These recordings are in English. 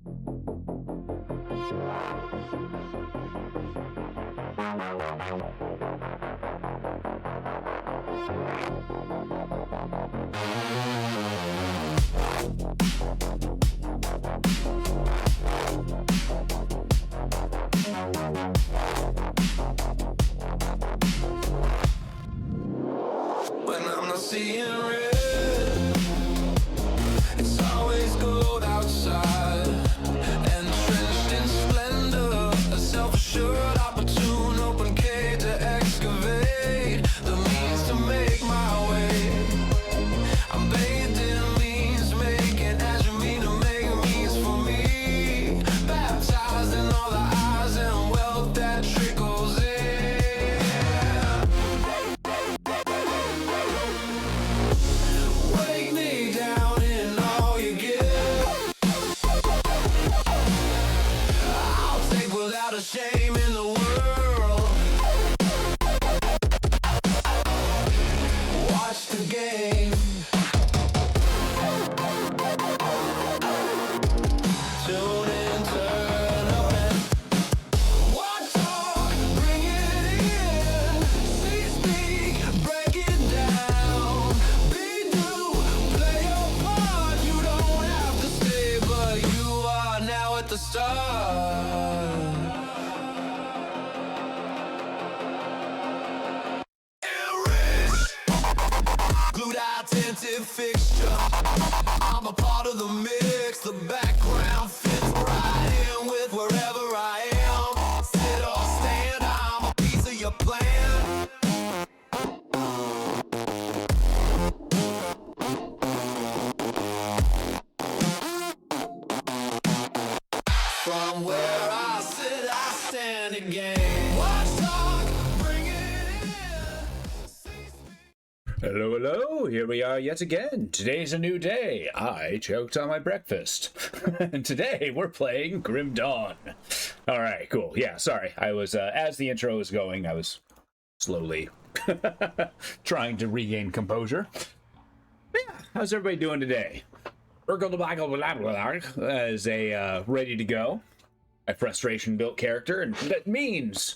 When I'm not seeing red, it's always gold outside, and drenched in splendor, a self-assured, opportune, open cage to excavate the means to make my way. I'm bathed in means making, as you mean to make means for me, baptized in all the eyes and wealth that trickles in. Weight me down in all you give. I'll take without a shame in the world. Watch the game. Tune in, turn up and watch all, bring it in. See, speak, break it down. Be new, play your part. You don't have to stay, but you are now at the start. Enrich, glued attentive fixture. I'm a part of the mix. The background fits right in with wherever I am. Sit or stand, I'm a piece of your plan. From where I sit, I stand again. Watch, talk, bring it in. Hello, hello, here we are yet again. Today's a new day. I choked on my breakfast. And today we're playing Grim Dawn. Alright, cool. Yeah, sorry. I was, as the intro was going, I was slowly trying to regain composure. But yeah, how's everybody doing today? As a ready to go. A frustration-built character, and that means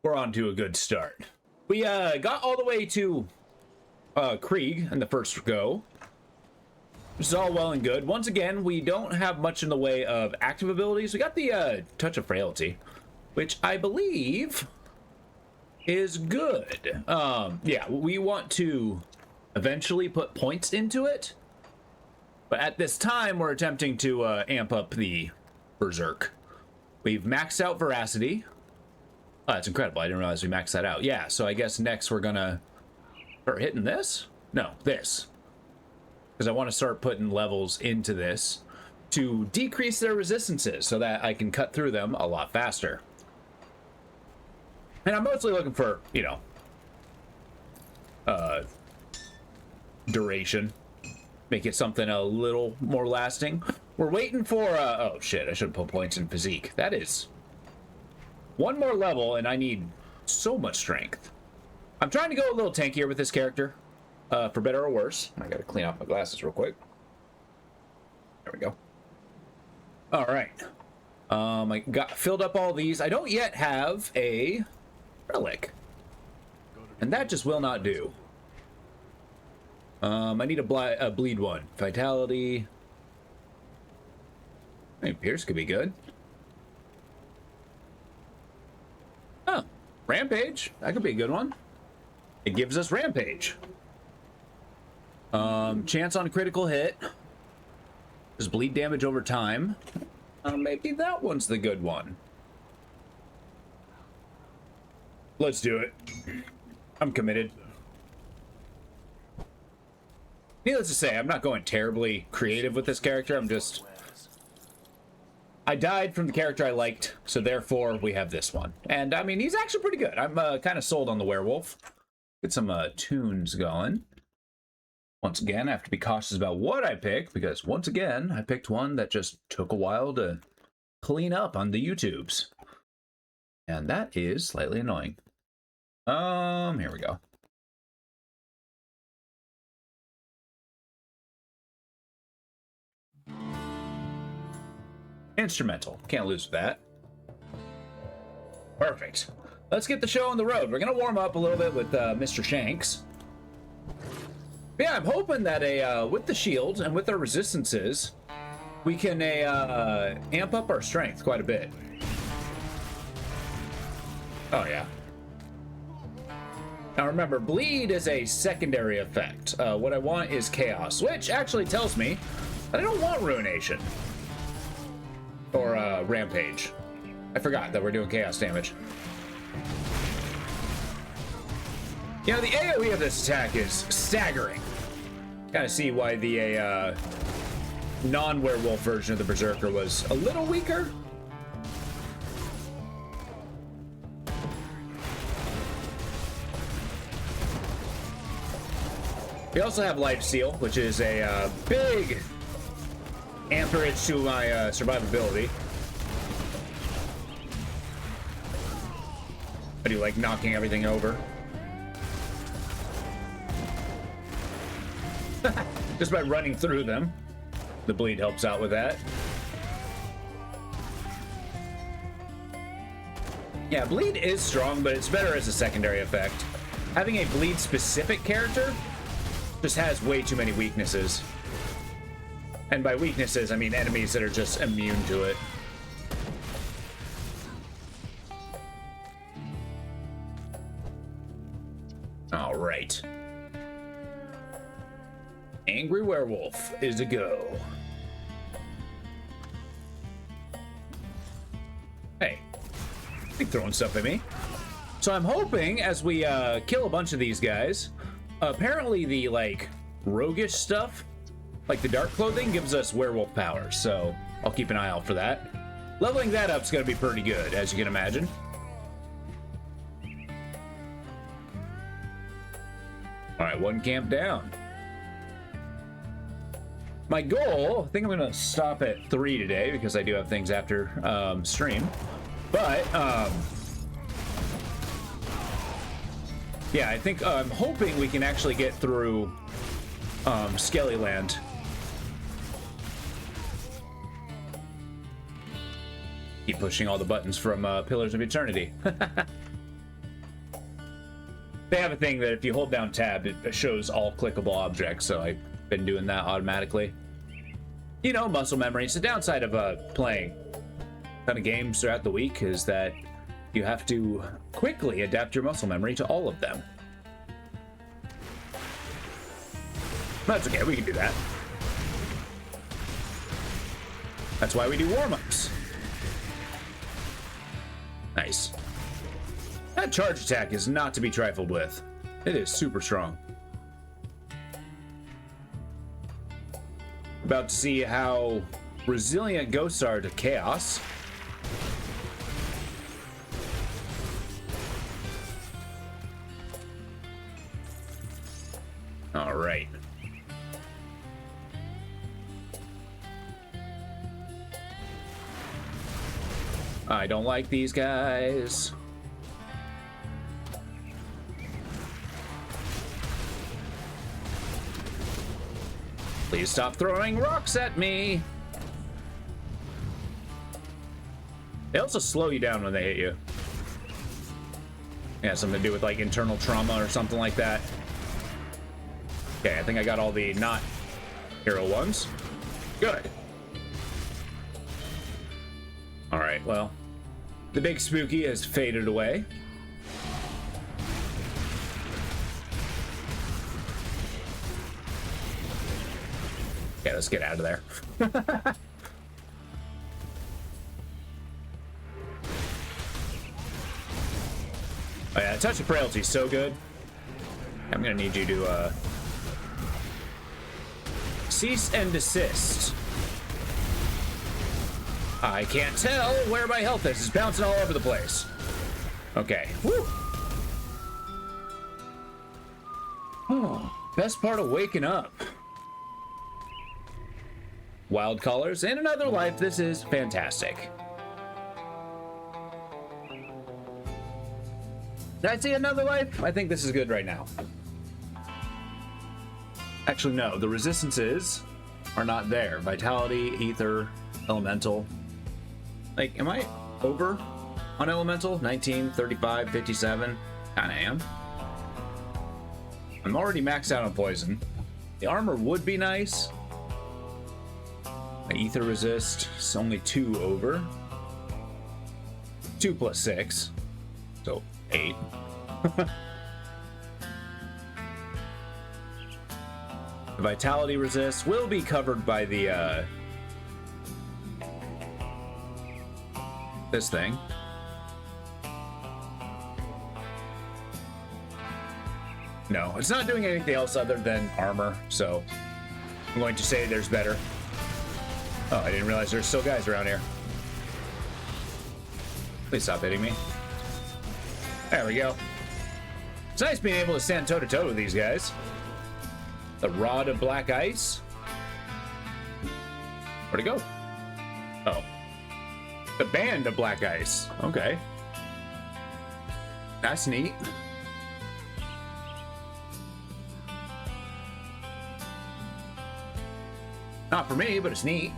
we're on to a good start. We got all the way to Krieg in the first go. This is all well and good. Once again, we don't have much in the way of active abilities. We got the Touch of Frailty, which I believe is good. Yeah, we want to eventually put points into it, but at this time we're attempting to amp up the Berserk. We've maxed out Veracity. Oh, that's incredible. I didn't realize we maxed that out. Yeah, so I guess next we're gonna start hitting this? No, this. Because I want to start putting levels into this to decrease their resistances so that I can cut through them a lot faster. And I'm mostly looking for, you know, duration. Make it something a little more lasting. We're waiting for, oh shit, I should put points in physique. That is one more level and I need so much strength. I'm trying to go a little tankier with this character, for better or worse. I gotta clean off my glasses real quick. There we go. All right. I got filled up all these. I don't yet have a relic, and that just will not do. I need a bleed one. Vitality. I mean, Pierce could be good. Oh, Rampage. That could be a good one. It gives us Rampage. Chance on critical hit. Does bleed damage over time. Maybe that one's the good one. Let's do it. I'm committed. Needless to say, I'm not going terribly creative with this character. I'm just... I died from the character I liked, so therefore we have this one. And, I mean, he's actually pretty good. I'm kind of sold on the werewolf. Get some tunes going. Once again, I have to be cautious about what I pick, because once again, I picked one that just took a while to clean up on the YouTubes. And that is slightly annoying. Here we go. Instrumental. Can't lose with that. Perfect. Let's get the show on the road. We're going to warm up a little bit with Mr. Shanks. But yeah, I'm hoping that with the shield and with our resistances, we can amp up our strength quite a bit. Oh, yeah. Now remember, bleed is a secondary effect. What I want is chaos, which actually tells me that I don't want ruination. Or rampage. I forgot that we're doing chaos damage. You know, the AoE of this attack is staggering. Kind of see why the non-werewolf version of the Berserker was a little weaker. We also have Life Steal, which is a big amperage to my survivability. I do like knocking everything over. Just by running through them. The bleed helps out with that. Yeah, bleed is strong, but it's better as a secondary effect. Having a bleed specific character just has way too many weaknesses. And by weaknesses, I mean enemies that are just immune to it. All right. Angry Werewolf is a go. Hey, keep throwing stuff at me. So I'm hoping as we kill a bunch of these guys, apparently the like roguish stuff, like the dark clothing, gives us werewolf powers. So I'll keep an eye out for that. Leveling that up is going to be pretty good, as you can imagine. All right, one camp down. My goal, I think I'm gonna stop at 3 today because I do have things after stream. But yeah, I think I'm hoping we can actually get through Skellyland. Keep pushing all the buttons from Pillars of Eternity. They have a thing that if you hold down tab, it shows all clickable objects, so I've been doing that automatically. You know, muscle memory. It's the downside of playing kind of games throughout the week is that you have to quickly adapt your muscle memory to all of them. That's okay, we can do that. That's why we do warm-ups. Nice. That charge attack is not to be trifled with. It is super strong. About to see how resilient ghosts are to chaos. All right. I don't like these guys. Please stop throwing rocks at me. They also slow you down when they hit you. Yeah, something to do with like internal trauma or something like that. Okay, I think I got all the not hero ones. Good. All right, well, the big spooky has faded away. Okay, let's get out of there. Oh yeah, Touch of Frailty is so good. I'm gonna need you to cease and desist. I can't tell where my health is. It's bouncing all over the place. Okay. Woo. Oh, best part of waking up. Wild colors in another life. This is fantastic. Did I see another life? I think this is good right now. Actually, no. The resistances are not there. Vitality, Ether, Elemental. Like, am I over on elemental? 19, 35, 57? Kinda am. I'm already maxed out on poison. The armor would be nice. My ether resist is only 2 over. 2 plus 6. So 8. The vitality resist will be covered by the this thing. No, it's not doing anything else other than armor, so I'm going to say there's better. Oh, I didn't realize there's still guys around here. Please stop hitting me. There we go. It's nice being able to stand toe-to-toe with these guys. The Rod of Black Ice. Where'd it go? Oh. The Band of Black Ice. Okay. That's neat. Not for me, but it's neat.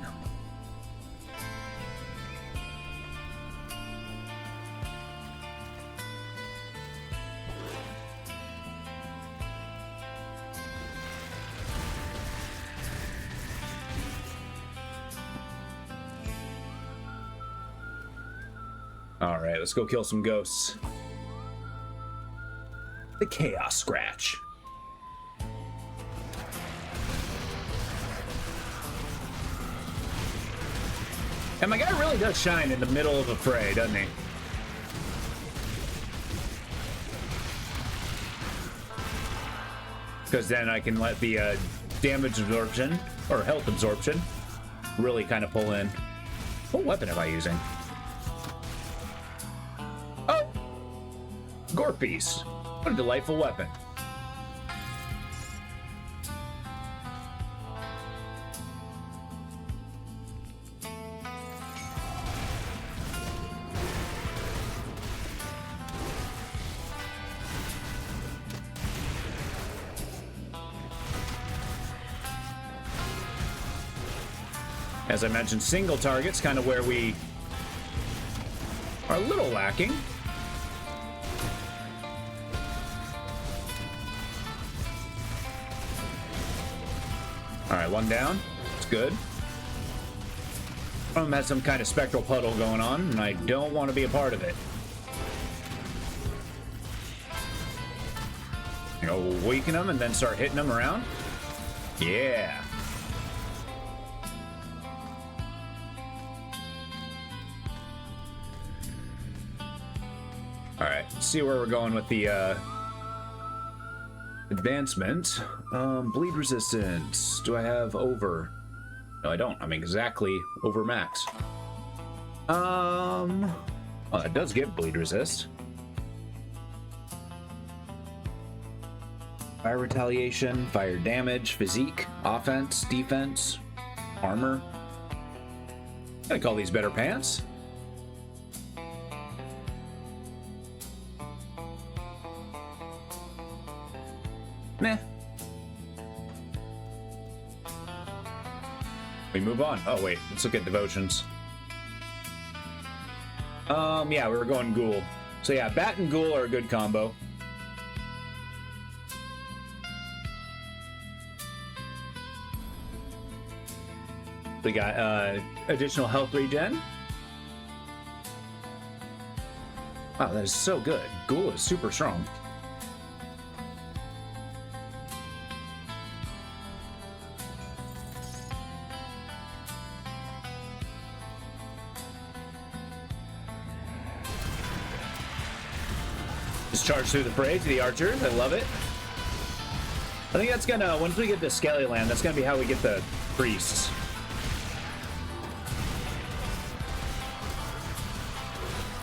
All right, let's go kill some ghosts. The Chaos Scratch. And my guy really does shine in the middle of a fray, doesn't he? Because then I can let the damage absorption, or health absorption, really kind of pull in. What weapon am I using? Oh! Gorpies. What a delightful weapon. As I mentioned, single target's kind of where we are a little lacking. All right, one down. It's good. Has some kind of spectral puddle going on, and I don't want to be a part of it. You know, we'll weaken them and then start hitting them around. Yeah. All right, let's see where we're going with the advancement. Bleed resistance. Do I have over? No, I don't. I'm exactly over max. Well, it does give bleed resist. Fire retaliation, fire damage, physique, offense, defense, armor. Gotta call these better pants. Meh. We move on. Oh wait, let's look at devotions. Yeah, we were going ghoul. So yeah, bat and ghoul are a good combo. We got additional health regen. Wow, that is so good. Ghoul is super strong. Just charge through the fray to the archers. I love it. I think that's gonna, once we get to Skelly Land, that's gonna be how we get the priests.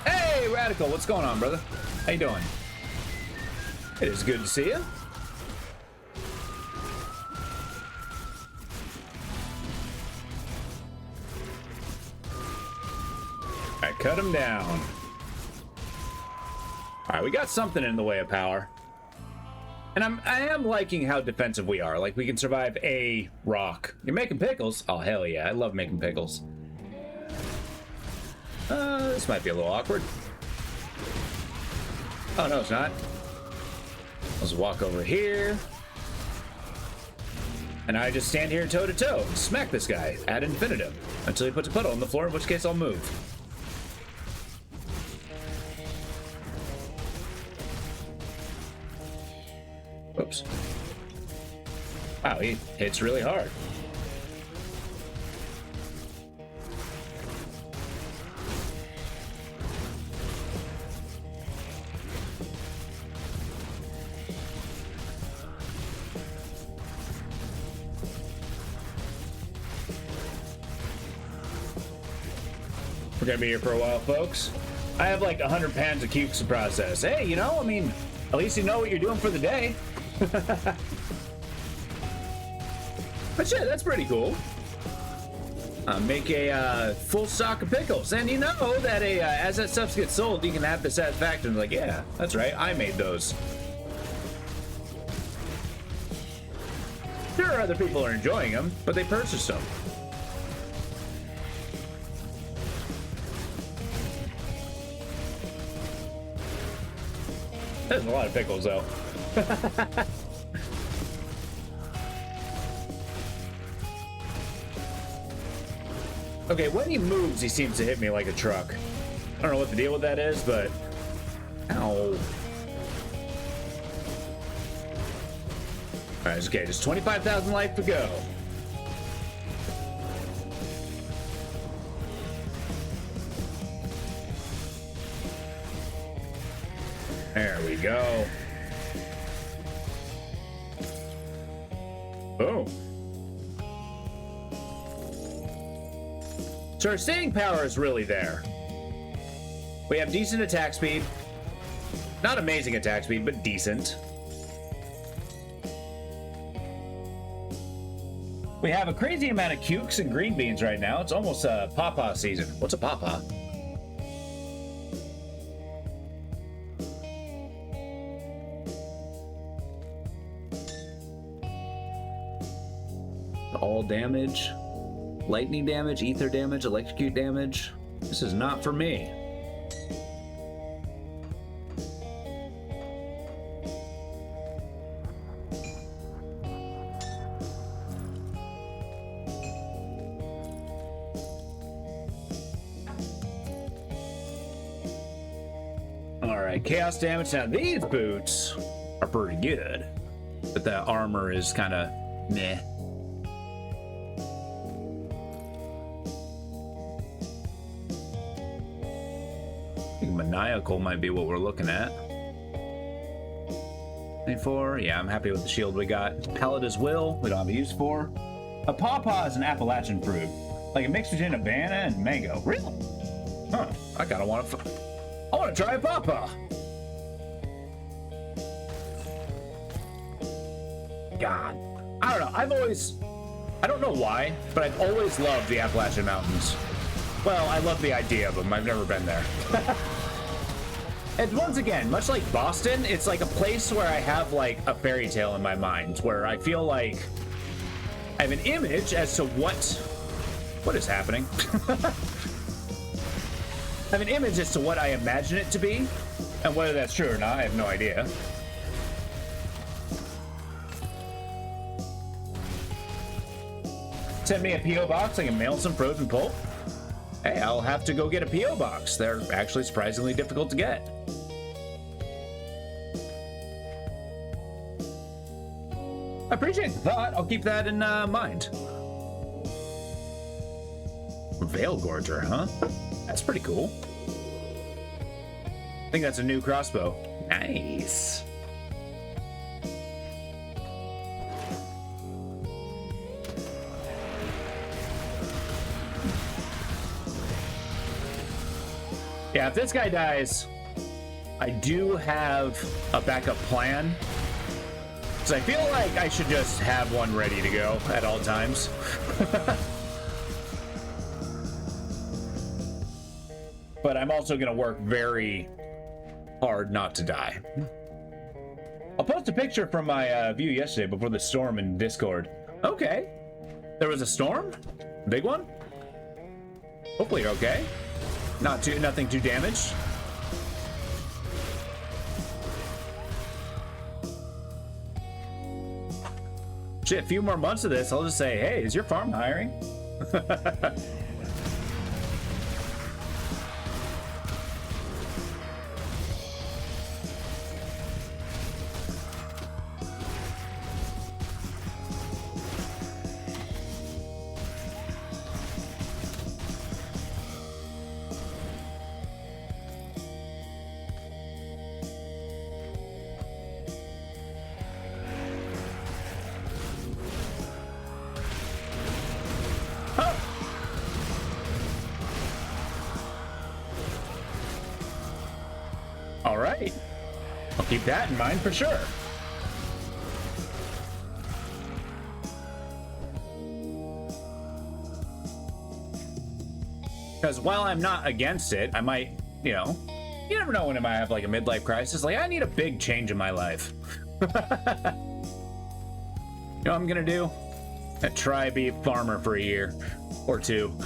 Hey, Radical, what's going on, brother? How you doing? It is good to see you. All right, cut him down. All right, we got something in the way of power. And I am liking how defensive we are. Like, we can survive a rock. You're making pickles? Oh, hell yeah. I love making pickles. This might be a little awkward. Oh, no, it's not. Let's walk over here. And I just stand here toe to toe and smack this guy ad infinitum until he puts a puddle on the floor, in which case I'll move. Oops. Wow, he hits really hard. We're gonna be here for a while, folks. I have like 100 pounds of cukes to process. Hey, you know, I mean, at least you know what you're doing for the day. But shit, that's pretty cool. Make a full stock of pickles, and you know that as that stuff gets sold, you can have the satisfaction. Like, yeah, that's right, I made those. Sure, other people are enjoying them, but they purchased them. There's a lot of pickles, though. Okay, when he moves, he seems to hit me like a truck. I don't know what the deal with that is, but... Ow. Alright, okay, just 25,000 life to go. There we go. Boom. So our staying power is really there. We have decent attack speed. Not amazing attack speed, but decent. We have a crazy amount of cukes and green beans right now. It's almost pawpaw season. What's a pawpaw? All damage, lightning damage, ether damage, electrocute damage. This is not for me. Alright, chaos damage. Now these boots are pretty good, but that armor is kind of meh. Maniacal might be what we're looking at. 24. Yeah, I'm happy with the shield we got. Pallada's Will, we don't have a use for. A pawpaw is an Appalachian fruit. Like a mix between a banana and mango. Really? Huh. I kind of want to... I want to try a pawpaw. God. I don't know. I don't know why, but I've always loved the Appalachian Mountains. Well, I love the idea of them. I've never been there. And once again, much like Boston, it's like a place where I have like a fairy tale in my mind, where I feel like I have an image as to what is happening. I have an image as to what I imagine it to be, and whether that's true or not, I have no idea. Send me a P.O. box, I can mail some frozen pulp. Hey, I'll have to go get a P.O. box. They're actually surprisingly difficult to get. I appreciate the thought. I'll keep that in mind. Veil Gorger, huh? That's pretty cool. I think that's a new crossbow. Nice. Yeah, if this guy dies, I do have a backup plan. Because I feel like I should just have one ready to go at all times. But I'm also going to work very hard not to die. I'll post a picture from my view yesterday before the storm in Discord. Okay. There was a storm? Big one? Hopefully you're okay. Nothing too damaged. Shit, a few more months of this, I'll just say, hey, is your farm hiring? All right, I'll keep that in mind for sure. Because while I'm not against it, I might, you never know when I might have like a midlife crisis. Like, I need a big change in my life. You know what I'm gonna do? Try be a farmer for a year or two.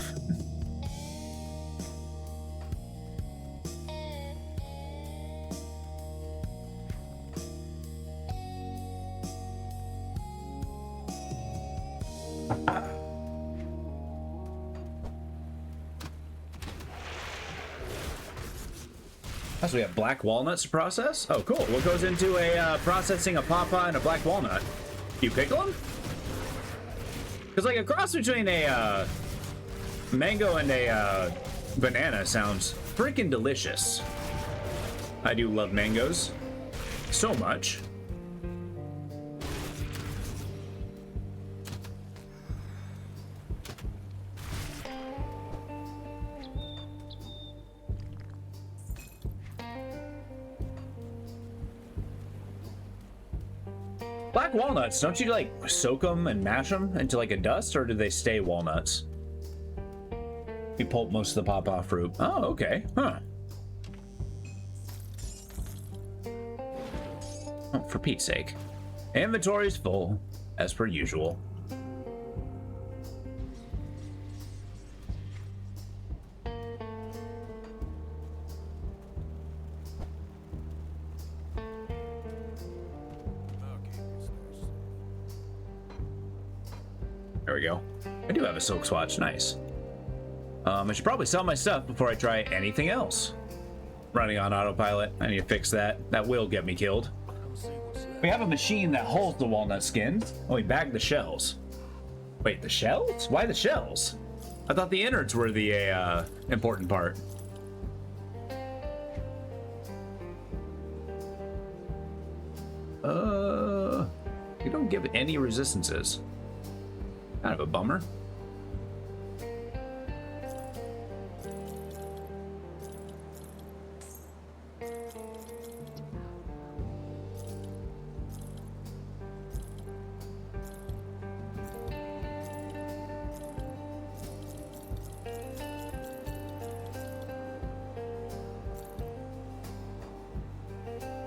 So we have black walnuts to process. Oh, cool. What goes into a processing a pawpaw and a black walnut? You pickle them? Because like a cross between a mango and a banana sounds freaking delicious. I do love mangoes so much. Black walnuts, don't you like soak them and mash them into like a dust, or do they stay walnuts? You pulp most of the pawpaw fruit. Oh, okay. Huh. Oh, for Pete's sake. Inventory's full, as per usual. There we go. I do have a silk swatch. Nice. I should probably sell my stuff before I try anything else. Running on autopilot. I need to fix that. That will get me killed. We have a machine that holds the walnut skins. Oh, we bagged the shells. Wait, the shells? Why the shells? I thought the innards were the important part. You don't give any resistances. Kind of a bummer.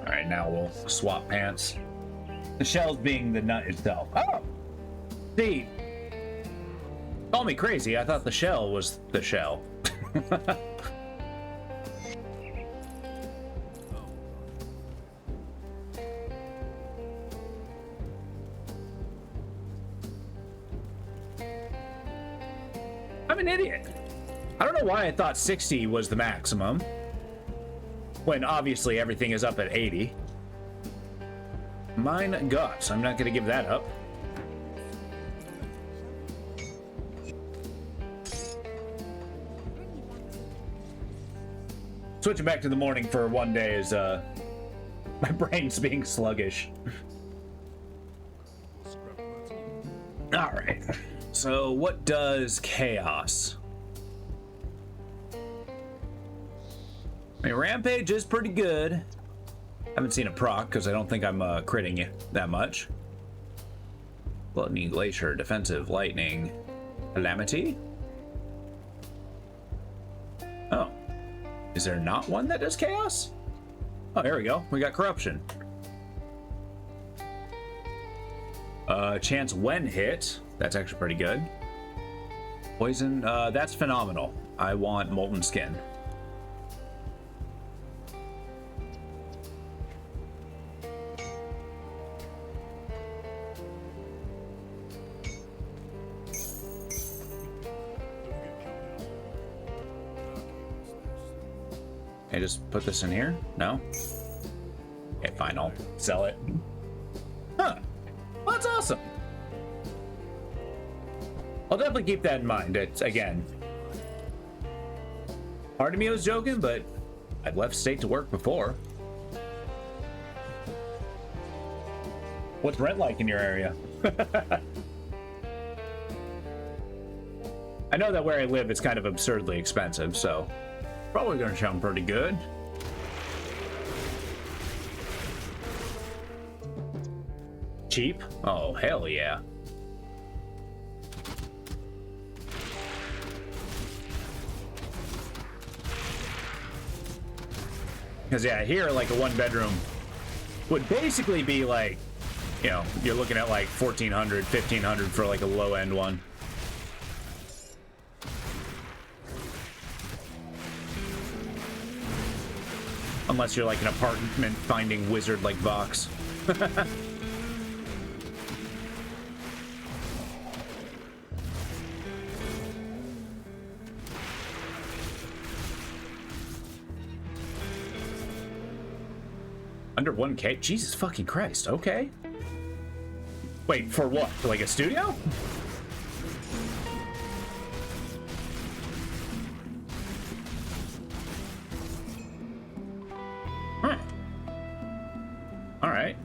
All right, now we'll swap pants. The shells being the nut itself. Oh! See, call me crazy. I thought the shell was the shell. I'm an idiot. I don't know why I thought 60 was the maximum, when obviously everything is up at 80. Mine guts. I'm not going to give that up. Switching back to the morning for one day is my brain's being sluggish. All right. So what does chaos? I mean, rampage is pretty good. Haven't seen a proc because I don't think I'm critting you that much. Gluttony, glacier, defensive, lightning, calamity. Oh. Is there not one that does chaos? Oh, there we go. We got corruption. Chance when hit. That's actually pretty good. Poison. That's phenomenal. I want molten skin. I just put this in here? No? Okay, fine, I'll sell it. Huh. Well, that's awesome. I'll definitely keep that in mind. It's, again, part of me was joking, but I've left state to work before. What's rent like in your area? I know that where I live, it's kind of absurdly expensive, so probably gonna sound pretty good. Cheap? Oh, hell yeah. Because, yeah, here, like, a one-bedroom would basically be, like, you know, you're looking at, like, $1,400, $1,500 for, like, a low-end one. Unless you're, like, an apartment-finding wizard like Vox. Under 1K? Jesus fucking Christ, okay. Wait, for what? For like a studio? Huh. Alright.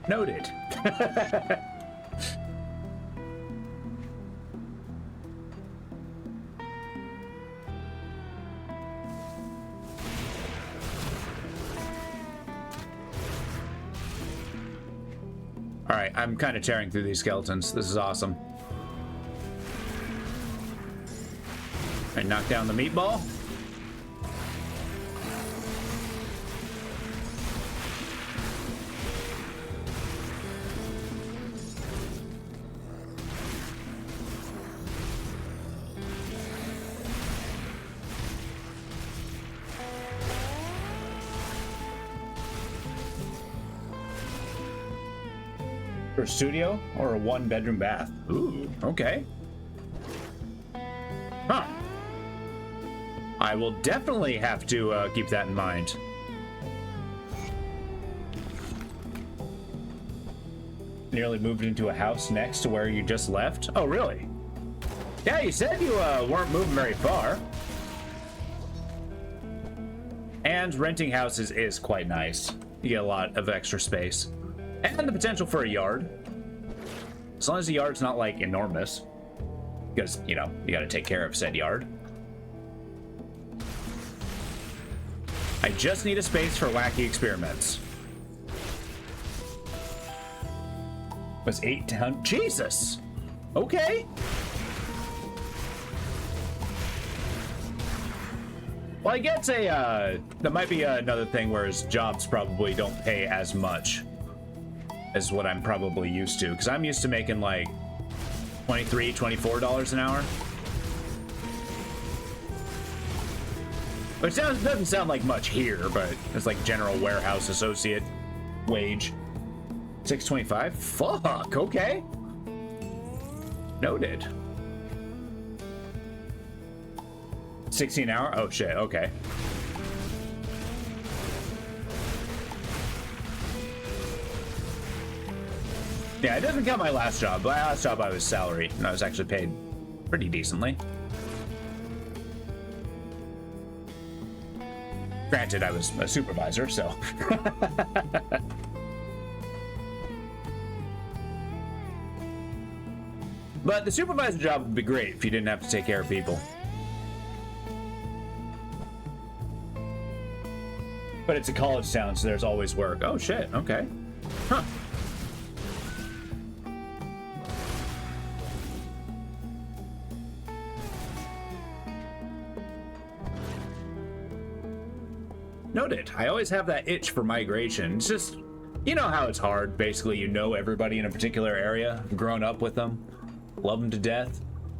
Noted. Alright, I'm kind of tearing through these skeletons. This is awesome. I knock down the meatball. For a studio or a one-bedroom bath? Ooh, okay. Huh. I will definitely have to keep that in mind. Nearly moved into a house next to where you just left? Oh, really? Yeah, you said you weren't moving very far. And renting houses is quite nice. You get a lot of extra space. And the potential for a yard. As long as the yard's not, like, enormous. Because, you know, you gotta take care of said yard. I just need a space for wacky experiments. Was 8 down? Jesus! Okay. Well, I guess that might be another thing where his jobs probably don't pay as much as what I'm probably used to, because I'm used to making like $23, $24 an hour. Which doesn't sound like much here, but it's like general warehouse associate wage. $6.25? Fuck, okay. Noted. 16 an hour? Oh shit, okay. Yeah, it doesn't count my last job. My last job I was salary, and I was actually paid pretty decently. Granted, I was a supervisor, so. But the supervisor job would be great if you didn't have to take care of people. But it's a college town, so there's always work. Oh shit, okay. Huh. Noted. I always have that itch for migration. It's just, you know how it's hard. Basically, you know everybody in a particular area, grown up with them, love them to death.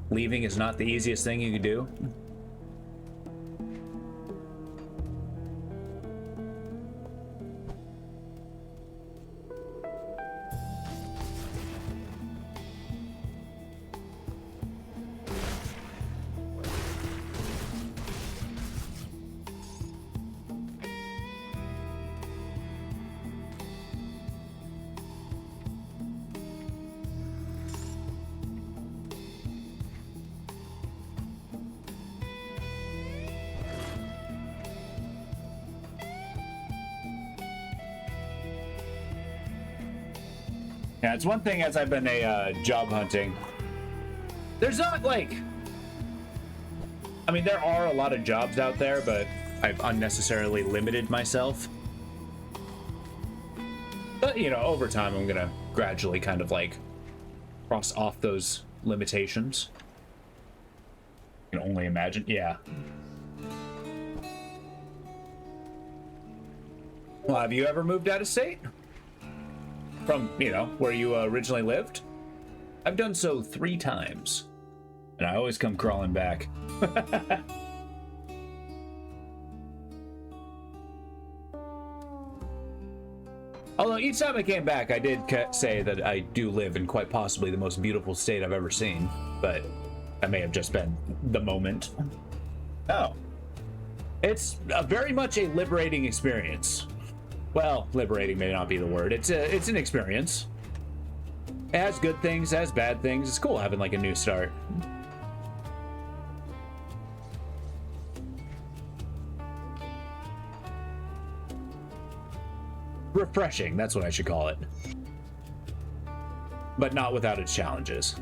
Leaving is not the easiest thing you can do. Yeah, it's one thing as I've been job hunting. There's not like... I mean, there are a lot of jobs out there, but I've unnecessarily limited myself. But, you know, over time, I'm gonna gradually kind of like cross off those limitations. I can only imagine. Yeah. Well, have you ever moved out of state? From, you know, where you originally lived? I've done so 3 times. And I always come crawling back. Although each time I came back, I did say that I do live in quite possibly the most beautiful state I've ever seen. But that may have just been the moment. Oh. It's very much a liberating experience. Well, liberating may not be the word. It's an experience. It has good things, it has bad things. It's cool having like a new start. Refreshing, that's what I should call it. But not without its challenges.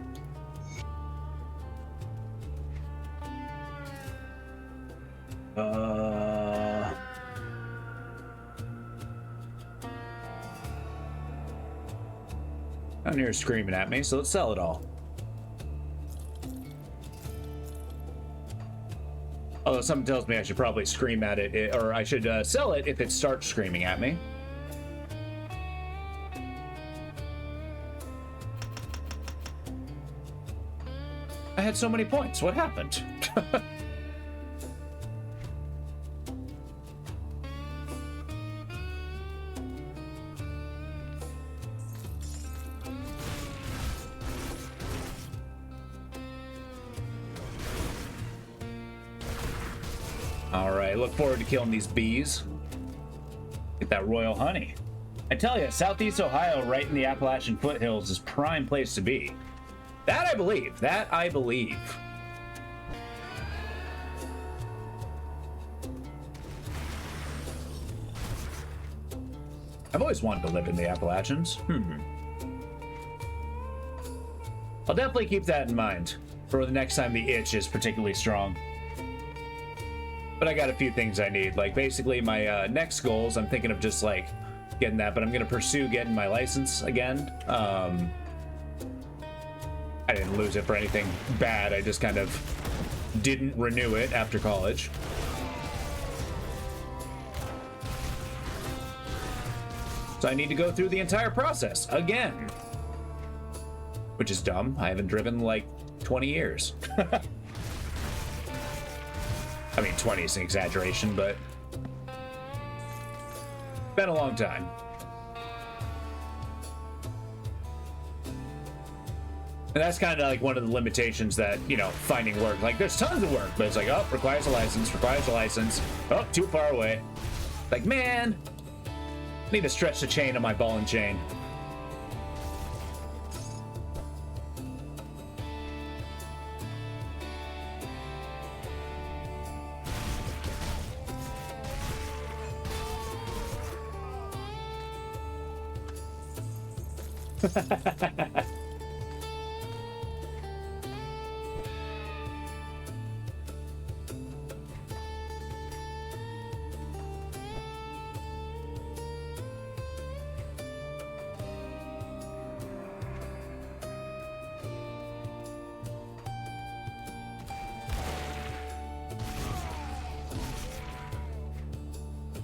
Down here screaming at me, so let's sell it all. Although something tells me I should probably scream at it, or I should sell it if it starts screaming at me. I had so many points. What happened? Alright, look forward to killing these bees. Get that royal honey. I tell you, Southeast Ohio, right in the Appalachian foothills, is prime place to be. That I believe. That I believe. I've always wanted to live in the Appalachians. I'll definitely keep that in mind for the next time the itch is particularly strong. But I got a few things I need. Like, basically, my next goals, I'm thinking of just, like, getting that, but I'm going to pursue getting my license again. I didn't lose it for anything bad. I just kind of didn't renew it after college. So I need to go through the entire process again. Which is dumb. I haven't driven, like, 20 years. I mean, 20 is an exaggeration, but been a long time. And that's kind of like one of the limitations that, you know, finding work. Like, there's tons of work, but it's like, oh, requires a license, requires a license. Oh, too far away. Like, man, I need to stretch the chain on my ball and chain.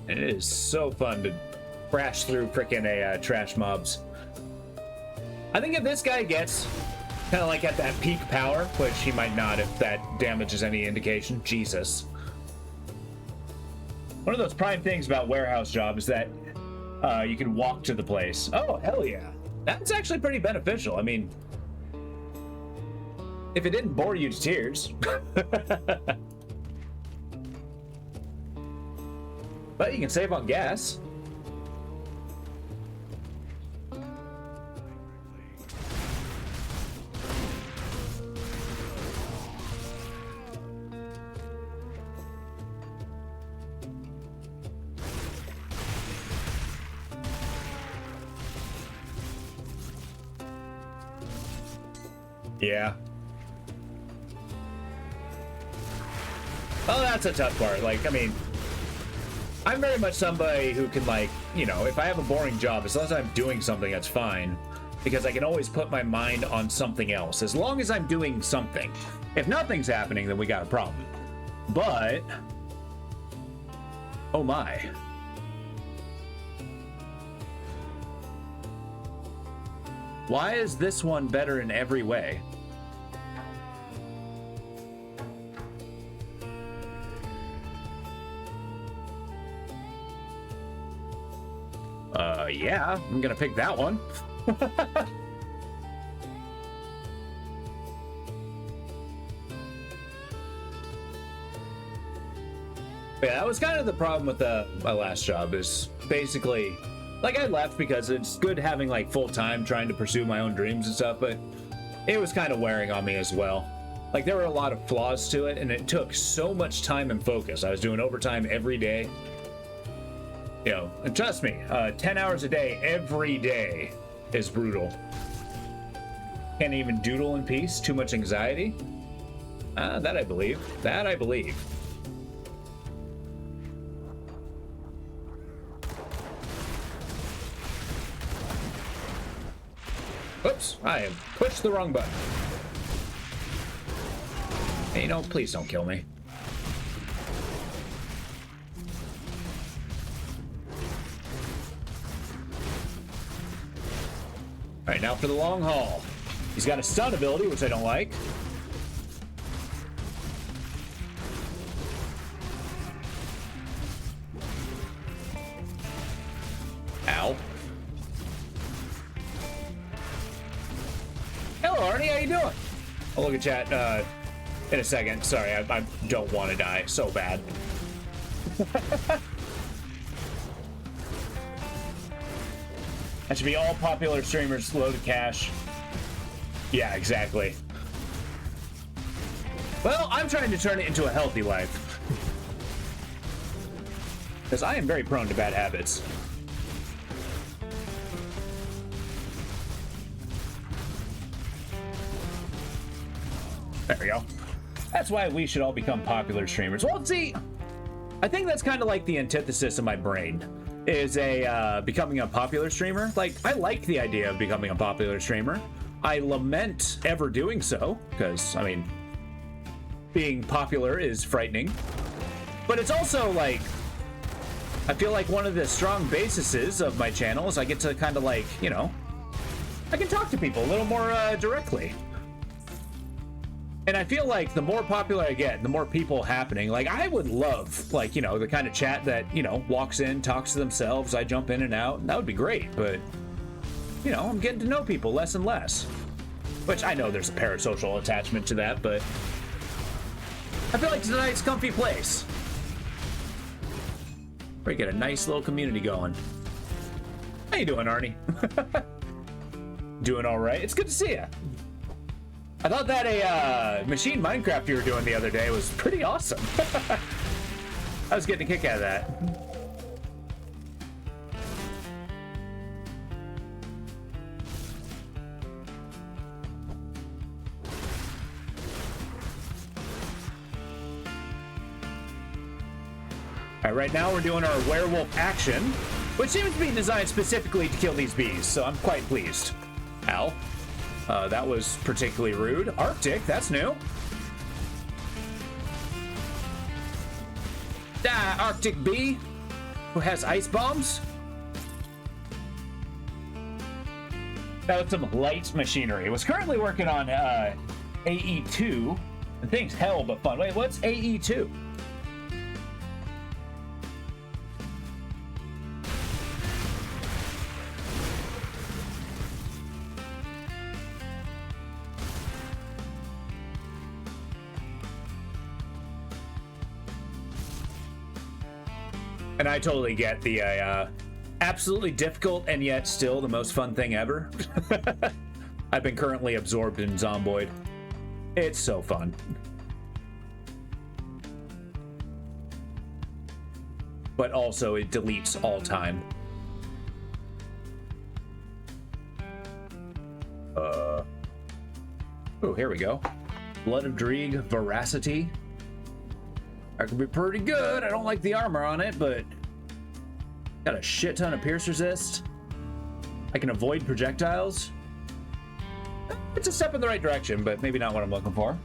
It is so fun to crash through frickin' trash mobs. I think if this guy gets kind of like at that peak power, which he might not if that damage is any indication. Jesus. One of those prime things about warehouse job is that you can walk to the place. Oh, hell yeah. That's actually pretty beneficial. I mean, if it didn't bore you to tears. But you can save on gas. Yeah. Oh, that's a tough part. Like, I mean, I'm very much somebody who can, like, you know, if I have a boring job, as long as I'm doing something, that's fine. Because I can always put my mind on something else. As long as I'm doing something. If nothing's happening, then we got a problem. But... oh my. Why is this one better in every way? Yeah, I'm gonna pick that one. Yeah, that was kind of the problem with my last job, is basically, like, I left because it's good having, like, full-time trying to pursue my own dreams and stuff, but it was kind of wearing on me as well. Like, there were a lot of flaws to it, and it took so much time and focus. I was doing overtime every day. You know, and trust me, 10 hours a day, every day, is brutal. Can't even doodle in peace, too much anxiety. That I believe. That I believe. Oops, I have pushed the wrong button. Hey, no, please don't kill me. All right, now for the long haul. He's got a stun ability, which I don't like. Ow. Hello, Arnie, how you doing? I'll look at chat in a second. Sorry, I don't want to die so bad. That should be all popular streamers loaded cash. Yeah, exactly. Well, I'm trying to turn it into a healthy life. Because I am very prone to bad habits. There we go. That's why we should all become popular streamers. Well, see, I think that's kind of like the antithesis of my brain. Is becoming a popular streamer. Like, I like the idea of becoming a popular streamer. I lament ever doing so, because, I mean, being popular is frightening. But it's also, like, I feel like one of the strong bases of my channel is I get to kind of, like, you know, I can talk to people a little more directly. And I feel like the more popular I get, the more people happening. Like, I would love, like, you know, the kind of chat that, you know, walks in, talks to themselves, I jump in and out, and that would be great. But, you know, I'm getting to know people less and less. Which I know there's a parasocial attachment to that, but I feel like it's a nice, comfy place. We get a nice little community going. How you doing, Arnie? Doing all right? It's good to see you. I thought that a machine Minecraft you were doing the other day was pretty awesome. I was getting a kick out of that. All right, right now we're doing our werewolf action, which seems to be designed specifically to kill these bees, so I'm quite pleased. Ow. That was particularly rude. Arctic, that's new. Arctic bee, who has ice bombs. That was some light machinery. Was currently working on AE2. The thing's hell but fun. Wait, what's AE2? And I totally get the absolutely difficult and yet still the most fun thing ever. I've been currently absorbed in Zomboid. It's so fun. But also it deletes all time. Oh, here we go. Blood of Dreeg, Veracity. That could be pretty good. I don't like the armor on it, but got a shit ton of pierce resist. I can avoid projectiles. It's a step in the right direction, but maybe not what I'm looking for.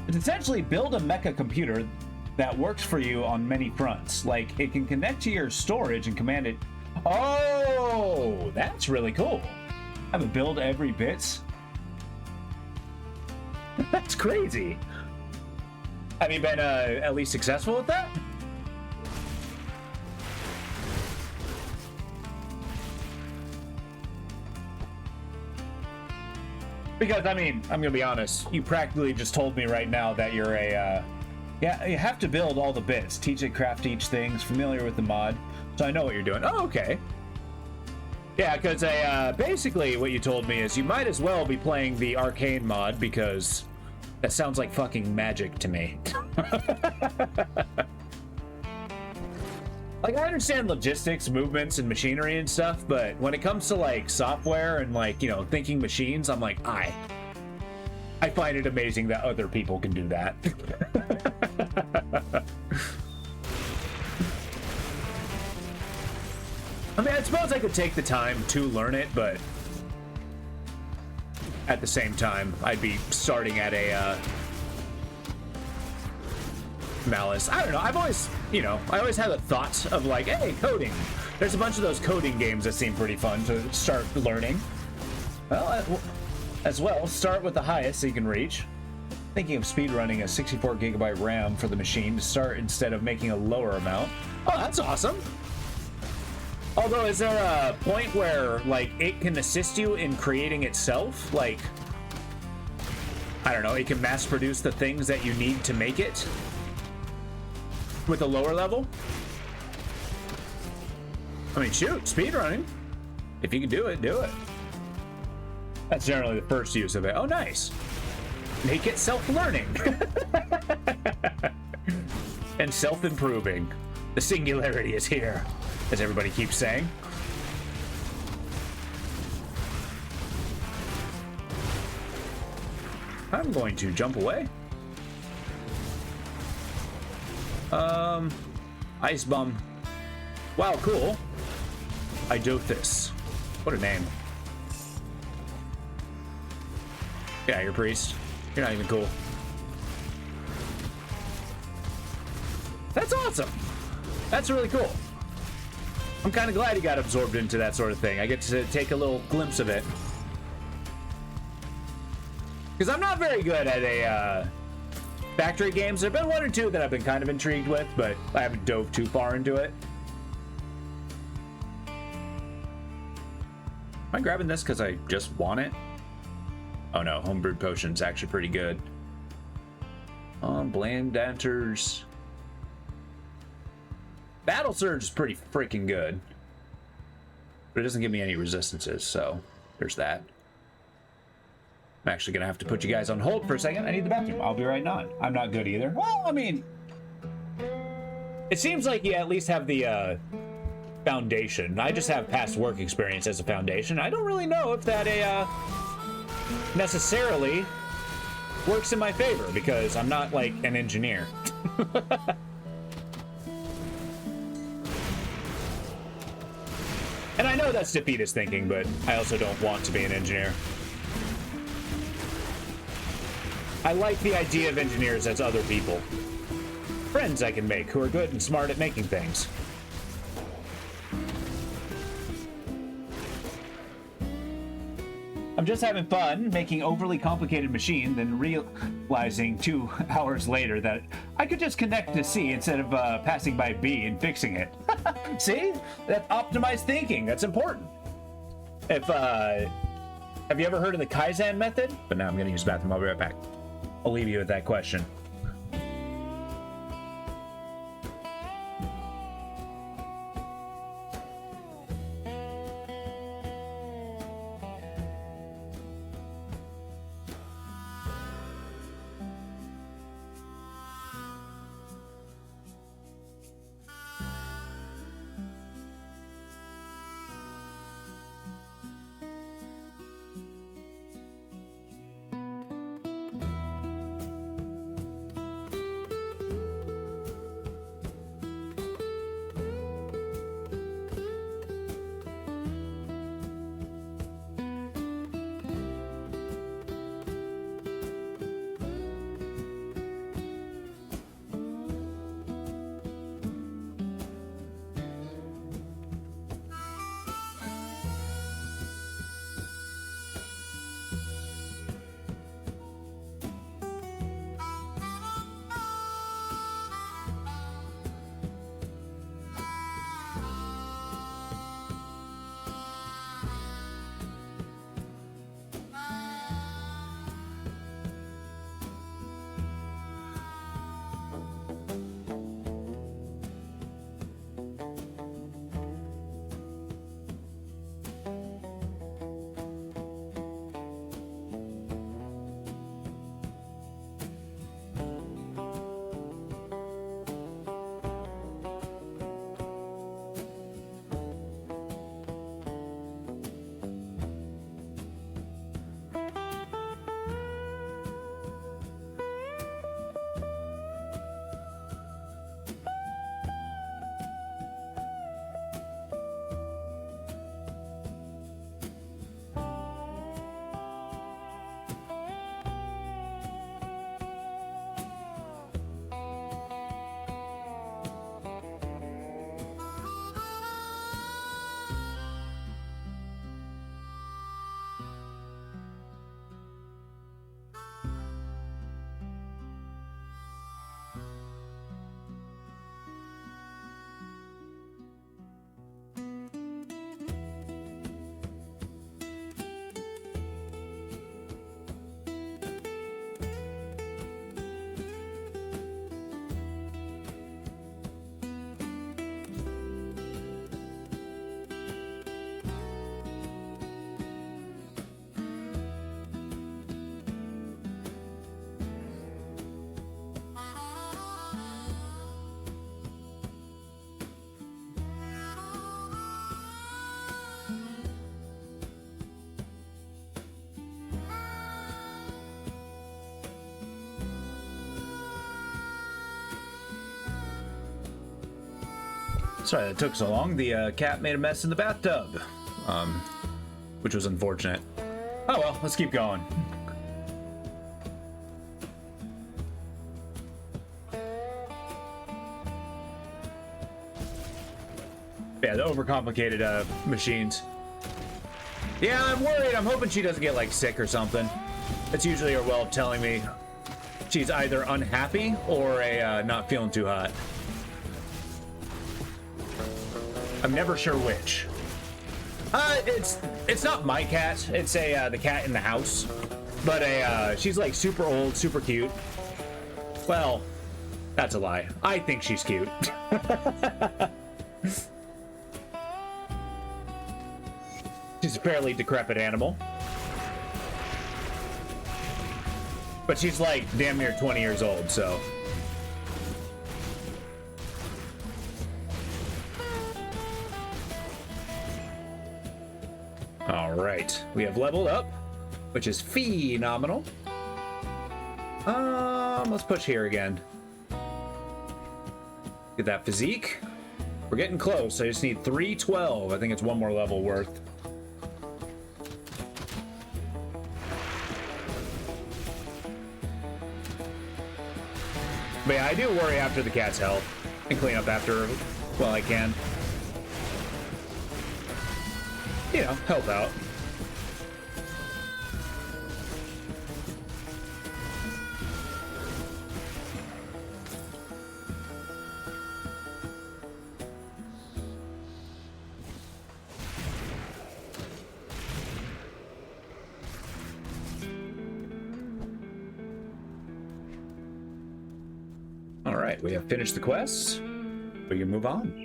It's essentially build a mecha computer that works for you on many fronts. Like, it can connect to your storage and command it. Oh, that's really cool. Have it build every bits. That's crazy. Have you been at least successful with that? Because, I mean, I'm gonna be honest, you practically just told me right now that you're a, yeah, you have to build all the bits, teach it, craft each thing, familiar with the mod, so I know what you're doing. Oh, okay. Yeah, because basically what you told me is you might as well be playing the arcane mod, because that sounds like fucking magic to me. Like, I understand logistics, movements, and machinery and stuff, but when it comes to, like, software and, like, you know, thinking machines, I'm like, I find it amazing that other people can do that. I mean, I suppose I could take the time to learn it, but at the same time, I'd be starting at a, malice. I don't know. I've always, you know, I always had a thought of like, hey, coding. There's a bunch of those coding games that seem pretty fun to start learning. Well, as well, start with the highest so you can reach. Thinking of speedrunning a 64 gigabyte RAM for the machine to start instead of making a lower amount. Oh, that's awesome. Although, is there a point where, like, it can assist you in creating itself? Like, I don't know, it can mass produce the things that you need to make it? With a lower level? I mean, shoot, speedrunning. If you can do it, do it. That's generally the first use of it. Oh, nice. Make it self-learning. And self-improving. The singularity is here, as everybody keeps saying. I'm going to jump away. Ice Bum. Wow, cool. Idothis. What a name. Yeah, you're a priest. You're not even cool. That's awesome. That's really cool. I'm kind of glad he got absorbed into that sort of thing. I get to take a little glimpse of it. Because I'm not very good at a, factory games. There have been one or two that I've been kind of intrigued with, but I haven't dove too far into it. Am I grabbing this because I just want it? Oh no, homebrewed potion's actually pretty good. Blame Danters. Battle Surge is pretty freaking good. But it doesn't give me any resistances, so there's that. I'm actually gonna have to put you guys on hold for a second. I need the bathroom. I'll be right on. I'm not good either. Well, I mean, it seems like you at least have the foundation. I just have past work experience as a foundation. I don't really know if that necessarily works in my favor because I'm not like an engineer. And I know that's defeatist thinking, but I also don't want to be an engineer. I like the idea of engineers as other people. Friends I can make who are good and smart at making things. I'm just having fun making overly complicated machine, then realizing 2 hours later that I could just connect to C instead of passing by B and fixing it. See? That's optimized thinking. That's important. If have you ever heard of the Kaizen method? But now I'm gonna use the bathroom. I'll be right back. I'll leave you with that question. Sorry that took so long. The cat made a mess in the bathtub, which was unfortunate. Oh well, let's keep going. Yeah, the overcomplicated machines. Yeah, I'm worried. I'm hoping she doesn't get like sick or something. That's usually her way of telling me she's either unhappy or not feeling too hot. I'm never sure which. It's not my cat. It's the cat in the house. But she's like super old, super cute. Well, that's a lie. I think she's cute. She's a fairly decrepit animal. But she's like damn near 20 years old, so. All right, we have leveled up, which is phenomenal. Let's push here again. Get that physique. We're getting close. I just need 312. I think it's one more level worth. But yeah, I do worry after the cat's health and clean up after her while I can. You know, help out. All right, we have finished the quests. We can move on.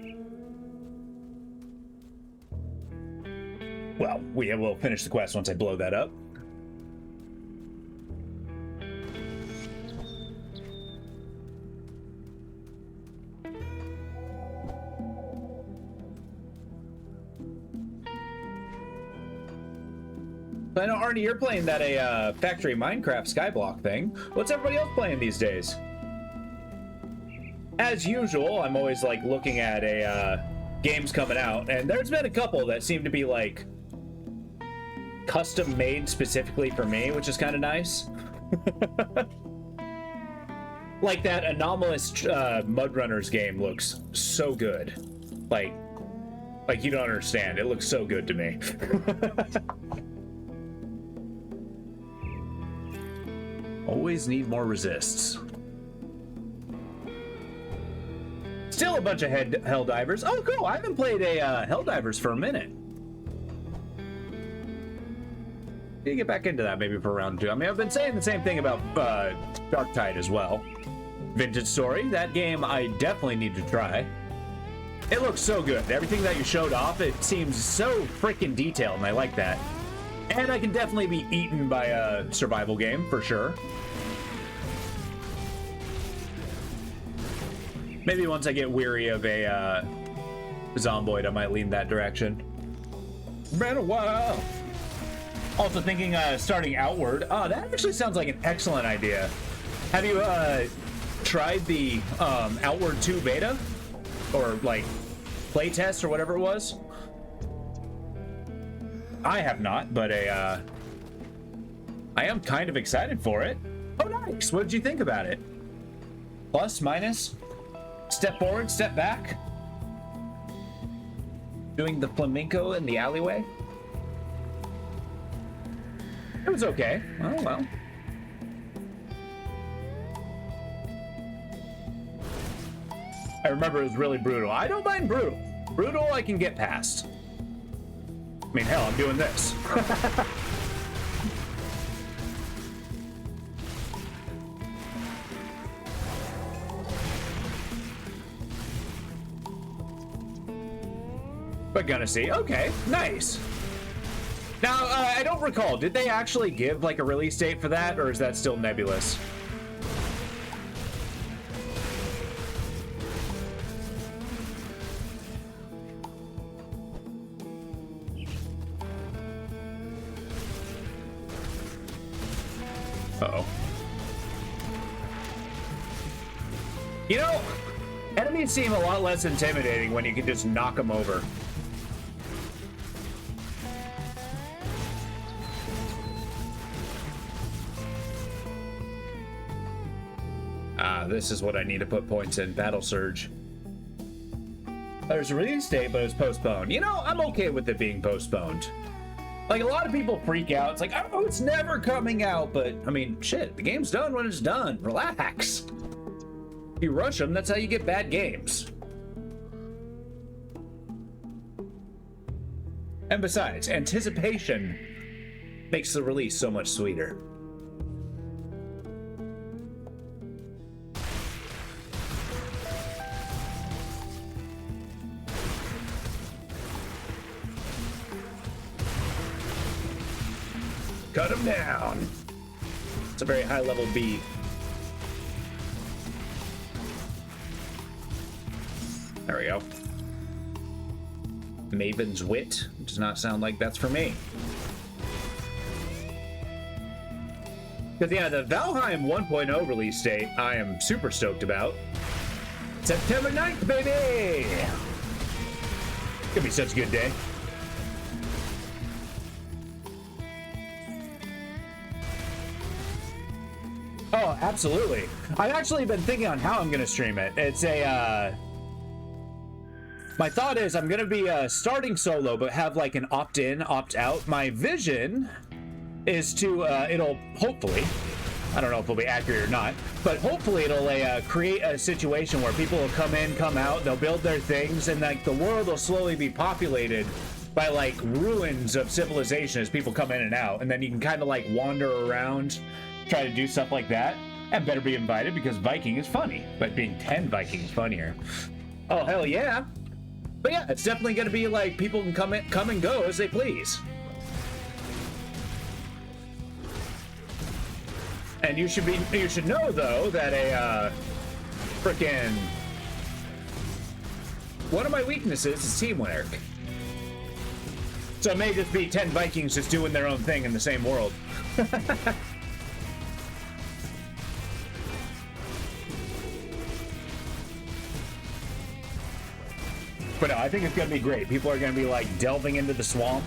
Well, we will finish the quest once I blow that up. I know, Arnie, you're playing that factory Minecraft Skyblock thing. What's everybody else playing these days? As usual, I'm always like looking at games coming out, and there's been a couple that seem to be like custom made specifically for me, which is kind of nice. Like that anomalous Mudrunners game looks so good. Like you don't understand. It looks so good to me. Always need more resists. Still a bunch of Helldivers. Oh, cool. I haven't played a Helldivers for a minute. You get back into that maybe for round 2. I mean, I've been saying the same thing about Darktide as well. Vintage Story. That game I definitely need to try. It looks so good. Everything that you showed off, it seems so freaking detailed, and I like that. And I can definitely be eaten by a survival game, for sure. Maybe once I get weary of a Zomboid, I might lean that direction. Been a while. Also thinking starting Outward. Oh, that actually sounds like an excellent idea. Have you tried the Outward 2 beta? Or like playtest or whatever it was? I have not, but I am kind of excited for it. Oh, nice. What did you think about it? Plus, minus? Step forward, step back? Doing the flamenco in the alleyway? It was okay. Oh, well. I remember it was really brutal. I don't mind brutal. Brutal I can get past. I mean, hell, I'm doing this. But gonna see. Okay, nice. Now, I don't recall. Did they actually give like a release date for that, or is that still nebulous? Uh-oh. You know, Enemies seem a lot less intimidating when you can just knock them over. Ah, this is what I need to put points in. Battle Surge. There's a release date, but it was postponed. You know, I'm okay with it being postponed. Like, a lot of people freak out. It's like, oh, it's never coming out. But, I mean, shit, the game's done when it's done. Relax. If you rush them, that's how you get bad games. And besides, anticipation makes the release so much sweeter. Cut him down. It's a very high level beat. There we go. Maven's Wit does not sound like that's for me. Because, yeah, the Valheim 1.0 release date, I am super stoked about. September 9th, baby! Gonna be such a good day. Oh, absolutely. I've actually been thinking on how I'm going to stream it. It's a, my thought is I'm going to be starting solo, but have like an opt-in, opt-out. My vision is to, it'll hopefully, I don't know if it'll be accurate or not, but hopefully it'll create a situation where people will come in, come out, they'll build their things, and like the world will slowly be populated by like ruins of civilization as people come in and out. And then you can kind of like wander around, try to do stuff like that, and better be invited because Viking is funny, but being 10 Viking is funnier. Oh, hell yeah. But yeah, it's definitely going to be like people can come and go as they please. And you should know though that a frickin' one of my weaknesses is teamwork. So it may just be 10 Vikings just doing their own thing in the same world. But no, I think it's gonna be great. People are gonna be like delving into the swamp.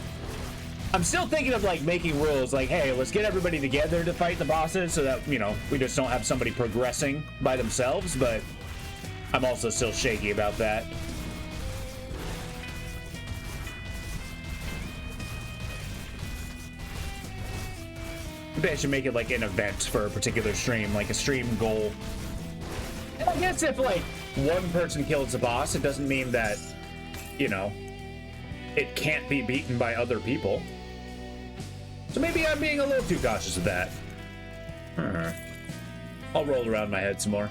I'm still thinking of like making rules like, hey, let's get everybody together to fight the bosses so that, you know, we just don't have somebody progressing by themselves, but I'm also still shaky about that. Maybe I should make it like an event for a particular stream, like a stream goal. And I guess if like one person kills the boss, it doesn't mean that, you know, it can't be beaten by other people. So maybe I'm being a little too cautious of that. I'll roll around my head some more.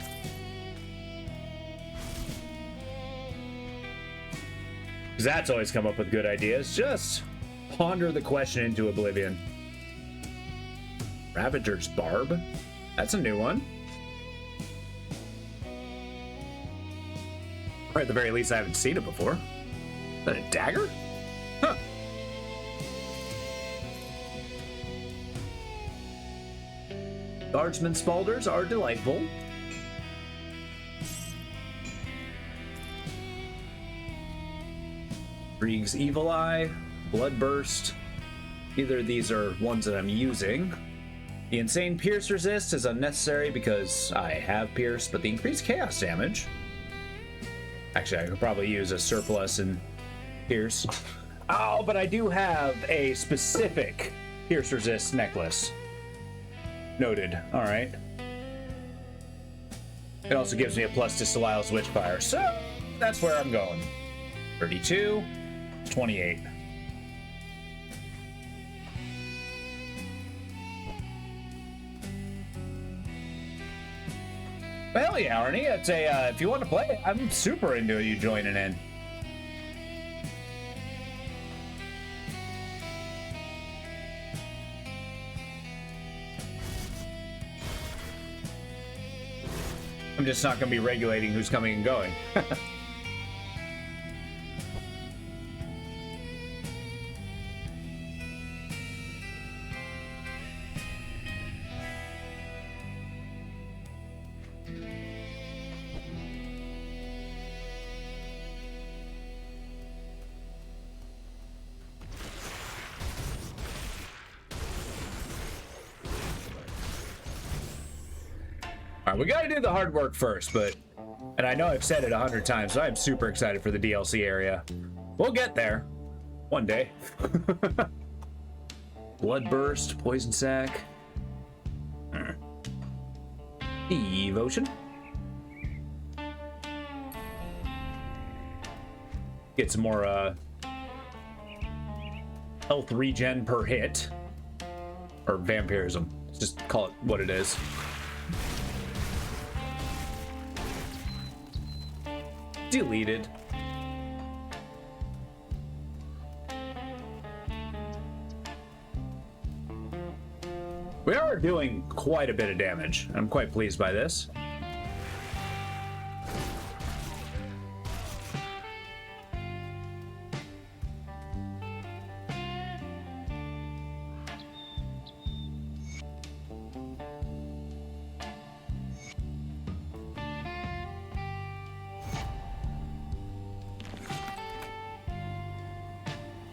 Because that's always come up with good ideas. Just ponder the question into oblivion. Ravager's Barb? That's a new one. Or at the very least, I haven't seen it before. Is that a dagger? Huh. Guardsman Spalders are delightful. Krieg's Evil Eye, Bloodburst. Either of these are ones that I'm using. The Insane Pierce Resist is unnecessary because I have Pierce, but the increased Chaos damage. Actually, I could probably use a surplus and Pierce. Oh, but I do have a specific Pierce Resist necklace. Noted. All right. It also gives me a plus to Solal's Witchfire, so that's where I'm going. 32, 28. Well, hell yeah, Arnie. It's a, if you want to play, I'm super into you joining in. I'm just not going to be regulating who's coming and going. All right, we gotta do the hard work first, and I know I've said it 100 times, so I'm super excited for the DLC area. We'll get there one day. Bloodburst, poison sac, devotion. Get some more health regen per hit, or vampirism. Let's just call it what it is. Deleted. We are doing quite a bit of damage. I'm quite pleased by this.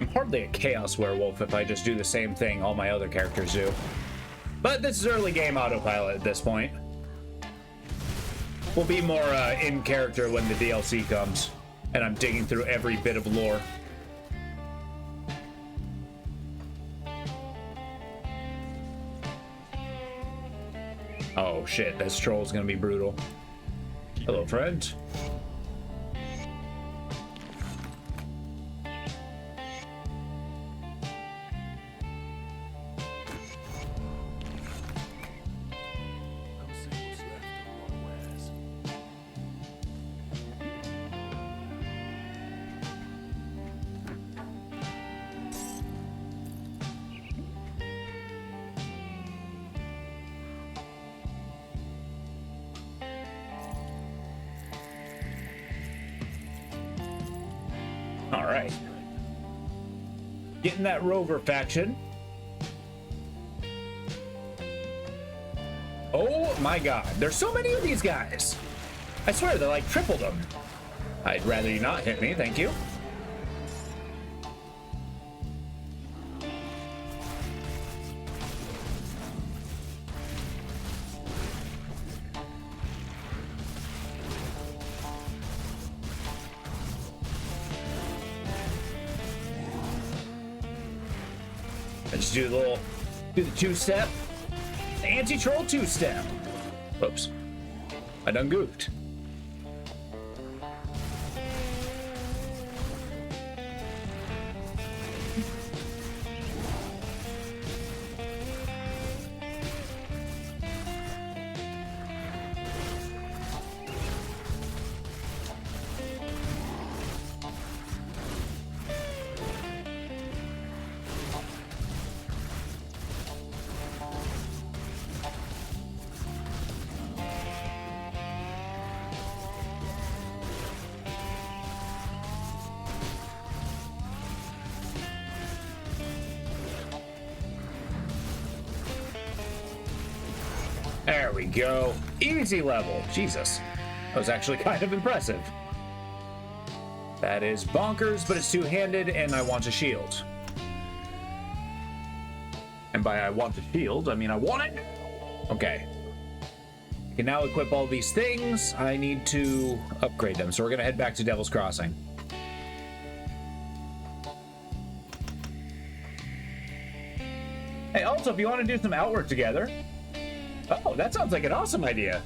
I'm hardly a chaos werewolf if I just do the same thing all my other characters do. But this is early game autopilot at this point. We'll be more in character when the DLC comes, and I'm digging through every bit of lore. Oh shit, this troll's gonna be brutal. Hello, friend. All right. Getting that rover faction. Oh my god, there's so many of these guys. I swear they're like triple them. I'd rather you not hit me, thank you. I just do the two-step, the anti-troll two-step. Whoops, I done goofed. There we go. Easy level. Jesus. That was actually kind of impressive. That is bonkers, but it's two-handed, and I want a shield. And by I want a shield, I mean I want it. Okay. I can now equip all these things. I need to upgrade them, so we're gonna head back to Devil's Crossing. Hey, also, if you want to do some outwork together. Oh, that sounds like an awesome idea.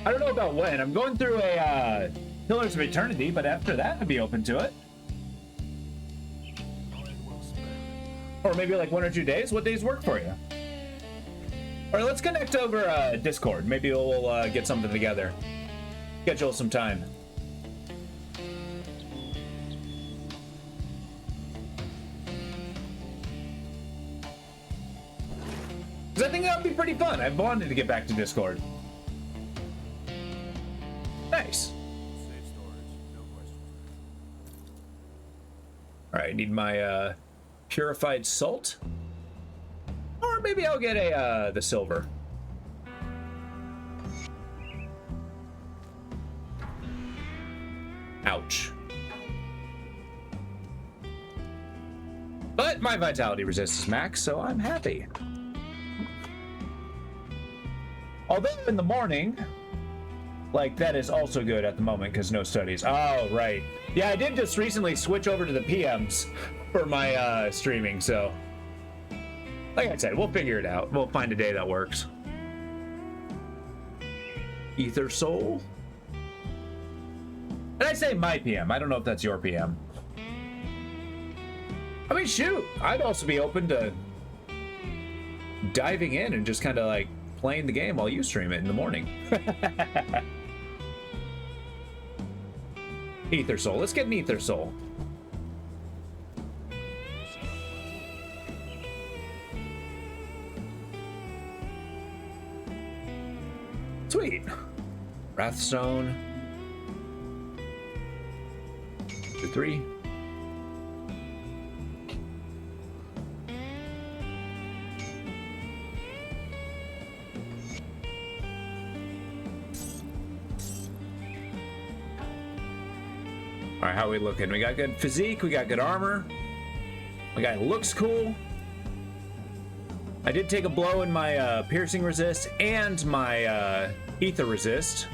I don't know about when. I'm going through a Pillars of Eternity, but after that, I'd be open to it. Or maybe like 1 or 2 days. What days work for you? All right, let's connect over Discord. Maybe we'll get something together. Schedule some time. I think that would be pretty fun. I've wanted to get back to Discord. Nice. All right, need my purified salt, or maybe I'll get a the silver. Ouch. But my vitality resist is max, so I'm happy. Although in the morning, like, that is also good at the moment because no studies. Oh, right. Yeah, I did just recently switch over to the PMs for my streaming, so like I said, we'll figure it out. We'll find a day that works. Ether Soul? And I say my PM. I don't know if that's your PM. I mean, shoot. I'd also be open to diving in and just kind of like playing the game while you stream it in the morning. Ether Soul. Let's get an Ether Soul. Sweet. Wrathstone. 2, 3. All right, how are we looking? We got good physique, we got good armor. My guy looks cool. I did take a blow in my piercing resist and my ether resist,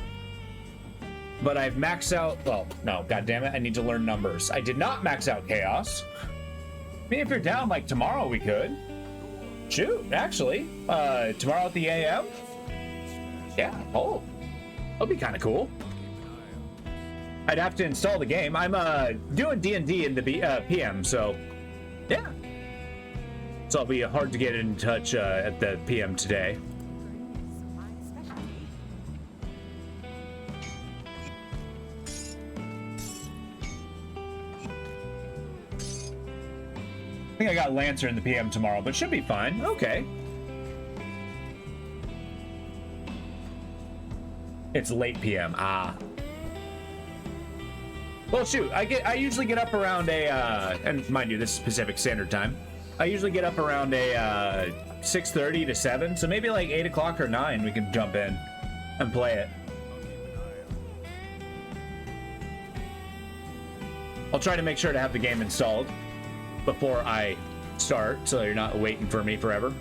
but I've maxed out. Well, no, god damn it, I need to learn numbers. I did not max out chaos. I mean, if you're down, like tomorrow, we could. Shoot, actually, tomorrow at the AM. Yeah, oh, that'll be kind of cool. I'd have to install the game. I'm doing D&D in the PM, so yeah. So it'll be hard to get in touch at the PM today. I think I got Lancer in the PM tomorrow, but should be fine. Okay. It's late PM. Ah. Well, shoot, I usually get up around a, and mind you, this is Pacific Standard Time. I usually get up around a 6:30 to 7, so maybe like 8 o'clock or 9 we can jump in and play it. I'll try to make sure to have the game installed before I start, so you're not waiting for me forever.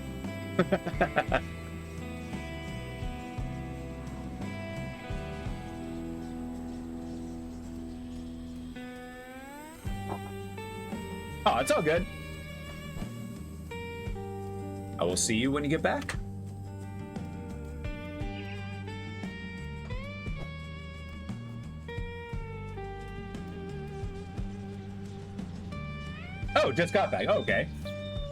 Oh, it's all good. I will see you when you get back. Oh, just got back. Okay.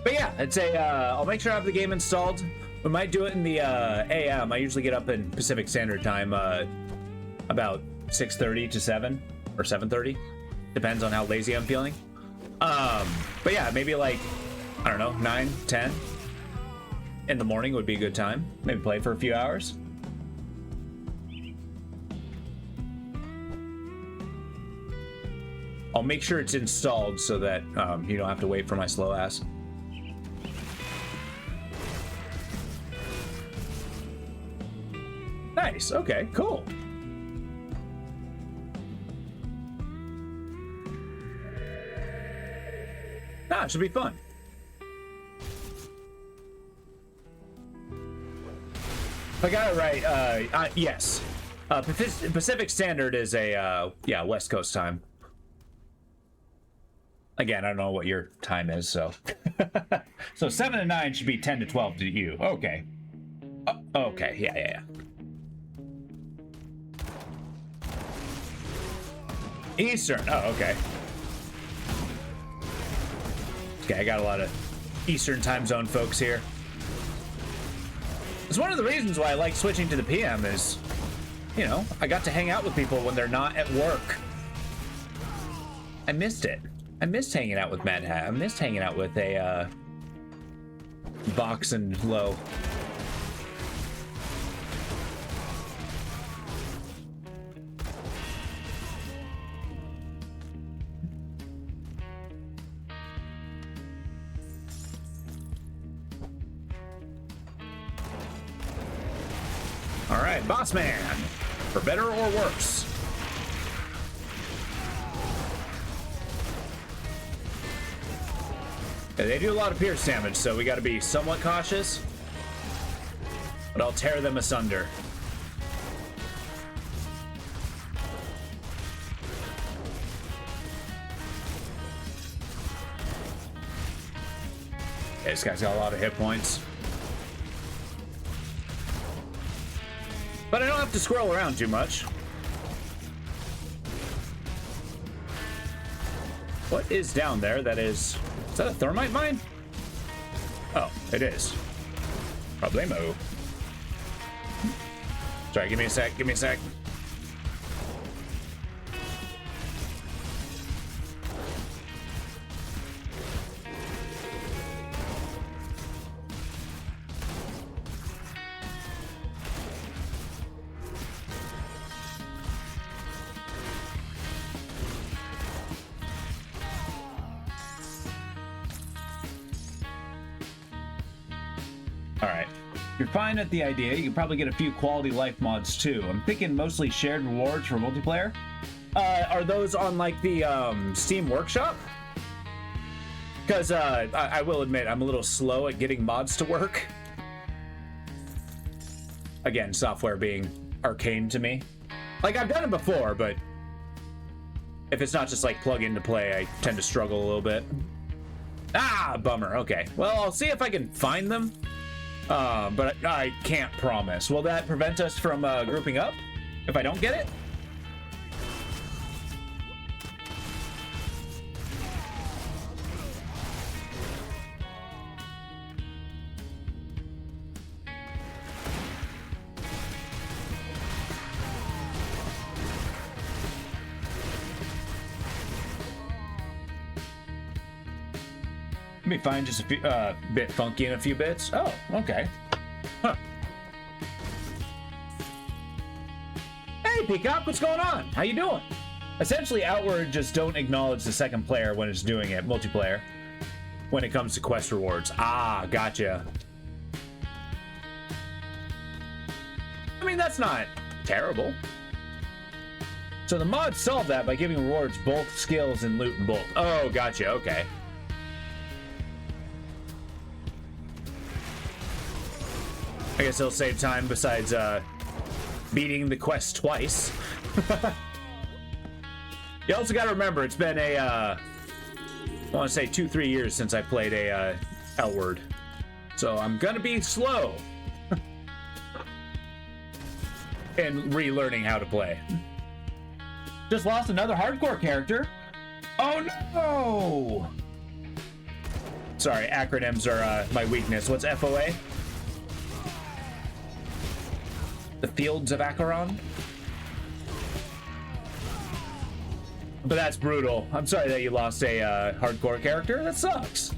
But yeah, it's a, I'll make sure I have the game installed. We might do it in the AM. I usually get up in Pacific Standard Time about 6:30 to 7 or 7:30. Depends on how lazy I'm feeling. But yeah, maybe like, I don't know, 9, 10 in the morning would be a good time. Maybe play for a few hours. I'll make sure it's installed so that you don't have to wait for my slow ass. Nice, okay, cool. Ah, it should be fun. I got it right. Yes. Pacific Standard is a, yeah, West Coast time. Again, I don't know what your time is, so. So 7 to 9 should be 10 to 12 to you. Okay. Okay, yeah. Eastern, oh, okay. Okay, I got a lot of Eastern time zone folks here. It's one of the reasons why I like switching to the PM is, you know, I got to hang out with people when they're not at work. I missed it. I missed hanging out with Mad Hat. I missed hanging out with a, Vox and Low. All right, Boss Man, for better or worse. Yeah, they do a lot of pierce damage, so we got to be somewhat cautious. But I'll tear them asunder. Yeah, this guy's got a lot of hit points. But I don't have to scroll around too much. What is down there that is that a thermite mine? Oh, it is. Problemo. Sorry, give me a sec, give me a sec. Alright. If you're fine at the idea, you can probably get a few quality life mods too. I'm thinking mostly shared rewards for multiplayer. Are those on like the Steam Workshop? Because I will admit, I'm a little slow at getting mods to work. Again, software being arcane to me. Like, I've done it before, but if it's not just like plug into play, I tend to struggle a little bit. Ah, bummer. Okay. Well, I'll see if I can find them. But I can't promise. Will that prevent us from grouping up if I don't get it? Let me find just a few, bit funky in a few bits. Oh, okay. Huh. Hey, Peacock, what's going on? How you doing? Essentially, Outward just don't acknowledge the second player when it's doing it, multiplayer, when it comes to quest rewards. Ah, gotcha. I mean, that's not terrible. So the mods solve that by giving rewards both skills and loot in bulk. Oh, gotcha, okay. I guess it'll save time besides beating the quest twice. You also got to remember, it's been I want to say 2-3 years since I played a Outward. So I'm going to be slow in relearning how to play. Just lost another hardcore character. Oh no! Sorry, acronyms are my weakness. What's FOA? The Fields of Acheron? But that's brutal. I'm sorry that you lost a hardcore character. That sucks.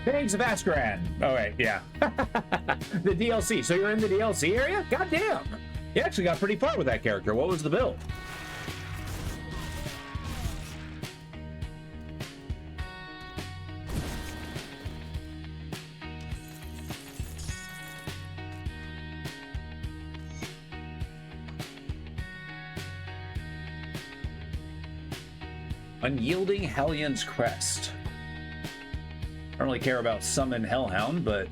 Thanks, Vaskran. Oh, wait, yeah. The DLC. So you're in the DLC area? Goddamn. You actually got pretty far with that character. What was the build? Unyielding Hellion's Crest. I don't really care about Summon Hellhound, but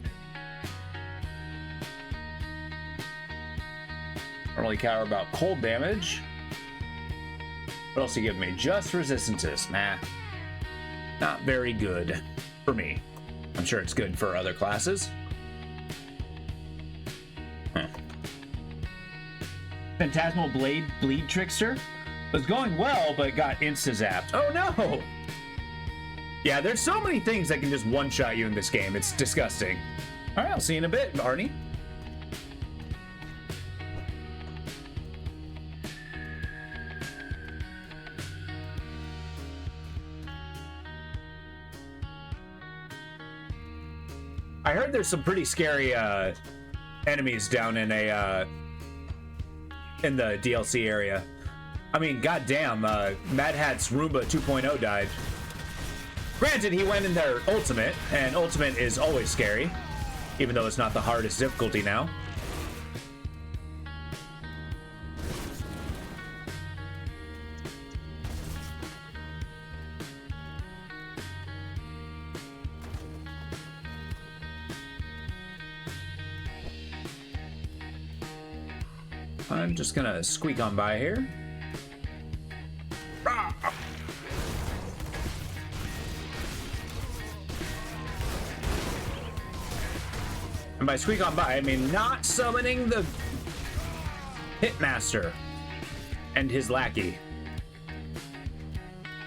I don't really care about cold damage. What else do you give me? Just resistances. Nah. Not very good for me. I'm sure it's good for other classes. Huh. Phantasmal Bleed Trickster was going well, but got insta-zapped. Oh no! Yeah, there's so many things that can just one-shot you in this game. It's disgusting. All right, I'll see you in a bit, Arnie. I heard there's some pretty scary enemies down in the DLC area. I mean, goddamn, Mad Hat's Roomba 2.0 died. Granted, he went in their Ultimate, and Ultimate is always scary, even though it's not the hardest difficulty now. I'm just gonna squeak on by here. And by squeak on by, I mean not summoning the Pitmaster and his lackey.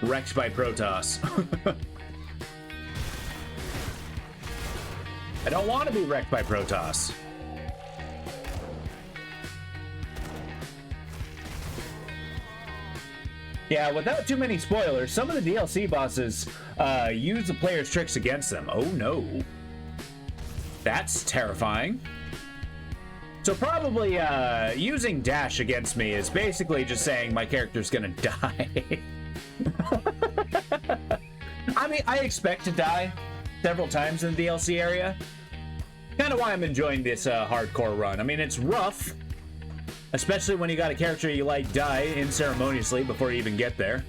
Wrecked by Protoss. I don't want to be wrecked by Protoss. Yeah, without too many spoilers, some of the DLC bosses use the player's tricks against them. Oh no. That's terrifying. So probably using dash against me is basically just saying my character's gonna die. I mean, I expect to die several times in the DLC area. Kind of why I'm enjoying this hardcore run. I mean, it's rough, especially when you got a character you like die unceremoniously before you even get there.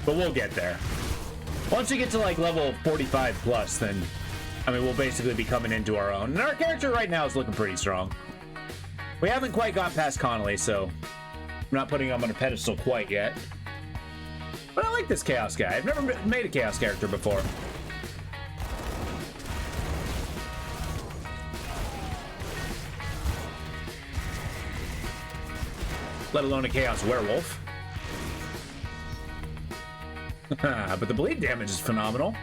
But we'll get there. Once we get to like level 45 plus, then, I mean, we'll basically be coming into our own. And our character right now is looking pretty strong. We haven't quite got past Connolly, so I'm not putting him on a pedestal quite yet. But I like this Chaos guy. I've never made a Chaos character before. Let alone a Chaos werewolf. But the bleed damage is phenomenal.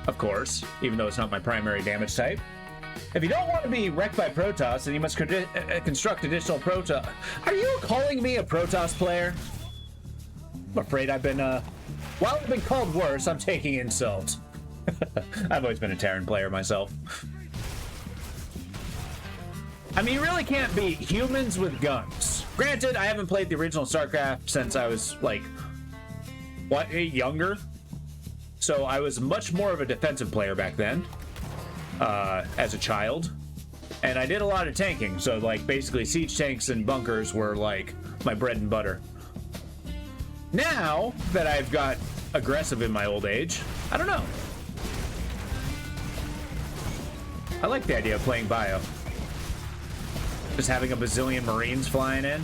Of course, even though it's not my primary damage type. If you don't want to be wrecked by Protoss, then you must construct additional Protoss. Are you calling me a Protoss player? I'm afraid I've been, while I've been called worse, I'm taking insult. I've always been a Terran player myself. I mean, you really can't beat humans with guns. Granted, I haven't played the original StarCraft since I was, like, what, younger? So I was much more of a defensive player back then, as a child. And I did a lot of tanking, so, like, basically siege tanks and bunkers were, like, my bread and butter. Now that I've got aggressive in my old age, I don't know. I like the idea of playing bio. Just having a bazillion Marines flying in.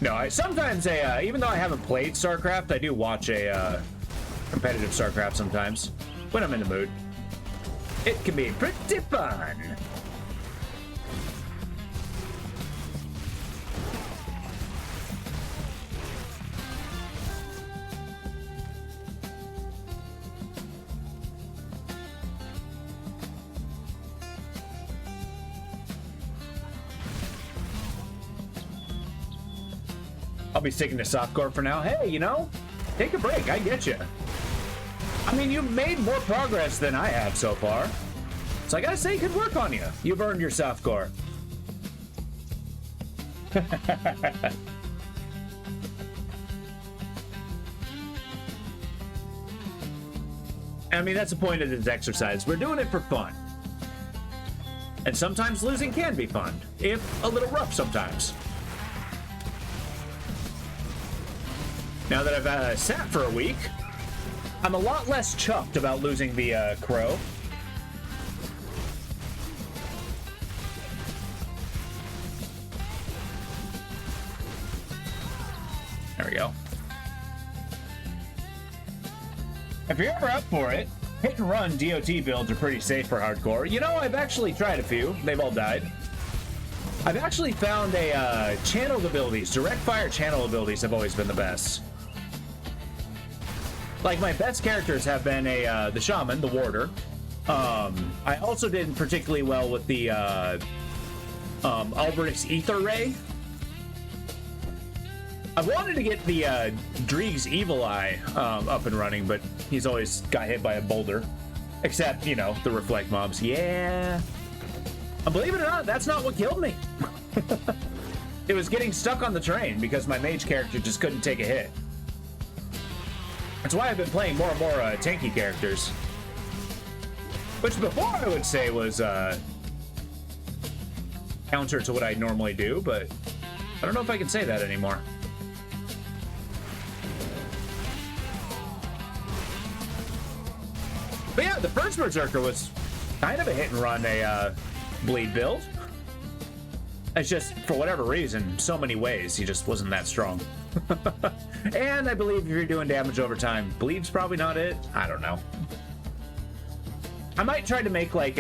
No, sometimes even though I haven't played StarCraft, I do watch a competitive StarCraft sometimes when I'm in the mood. It can be pretty fun. I'll be sticking to softcore for now. Hey, you know, take a break. I get you. I mean, you've made more progress than I have so far. So I gotta say, good work on you. You've earned your softcore. I mean, that's the point of this exercise. We're doing it for fun. And sometimes losing can be fun, if a little rough sometimes. Now that I've sat for a week, I'm a lot less chuffed about losing the crow. There we go. If you're ever up for it, hit and run DOT builds are pretty safe for hardcore. You know, I've actually tried a few. They've all died. I've actually found channeled abilities. Direct fire channel abilities have always been the best. Like, my best characters have been the Shaman, the Warder. I also did particularly well with the Alberic's Ether Ray. I've wanted to get the Dreeg's Evil Eye up and running, but he's always got hit by a boulder. Except, you know, the Reflect mobs. Yeah. And believe it or not, that's not what killed me. It was getting stuck on the train because my mage character just couldn't take a hit. That's why I've been playing more and more tanky characters. Which before I would say was counter to what I normally do, but I don't know if I can say that anymore. But yeah, the first Berserker was kind of a hit and run, bleed build. It's just, for whatever reason, so many ways, he just wasn't that strong. And I believe if you're doing damage over time, bleed's probably not it. I don't know. I might try to make, like,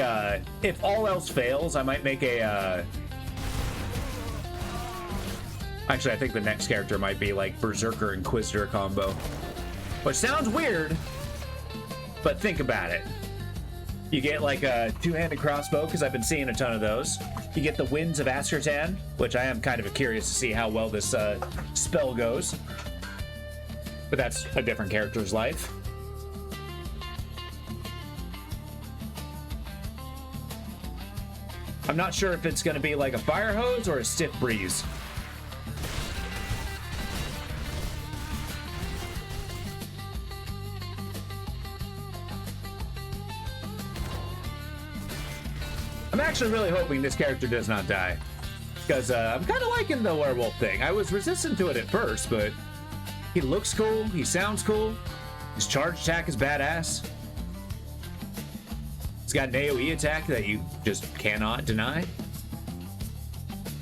if all else fails, I might make a, Actually, I think the next character might be, like, Berserker Inquisitor combo. Which sounds weird, but think about it. You get, like, a two-handed crossbow, because I've been seeing a ton of those. You get the Winds of Askertan, which I am kind of curious to see how well this spell goes. But that's a different character's life. I'm not sure if it's going to be like a fire hose or a stiff breeze. I'm actually really hoping this character does not die, because I'm kind of liking the werewolf thing. I was resistant to it at first, but he looks cool, he sounds cool, his charge attack is badass. He's got an AoE attack that you just cannot deny.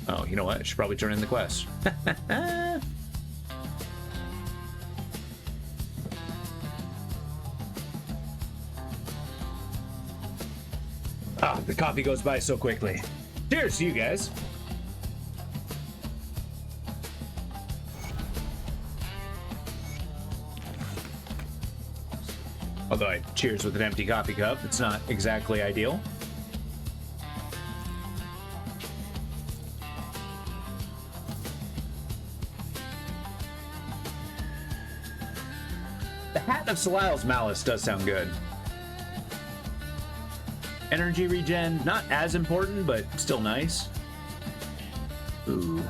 Oh, you know what? I should probably turn in the quest. Ah, the coffee goes by so quickly. Cheers to you guys. Although I cheers with an empty coffee cup, it's not exactly ideal. The Hat of Selile's Malice does sound good. Energy regen, not as important, but still nice. Ooh.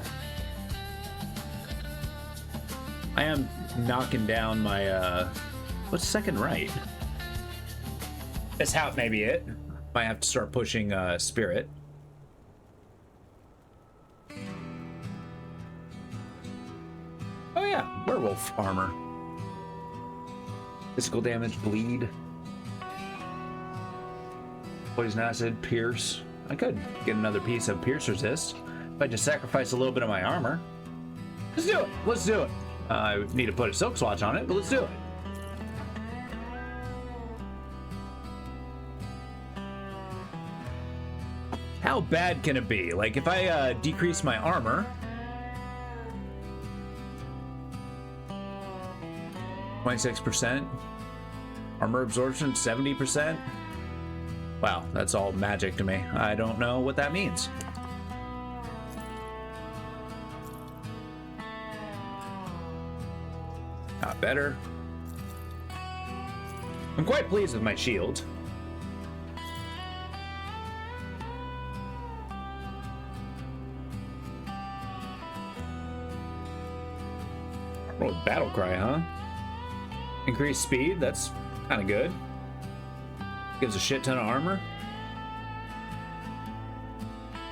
I am knocking down my, what's second right? This hat may be it. Might have to start pushing, spirit. Oh yeah, werewolf armor. Physical damage, bleed. Poison acid, pierce. I could get another piece of pierce resist if I just sacrifice a little bit of my armor. Let's do it. Let's do it. I need to put a silk swatch on it, but let's do it. How bad can it be? Like, if I decrease my armor, 26%, armor absorption 70%. Wow, that's all magic to me. I don't know what that means. Not better. I'm quite pleased with my shield. Roll battle cry, huh? Increased speed, that's kind of good. Gives a shit ton of armor.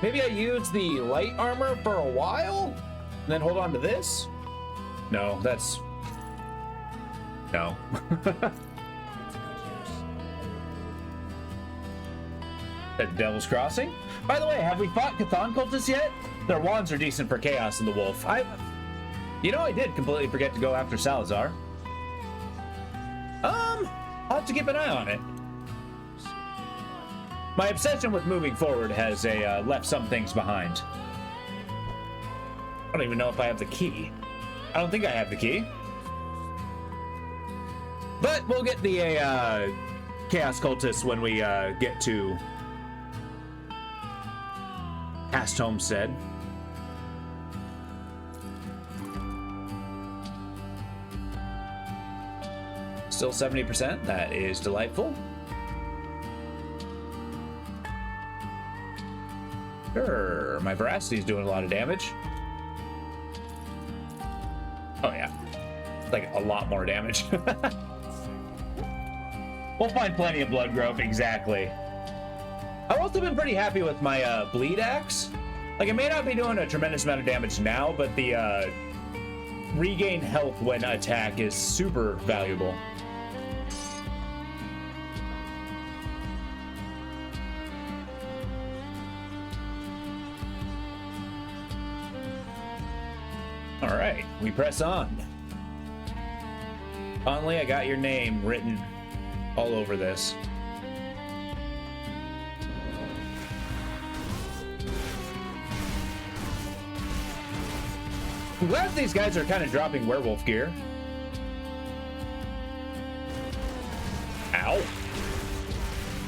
Maybe I use the light armor for a while, and then hold on to this? No, that's... No. That Devil's Crossing? By the way, have we fought Chthon cultists yet? Their wands are decent for chaos in the wolf. You know, I did completely forget to go after Salazar. I'll have to keep an eye on it. My obsession with moving forward has left some things behind. I don't even know if I have the key. I don't think I have the key. But we'll get the Chaos Cultists when we get to Past Homestead. Still 70%. That is delightful. Sure, my Veracity is doing a lot of damage. Oh yeah, like a lot more damage. We'll find plenty of blood growth, exactly. I've also been pretty happy with my bleed axe. Like, it may not be doing a tremendous amount of damage now, but the regain health when attack is super valuable. All right, we press on. Finally, I got your name written all over this. I'm glad these guys are kind of dropping werewolf gear. Ow.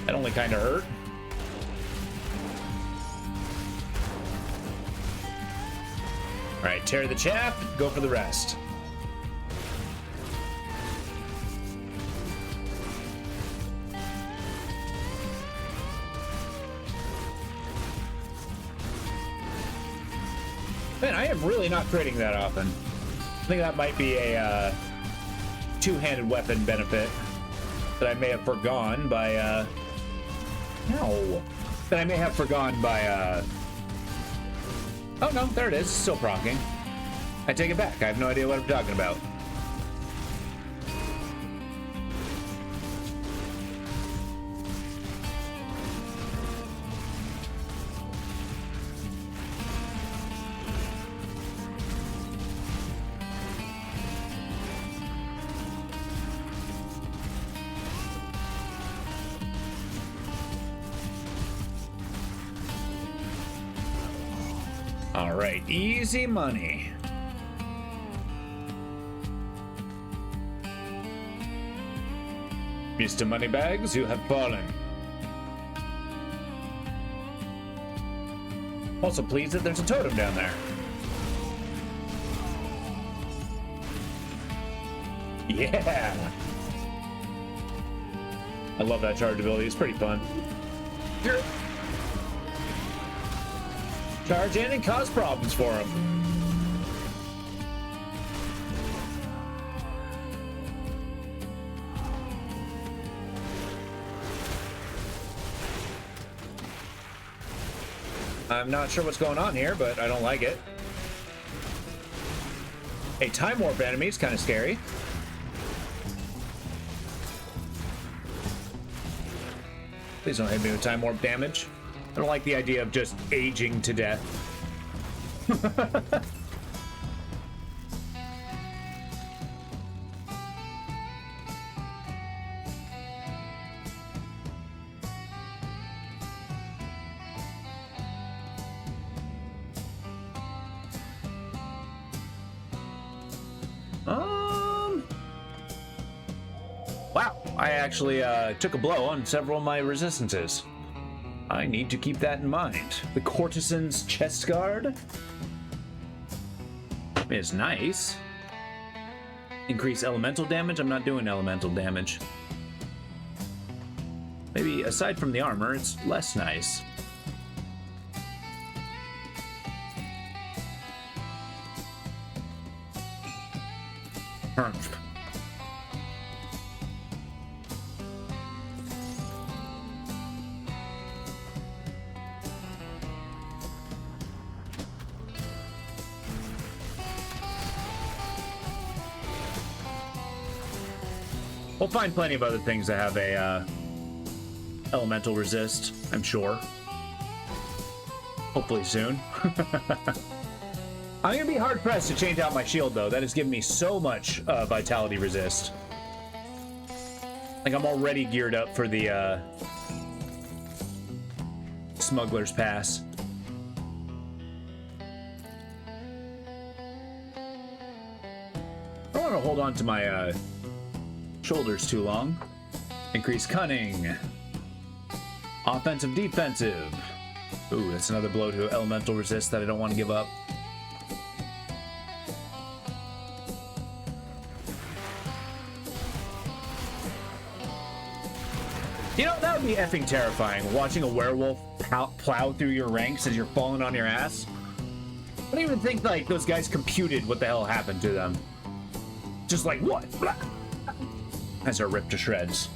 That only kind of hurt. All right, tear the chaff, go for the rest. Man, I am really not critting that often. I think that might be a two-handed weapon benefit that I may have forgone by, no. That I may have forgone by, oh no, there it is, still procking. I take it back, I have no idea what I'm talking about. All right, easy money. Mr. Moneybags, you have fallen. Also pleased that there's a totem down there. Yeah! I love that charge ability, it's pretty fun. Charge in and cause problems for him. I'm not sure what's going on here, but I don't like it. A time warp enemy is kind of scary. Please don't hit me with time warp damage. I don't like the idea of just aging to death. Wow, I actually took a blow on several of my resistances. I need to keep that in mind. The Courtesan's Chest Guard is nice. Increase elemental damage. I'm not doing elemental damage. Maybe aside from the armor, it's less nice. Humph. We'll find plenty of other things that have a elemental resist, I'm sure. Hopefully soon. I'm gonna be hard pressed to change out my shield though. That has given me so much vitality resist. Like I'm already geared up for the Smuggler's Pass. I don't want to hold on to my shoulders too long. Increase cunning. Offensive, defensive. Ooh, that's another blow to elemental resist that I don't want to give up. You know, that would be effing terrifying, watching a werewolf plow through your ranks as you're falling on your ass. I don't even think, like, those guys computed what the hell happened to them. Just like, what? Blah. As they're ripped to shreds.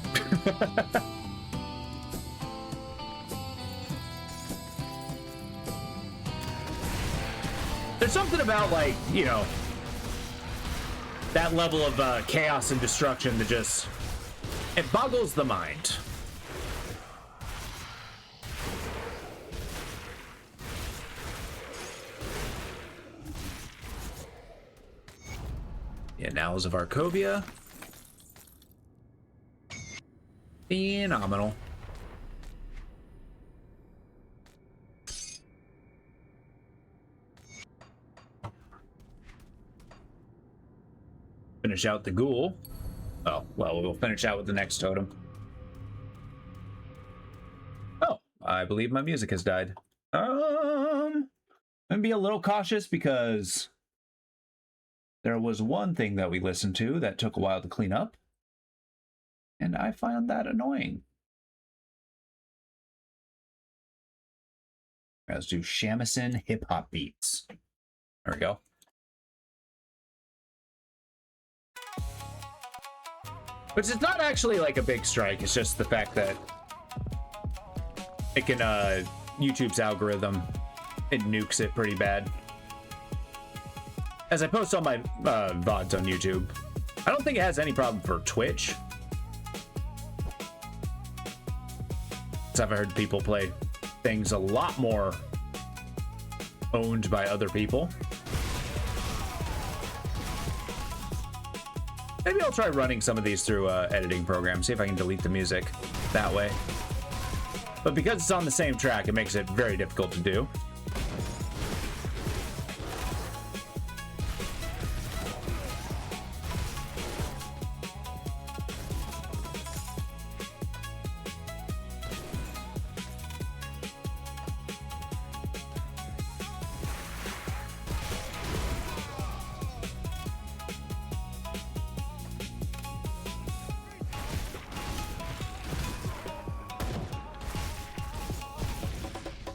There's something about, like, you know, that level of chaos and destruction that just, it boggles the mind. The Annals of Arcovia. Phenomenal. Finish out the ghoul. Oh, well, we'll finish out with the next totem. Oh, I believe my music has died. I'm gonna be a little cautious because there was one thing that we listened to that took a while to clean up, and I found that annoying. Let's do shamisen hip-hop beats. There we go. Which is not actually like a big strike, it's just the fact that it can, YouTube's algorithm, it nukes it pretty bad. As I post all my VODs on YouTube, I don't think it has any problem for Twitch. Because I've heard people play things a lot more owned by other people. Maybe I'll try running some of these through editing programs, see if I can delete the music that way. But because it's on the same track, it makes it very difficult to do.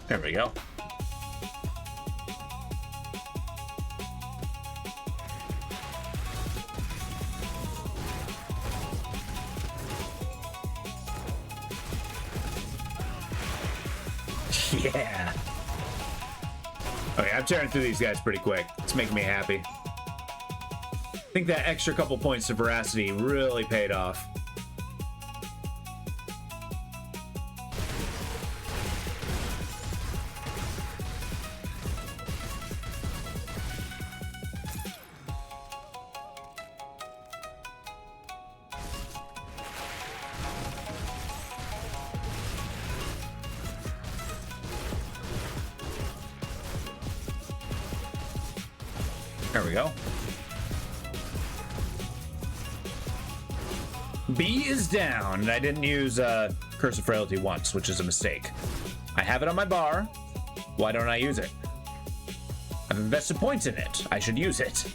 There we go. Yeah. Okay, I'm tearing through these guys pretty quick. It's making me happy. I think that extra couple points of veracity really paid off. There we go. B is down, and I didn't use Curse of Frailty once, which is a mistake. I have it on my bar. Why don't I use it? I've invested points in it. I should use it.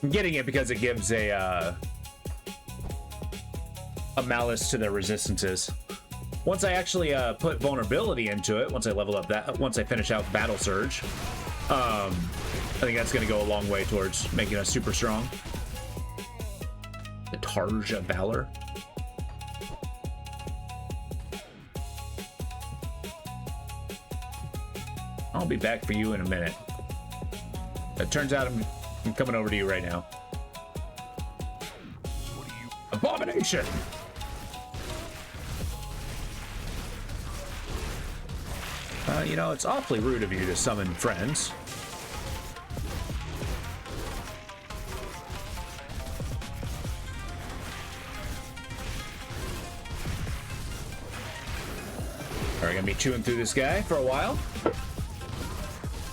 I'm getting it because it gives a malice to their resistances. Once I actually put vulnerability into it, once I level up that, once I finish out Battle Surge, I think that's going to go a long way towards making us super strong. The Targe of Valor. I'll be back for you in a minute. It turns out I'm coming over to you right now. Abomination! You know, it's awfully rude of you to summon friends. We're gonna be chewing through this guy for a while.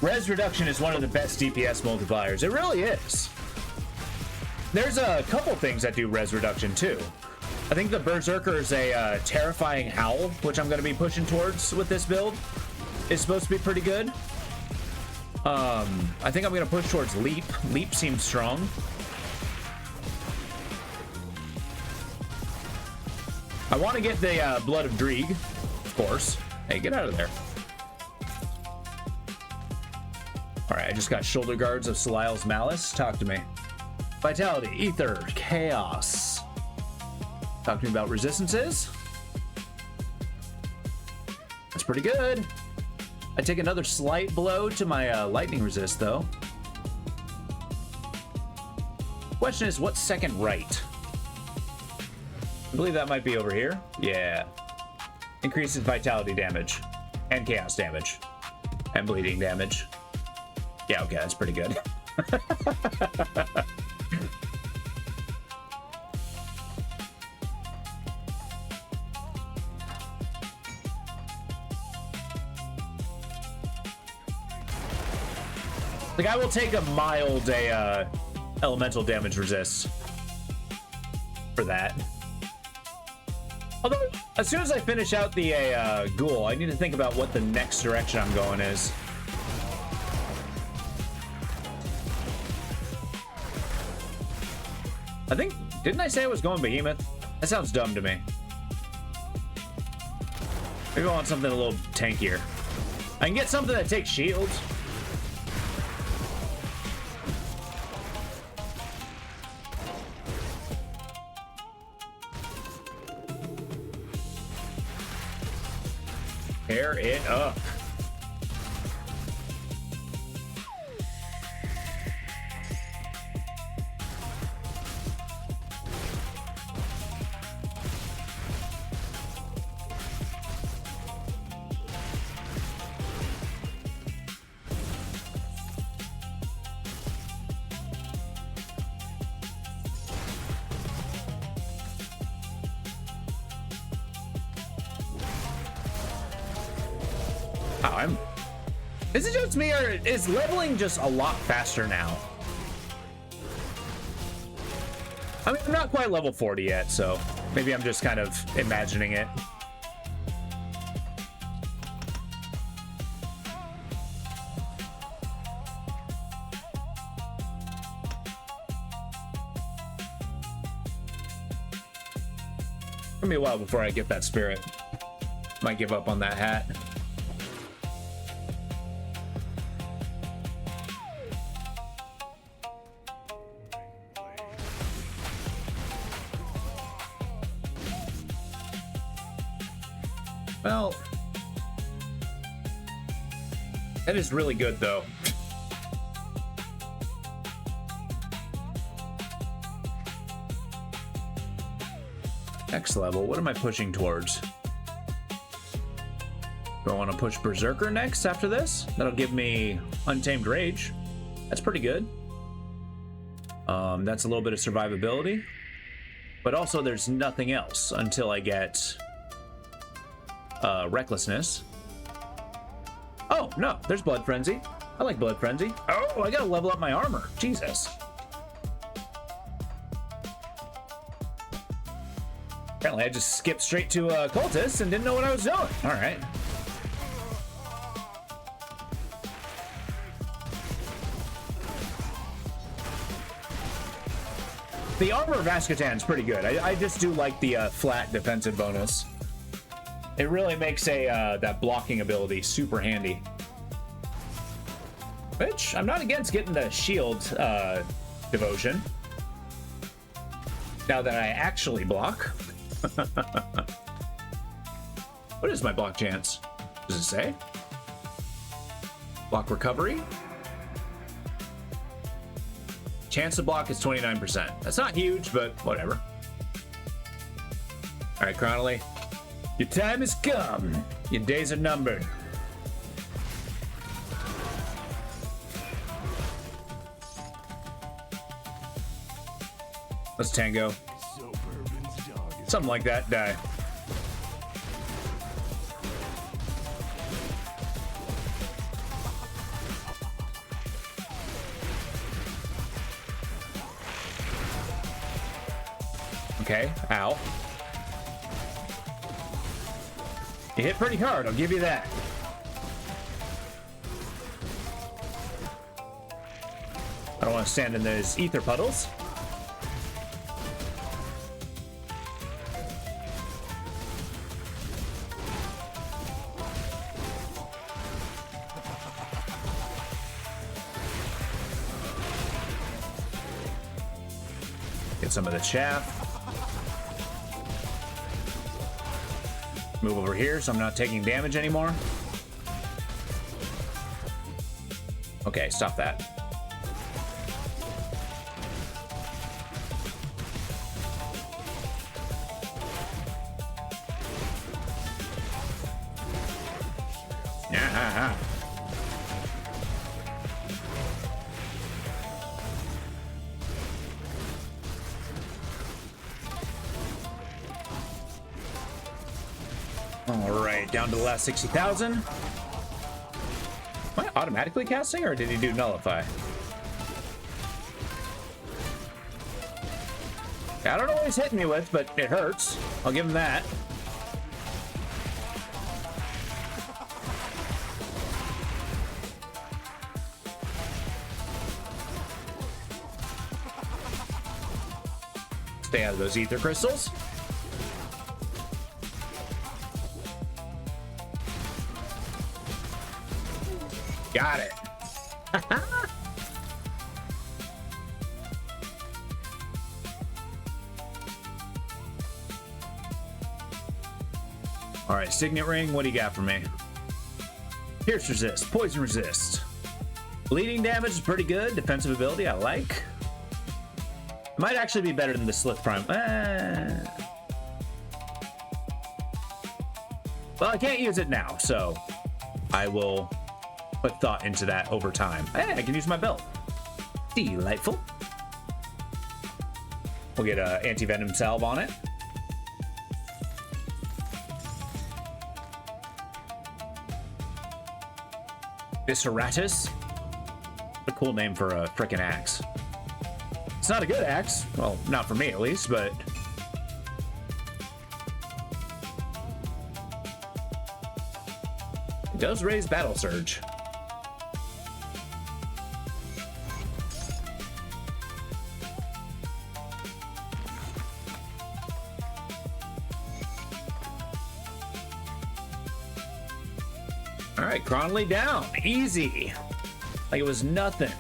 Res reduction is one of the best DPS multipliers. It really is. There's a couple things that do res reduction too. I think the Berserker is a terrifying howl, which I'm going to be pushing towards with this build. It's supposed to be pretty good. I think I'm going to push towards Leap. Leap seems strong. I want to get the Blood of Dreeg, of course. Hey, get out of there. Alright, I just got shoulder guards of Selile's Malice. Talk to me. Vitality, Ether, Chaos. Talk to me about resistances. That's pretty good. I take another slight blow to my lightning resist, though. Question is, what's second right? I believe that might be over here. Yeah. Increases vitality damage and chaos damage and bleeding damage. Yeah, okay, that's pretty good. Like, I will take a mild elemental damage resist for that. Although, as soon as I finish out the ghoul, I need to think about what the next direction I'm going is. I think, didn't I say I was going behemoth? That sounds dumb to me. Maybe I want something a little tankier. I can get something that takes shields. Tear it up. Is it just me, or is leveling just a lot faster now? I mean, I'm not quite level 40 yet, so maybe I'm just kind of imagining it. It'll be a while before I get that spirit. Might give up on that hat. Well, that is really good, though. Next level, what am I pushing towards? Do I want to push Berserker next after this? That'll give me Untamed Rage. That's pretty good. That's a little bit of survivability. But also, there's nothing else until I get Recklessness. Oh, no, there's Blood Frenzy. I like Blood Frenzy. Oh, I gotta level up my armor. Jesus. Apparently, I just skipped straight to Cultist and didn't know what I was doing. All right. The armor of Ascatan is pretty good. I just do like the flat defensive bonus. It really makes that blocking ability super handy. Which, I'm not against getting the shield devotion. Now that I actually block. What is my block chance? Does it say? Block recovery? Chance to block is 29%. That's not huge, but whatever. All right, Chronally. Your time has come. Your days are numbered. Let's tango. Something like that. Die. Okay. Ow. You hit pretty hard, I'll give you that. I don't want to stand in those ether puddles. Get some of the chaff. Move over here so I'm not taking damage anymore. Okay, stop that. Yeah. All right, down to the last 60,000. Am I automatically casting, or did he do nullify? I don't know what he's hitting me with, but it hurts. I'll give him that. Stay out of those ether crystals. Got it. All right, signet ring. What do you got for me? Pierce resist, poison resist. Bleeding damage is pretty good. Defensive ability I like. Might actually be better than the Slith Prime. Well, I can't use it now, so I will put thought into that over time. Hey, I can use my belt. Delightful. We'll get an anti-venom salve on it. Visceratus. A cool name for a frickin' axe. It's not a good axe. Well, not for me at least, but it does raise battle surge. All right, Cronley down. Easy. Like it was nothing.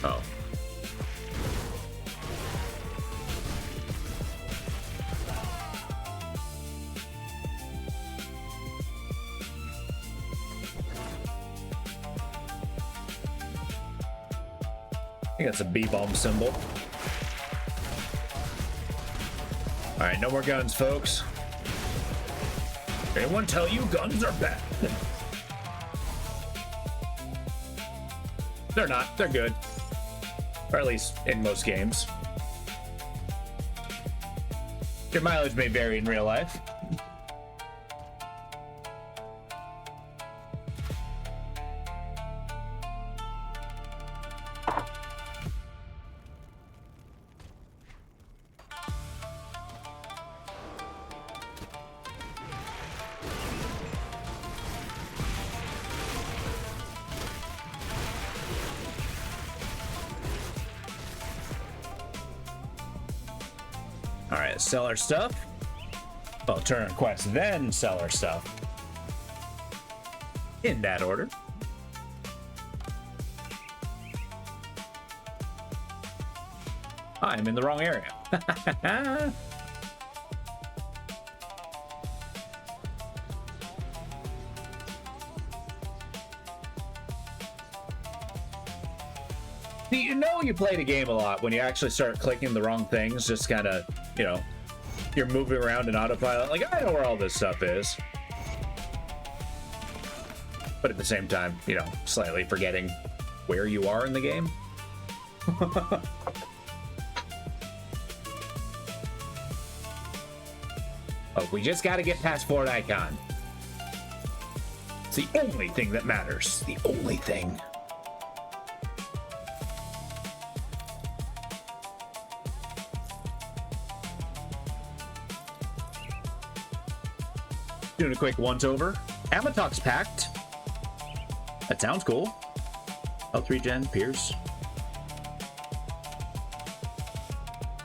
Oh. I think that's a B-bomb symbol. All right, no more guns, folks. Anyone tell you guns are bad? They're not. They're good. Or at least in most games. Your mileage may vary in real life. All right, sell our stuff. Well, turn on quest, then sell our stuff. In that order. I'm in the wrong area. You know you play the game a lot when you actually start clicking the wrong things, just kind of, you know, you're moving around in autopilot. Like, I know where all this stuff is. But at the same time, you know, slightly forgetting where you are in the game. Oh, we just got to get past Fort Icon. It's the only thing that matters. The only thing. Doing a quick once-over. Amatox Pact. That sounds cool. Health regen, Pierce.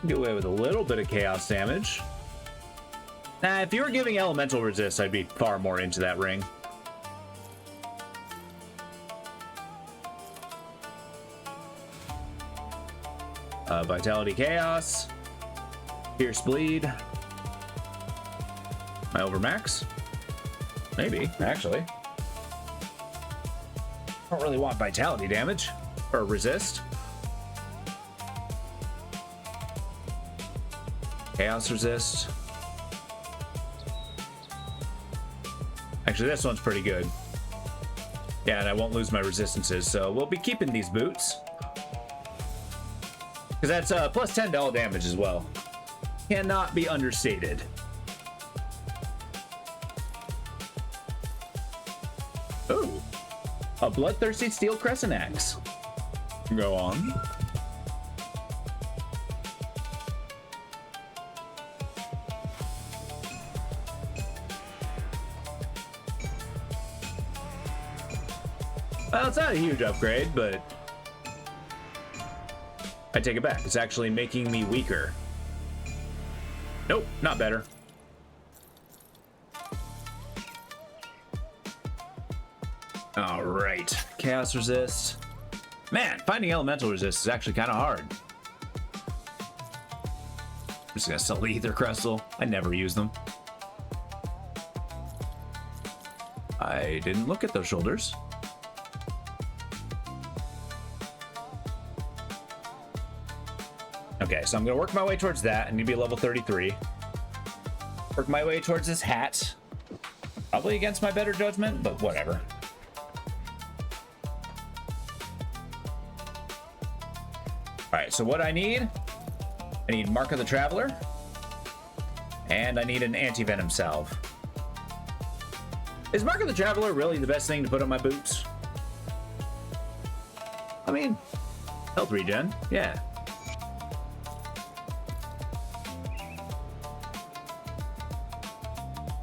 Get away with a little bit of chaos damage. Nah, if you were giving elemental resist, I'd be far more into that ring. Vitality Chaos. Pierce Bleed. Am I over max? Maybe, actually. I don't really want vitality damage or resist. Chaos resist. Actually, this one's pretty good. Yeah, and I won't lose my resistances, so we'll be keeping these boots. Because that's plus 10 to all damage as well. Cannot be understated. Ooh. A bloodthirsty steel crescent axe. Go on. Well, it's not a huge upgrade, but I take it back. It's actually making me weaker. Nope, not better. All right, chaos resist. Man, finding elemental resist is actually kind of hard. I'm just gonna sell the ether crystal. I never use them. I didn't look at those shoulders. Okay, so I'm gonna work my way towards that. I need to be level 33. Work my way towards this hat. Probably against my better judgment, but whatever. Alright, so what I need Mark of the Traveler. And I need an anti-venom salve. Is Mark of the Traveler really the best thing to put on my boots? I mean, health regen, yeah.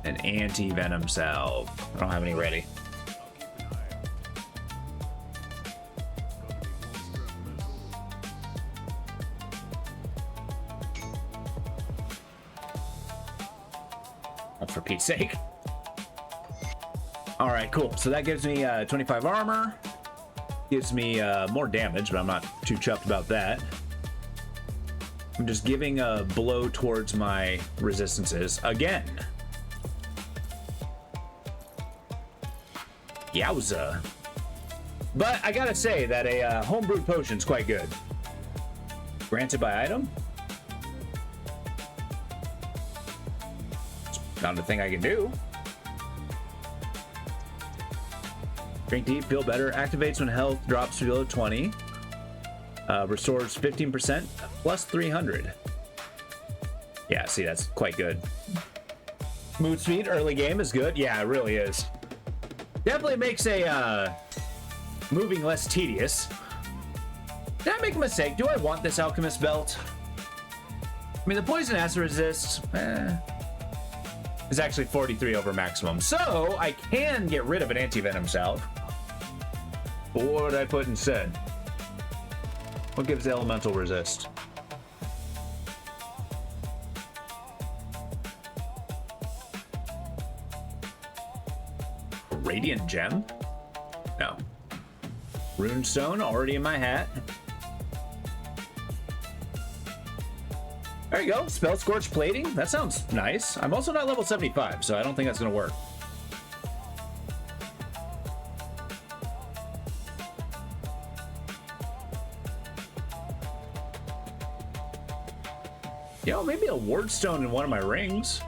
An anti-venom salve. I don't have any ready. Oh, for Pete's sake. All right, cool. So that gives me 25 armor. Gives me more damage, but I'm not too chuffed about that. I'm just giving a blow towards my resistances again. Yowza. But I gotta say that a homebrewed potion's quite good. Granted by item. It's not a thing I can do. Drink deep, feel better. Activates when health drops below 20. Restores 15% plus 300. Yeah, see, that's quite good. Mood speed early game is good. Yeah, it really is. Definitely makes a moving less tedious. Did I make a mistake? Do I want this alchemist belt? I mean, the poison acid resist is actually 43 over maximum, so I can get rid of an anti-venom salve. But what would I put instead? What gives the elemental resist? Radiant gem? No. Runestone already in my hat. There you go. Spell Scorch Plating. That sounds nice. I'm also not level 75, so I don't think that's going to work. Yo, maybe a Wardstone in one of my rings.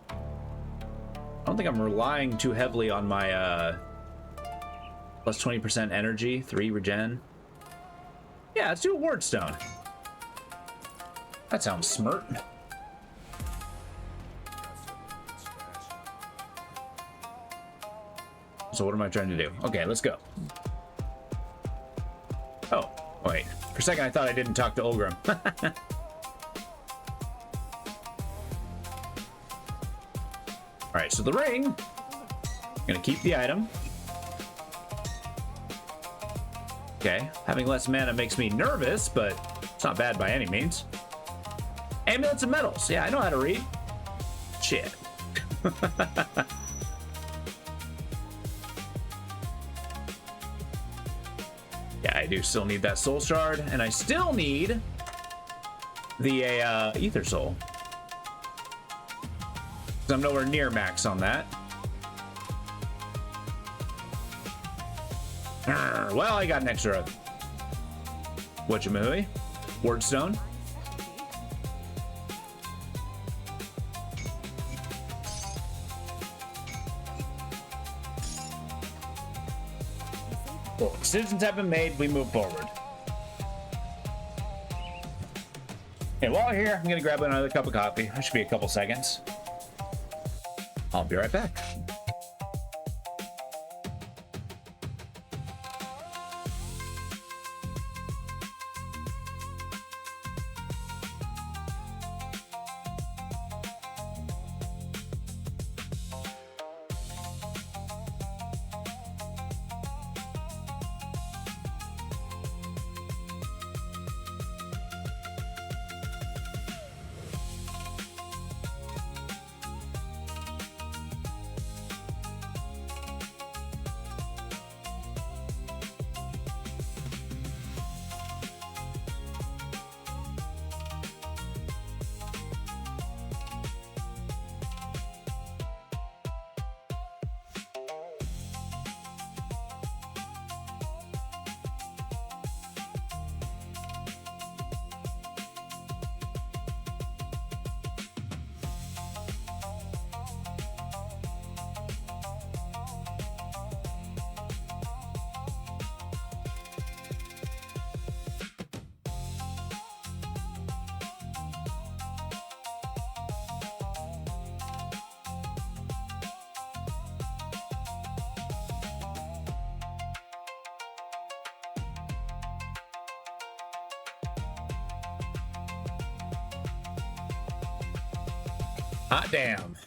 I don't think I'm relying too heavily on my plus 20% energy, 3 regen. Yeah, let's do a Wardstone. That sounds smart. So what am I trying to do? Okay, let's go. Oh, wait. For a second, I thought I didn't talk to Ulgrim. All right, so the ring. I'm gonna keep the item. Okay, having less mana makes me nervous, but it's not bad by any means. Amulets and medals. Yeah, I know how to read. Shit. Yeah, I do still need that soul shard, and I still need the ether soul. I'm nowhere near max on that. Well, I got an extra whatchamooey, wordstone. Cool. Decisions have been made. We move forward. And while we're here, I'm gonna grab another cup of coffee. That should be a couple seconds. I'll be right back. Hot damn.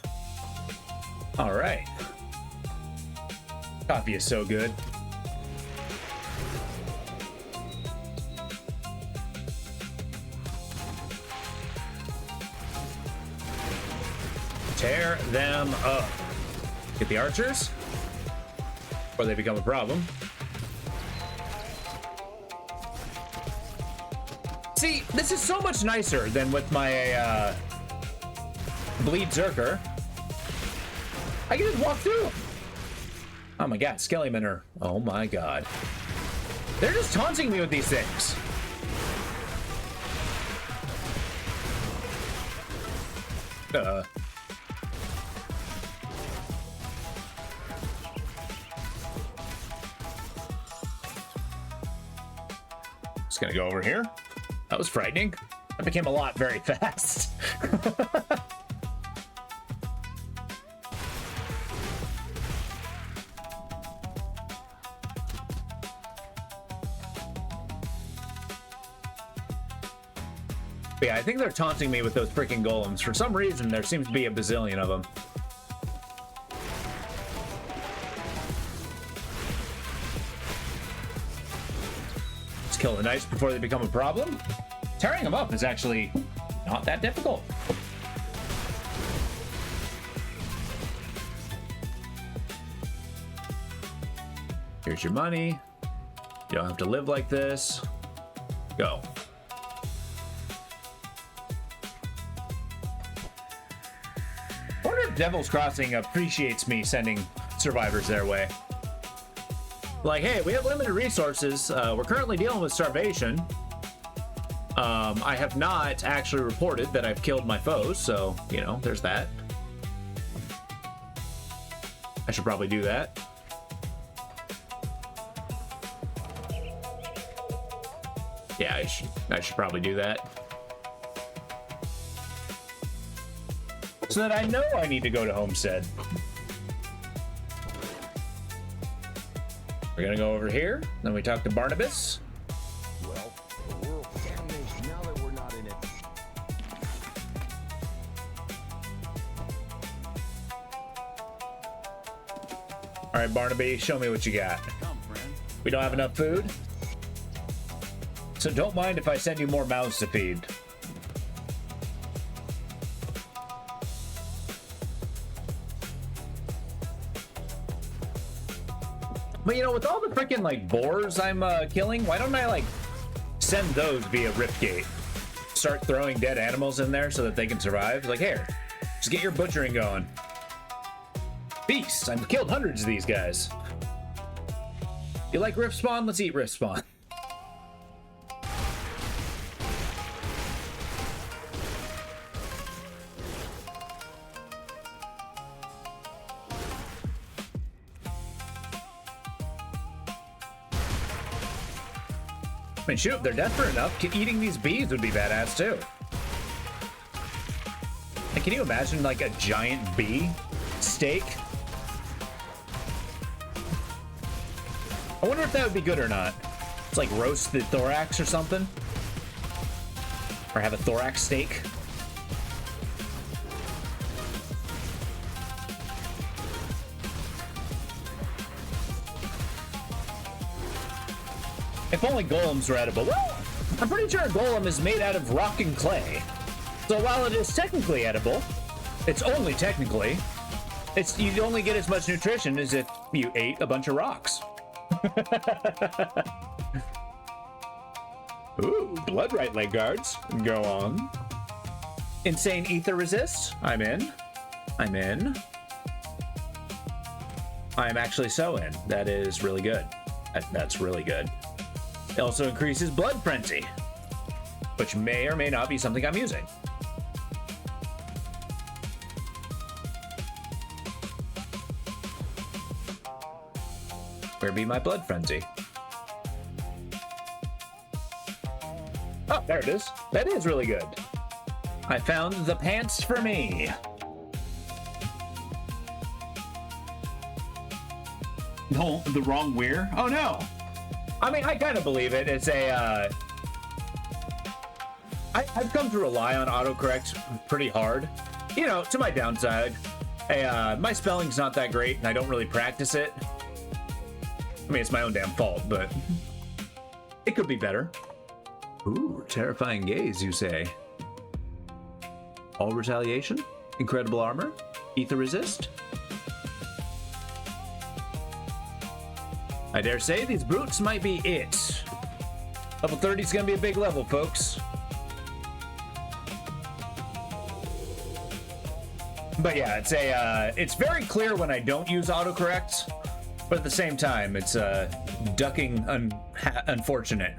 All right. Coffee is so good. Tear them up. Get the archers, or they become a problem. See, this is so much nicer than with my Bleed Zerker. I can just walk through them. Oh my god, Skellymen are... Oh my god. They're just taunting me with these things. Just gonna go over here. That was frightening. That became a lot very fast. Yeah, I think they're taunting me with those freaking golems. For some reason, there seems to be a bazillion of them. Let's kill the knights before they become a problem. Tearing them up is actually not that difficult. Here's your money. You don't have to live like this. Go. I wonder if Devil's Crossing appreciates me sending survivors their way. Like, hey, we have limited resources. We're currently dealing with starvation. I have not actually reported that I've killed my foes, so, you know, there's that. I should probably do that. Yeah, I should probably do that. So that I know I need to go to Homestead. We're gonna go over here, then we talk to Barnabas. Well, the world's damaged now that we're not in it. All right, Barnaby, show me what you got. Come, friend. We don't have enough food, so don't mind if I send you more mouths to feed. But you know, with all the freaking like boars I'm killing, why don't I like send those via Riftgate? Start throwing dead animals in there so that they can survive. Like, here, Just get your butchering going. Beasts! I've killed hundreds of these guys. You like rift spawn? Let's eat rift spawn. I mean, shoot, if they're desperate enough, eating these bees would be badass too. Like, can you imagine like a giant bee steak? I wonder if that would be good or not. It's like roast the thorax or something. Or have a thorax steak. If only golems were edible. Well, I'm pretty sure a golem is made out of rock and clay. So while it is technically edible, it's only technically, you'd only get as much nutrition as if you ate a bunch of rocks. Ooh, blood right leg guards. Go on. Insane ether resist. I'm in. I'm in. I'm actually so in. That is really good. That's really good. It also increases blood frenzy, which may or may not be something I'm using. Where be my blood frenzy? Oh, there it is. That is really good. I found the pants for me. No, the wrong weir? Oh no. I mean, I kind of believe it. It's a, I've come to rely on autocorrect pretty hard. You know, to my downside. My spelling's not that great, and I don't really practice it. I mean, it's my own damn fault, but it could be better. Ooh, terrifying gaze, you say? All retaliation? Incredible armor? Ether resist? I dare say these brutes might be it. Level 30 is gonna be a big level, folks. But yeah, it's very clear when I don't use autocorrect, but at the same time, it's ducking unfortunate.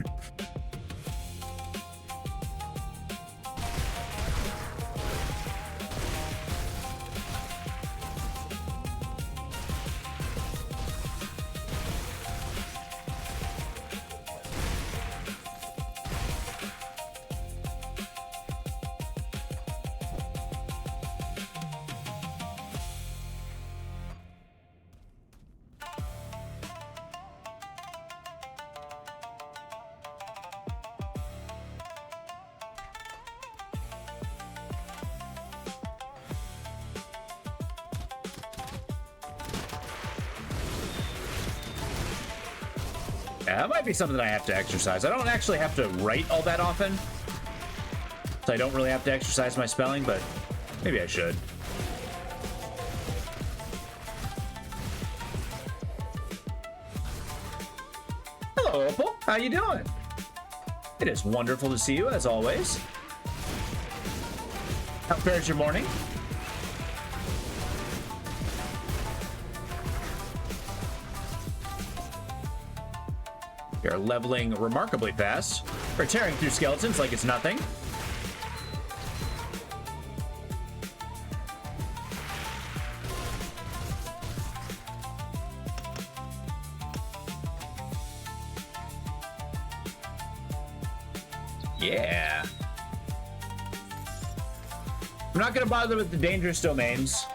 Yeah, that might be something that I have to exercise. I don't actually have to write all that often, so I don't really have to exercise my spelling, but maybe I should. Hello, Opal. How you doing? It is wonderful to see you, as always. How fares your morning? You're leveling remarkably fast. We're tearing through skeletons like it's nothing. Yeah. I'm not going to bother with the dangerous domains,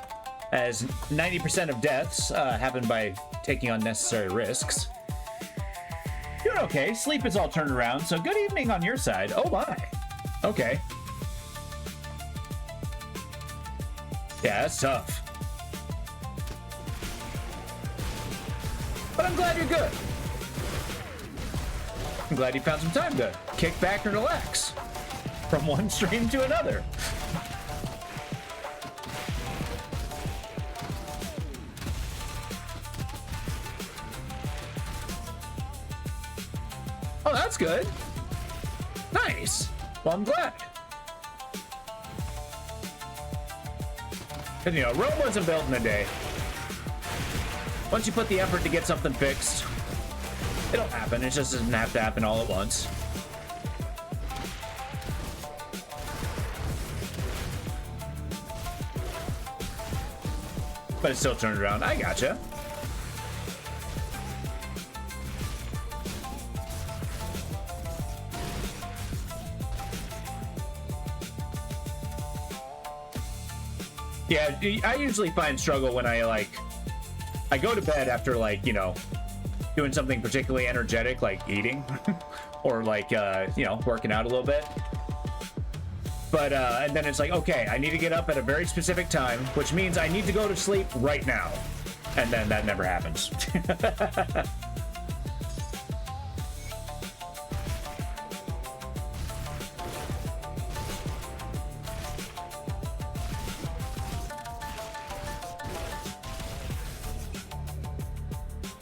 as 90% of deaths happen by taking unnecessary risks. Doing okay. Sleep is all turned around, so good evening on your side. Oh my. Okay. Yeah, that's tough. But I'm glad you're good. I'm glad you found some time to kick back and relax from one stream to another. Oh, that's good. Nice. Well, I'm glad. And, you know, Rome wasn't built in a day. Once you put the effort to get something fixed, it'll happen. It just doesn't have to happen all at once. But it still turned around. I gotcha. Yeah, I usually find struggle when I go to bed after, like, you know, doing something particularly energetic, like eating or like, you know, working out a little bit. But, and then it's like, okay, I need to get up at a very specific time, which means I need to go to sleep right now. And then that never happens.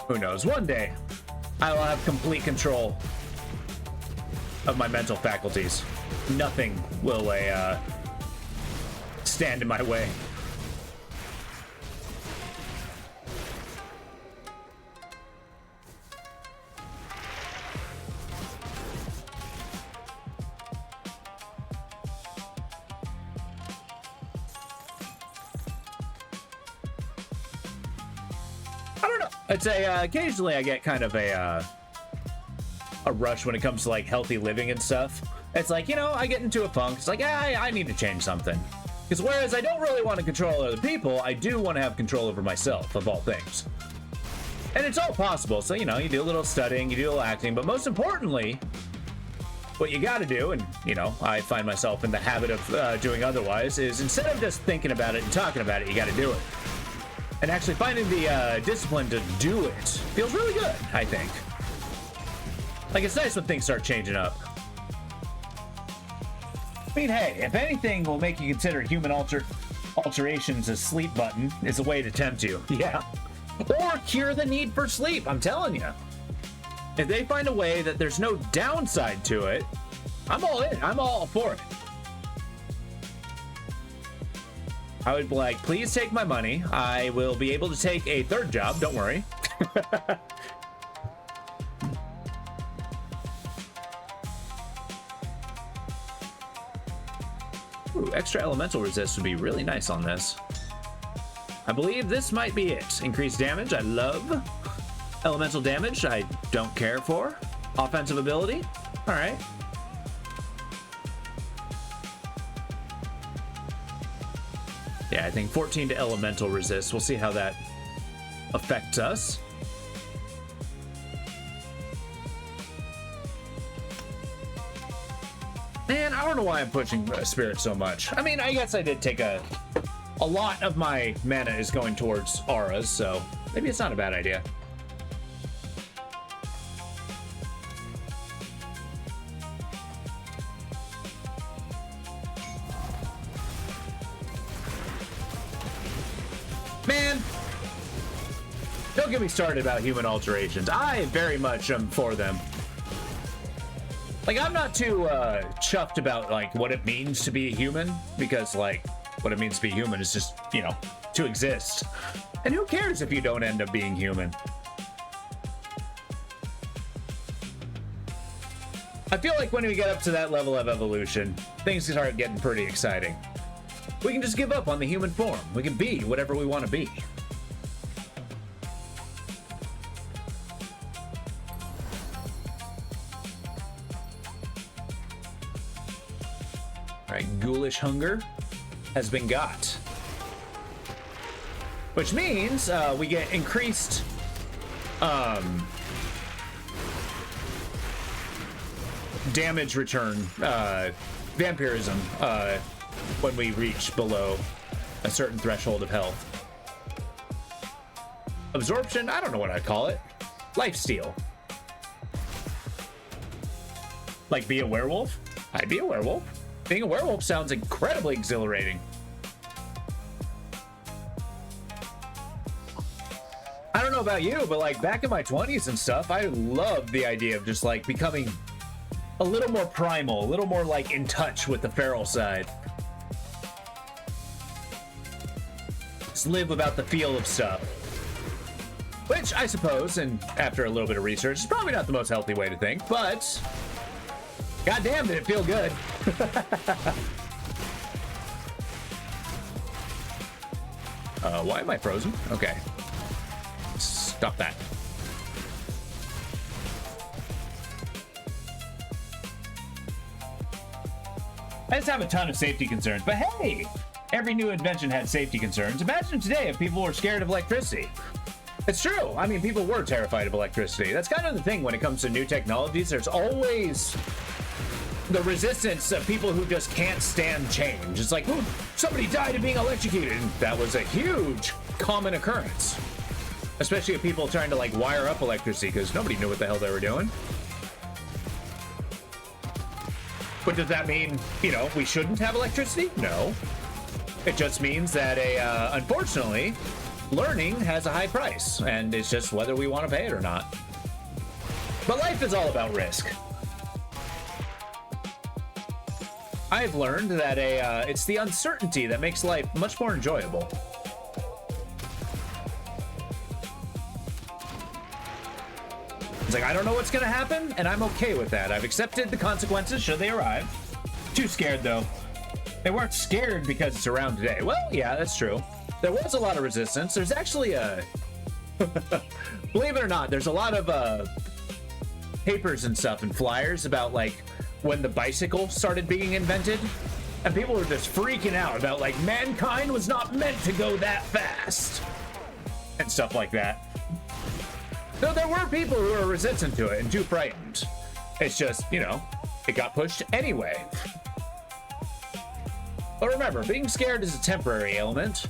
Who knows? One day, I will have complete control of my mental faculties. Nothing will stand in my way. I don't know. I'd say occasionally I get kind of a rush when it comes to like healthy living and stuff. It's like, you know, I get into a funk. It's like, I need to change something. Because whereas I don't really want to control other people, I do want to have control over myself, of all things. And it's all possible. So, you know, you do a little studying, you do a little acting, but most importantly, what you got to do, and, you know, I find myself in the habit of doing otherwise, is instead of just thinking about it and talking about it, you got to do it. And actually finding the discipline to do it feels really good, I think. Like, it's nice when things start changing up. I mean, hey, if anything will make you consider human alterations a sleep button is a way to tempt you. Yeah. Or cure the need for sleep, I'm telling you. If they find a way that there's no downside to it, I'm all in. I'm all for it. I would be like, please take my money. I will be able to take a third job, don't worry. Ooh, extra elemental resist would be really nice on this. I believe this might be it. Increased damage, I love. Elemental damage, I don't care for. Offensive ability, all right. Yeah, I think 14 to elemental resist. We'll see how that affects us. Man, I don't know why I'm pushing spirit so much. I mean, I guess I did take a lot of my mana is going towards auras, so maybe it's not a bad idea. Man, don't get me started about human alterations. I very much am for them. Like, I'm not too chuffed about, like, what it means to be a human, because, like, what it means to be human is just, you know, to exist. And who cares if you don't end up being human? I feel like when we get up to that level of evolution, things start getting pretty exciting. We can just give up on the human form. We can be whatever we want to be. Alright, ghoulish hunger has been got. Which means we get increased damage return, vampirism, when we reach below a certain threshold of health. Absorption, I don't know what I'd call it. Lifesteal. Like, be a werewolf? I'd be a werewolf. Being a werewolf sounds incredibly exhilarating. I don't know about you, but like back in my 20s and stuff, I loved the idea of just like becoming a little more primal, a little more like in touch with the feral side. just live without the feel of stuff. Which I suppose, and after a little bit of research, is probably not the most healthy way to think, but goddamn, did it feel good. Why am I frozen? Okay. Stop that. I just have a ton of safety concerns, but hey, every new invention had safety concerns. Imagine today if people were scared of electricity. It's true. I mean, people were terrified of electricity. That's kind of the thing when it comes to new technologies. There's always the resistance of people who just can't stand change. It's like, ooh, somebody died of being electrocuted. And that was a huge common occurrence. Especially with people trying to like wire up electricity because nobody knew what the hell they were doing. But does that mean, you know, we shouldn't have electricity? No. It just means that unfortunately, learning has a high price, and it's just whether we want to pay it or not. But life is all about risk. I've learned that it's the uncertainty that makes life much more enjoyable. It's like, I don't know what's gonna happen, and I'm okay with that. I've accepted the consequences should they arrive. Too scared, though. They weren't scared because it's around today. Well, yeah, that's true. There was a lot of resistance. There's actually a... believe it or not, there's a lot of papers and stuff and flyers about, like, when the bicycle started being invented. And people were just freaking out about, like, mankind was not meant to go that fast. And stuff like that. So there were people who were resistant to it and too frightened. It's just, you know, it got pushed anyway. But remember, being scared is a temporary ailment.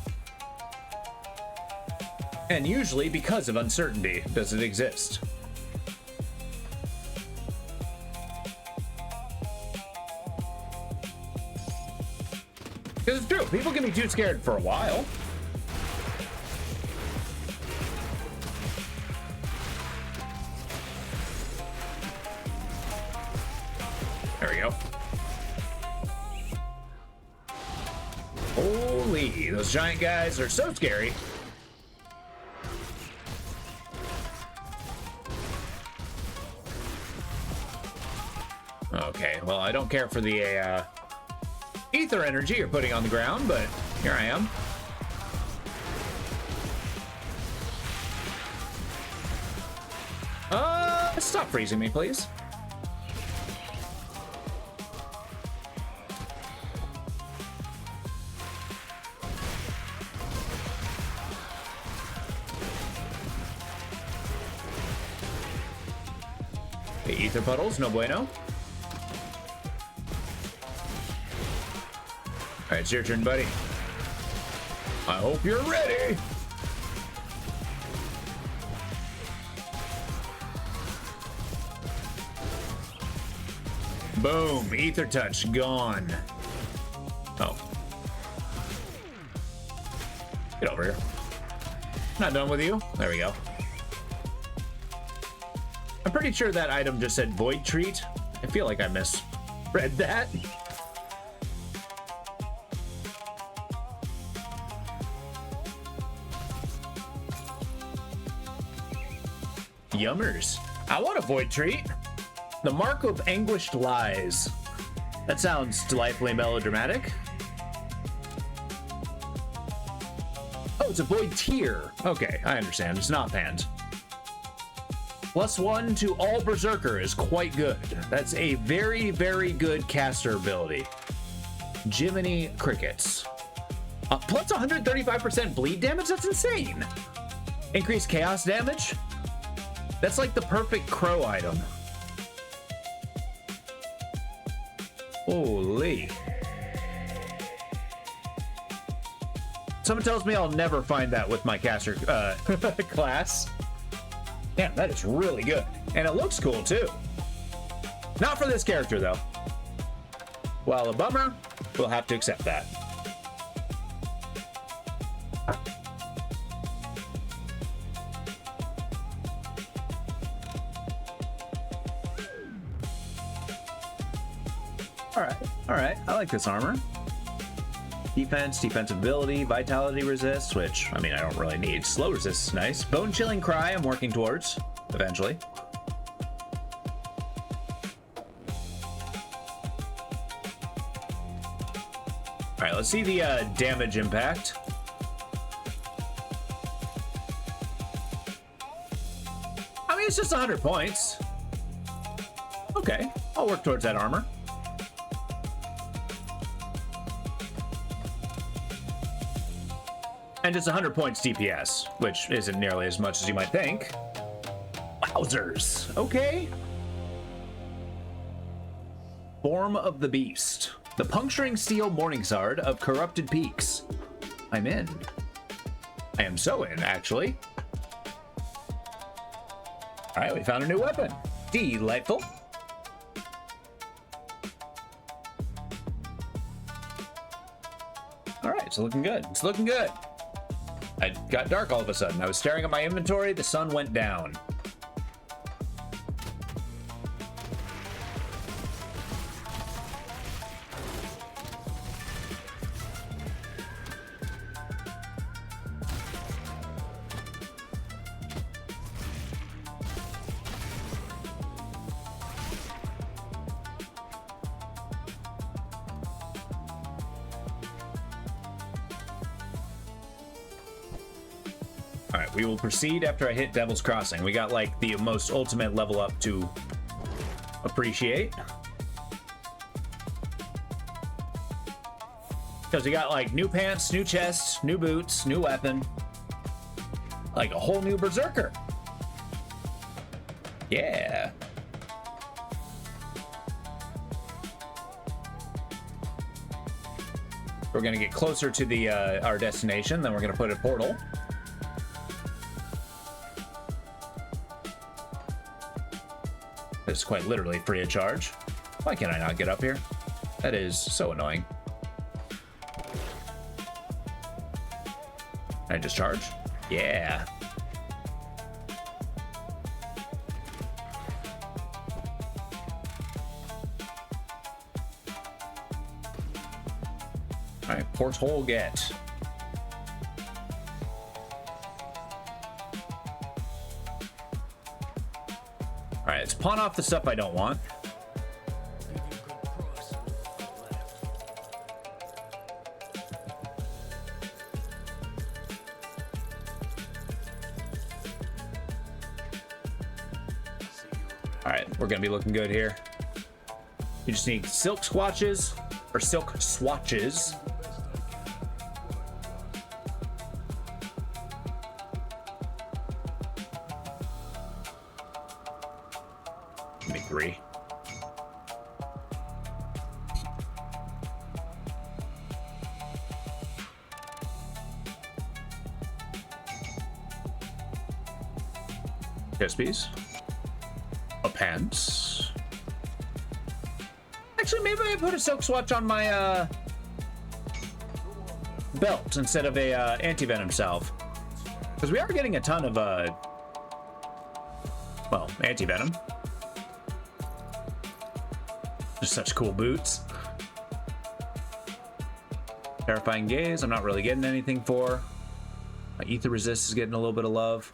And usually because of uncertainty does it exist. Because it's true, people can be too scared for a while. There we go. Holy, those giant guys are so scary. Okay, well, I don't care for the ether energy you're putting on the ground, but here I am. Stop freezing me, please. Okay, ether puddles, no bueno. Alright, it's your turn, buddy. I hope you're ready. Boom, ether touch, gone. Oh. Get over here. Not done with you. There we go. I'm pretty sure that item just said void treat. I feel like I misread that. Yummers. I want a void treat. The mark of anguished lies. That sounds delightfully melodramatic. Oh, it's a void tier. Okay, I understand. It's not panned. +1 to all berserker is quite good. That's a very, very good caster ability. Jiminy Crickets. Plus 135% bleed damage? That's insane. Increased chaos damage? That's like the perfect crow item. Holy. Someone tells me I'll never find that with my caster class. Damn, that is really good. And it looks cool too. Not for this character though. While a bummer, we'll have to accept that. All right, I like this armor. Defense, defensive ability, vitality resist, which, I mean, I don't really need. Slow resist is nice. Bone chilling cry, I'm working towards, eventually. Alright, let's see the damage impact. I mean, it's just 100 points. Okay, I'll work towards that armor. And it's 100 points DPS, which isn't nearly as much as you might think. Wowzers. Okay. Form of the Beast. The Puncturing Steel Morningsword of Corrupted Peaks. I'm in. I am so in, actually. Alright, we found a new weapon. Delightful. Alright, it's looking good. It's looking good. It got dark all of a sudden. I was staring at my inventory, the sun went down. Alright, we will proceed after I hit Devil's Crossing. We got like the most ultimate level up to appreciate. Because we got like new pants, new chest, new boots, new weapon. Like a whole new berserker. Yeah. We're gonna get closer to the our destination, then we're gonna put a portal. It's quite literally free of charge. Why can I not get up here? That is so annoying. Can I discharge? Yeah. All right, porthole get. All right, let's pawn off the stuff I don't want. All right, we're gonna be looking good here. You just need silk swatches or silk swatches. Give me 3. Crispies. A pants. Actually, maybe I put a silk swatch on my belt instead of a anti-venom salve, because we are getting a ton of well, anti-venom. Just such cool boots. Terrifying gaze, I'm not really getting anything for. My ether resist is getting a little bit of love.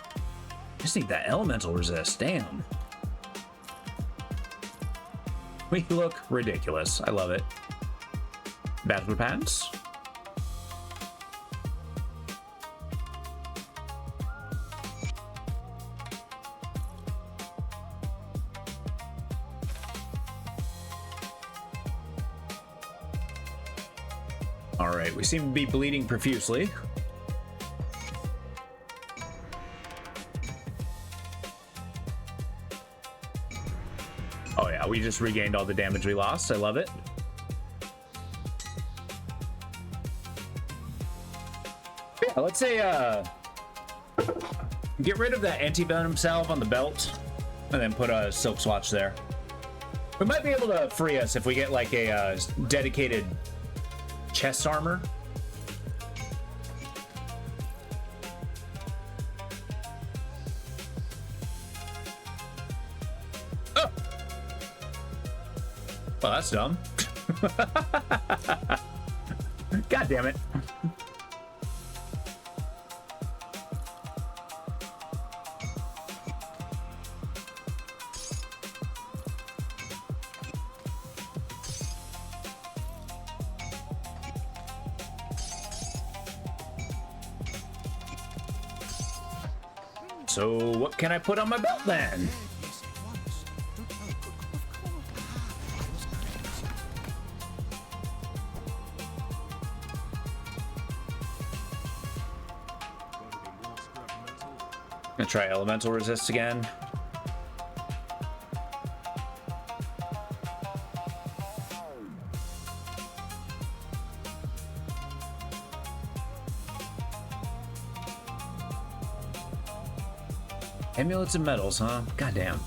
Just need that elemental resist, damn. We look ridiculous. I love it. Bachelor pants. All right, we seem to be bleeding profusely. Oh yeah, we just regained all the damage we lost. I love it. Yeah, let's say get rid of that anti-venom salve on the belt and then put a silk swatch there. We might be able to free us if we get like a dedicated chest armor. Oh. Well, that's dumb. God damn it. So what can I put on my belt then? Gonna try elemental resist again. Amulets and medals, huh? Goddamn.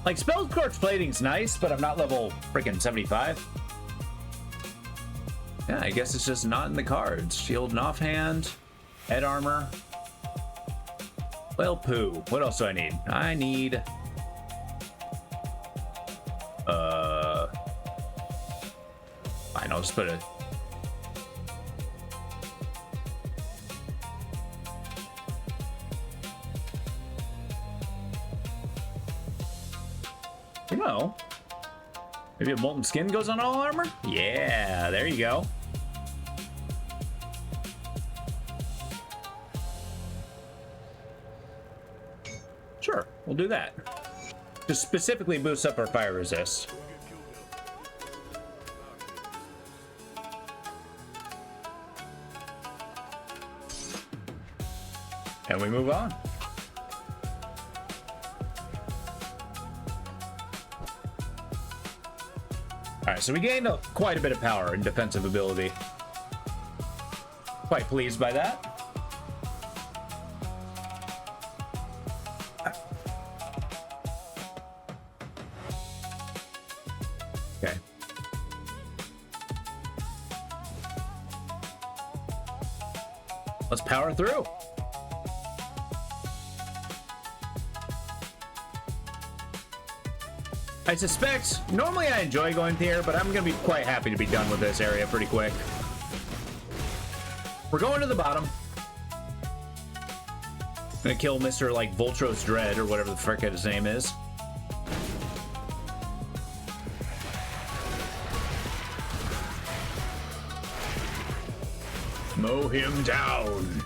Like, spell scorch plating's nice, but I'm not level freaking 75. Yeah, I guess it's just not in the cards. Shield and offhand, head armor. Well, poo. What else do I need? I need... Fine, I'll just put a... You know, maybe a molten skin goes on all armor? Yeah, there you go. Sure, we'll do that. Just specifically boost up our fire resist. And we move on. Alright, so we gained quite a bit of power and defensive ability. Quite pleased by that. Okay. Let's power through. I suspect, normally I enjoy going here, but I'm going to be quite happy to be done with this area pretty quick. We're going to the bottom. Gonna kill Mr. like Voltros Dread or whatever the frick his name is. Mow him down.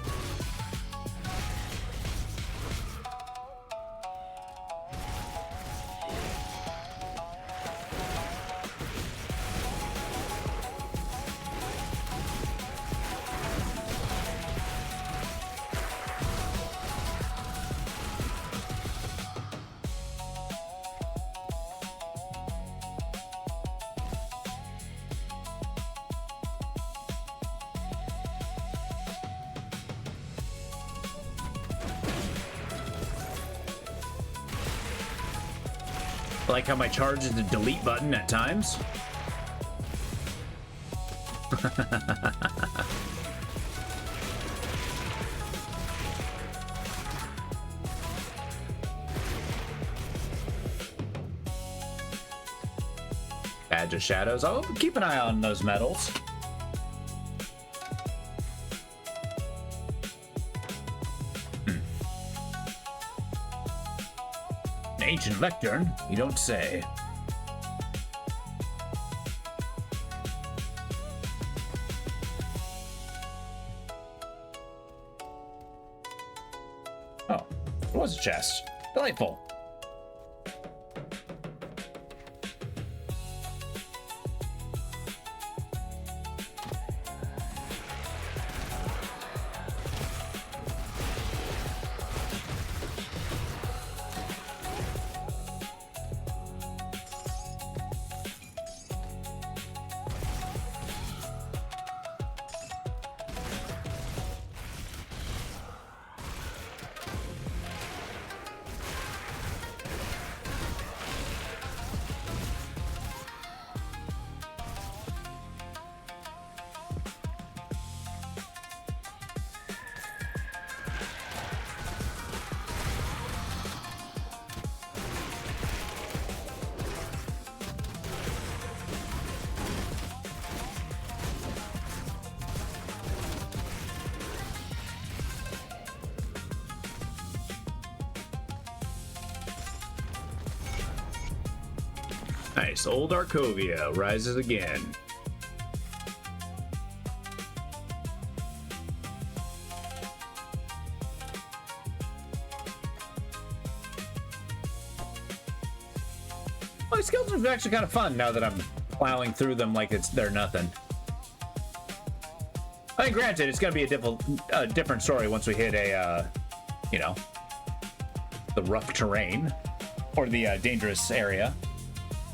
I like how my charge is the delete button at times. Badge of Shadows. I'll keep an eye on those medals. Ancient lectern, you don't say. Oh, it was a chest. Delightful. Nice. Old Arkovia rises again. Well, these skeletons are actually kind of fun now that I'm plowing through them like they're nothing. I mean, granted, it's going to be a different story once we hit a, you know, the rough terrain or the dangerous area.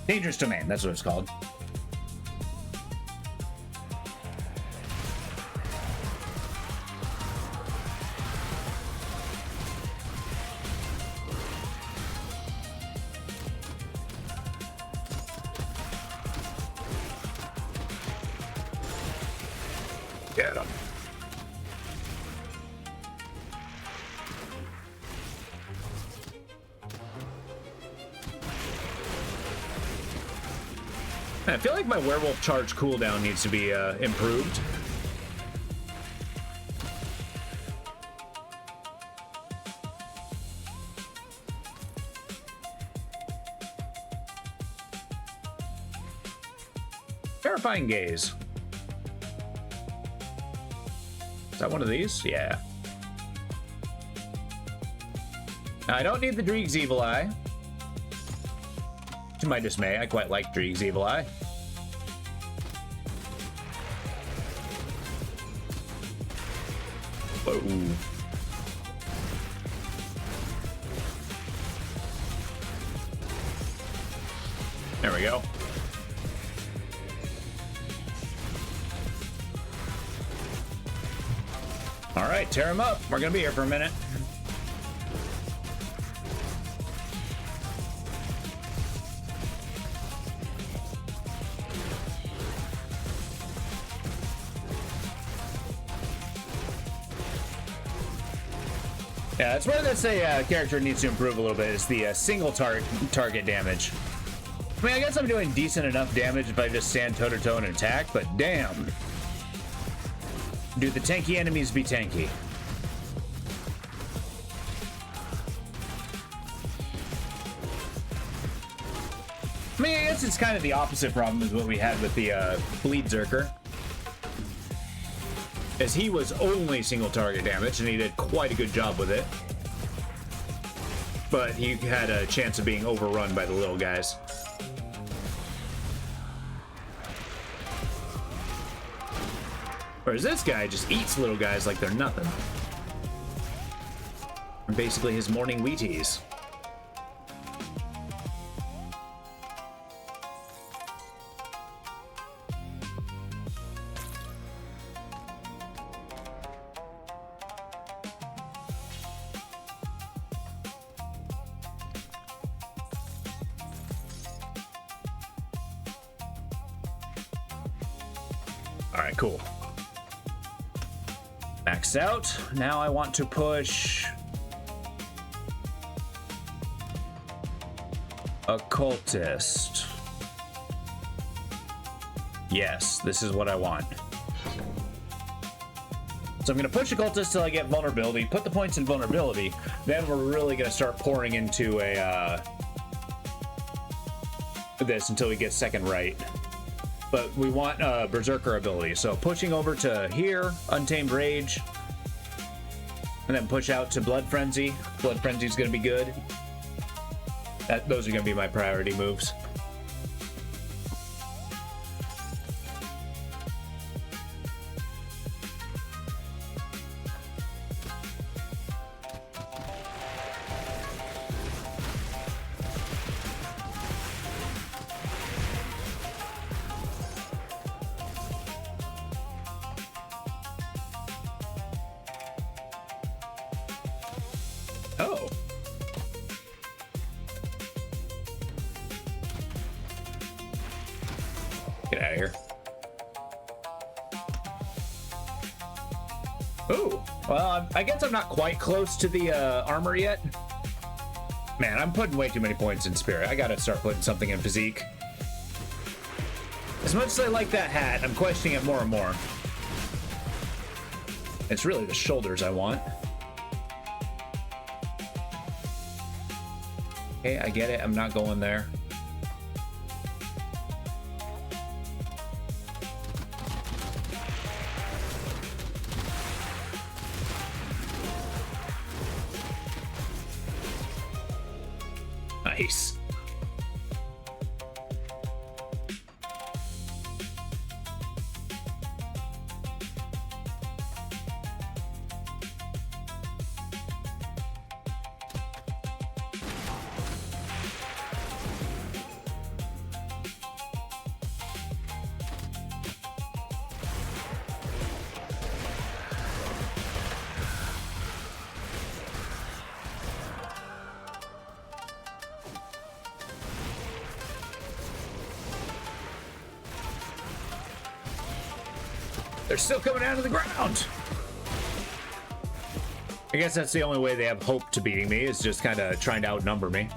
Dangerous domain, that's what it's called. Get him. I feel like my werewolf charge cooldown needs to be improved. Terrifying gaze. Is that one of these? Yeah. I don't need the Dreeg's Evil Eye. To my dismay, I quite like Dreeg's Evil Eye. Whoa. There we go. All right, tear him up. We're gonna be here for a minute. Yeah, that's where this character needs to improve a little bit, is the single target damage. I mean, I guess I'm doing decent enough damage if I just stand toe-to-toe and attack, but damn. Do the tanky enemies be tanky? I mean, I guess it's kind of the opposite problem as what we had with the Bleed Zerker. As he was only single target damage, and he did quite a good job with it. But he had a chance of being overrun by the little guys. Whereas this guy just eats little guys like they're nothing. They're basically his morning Wheaties. All right, cool. Max out. Now I want to push Occultist. Yes, this is what I want. So I'm going to push Occultist till I get vulnerability, put the points in vulnerability, then we're really going to start pouring into a this until we get second right. But we want Berserker ability, so pushing over to here, Untamed Rage, and then push out to Blood Frenzy. Blood Frenzy is going to be good. Those are going to be my priority moves. Oh. Get out of here. Ooh. Well, I guess I'm not quite close to the armor yet. Man, I'm putting way too many points in Spirit. I gotta start putting something in Physique. As much as I like that hat, I'm questioning it more and more. It's really the shoulders I want. Okay, I get it. I'm not going there. Nice. They're still coming down to the ground. I guess that's the only way they have hope to beating me, is just kind of trying to outnumber me.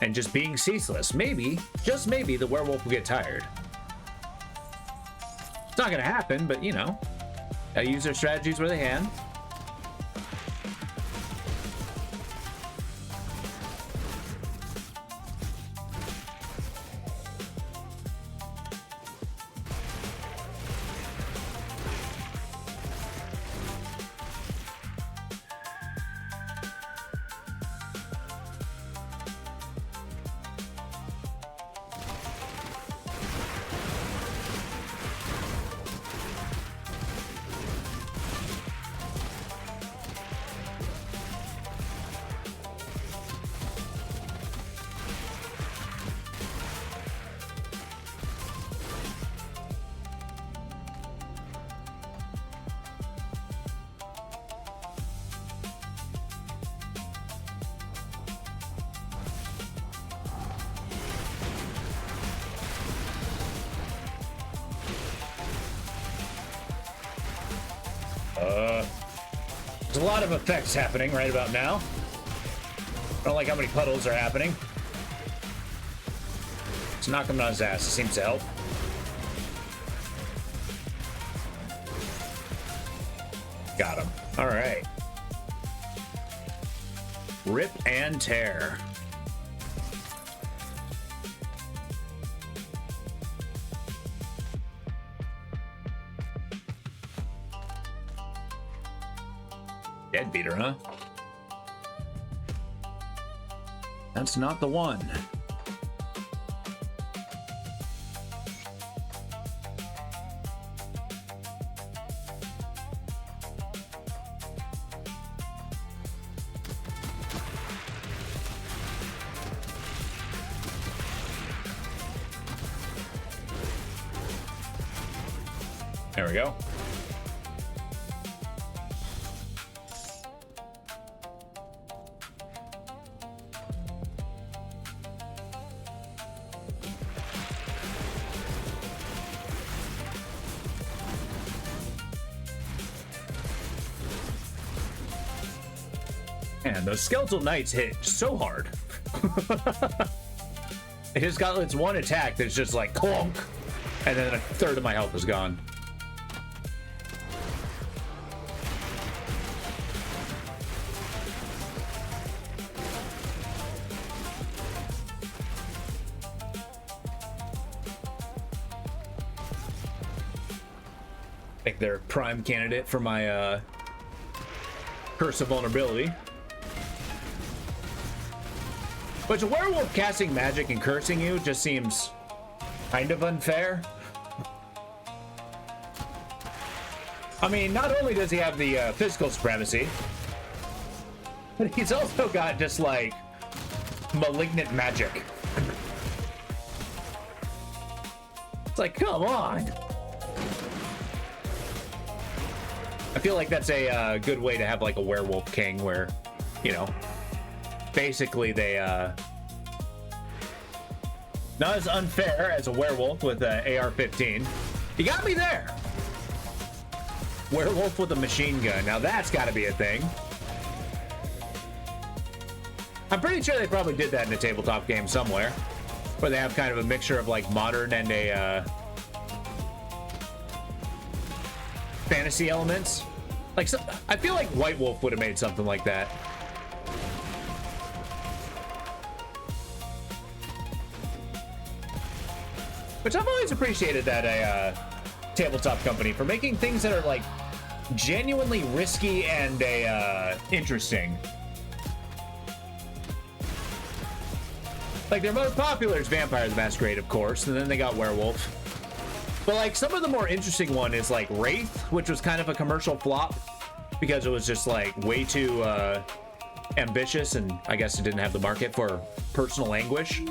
And just being ceaseless. Maybe, just maybe, the werewolf will get tired. It's not gonna happen, but you know, gotta use their strategies where they can. There's a lot of effects happening right about now. I don't like how many puddles are happening. Let's knock him on his ass. It seems to help. Got him. All right. Rip and tear. Dead beater, huh? That's not the one. There we go. Man, those skeletal knights hit so hard. It just got its one attack that's just like clunk, and then a third of my health is gone. I think they're a prime candidate for my Curse of Vulnerability. But a werewolf casting magic and cursing you just seems kind of unfair. I mean, not only does he have the physical supremacy, but he's also got just like malignant magic. It's like, come on. I feel like that's a good way to have like a werewolf king where, you know, basically they not as unfair as a werewolf with AR-15. You got me there. Werewolf with a machine gun. Now that's got to be a thing. I'm pretty sure they probably did that in a tabletop game somewhere, where they have kind of a mixture of like modern and a fantasy elements. Like, so, I feel like White Wolf would have made something like that. Which I've always appreciated that a tabletop company for making things that are like genuinely risky and interesting. Like, their most popular is Vampire the Masquerade, of course, and then they got Werewolf. But, like, some of the more interesting one is, like, Wraith, which was kind of a commercial flop because it was just, like, way too ambitious, and I guess it didn't have the market for personal anguish.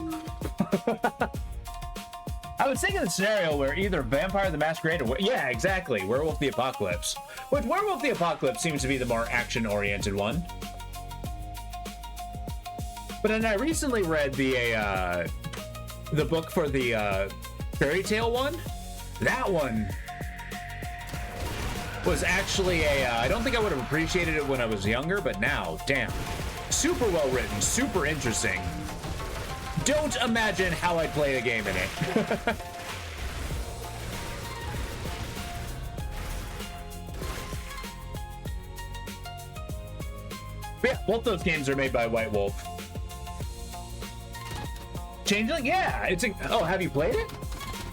I was thinking of a scenario where either Vampire the Masquerade or... Yeah, exactly, Werewolf the Apocalypse. Which Werewolf the Apocalypse seems to be the more action-oriented one. But then I recently read the book for the fairy tale one. That one was actually I don't think I would have appreciated it when I was younger, but now, damn. Super well written, super interesting. Don't imagine how I'd play a game in it. But yeah, both those games are made by White Wolf. Changeling? Yeah, it's a... Oh, have you played it?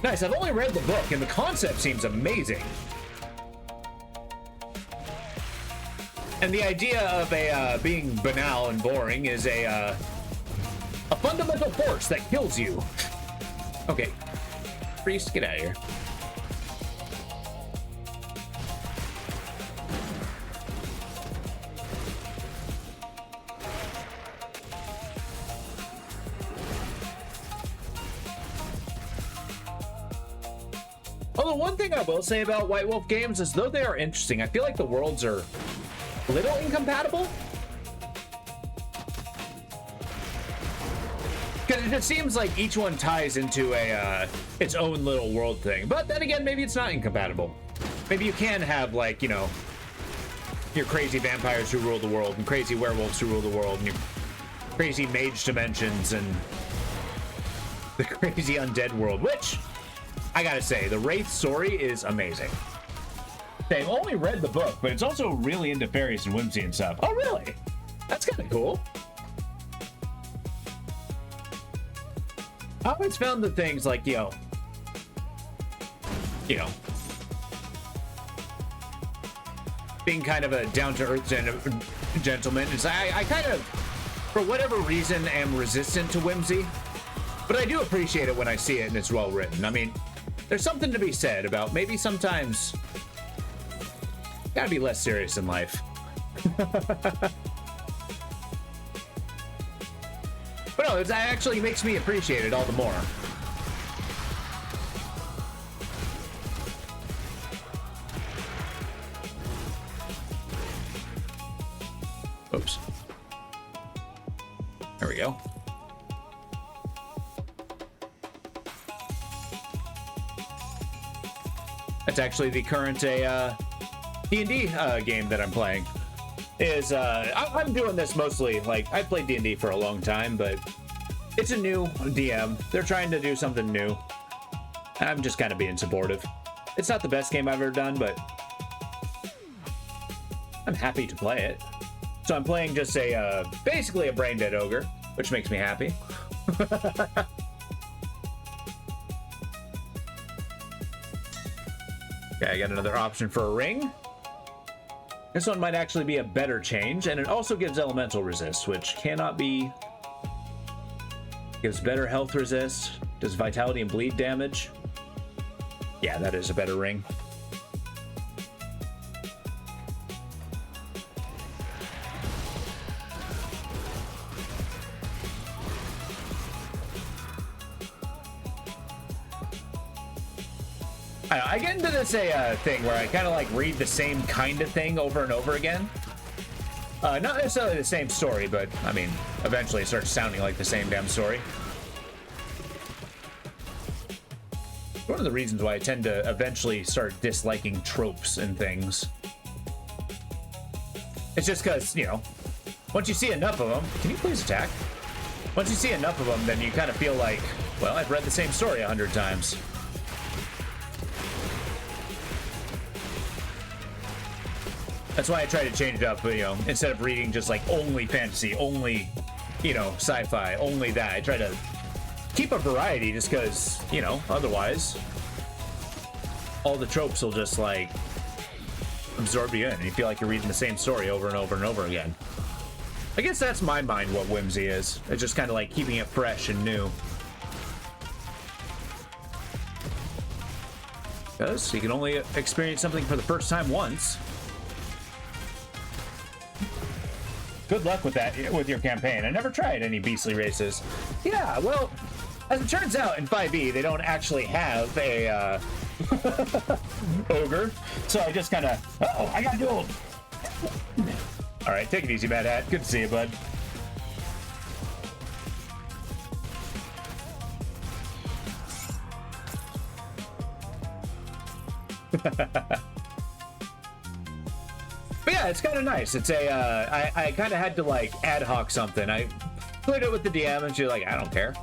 Nice, I've only read the book, and the concept seems amazing. And the idea of a being banal and boring is a fundamental force that kills you. Okay. Priest, get out of here. Although one thing I will say about White Wolf games is, though they are interesting, I feel like the worlds are a little incompatible. Because it just seems like each one ties into a its own little world thing. But then again, maybe it's not incompatible. Maybe you can have, like, you know, your crazy vampires who rule the world, and crazy werewolves who rule the world, and your crazy mage dimensions, and the crazy undead world, which... I gotta say, the Wraith story is amazing. I've only read the book, but it's also really into fairies and whimsy and stuff. Oh, really? That's kind of cool. I always found the things like, you know, being kind of a down-to-earth gentleman is I kind of, for whatever reason, am resistant to whimsy, but I do appreciate it when I see it and it's well written. I mean, there's something to be said about maybe sometimes gotta be less serious in life. But no, it actually makes me appreciate it all the more. Oops. There we go. That's actually the current D&D game that I'm playing. I'm doing this mostly, like, I've played D&D for a long time, but it's a new DM. They're trying to do something new. I'm just kind of being supportive. It's not the best game I've ever done, but I'm happy to play it. So I'm playing just basically a brain dead ogre, which makes me happy. Okay, I got another option for a ring. This one might actually be a better change, and it also gives elemental resist, which cannot be... Gives better health resist, does vitality and bleed damage. Yeah, that is a better ring. I get into this thing where I kind of like read the same kind of thing over and over again. Not necessarily the same story, but I mean, eventually it starts sounding like the same damn story. One of the reasons why I tend to eventually start disliking tropes and things. It's just because, you know, once you see enough of them, can you please attack? Once you see enough of them, then you kind of feel like, well, I've read the same story 100 times. That's why I try to change it up, you know, instead of reading just like only fantasy, only, you know, sci-fi, only that. I try to keep a variety just because, you know, otherwise all the tropes will just like absorb you in and you feel like you're reading the same story over and over and over again. I guess that's my mind what whimsy is. It's just kind of like keeping it fresh and new. Because you can only experience something for the first time once. Good luck with that, with your campaign. I never tried any beastly races. Yeah, well, as it turns out, in 5e, they don't actually have a ogre. So I just kind of, uh-oh, I got dueled. All right, take it easy, Mad Hat. Good to see you, bud. But yeah, it's kind of nice. It's a, I kind of had to like ad hoc something. I played it with the DM and she's like, I don't care.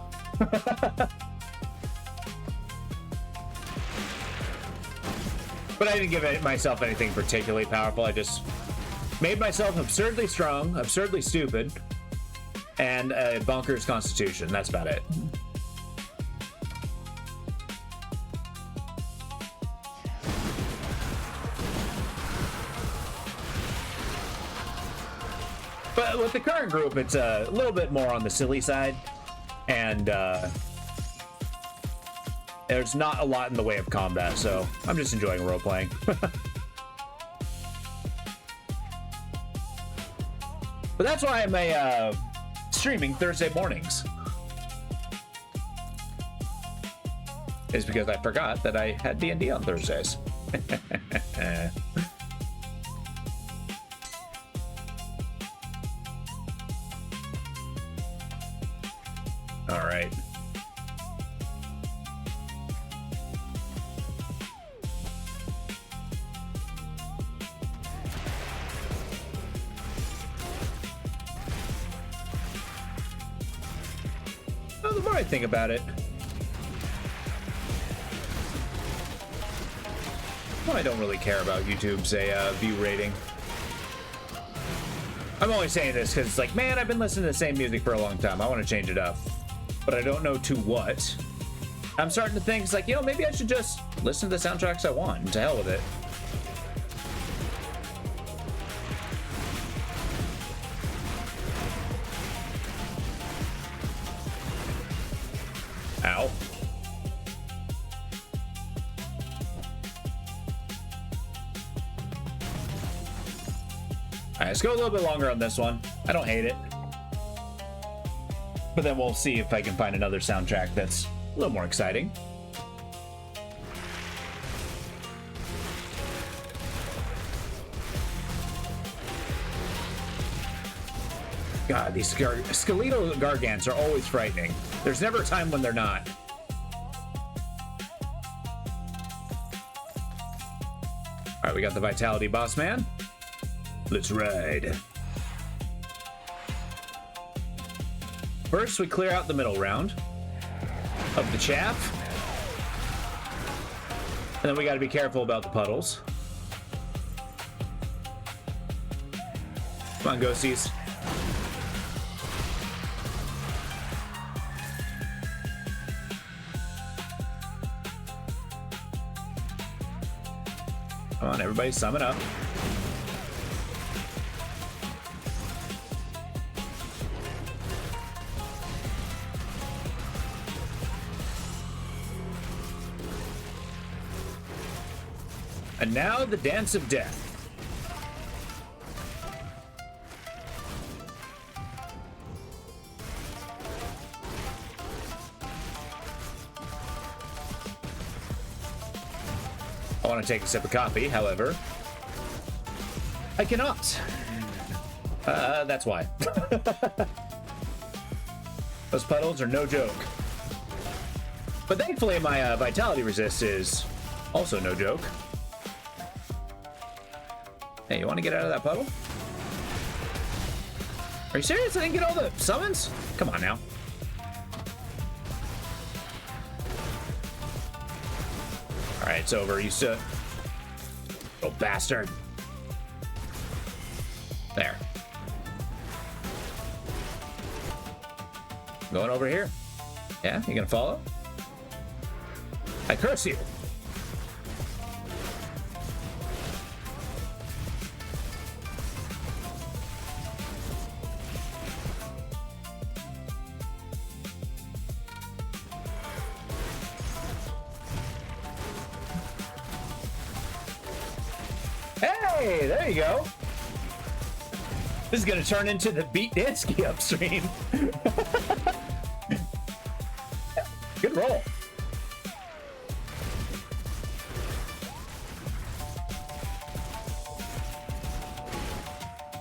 But I didn't give it myself anything particularly powerful. I just made myself absurdly strong, absurdly stupid, and a bonkers constitution. That's about it. But with the current group, it's a little bit more on the silly side, and there's not a lot in the way of combat, so I'm just enjoying role-playing. But that's why I'm streaming Thursday mornings. Is because I forgot that I had D&D on Thursdays. All right. Well, the more I think about it, well, I don't really care about YouTube's view rating. I'm only saying this because it's like, man, I've been listening to the same music for a long time. I want to change it up, but I don't know to what. I'm starting to think, it's like, you know, maybe I should just listen to the soundtracks I want, and to hell with it. Ow. All right, let's go a little bit longer on this one. I don't hate it. But then we'll see if I can find another soundtrack that's a little more exciting. God, these skeletal gargants are always frightening. There's never a time when they're not. All right, we got the Vitality Boss Man. Let's ride. First, we clear out the middle round of the chaff. And then we got to be careful about the puddles. Come on, ghosties. Come on, everybody, sum it up. And now the Dance of Death. I want to take a sip of coffee, however, I cannot. That's why. Those puddles are no joke. But thankfully my vitality resist is also no joke. Hey, you want to get out of that puddle? Are you serious? I didn't get all the summons? Come on now. All right, it's over. You stood. Oh, bastard. There. Going over here. Yeah, you gonna follow? I curse you. Hey, there you go. This is gonna turn into the Beat Dansky upstream. Good roll.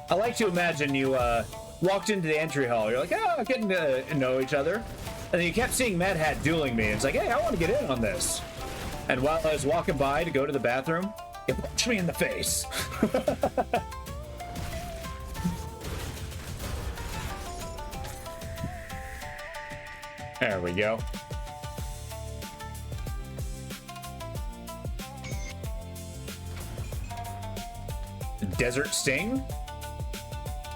I like to imagine you walked into the entry hall. You're like, oh, getting to know each other. And then you kept seeing Mad Hat dueling me. It's like, hey, I want to get in on this. And while I was walking by to go to the bathroom, you punched me in the face. There we go. Desert Sting.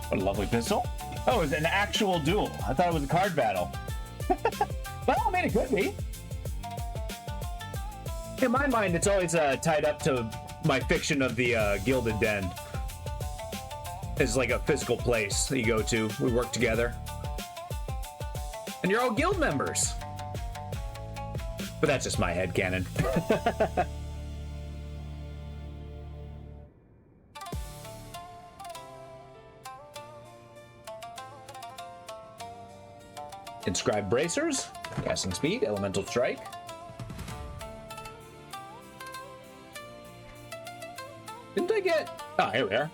What a lovely pistol. Oh, it was an actual duel. I thought it was a card battle. Well, I mean, it could be. In my mind, it's always tied up to my fiction of the Gilded Den. It's like a physical place that you go to. We work together. And you're all guild members. But that's just my headcanon. Inscribed bracers, casting speed, elemental strike. Didn't I get... Oh, here we are.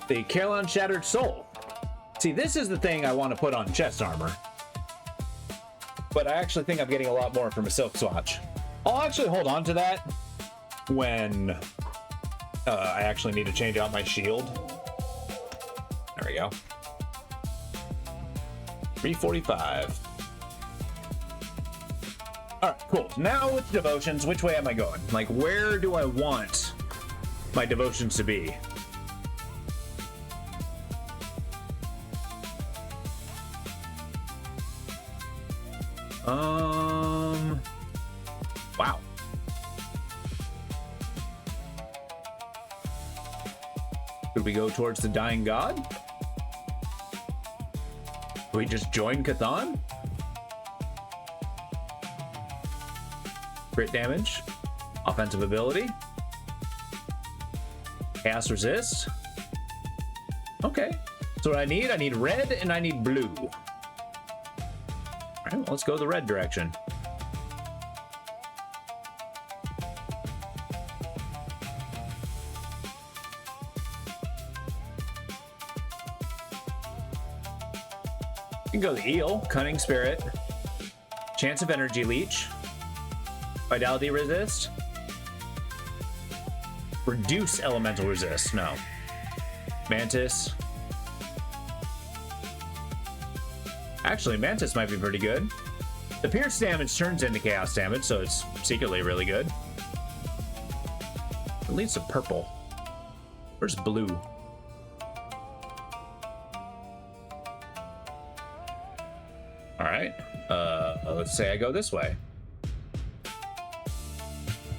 The Carillon Shattered Soul. See, this is the thing I want to put on chest armor. But I actually think I'm getting a lot more from a Silk Swatch. I'll actually hold on to that when I actually need to change out my shield. There we go. 345. Alright, cool. Now with devotions, which way am I going? Like, where do I want my devotions to be? Wow. Could we go towards the Dying God? Do we just join Cathan? Crit damage, offensive ability, chaos resist. Okay, so what I need red and I need blue. All right, well, let's go the red direction. You can go the eel, cunning spirit, chance of energy leech. Vitality resist. Reduce elemental resist. No. Mantis. Actually, Mantis might be pretty good. The pierce damage turns into chaos damage, so it's secretly really good. It leads to purple. Where's blue? All right. Let's say I go this way.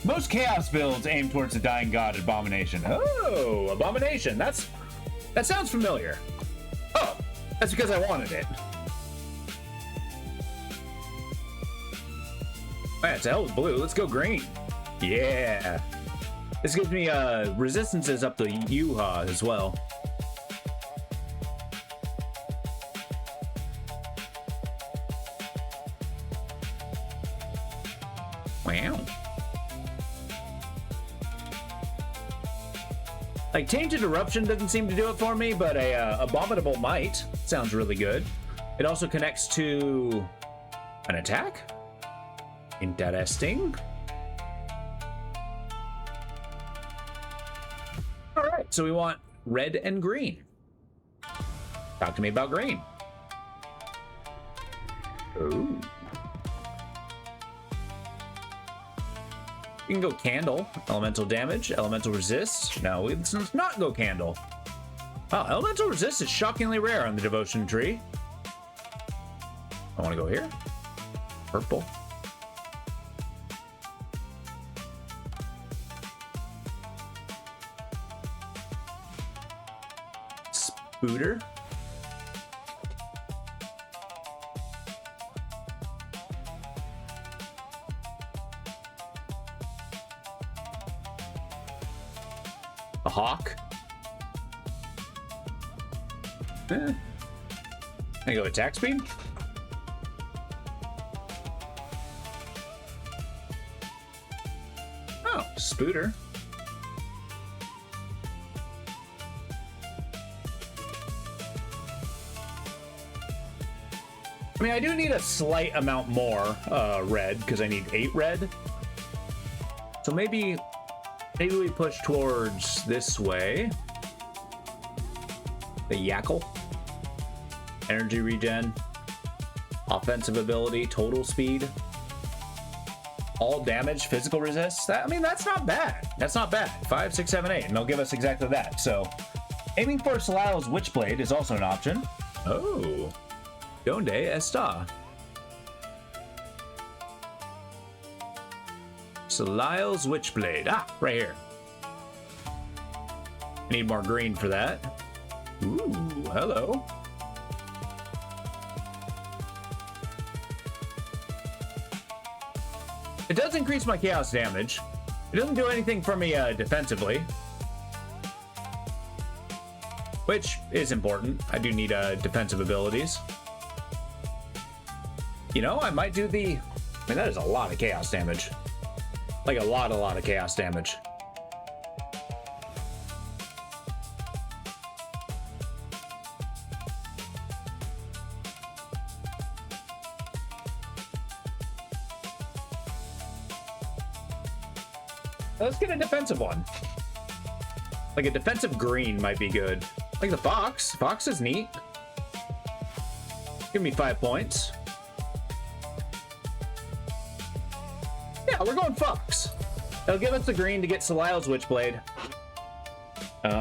Most chaos builds aim towards the Dying God Abomination. Oh, Abomination. That sounds familiar. Oh, that's because I wanted it. Alright, so hell with blue. Let's go green. Yeah. This gives me resistances up to Yuha as well. Wow. Like, Tainted Eruption doesn't seem to do it for me, but Abominable Might sounds really good. It also connects to an attack. Interesting. All right, so we want red and green. Talk to me about green. Ooh. You can go candle, elemental damage, elemental resist. No, let's not go candle. Oh, elemental resist is shockingly rare on the devotion tree. I want to go here. Purple. Spooter. A hawk. Can I go attack speed? Oh, Spooter. I mean, I do need a slight amount more red, because I need 8 red. So maybe we push towards this way. The Yackle. Energy regen. Offensive ability, total speed. All damage, physical resist. I mean, that's not bad. That's not bad. 5, 6, 7, 8, and they'll give us exactly that. So, aiming for Solal's Witchblade is also an option. Oh. Donde está? Solal's Witchblade. Ah, right here. Need more green for that. Ooh, hello. It does increase my chaos damage. It doesn't do anything for me defensively, which is important. I do need defensive abilities. You know, I might do the... I mean, that is a lot of chaos damage. Like a lot of chaos damage. Let's get a defensive one. Like a defensive green might be good. Like the fox. Fox is neat. Give me 5 points. Yeah, we're going fox. They'll give us the green to get Solal's Witchblade.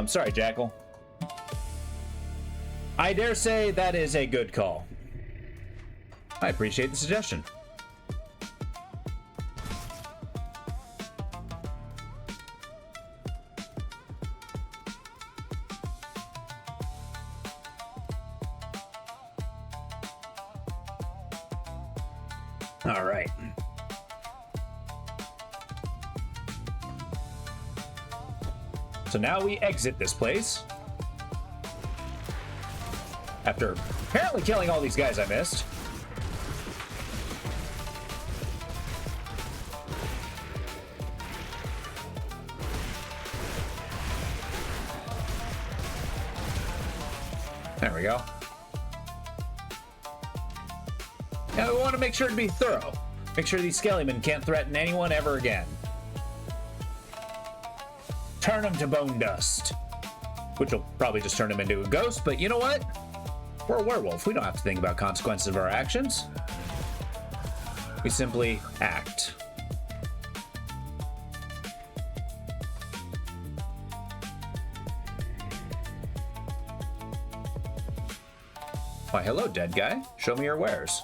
Sorry, Jackal. I dare say that is a good call. I appreciate the suggestion. All right. So now we exit this place. After apparently killing all these guys I missed. There we go. Now we want to make sure to be thorough. Make sure these skellymen can't threaten anyone ever again. Turn them to bone dust. Which will probably just turn them into a ghost, but you know what? We're a werewolf. We don't have to think about consequences of our actions. We simply act. Why, hello, dead guy. Show me your wares.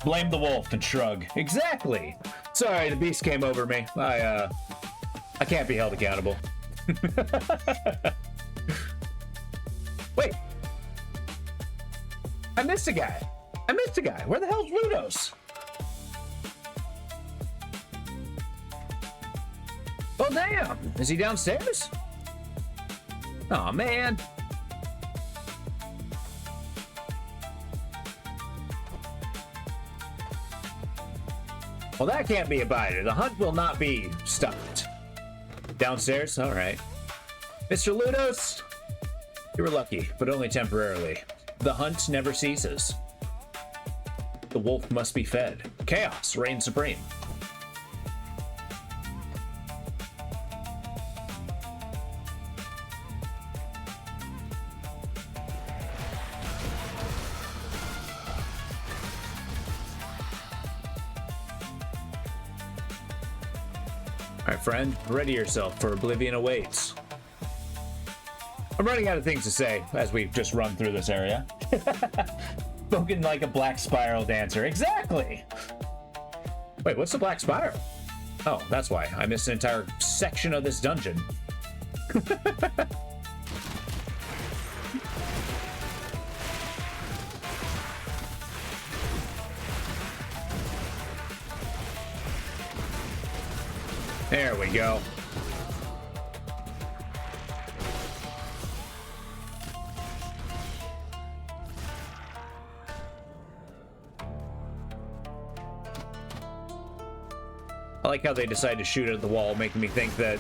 Blame the wolf and shrug. Exactly. Sorry, the beast came over me. I can't be held accountable. Wait. I missed a guy. Where the hell's Ludos? Oh, damn. Is he downstairs? Oh, man. Well, that can't be abided. The hunt will not be stopped. Downstairs? All right. Mr. Ludos, you were lucky, but only temporarily. The hunt never ceases. The wolf must be fed. Chaos reigns supreme. All right, friend, ready yourself for oblivion awaits. I'm running out of things to say as we just run through this area. Spoken like a black spiral dancer. Exactly! Wait, what's the black spiral? Oh, that's why. I missed an entire section of this dungeon. There we go. I like how they decide to shoot at the wall, making me think that,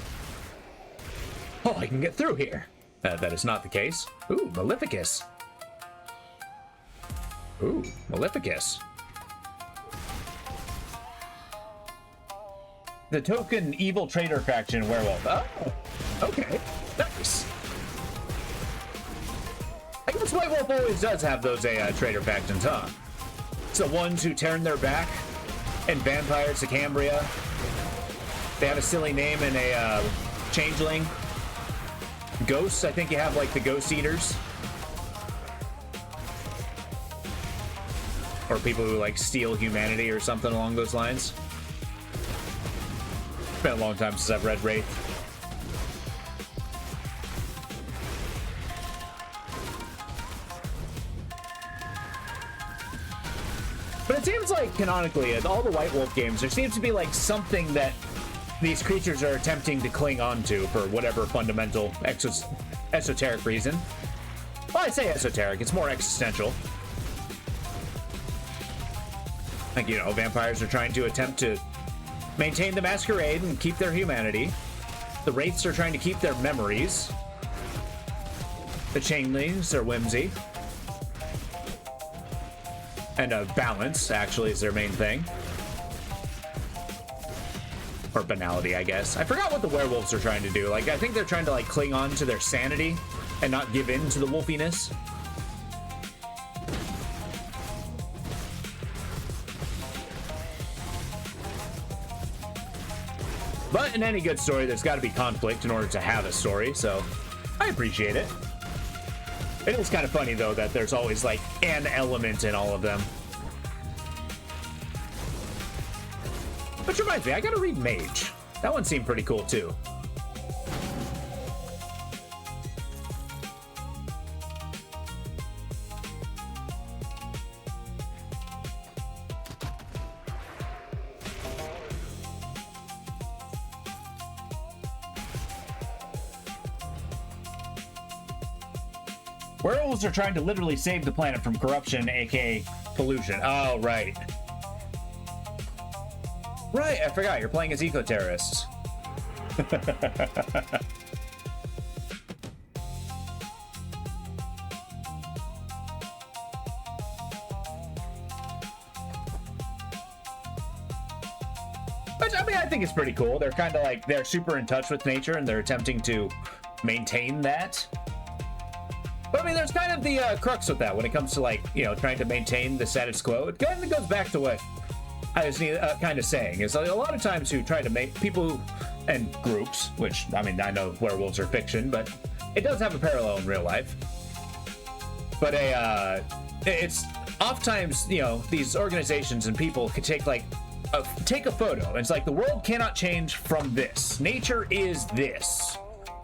oh, I can get through here. That is not the case. Ooh, Maleficus. Ooh, Maleficus. The token evil trader faction werewolf. Oh, okay. Nice. I guess White Wolf always does have those trader factions, huh? It's the ones who turn their back and vampires to Cambria. They have a silly name and a changeling. Ghosts, I think you have like the ghost eaters. Or people who like steal humanity or something along those lines. It's been a long time since I've read Wraith. But it seems like, canonically, in all the White Wolf games, there seems to be, like, something that these creatures are attempting to cling on to for whatever fundamental esoteric reason. Well, I say esoteric, it's more existential. Like, you know, vampires are trying to attempt to maintain the masquerade and keep their humanity. The wraiths are trying to keep their memories. The changelings, their whimsy. And balance, actually, is their main thing. Or banality, I guess. I forgot what the werewolves are trying to do. Like, I think they're trying to, like, cling on to their sanity and not give in to the wolfiness. But in any good story, there's got to be conflict in order to have a story, so I appreciate it. It is kind of funny, though, that there's always, like, an element in all of them. Which reminds me, I gotta read Mage. That one seemed pretty cool, too. Werewolves are trying to literally save the planet from corruption, aka pollution. Oh, right. Right, I forgot. You're playing as eco-terrorists. Which, I mean, I think it's pretty cool. They're kind of like, they're super in touch with nature and they're attempting to maintain that. But I mean, there's kind of the crux with that when it comes to, like, you know, trying to maintain the status quo. It kind of goes back to what I was kind of saying, is like, a lot of times who try to make people and groups, which, I mean, I know werewolves are fiction, but it does have a parallel in real life. But it's oftentimes, you know, these organizations and people could take, like, take a photo. And it's like, the world cannot change from this. Nature is this.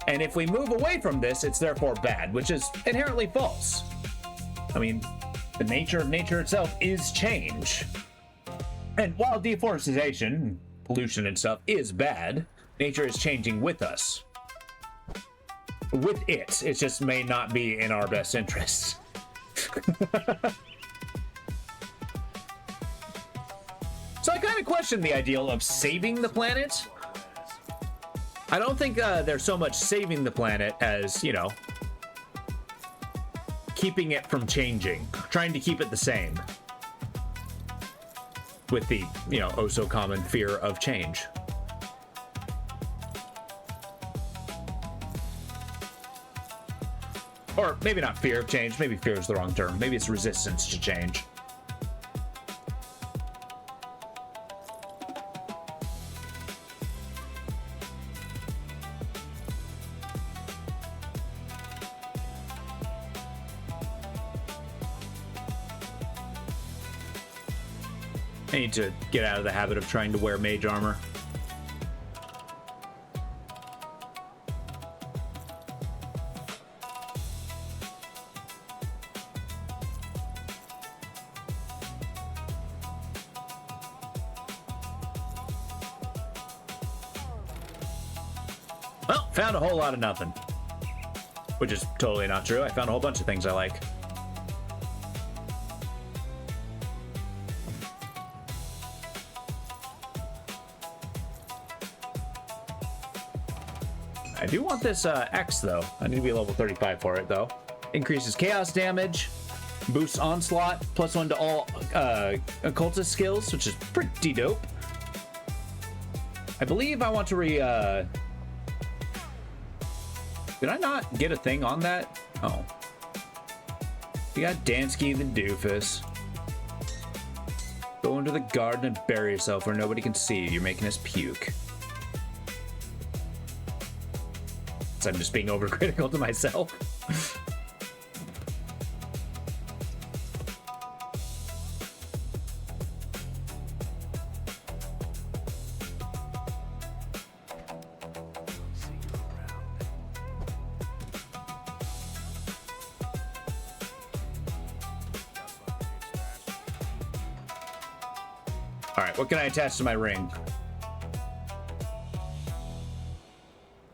And if we move away from this, it's therefore bad, which is inherently false. I mean, the nature of nature itself is change. And while deforestation, pollution and stuff is bad, nature is changing with us. With it. It just may not be in our best interests. So I kind of question the ideal of saving the planet. I don't think there's so much saving the planet as, you know, keeping it from changing, trying to keep it the same. With the, you know, oh so common fear of change. Or maybe not fear of change, maybe fear is the wrong term. Maybe it's resistance to change. I need to get out of the habit of trying to wear mage armor. Well, found a whole lot of nothing. Which is totally not true. I found a whole bunch of things I like. I do want this X, though. I need to be level 35 for it, though. Increases chaos damage, boosts onslaught, +1 to all occultist skills, which is pretty dope. I believe I want to Did I not get a thing on that? Oh. You got Dansky the doofus. Go into the garden and bury yourself where nobody can see you. You're making us puke. So I'm just being overcritical to myself. All right, what can I attach to my ring?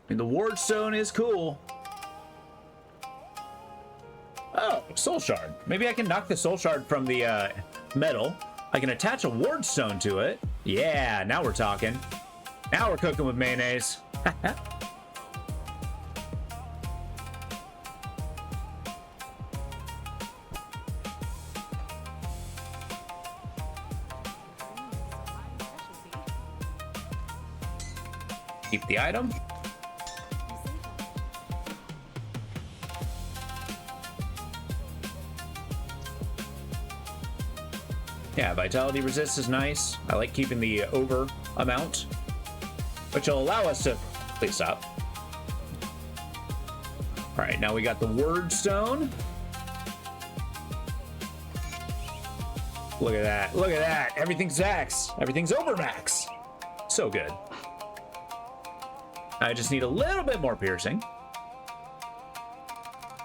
And the ward stone is cool. Oh, soul shard. Maybe I can knock the soul shard from the metal. I can attach a ward stone to it. Yeah, now we're talking. Now we're cooking with mayonnaise. Keep the item. Yeah, vitality resist is nice. I like keeping the over amount, which will allow us to... Please stop. All right, now we got the word stone. Look at that. Look at that. Everything's max. Everything's over max. So good. I just need a little bit more piercing.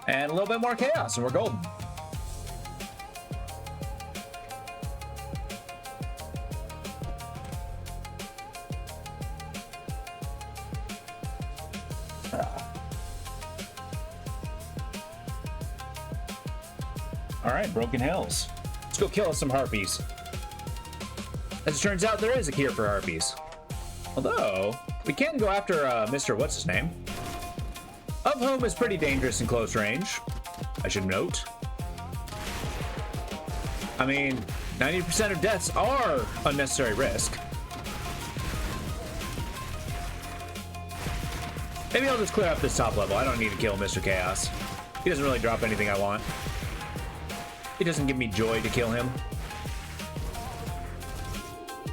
And a little bit more chaos, and we're golden. All right, Broken Hills. Let's go kill us some harpies. As it turns out, there is a cure for harpies. Although, we can go after Mr. What's-his-name, of whom is pretty dangerous in close range, I should note. I mean, 90% of deaths are unnecessary risk. Maybe I'll just clear up this top level. I don't need to kill Mr. Chaos. He doesn't really drop anything I want. It doesn't give me joy to kill him.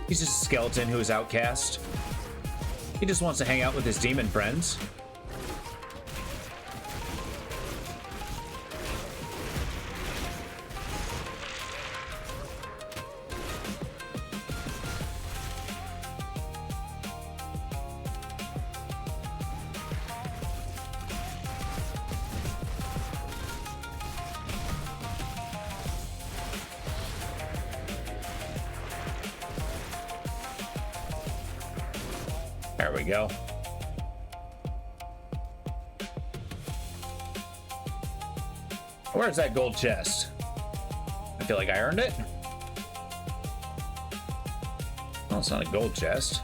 He's just a skeleton who is outcast. He just wants to hang out with his demon friends. There we go. Where's that gold chest? I feel like I earned it. Well, it's not a gold chest.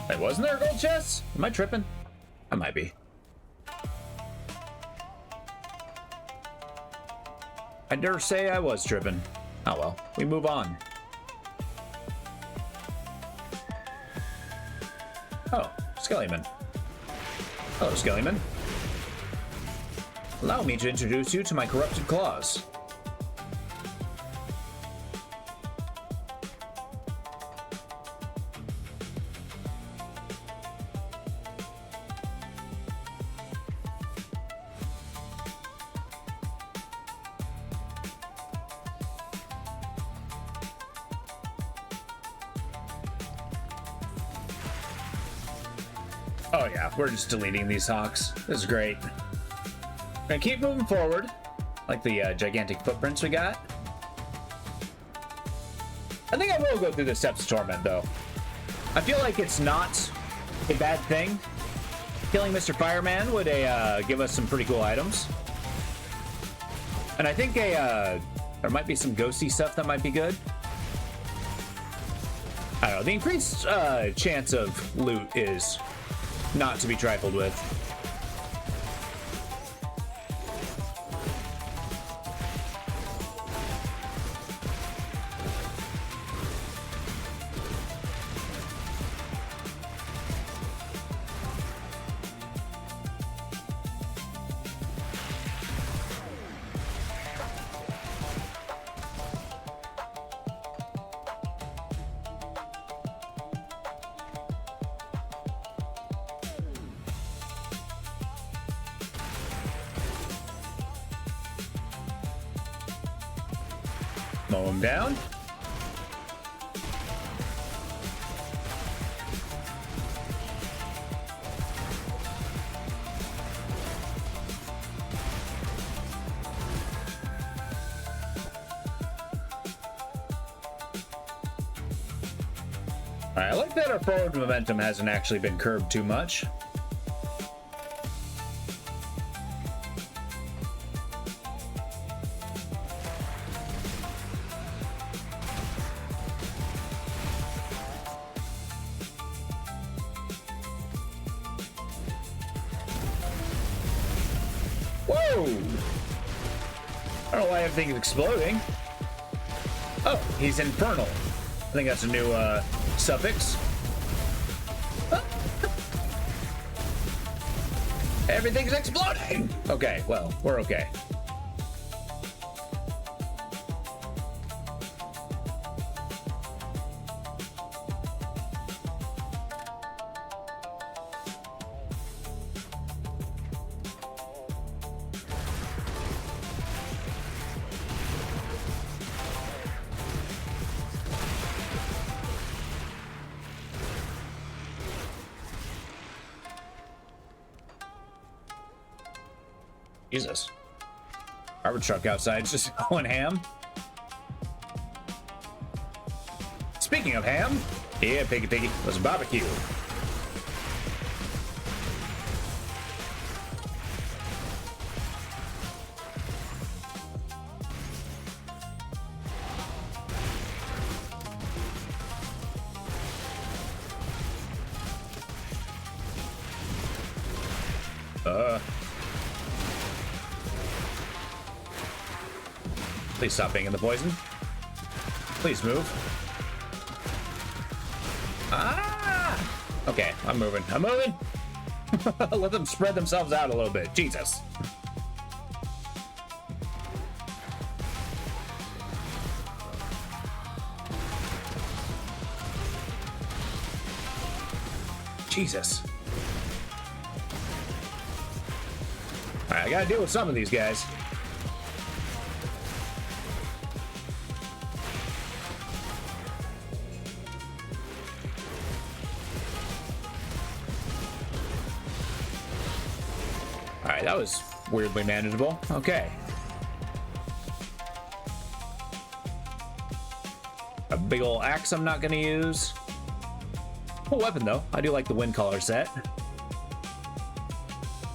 Wait, wasn't there a gold chest? Am I tripping? I might be. I dare say I was tripping. Oh well, we move on. Oh, Skellyman. Hello, Skellyman. Allow me to introduce you to my corrupted claws. Oh yeah, we're just deleting these hawks. This is great. We're gonna keep moving forward, like the gigantic footprints we got. I think I will go through the Steps of Torment, though. I feel like it's not a bad thing. Killing Mr. Fireman would give us some pretty cool items. And I think there might be some ghosty stuff that might be good. I don't know. The increased chance of loot is not to be trifled with. Mow him down. Alright, I like that our forward momentum hasn't actually been curbed too much. Whoa! I don't know why everything's exploding. Oh, he's infernal. I think that's a new suffix. Everything's exploding! Okay, well, we're okay. Jesus. Garbage truck outside is just going ham. Speaking of ham, yeah, piggy, let's barbecue. Please stop being in the poison. Please move. Ah! Okay, I'm moving. I'm moving. Let them spread themselves out a little bit. Jesus. Jesus. All right, I gotta deal with some of these guys. Alright, that was weirdly manageable. Okay. A big ol' axe I'm not gonna use. Cool weapon though. I do like the wind color set.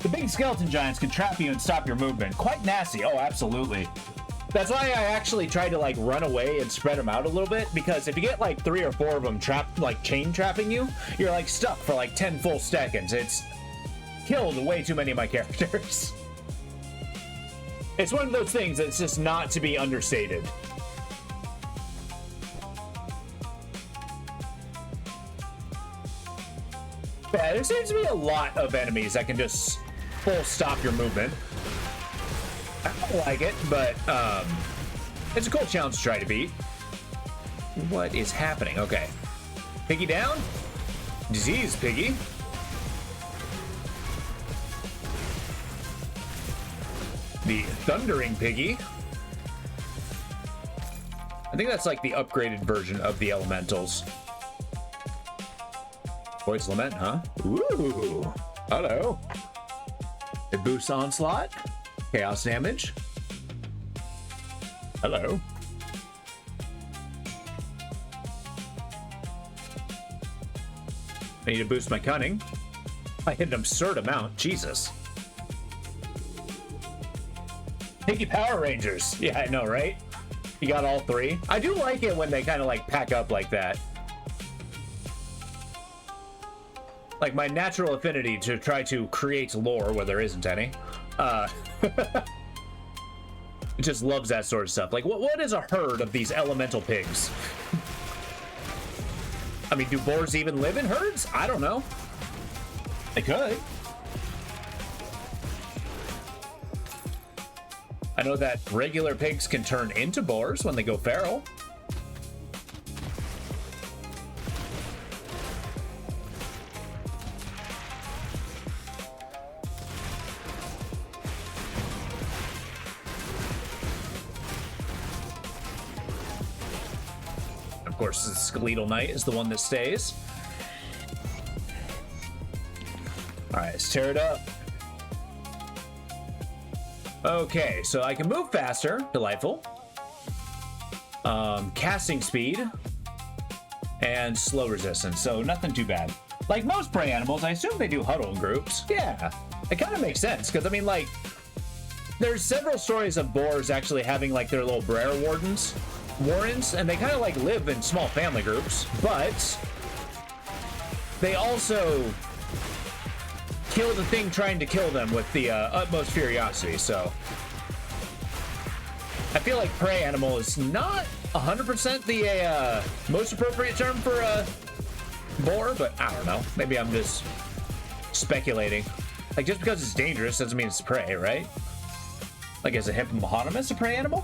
The big skeleton giants can trap you and stop your movement. Quite nasty. Oh, absolutely. That's why I actually tried to like run away and spread them out a little bit, because if you get like 3 or 4 of them trapped, like chain trapping you, you're like stuck for like 10 full seconds. It's killed way too many of my characters. It's one of those things that's just not to be understated. Yeah, there seems to be a lot of enemies that can just full stop your movement. I don't like it, but it's a cool challenge to try to beat. What is happening? Okay. Piggy down. Disease piggy. The Thundering Piggy. I think that's like the upgraded version of the Elementals. Voice Lament, huh? Ooh. Hello. It boosts Onslaught. Chaos damage. Hello. I need to boost my cunning. I hit an absurd amount. Jesus. Piggy Power Rangers. Yeah, I know, right? You got all three. I do like it when they kind of like pack up like that. Like my natural affinity to try to create lore where there isn't any. It just loves that sort of stuff. Like, what is a herd of these elemental pigs? I mean, do boars even live in herds? I don't know. They could. I know that regular pigs can turn into boars when they go feral. Of course, the Skeletal Knight is the one that stays. All right, let's tear it up. Okay, so I can move faster. Delightful. Casting speed. And slow resistance, so nothing too bad. Like most prey animals, I assume they do huddle in groups. Yeah, it kind of makes sense, because I mean, like, there's several stories of boars actually having like their little brer warrens, and they kind of like live in small family groups, but they also kill the thing trying to kill them with the utmost furiosity. So I feel like prey animal is not 100% the most appropriate term for a boar, but I don't know. Maybe I'm just speculating. Like, just because it's dangerous doesn't mean it's prey, right? Like, is a hippopotamus a prey animal?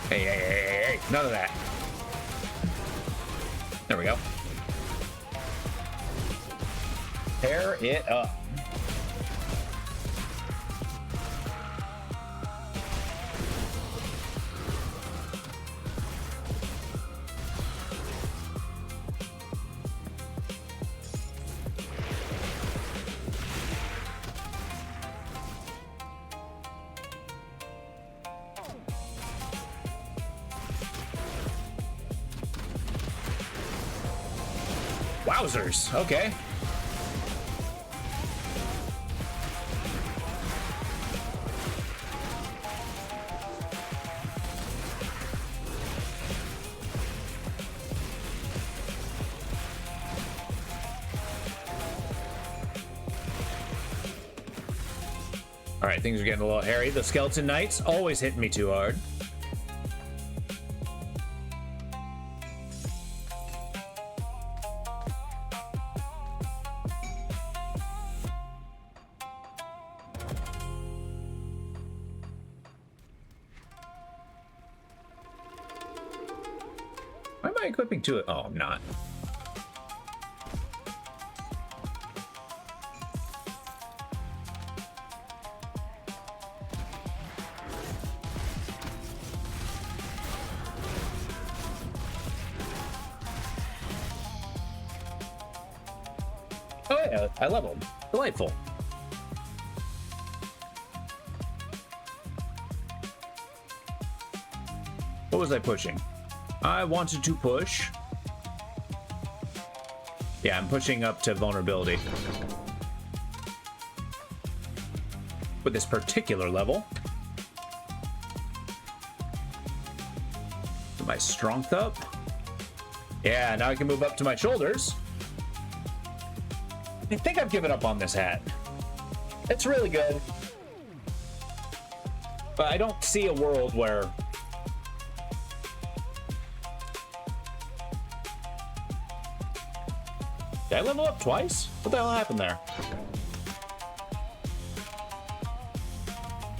Hey, none of that. There we go. Tear it up. Wowzers, okay. All right, things are getting a little hairy. The Skeleton Knights always hitting me too hard. Why am I equipping to it? Oh, I'm not. Oh yeah, I leveled. Delightful. What was I pushing? I wanted to push. Yeah, I'm pushing up to vulnerability. With this particular level. Put my strength up. Yeah, now I can move up to my shoulders. I think I've given up on this hat. It's really good. But I don't see a world where... Did I level up twice? What the hell happened there?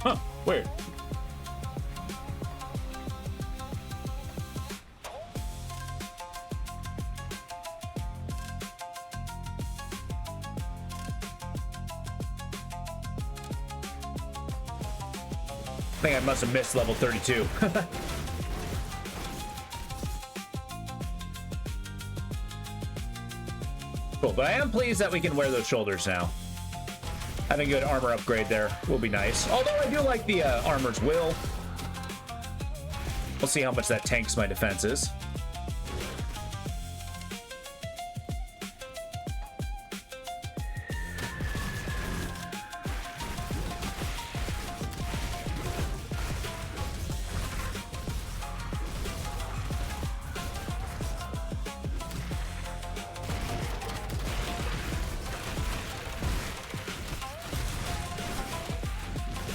Huh, weird. I think I must have missed level 32. Cool, but I am pleased that we can wear those shoulders now. Having a good armor upgrade there will be nice. Although I do like the armor's will. We'll see how much that tanks my defenses.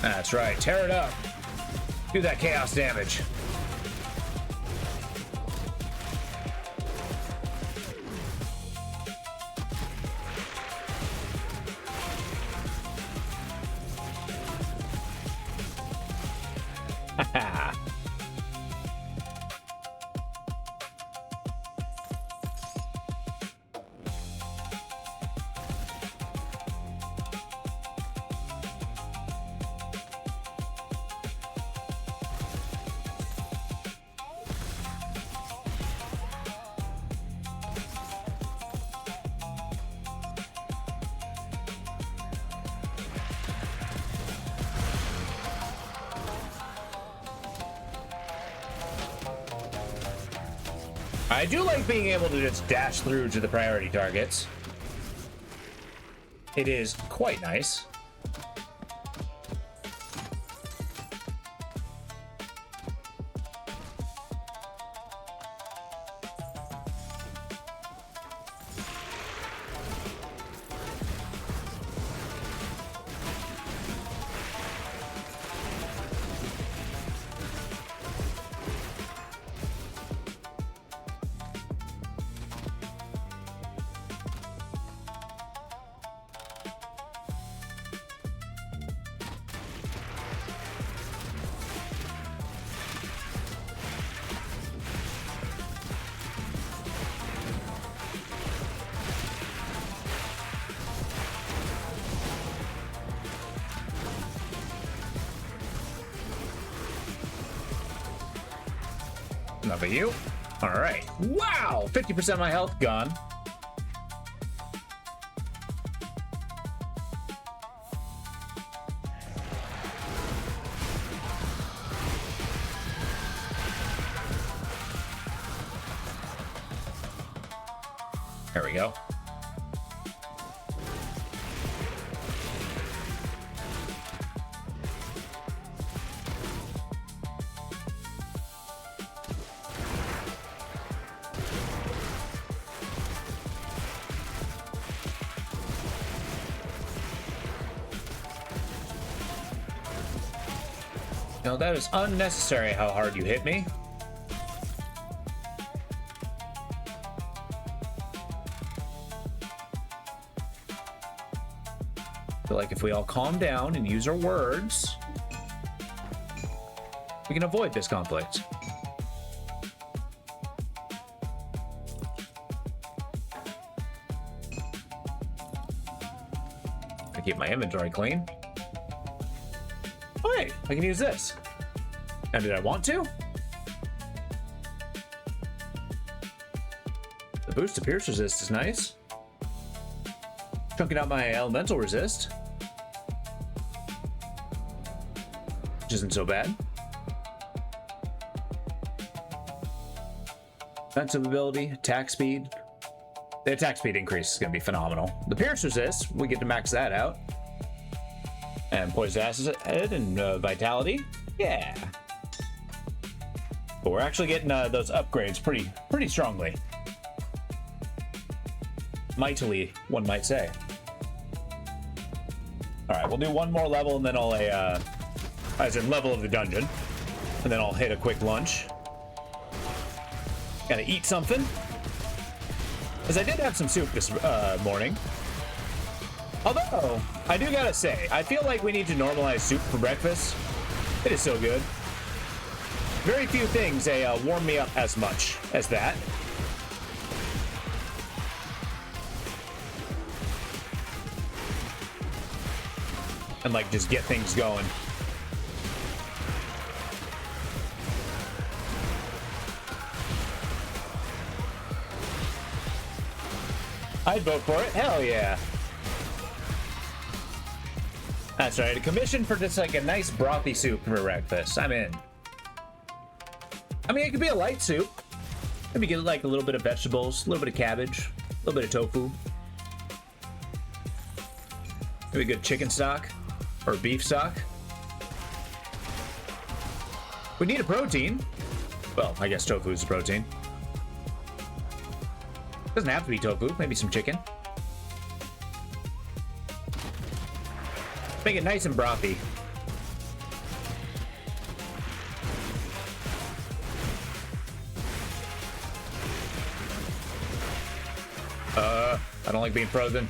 That's right, tear it up. Do that chaos damage. Haha. I do like being able to just dash through to the priority targets. It is quite nice. Enough of you. All right. Wow! 50% of my health gone. There we go. No, that is unnecessary how hard you hit me. I feel like if we all calm down and use our words, we can avoid this conflict. I keep my inventory clean. Oh, hey, I can use this. Now, did I want to? The boost to pierce resist is nice. Chunking out my elemental resist, which isn't so bad. Defensive ability, attack speed. The attack speed increase is going to be phenomenal. The pierce resist, we get to max that out. And poison acid and vitality. Yeah. But we're actually getting those upgrades pretty strongly. Mightily, one might say. All right, we'll do one more level and then I'll as in level of the dungeon, and then I'll hit a quick lunch. Gotta eat something, because I did have some soup this morning. Although I do gotta say, I feel like we need to normalize soup for breakfast. It is so good. Very few things warm me up as much as that. And like just get things going. I'd vote for it. Hell yeah. That's right. A commission for just like a nice brothy soup for breakfast. I'm in. I mean, it could be a light soup. Maybe get like a little bit of vegetables, a little bit of cabbage, a little bit of tofu. Maybe a good chicken stock or beef stock. We need a protein. Well, I guess tofu is a protein. Doesn't have to be tofu. Maybe some chicken. Make it nice and brothy. I don't like being frozen.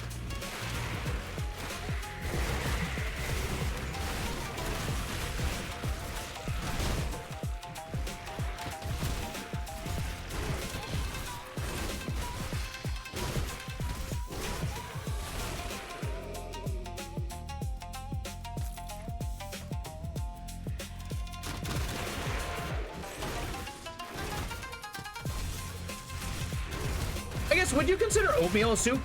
I guess, would you consider oatmeal a soup?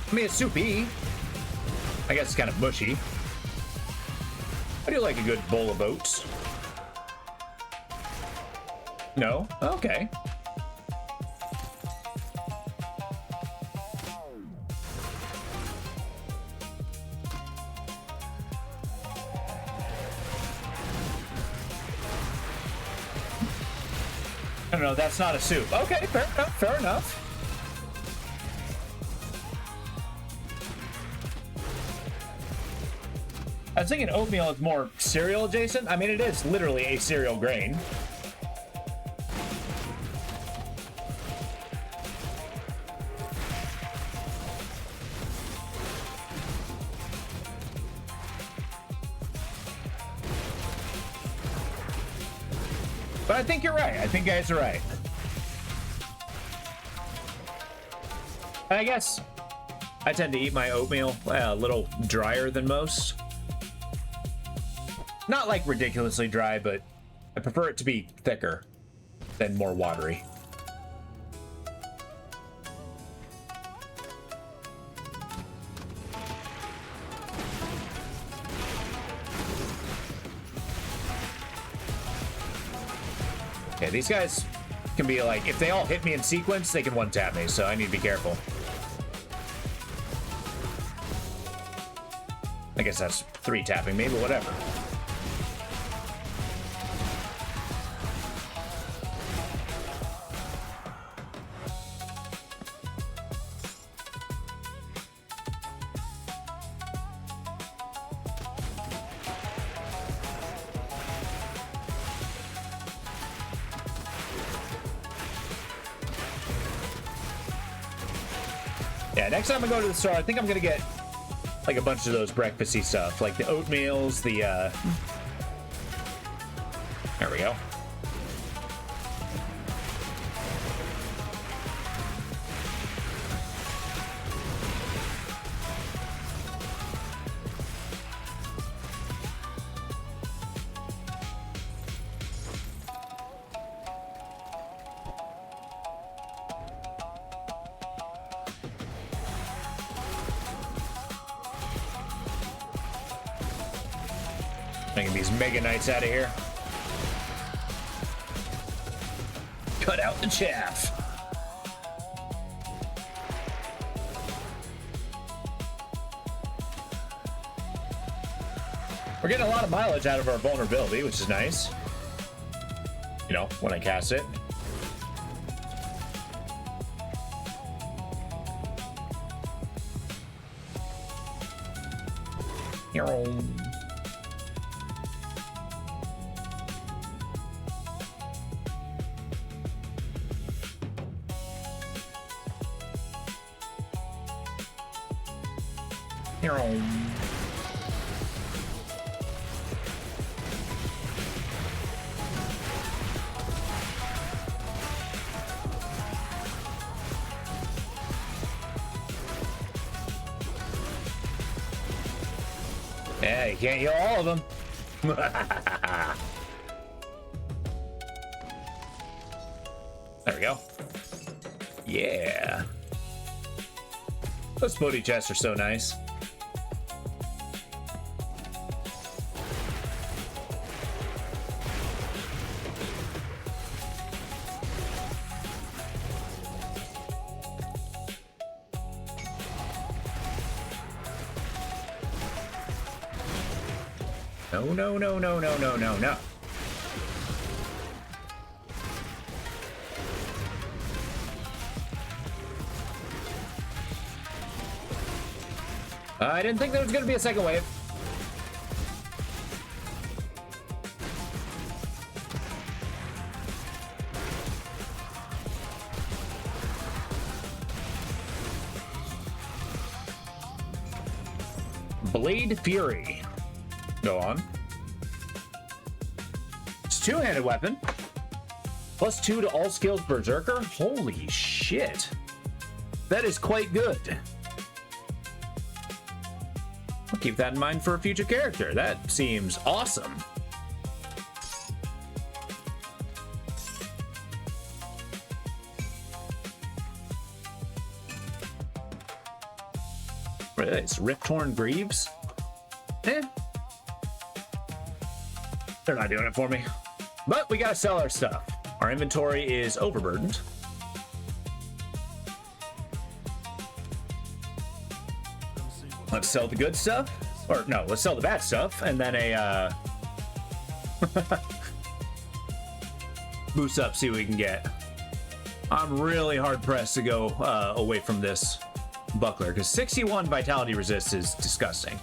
I mean, it's soupy. I guess it's kind of mushy. I do like a good bowl of oats. No? Okay. I don't know, that's not a soup. Okay, fair enough, fair enough. I was thinking oatmeal is more cereal adjacent. I mean, it is literally a cereal grain. But I think you're right. I think guys are right. And I guess I tend to eat my oatmeal a little drier than most. Not like ridiculously dry, but I prefer it to be thicker than more watery. Okay, these guys can be like, if they all hit me in sequence, they can one-tap me, so I need to be careful. I guess that's 3-tapping me, but whatever. Yeah, next time I go to the store, I think I'm gonna get like a bunch of those breakfasty stuff, like the oatmeals, the there we go. Taking these Mega Knights out of here. Cut out the chaff. We're getting a lot of mileage out of our vulnerability, which is nice. You know, when I cast it. Yeah, you can't heal all of them. There we go. Yeah. Those booty chests are so nice. No, no, no, no, no, no, no, no. I didn't think there was going to be a second wave. Blade Fury. Go on. It's a two-handed weapon. +2 to all skills Berserker. Holy shit. That is quite good. I'll keep that in mind for a future character. That seems awesome. What are these? Rift-Torn Greaves? Eh. They're not doing it for me. But we gotta sell our stuff. Our inventory is overburdened. Let's sell the good stuff. Or no, let's sell the bad stuff. And then a boost up, see what we can get. I'm really hard pressed to go away from this buckler because 61 vitality resist is disgusting.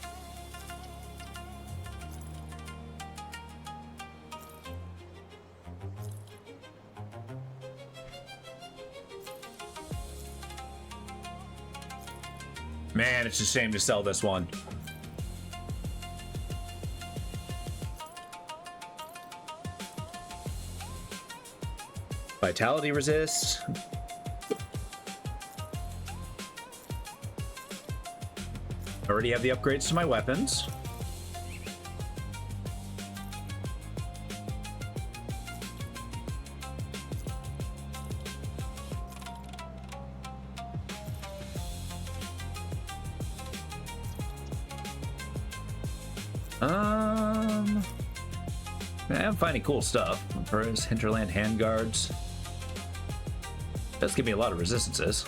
Man, it's a shame to sell this one. Vitality resist. Already have the upgrades to my weapons. I'm finding cool stuff. First, hinterland handguards. Does give me a lot of resistances.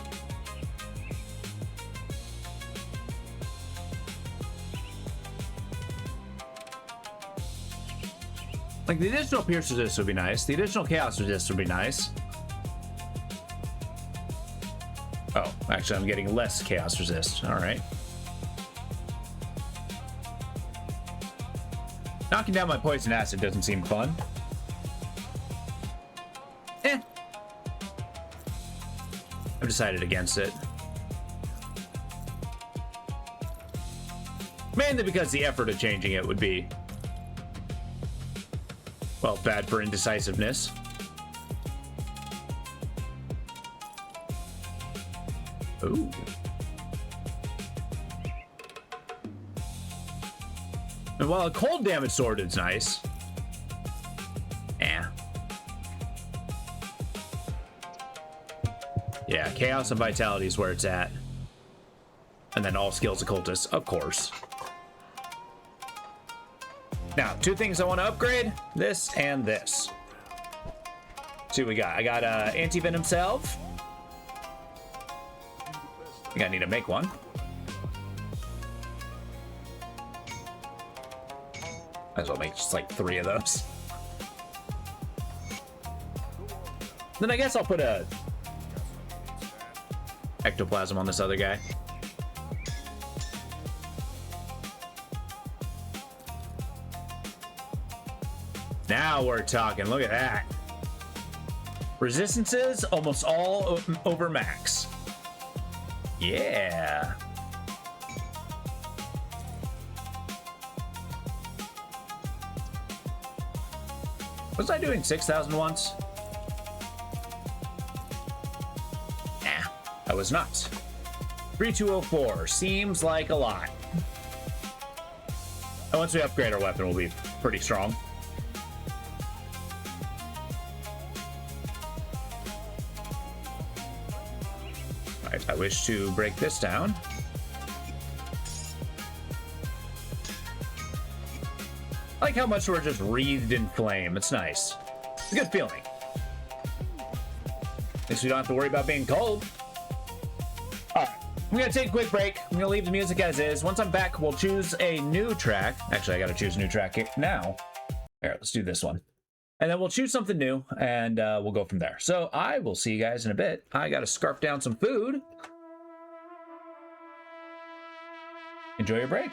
Like the additional pierce resist would be nice. The additional chaos resist would be nice. Oh, actually, I'm getting less chaos resist. All right. Knocking down my poison acid doesn't seem fun. I've decided against it. Mainly because the effort of changing it would be, well, bad for indecisiveness. Ooh. And while a cold damage sword is nice, yeah, chaos and vitality is where it's at. And then all skills occultists, of course. Now, two things I want to upgrade, this and this. Let's see what we got. I got anti-venom salve. I think I need to make one. Might as well make just like 3 of those. Then I guess I'll put a ectoplasm on this other guy. Now we're talking. Look at that. Resistances almost all over max. Yeah. Was I doing 6,000 once? Nah, I was not. 3204 seems like a lot. And once we upgrade our weapon, we'll be pretty strong. Alright, I wish to break this down. like how much we're just wreathed in flame. It's nice. It's a good feeling. At least we don't have to worry about being cold. All right, I'm gonna take a quick break. I'm gonna leave the music as is. Once I'm back, we'll choose a new track. Actually, I gotta choose a new track now. Here, let's do this one. And then we'll choose something new, and we'll go from there. So I will see you guys in a bit. I gotta scarf down some food. Enjoy your break.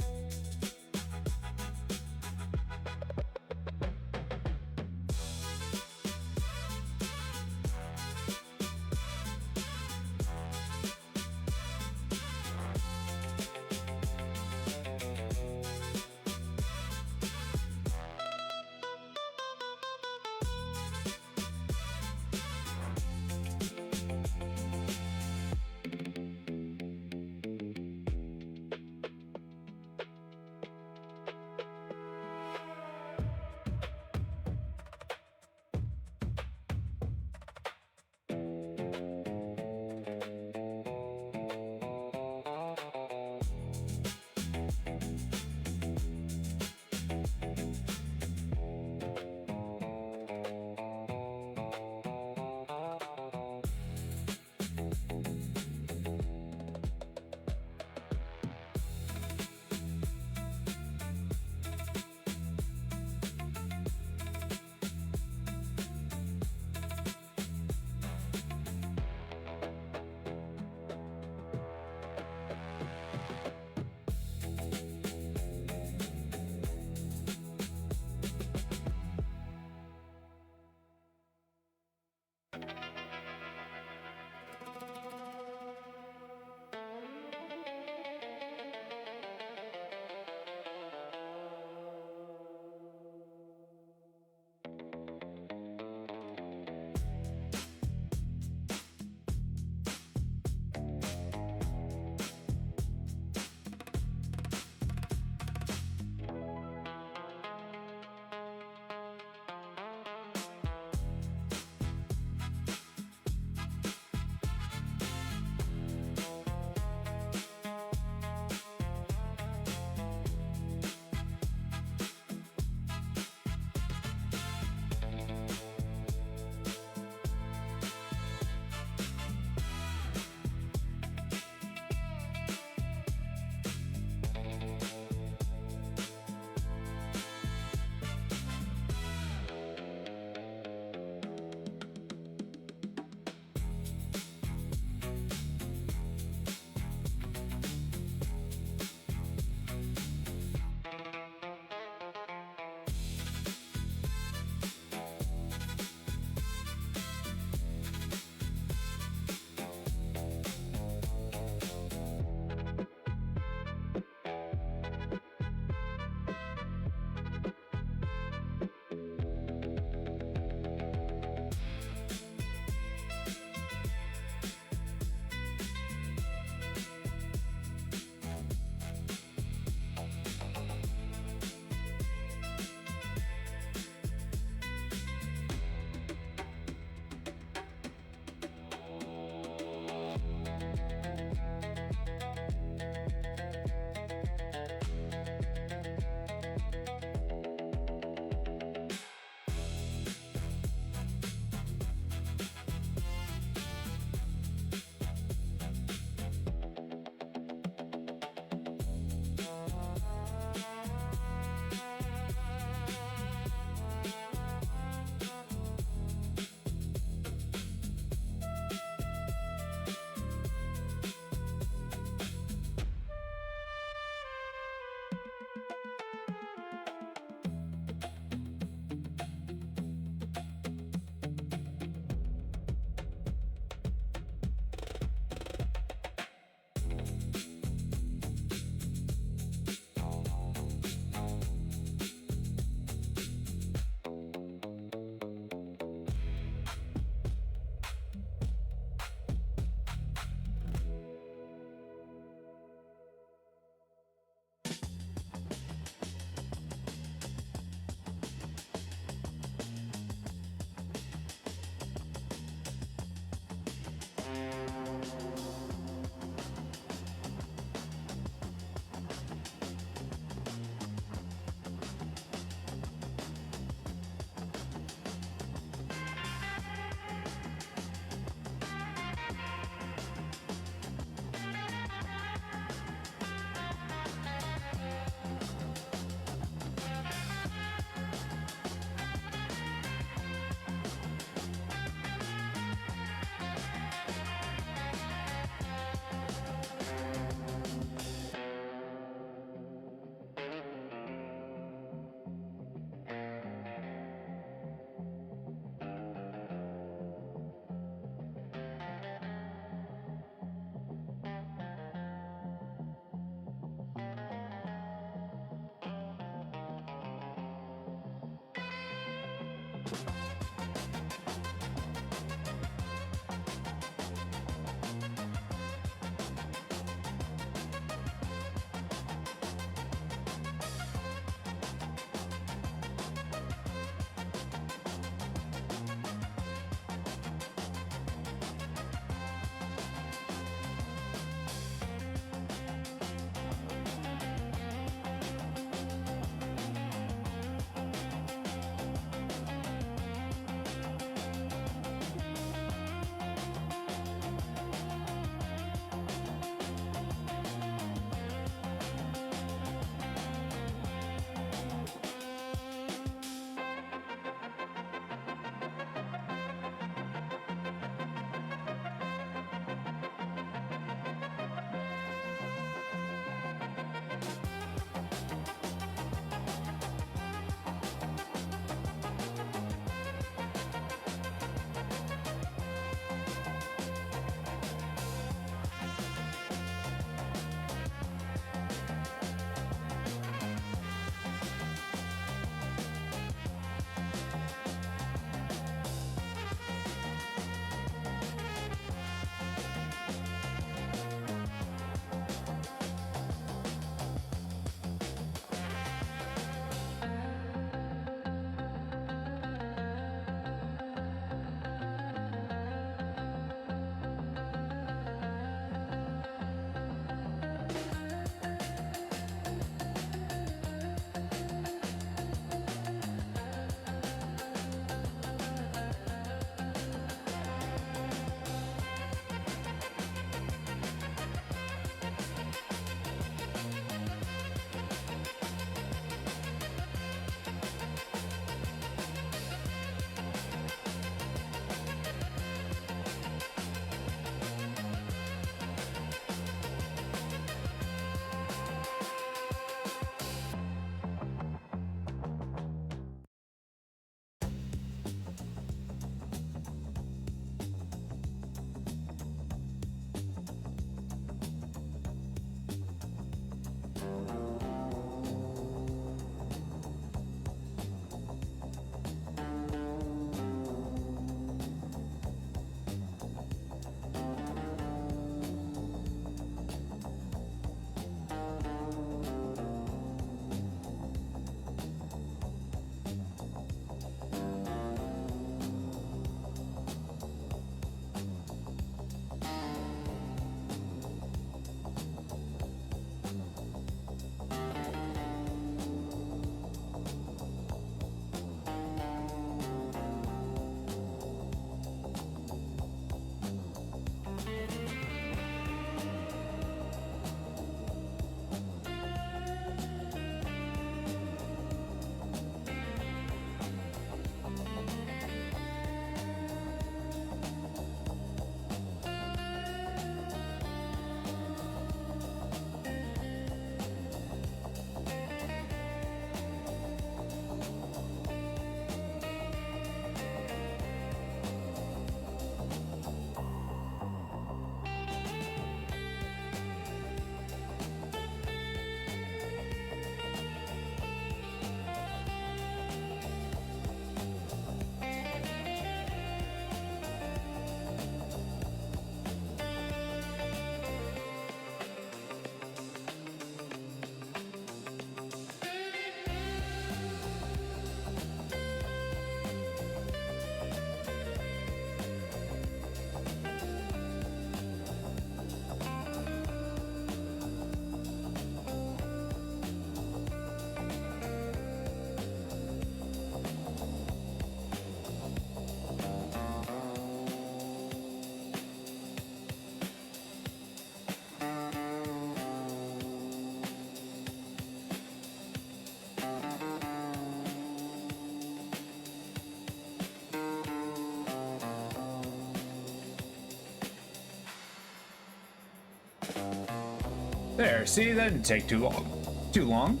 There, see, that didn't take too long. Too long.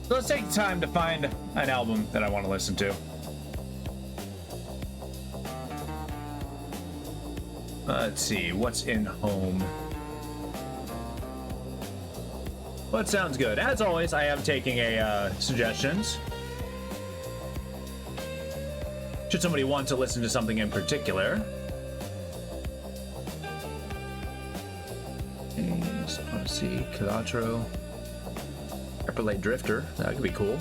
So let's take time to find an album that I want to listen to. Let's see, what's in home? What sounds good? As always, I am taking suggestions. Should somebody want to listen to something in particular. Let's see, Quattro. Airplane Drifter, that could be cool.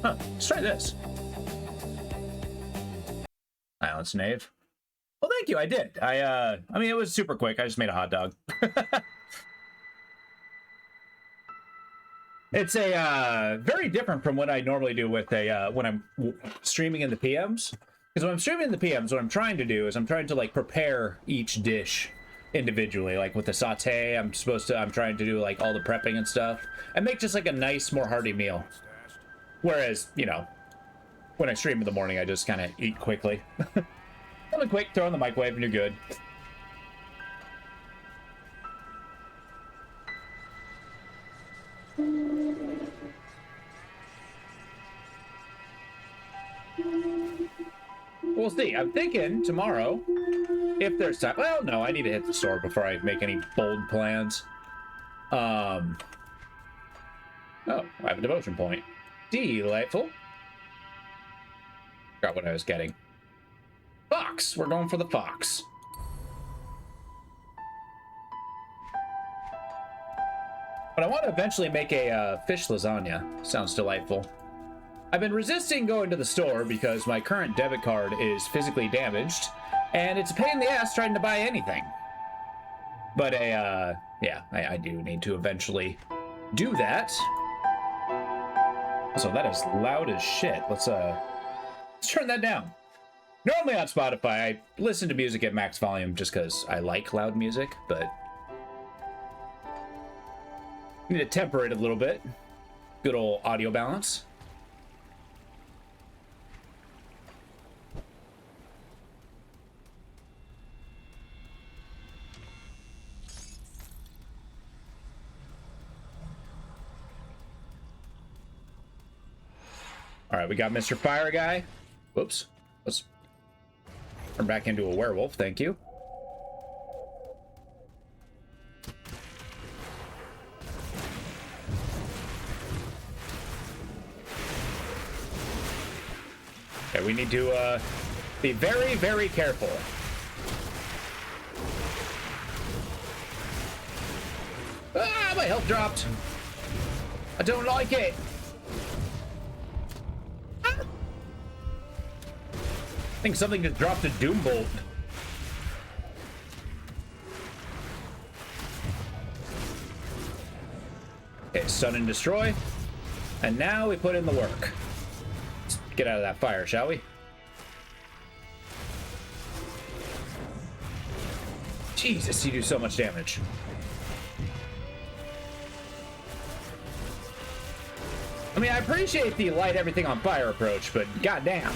Huh, let's try this. Silence Knave. Well, thank you, I did. I mean, it was super quick. I just made a hot dog. It's a very different from what I normally do with a when I'm streaming in the PMs. Because when I'm streaming in the PMs, what I'm trying to do is I'm trying to like prepare each dish individually. Like with the saute, I'm trying to do like all the prepping and stuff and make just like a nice, more hearty meal. Whereas, you know, when I stream in the morning, I just kind of eat quickly. Something quick, throw in the microwave, and you're good. We'll see. I'm thinking tomorrow, if there's time. Well, no, I need to hit the store before I make any bold plans. Oh, I have a devotion point. Delightful. Forgot what I was getting. Fox. We're going for the fox. But I want to eventually make a fish lasagna. Sounds delightful. I've been resisting going to the store because my current debit card is physically damaged, and it's a pain in the ass trying to buy anything. But yeah, I do need to eventually do that. So that is loud as shit. Let's turn that down. Normally on Spotify, I listen to music at max volume just because I like loud music, but need to temper it a little bit. Good old audio balance. All right, we got Mr. Fire Guy. Whoops. Let's turn back into a werewolf. Thank you. Okay, we need to be very, very careful. Ah, my health dropped. I don't like it. I think something just dropped a Doom Bolt. Okay, Stun and Destroy. And now we put in the work. Let's get out of that fire, shall we? Jesus, you do so much damage. I mean, I appreciate the light everything on fire approach, but goddamn.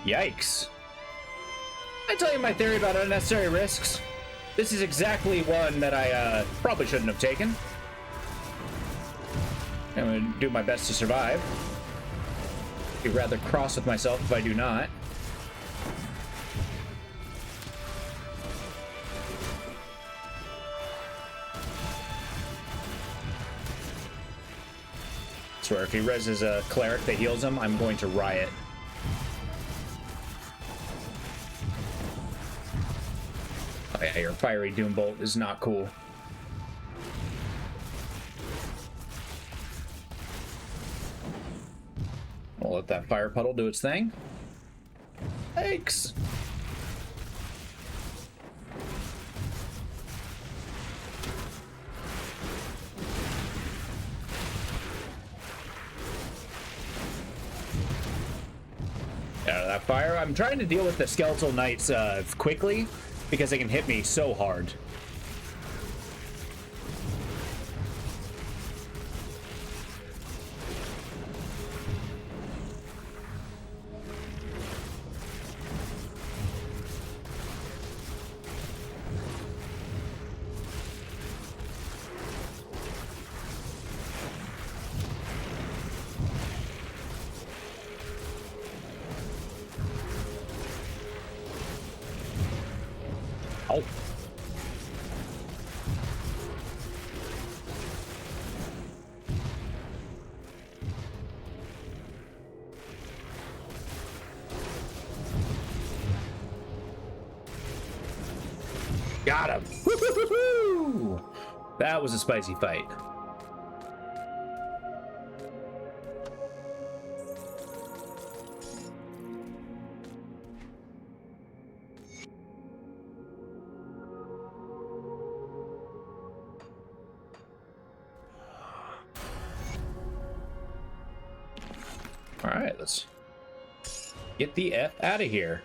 Yikes. I tell you my theory about unnecessary risks. This is exactly one that I probably shouldn't have taken. I'm gonna do my best to survive. Be rather cross with myself if I do not. I swear, if he reses a cleric that heals him, I'm going to riot. Oh yeah, your fiery Doom Bolt is not cool. We'll let that fire puddle do its thing. Thanks. fire. I'm trying to deal with the skeletal knights quickly because they can hit me so hard. Oh. Got him. Woo-hoo-hoo-hoo! That was a spicy fight. All right, let's get the F out of here,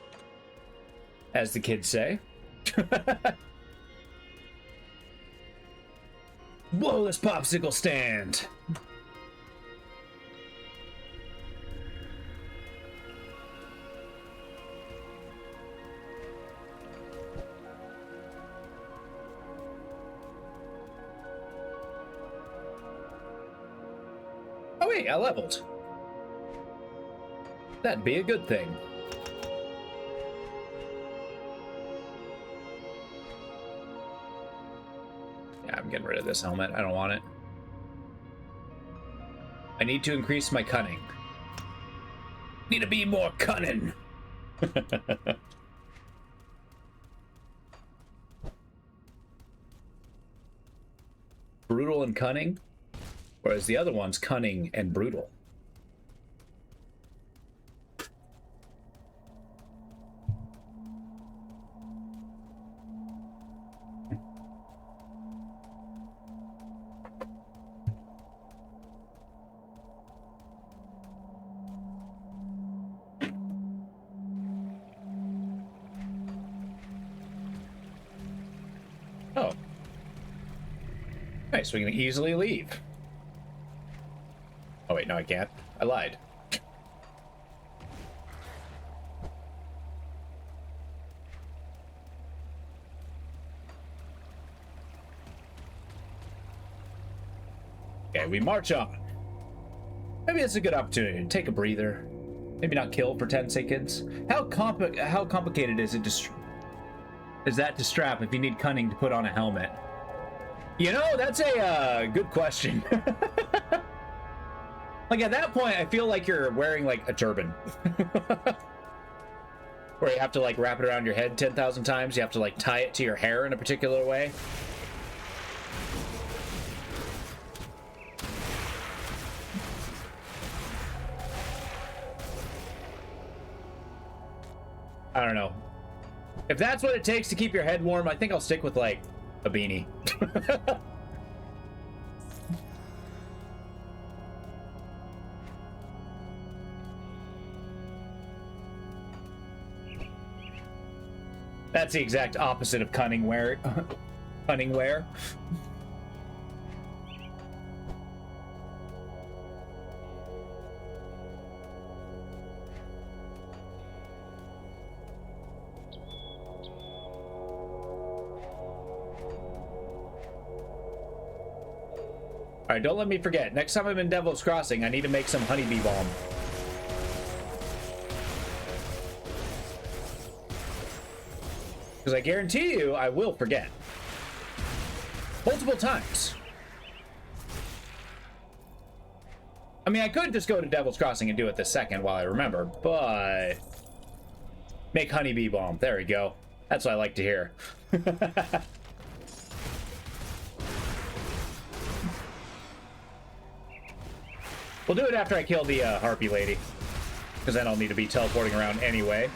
as the kids say. Whoa, this popsicle stand. Oh wait, I leveled. That'd be a good thing. Yeah, I'm getting rid of this helmet. I don't want it. I need to increase my cunning. Need to be more cunning. Brutal and cunning, whereas the other one's cunning and brutal. Oh. Nice, we can easily leave. Oh wait, no I can't. I lied. Okay, we march on. Maybe it's a good opportunity to take a breather. Maybe not kill for 10 seconds. How complicated is it to strap if you need cunning to put on a helmet? You know, that's a good question. Like at that point, I feel like you're wearing like a turban. Where you have to like wrap it around your head 10,000 times. You have to like tie it to your hair in a particular way. I don't know. If that's what it takes to keep your head warm, I think I'll stick with like a beanie. That's the exact opposite of cunning wear. Cunning wear. All right, don't let me forget. Next time I'm in Devil's Crossing, I need to make some honeybee balm. Because I guarantee you, I will forget. Multiple times. I mean, I could just go to Devil's Crossing and do it this second while I remember, but... Make honeybee balm. There we go. That's what I like to hear. We'll do it after I kill the harpy lady. Because then I'll need to be teleporting around anyway.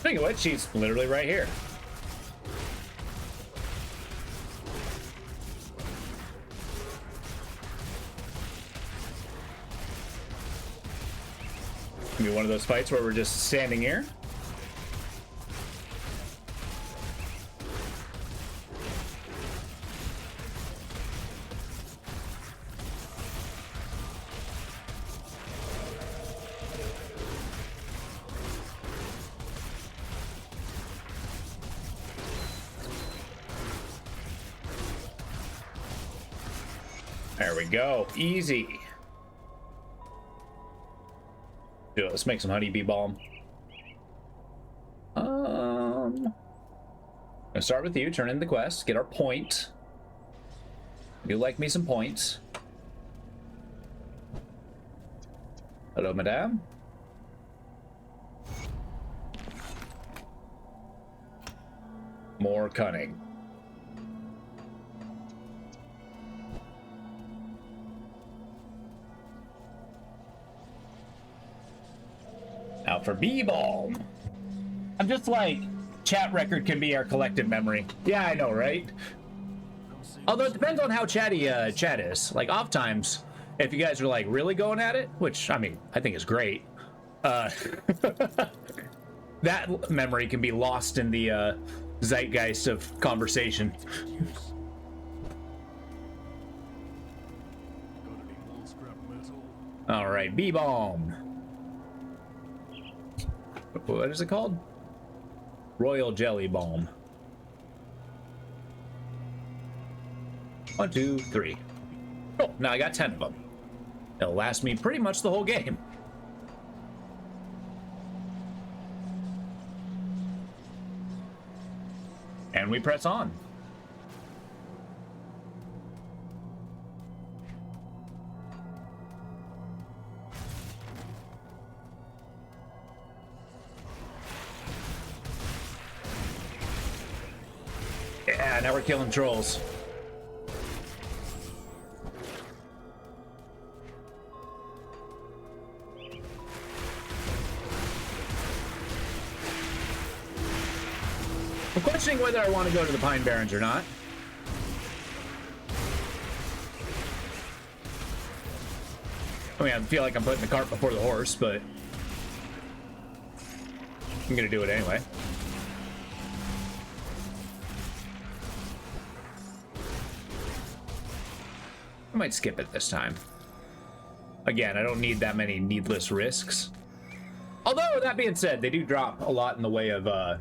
Speaking of which, she's literally right here. Maybe one of those fights where we're just standing here. There we go. Easy. Dude, let's make some honeybee balm. Gonna start with you. Turn in the quest. Get our point. I do like me some points. Hello, madame. More cunning. Now for B-Balm. I'm just like, chat record can be our collective memory. Yeah, I know, right? Although it depends on how chatty chat is. Like, off times, if you guys are like really going at it, which, I mean, I think is great. That memory can be lost in the zeitgeist of conversation. All right, B-Balm. What is it called? Royal Jelly Balm. 1, 2, 3. Oh, now I got 10 of them. It'll last me pretty much the whole game. And we press on. Yeah, now we're killing trolls. I'm questioning whether I want to go to the Pine Barrens or not. I mean, I feel like I'm putting the cart before the horse, but I'm gonna do it anyway. I might skip it this time. Again, I don't need that many needless risks. Although, that being said, they do drop a lot in the way of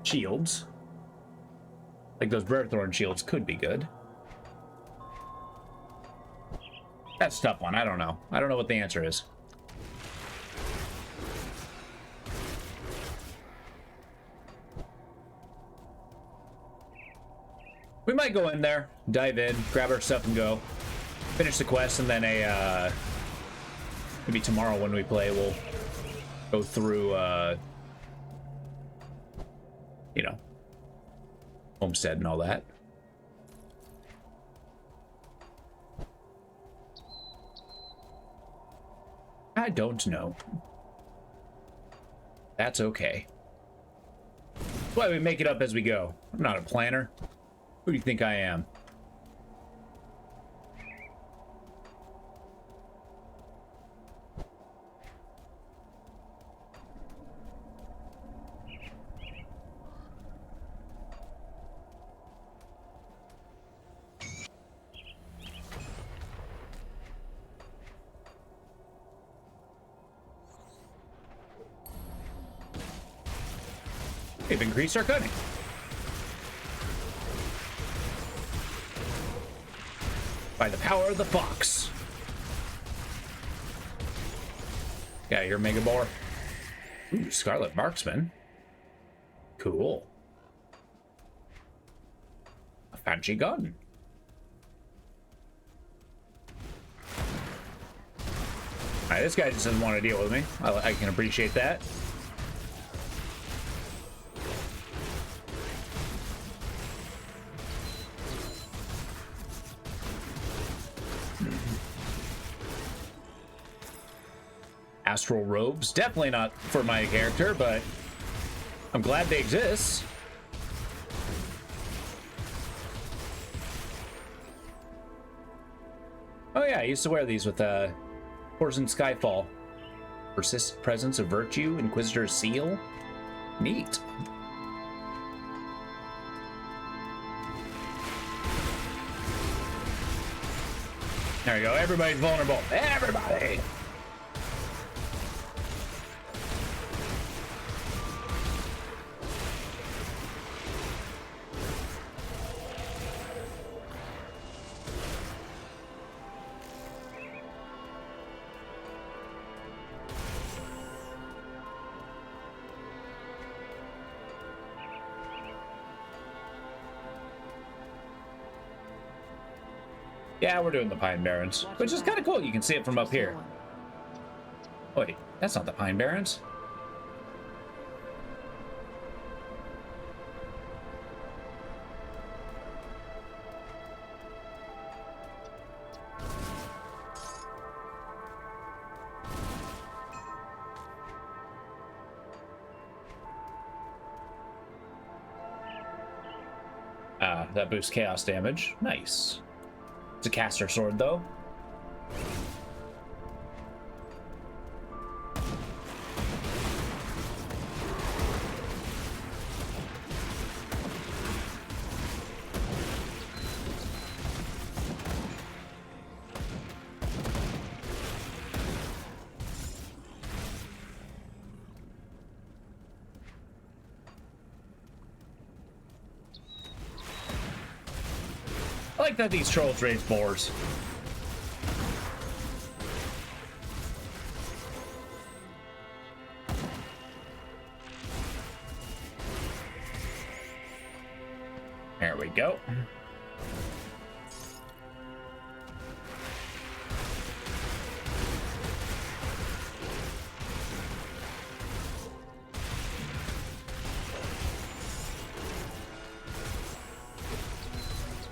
shields. Like those Bearthorn shields could be good. That's a tough one. I don't know. I don't know what the answer is. We might go in there, dive in, grab our stuff and go. Finish the quest, and then maybe tomorrow when we play, we'll go through, you know, Homestead and all that. I don't know. That's okay. That's why we make it up as we go. I'm not a planner. Who do you think I am? They've increased our cutting. By the power of the fox. Yeah, you're Mega Boar. Ooh, Scarlet Marksman. Cool. A fancy gun. Alright, this guy just doesn't want to deal with me. I can appreciate that. Astral robes, definitely not for my character, but I'm glad they exist. Oh yeah, I used to wear these with Poison Skyfall. Persistent presence of virtue, Inquisitor's seal. Neat. There we go. Everybody's vulnerable. Everybody! Yeah, we're doing the Pine Barrens, which is kind of cool. You can see it from up here. Wait, that's not the Pine Barrens. Ah, that boosts chaos damage. Nice. It's a caster sword, though. I like that these trolls raise boars. There we go.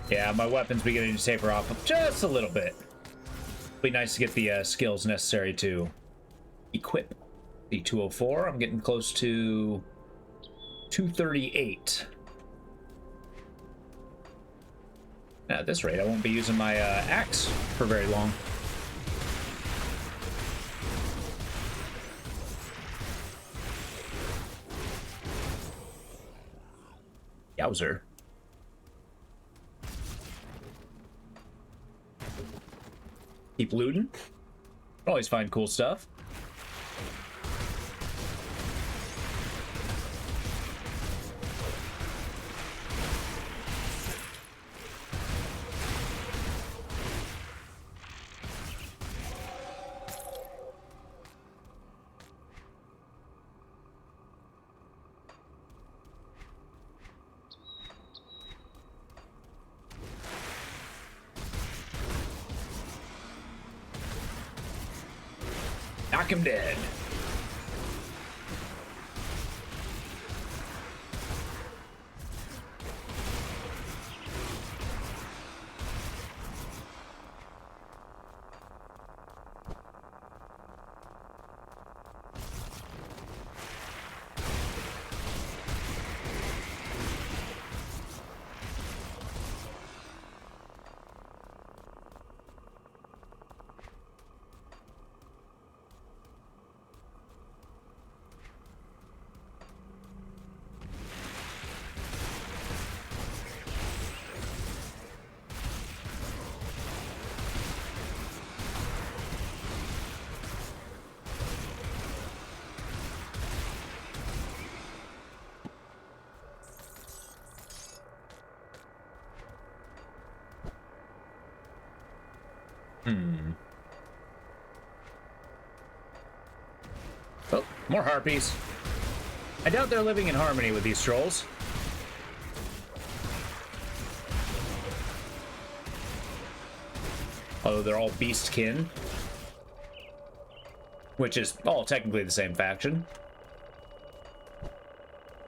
Yeah, my weapon's beginning to taper off just a little bit. Be nice to get the skills necessary to equip the 204. I'm getting close to 238. Now, at this rate, I won't be using my axe for very long. Yowzer. Keep looting. Always find cool stuff. Knock him dead. Oh, more harpies. I doubt they're living in harmony with these trolls. Although they're all beast kin. Which is all technically the same faction.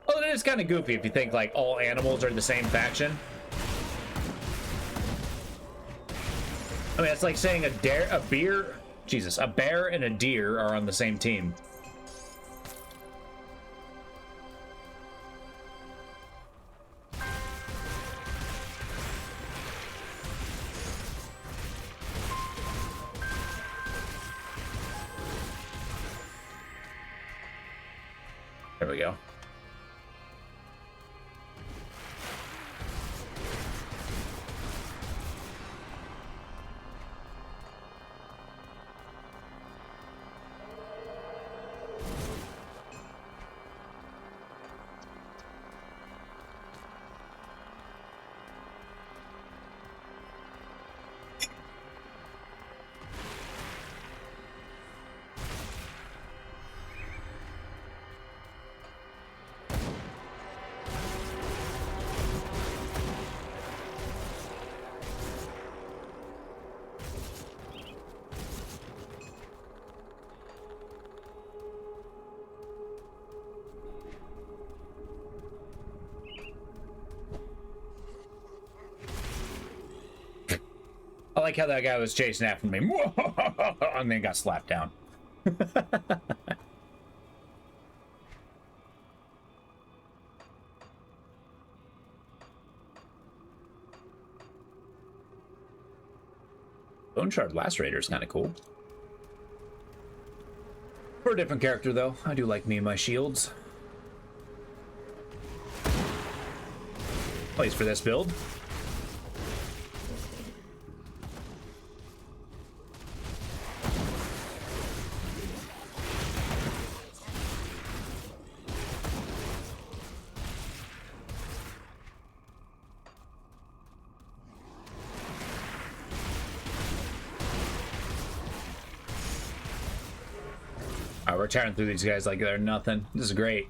Although it is kind of goofy if you think like all animals are the same faction. I mean, it's like saying a bear and a deer are on the same team. There we go. I like how that guy was chasing after me and then got slapped down. Bone Shard Lacerator is kind of cool. For a different character, though. I do like me and my shields. Plays for this build. We're tearing through these guys like they're nothing. This is great.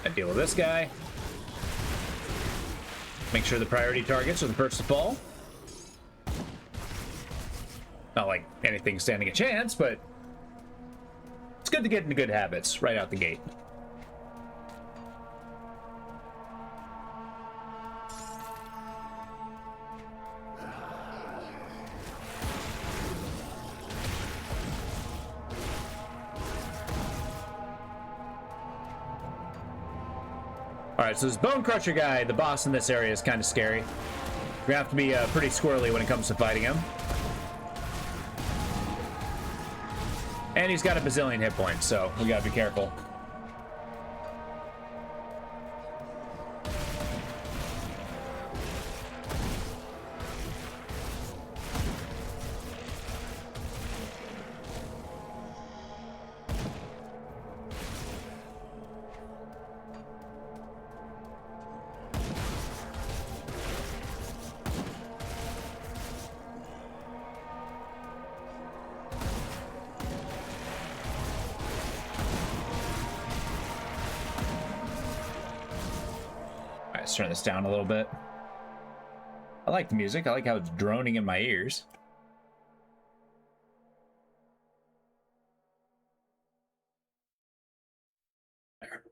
I deal with this guy. Make sure the priority targets are the first to fall. Not like anything standing a chance, but it's good to get into good habits right out the gate. Alright, so this Bone Crusher guy, the boss in this area, is kind of scary. We're gonna have to be pretty squirrely when it comes to fighting him. And he's got a bazillion hit points, so we gotta be careful. Let's turn this down a little bit. I like the music. I like how it's droning in my ears. There.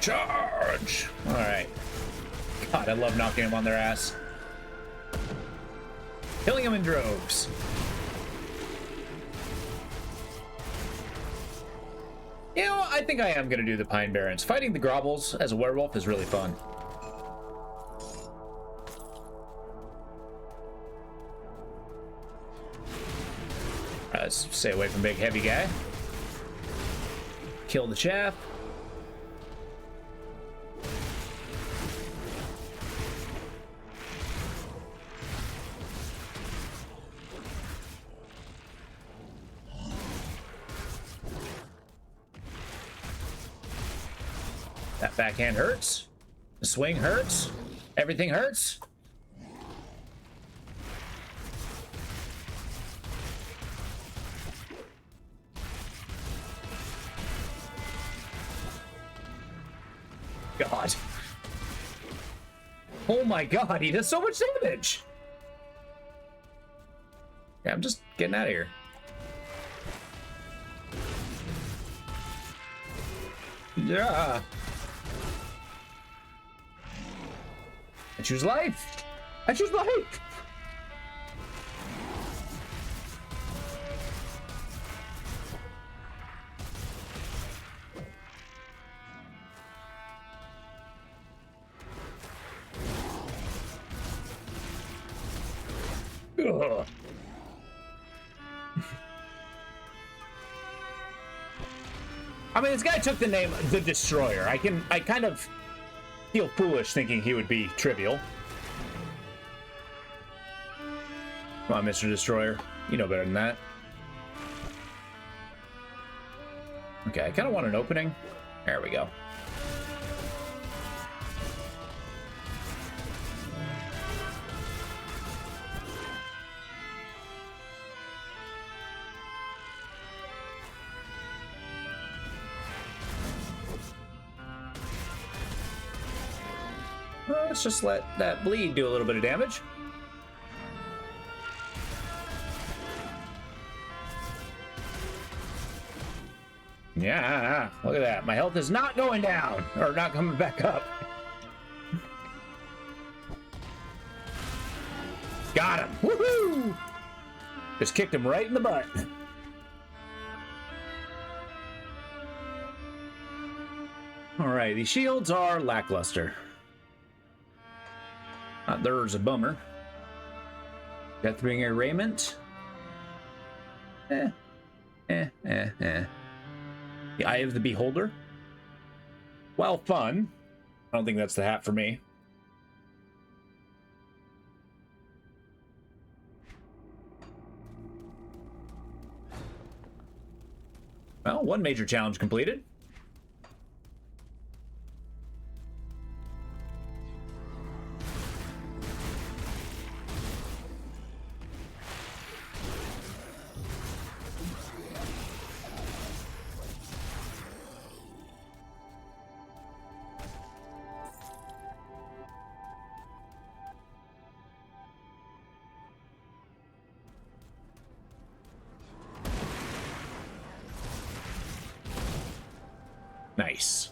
Charge! Alright. God, I love knocking them on their ass. Killing them in droves. You know, I think I am gonna do the Pine Barrens. Fighting the Grobbles as a werewolf is really fun. Let's stay away from big heavy guy. Kill the chaff. That backhand hurts. The swing hurts. Everything hurts. God. Oh my God, he does so much damage. Yeah, I'm just getting out of here. Yeah. I choose life. I choose life. Ugh. I mean, this guy took the name The Destroyer. I kind of feel foolish thinking he would be trivial. Come on, Mr. Destroyer. You know better than that. Okay, I kind of want an opening. There we go. Let's just let that bleed do a little bit of damage. Yeah, look at that. My health is not going down, or not coming back up. Got him. Woohoo! Just kicked him right in the butt. All right, these shields are lackluster. There's a bummer. Deathbringer raiment. The Eye of the Beholder. While fun, I don't think that's the hat for me. Well, one major challenge completed. Nice.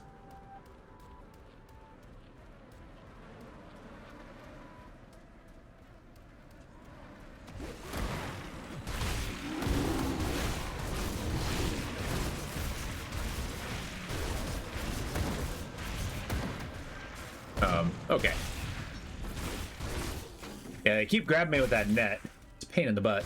Okay. Yeah, they keep grabbing me with that net. It's a pain in the butt.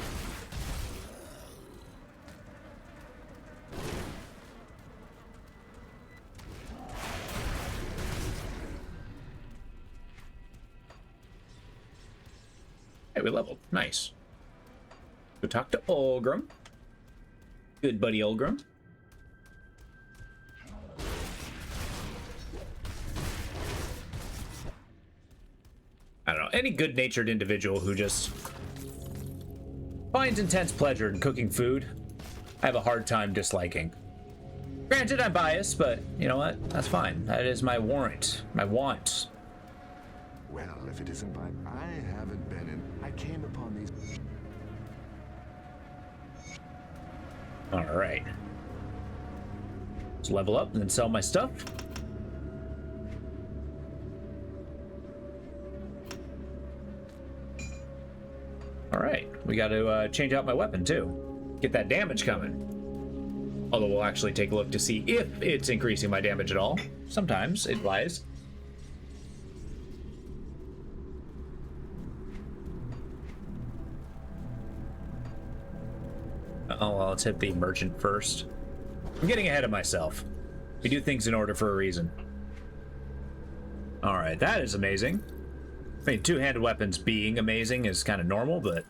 Hey, we leveled. Nice. Go talk to Olgrim. Good buddy Olgrim. I don't know, any good-natured individual who just finds intense pleasure in cooking food, I have a hard time disliking. Granted, I'm biased, but you know what? That's fine. That is my warrant, my want. Well, if it isn't by... I haven't been in... I came upon these... All right. Let's level up and then sell my stuff. All right, we got to change out my weapon too. Get that damage coming. Although we'll actually take a look to see if it's increasing my damage at all. Sometimes it lies. Oh, well, let's hit the merchant first. I'm getting ahead of myself. We do things in order for a reason. Alright, that is amazing. I mean, two-handed weapons being amazing is kind of normal, but...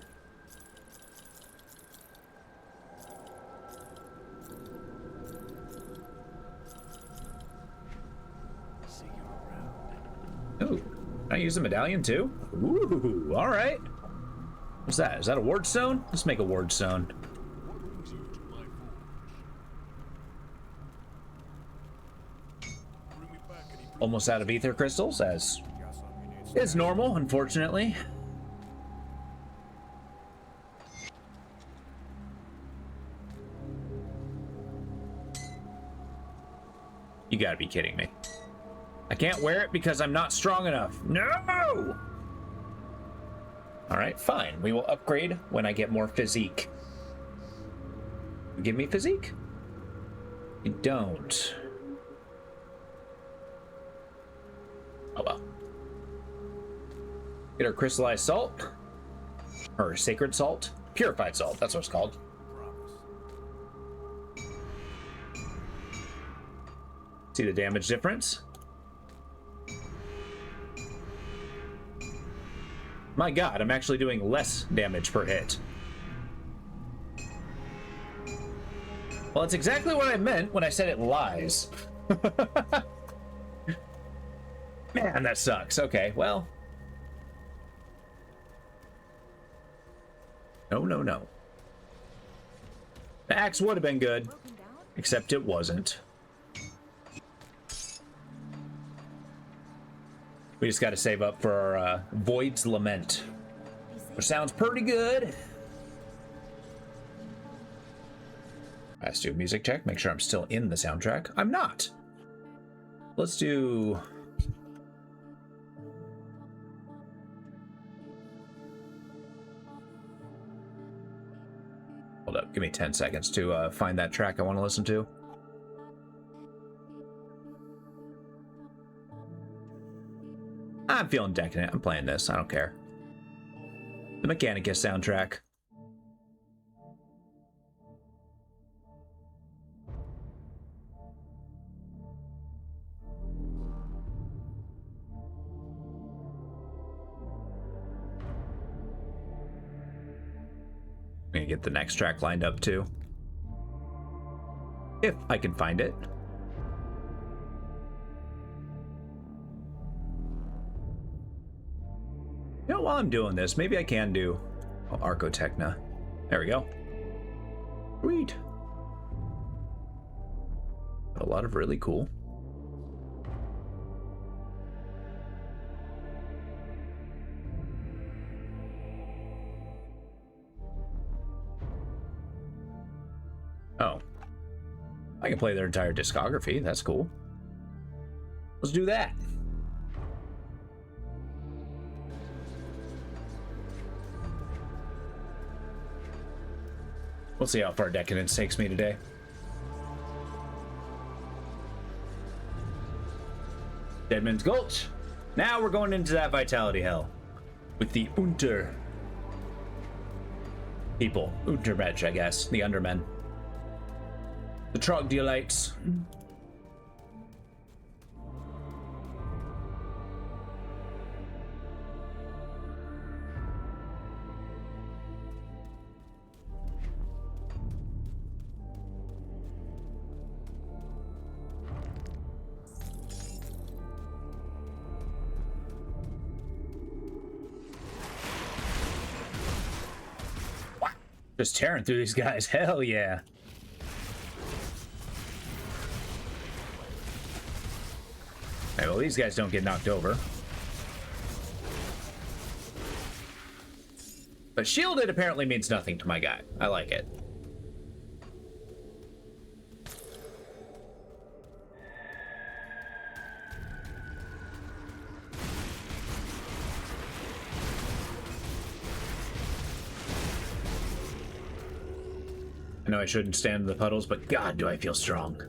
Ooh, can I use the medallion too? Ooh, alright. What's that? Is that a ward stone? Let's make a ward stone. Almost out of ether crystals, as is normal, unfortunately. You gotta be kidding me. I can't wear it because I'm not strong enough. No! Alright, fine. We will upgrade when I get more physique. Give me physique? You don't. Oh well. Get our crystallized salt. Or sacred salt. Purified salt, that's what it's called. See the damage difference? My god, I'm actually doing less damage per hit. Well, that's exactly what I meant when I said it lies. Man, that sucks. Okay, well. No, no, no. The axe would have been good, except it wasn't. We just got to save up for our Void's Lament, which sounds pretty good. Let's do a music check, make sure I'm still in the soundtrack. I'm not. Let's do... Hold up, give me 10 seconds to find that track I want to listen to. I'm feeling decadent. I'm playing this. I don't care. The Mechanicus soundtrack. I'm gonna get the next track lined up too. If I can find it. You know, while I'm doing this, maybe I can do Archotechna. There we go. Sweet. A lot of really cool. Oh. I can play their entire discography. That's cool. Let's do that. We'll see how far Decadence takes me today. Deadman's Gulch. Now we're going into that Vitality Hell. With the Unter people. Untermensch, I guess. The Undermen. The Trogdolites. Just tearing through these guys. Hell yeah. Hey, well, these guys don't get knocked over. But shielded apparently means nothing to my guy. I like it. I know I shouldn't stand in the puddles, but God, do I feel strong.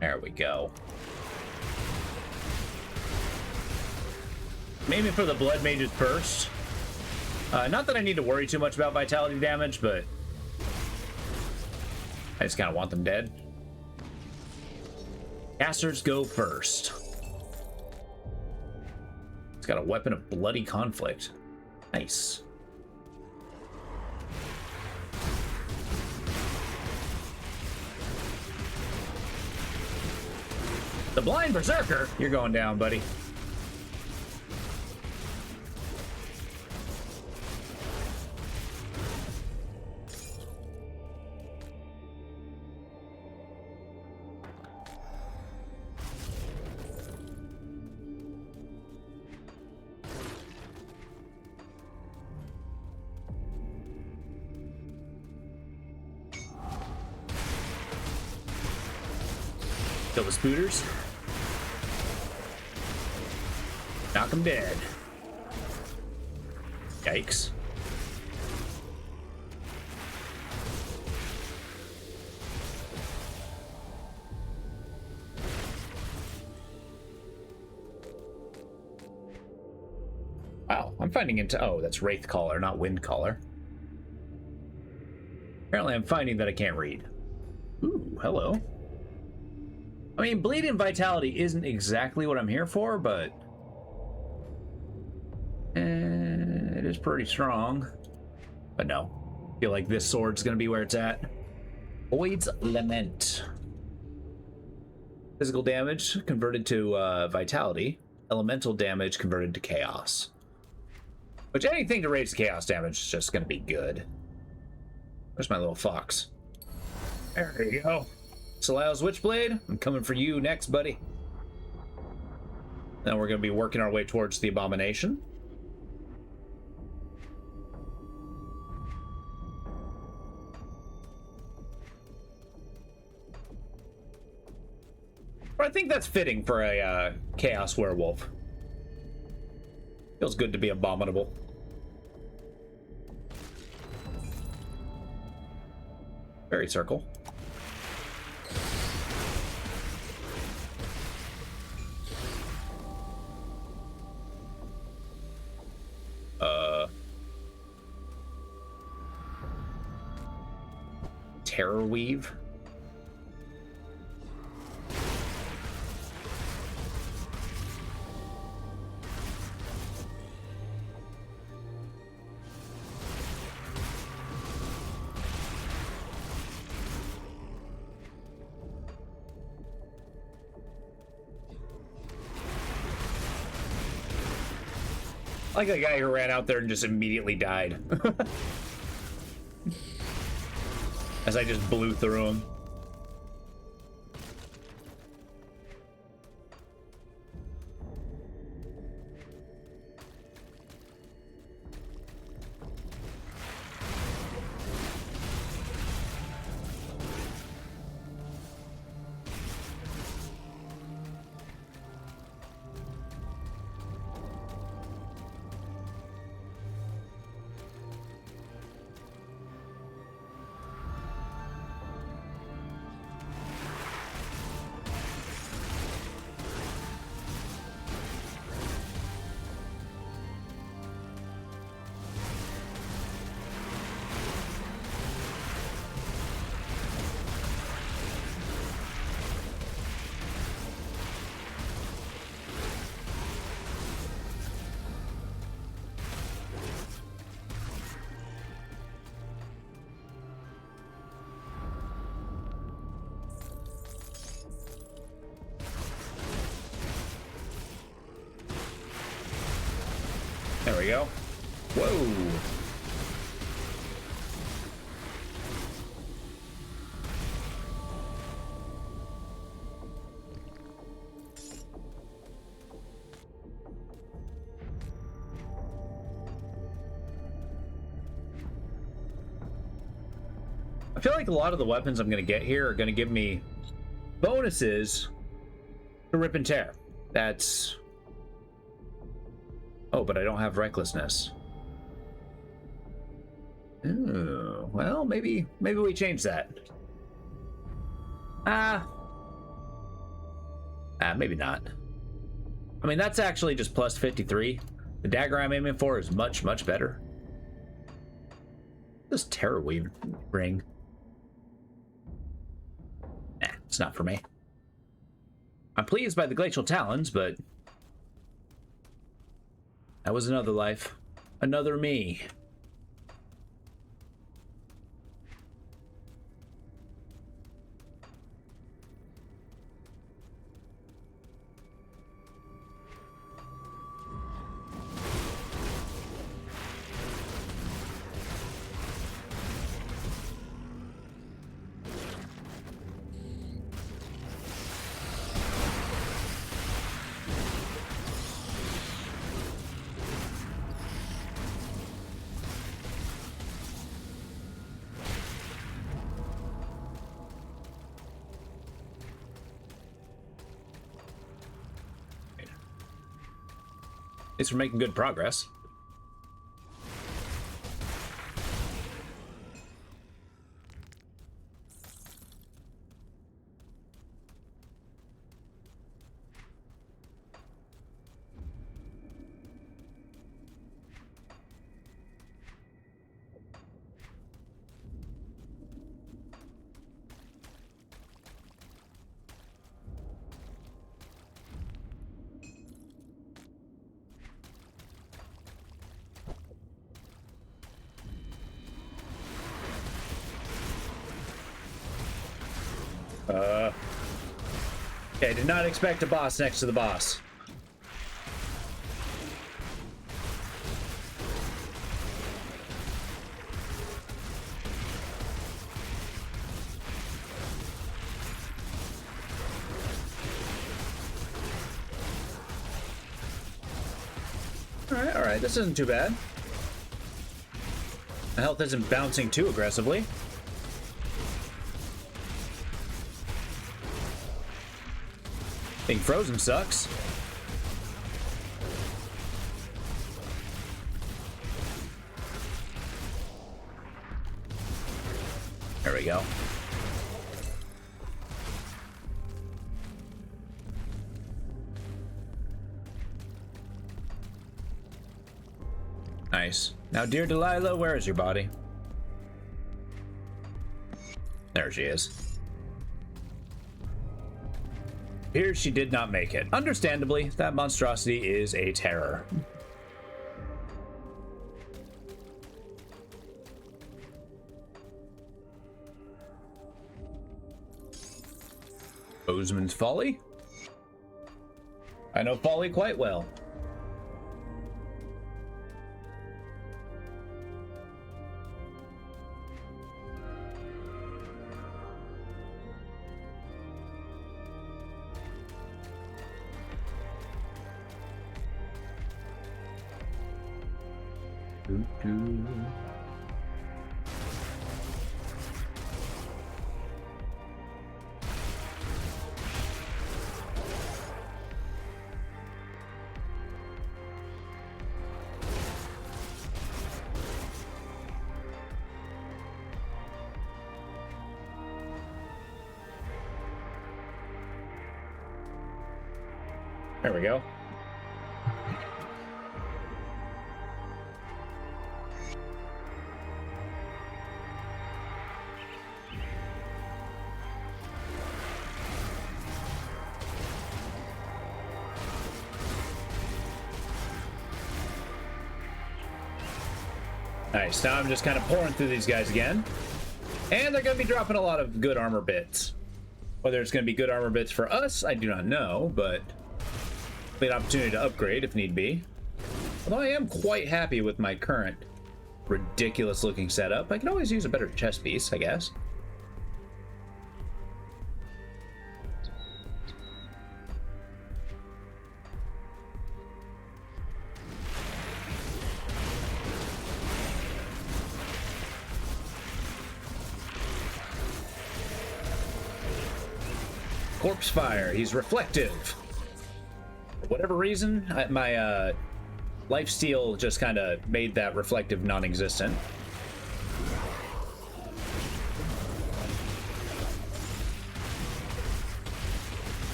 There we go. Maybe for the blood mages first. Not that I need to worry too much about vitality damage, but I just kind of want them dead. Casters go first. It's got a weapon of bloody conflict. Nice. The blind berserker! You're going down, buddy. Kill the spooters. Knock them dead. Yikes. Wow, I'm finding into... Oh, that's Wraith Caller, not Wind Caller. Apparently I'm finding that I can't read. Ooh, hello. I mean, Bleed and Vitality isn't exactly what I'm here for, but... it is pretty strong. But no. I feel like this sword's gonna be where it's at. Void's Lament. Physical damage converted to Vitality. Elemental damage converted to Chaos. Which, anything to raise Chaos damage is just gonna be good. Where's my little fox? There you go. Salai's Witchblade, I'm coming for you next, buddy. Now we're gonna be working our way towards the Abomination. But I think that's fitting for a Chaos Werewolf. Feels good to be abominable. Fairy Circle. Terror Weave. Like the guy who ran out there and just immediately died. As I just blew through him. There we go. Whoa. I feel like a lot of the weapons I'm going to get here are going to give me bonuses to rip and tear. That's... Oh, but I don't have recklessness. Ooh, well, maybe we change that. Maybe not. I mean, that's actually just plus 53. The dagger I'm aiming for is much, much better. This terror weave ring. It's not for me. I'm pleased by the glacial talons, but that was another life. Another me. At least we're making good progress. Okay, did not expect a boss next to the boss. Alright, this isn't too bad. My health isn't bouncing too aggressively. Being frozen sucks. There we go. Nice. Now, dear Delilah, where is your body? There she is. Here she did not make it. Understandably, that monstrosity is a terror. Bozeman's Folly? I know Folly quite well. There we go. Nice. Now I'm just kind of pouring through these guys again. And they're going to be dropping a lot of good armor bits. Whether it's going to be good armor bits for us, I do not know, but an opportunity to upgrade if need be. Although I am quite happy with my current ridiculous looking setup. I can always use a better chest piece, I guess. corpse fire. He's reflective. For whatever reason, my lifesteal just kind of made that reflective non-existent.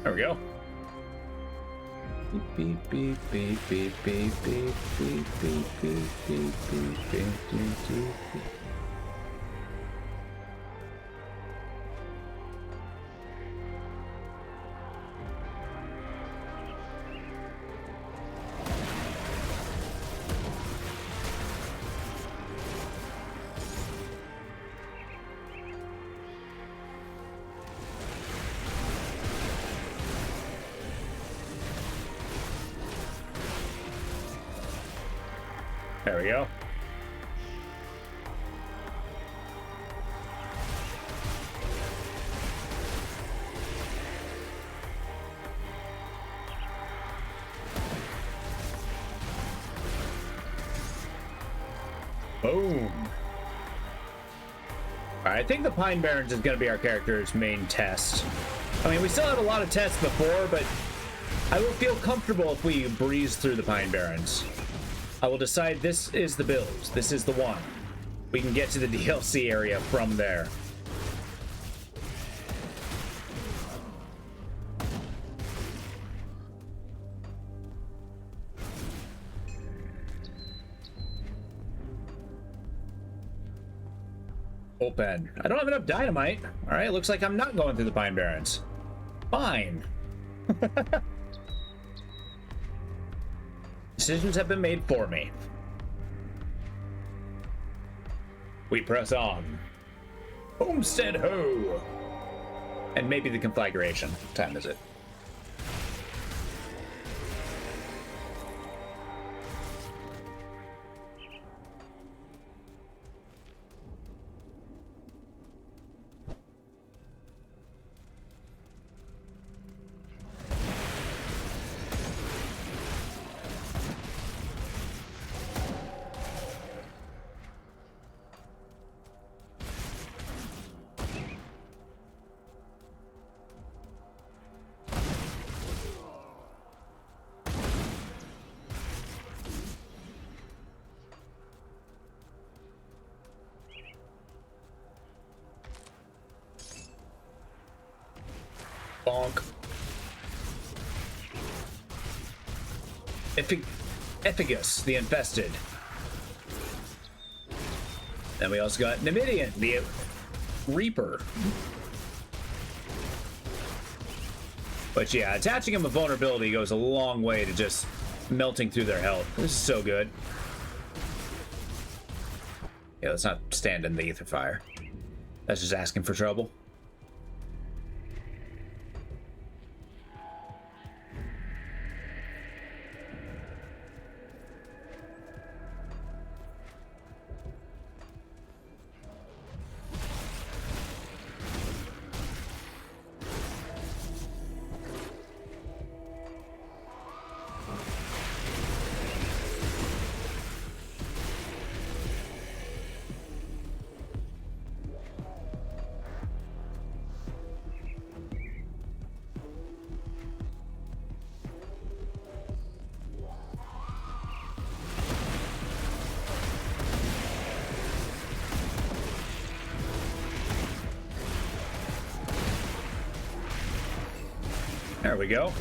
There we go. Beep beep beep beep beep beep beep beep beep beep beep beep beep beep. There we go. Boom. Alright, I think the Pine Barrens is going to be our character's main test. I mean, we still have a lot of tests before, but I will feel comfortable if we breeze through the Pine Barrens. I will decide this is the build. This is the one. We can get to the DLC area from there. Open. I don't have enough dynamite. All right, looks like I'm not going through the Pine Barrens. Fine. Decisions have been made for me. We press on. Homestead ho! And maybe the conflagration. What time is it? Bonk. Ephigus, the infested. Then we also got Nemidian, the Reaper. But yeah, attaching him a vulnerability goes a long way to just melting through their health. This is so good. Yeah, let's not stand in the ether fire. That's just asking for trouble. There we go.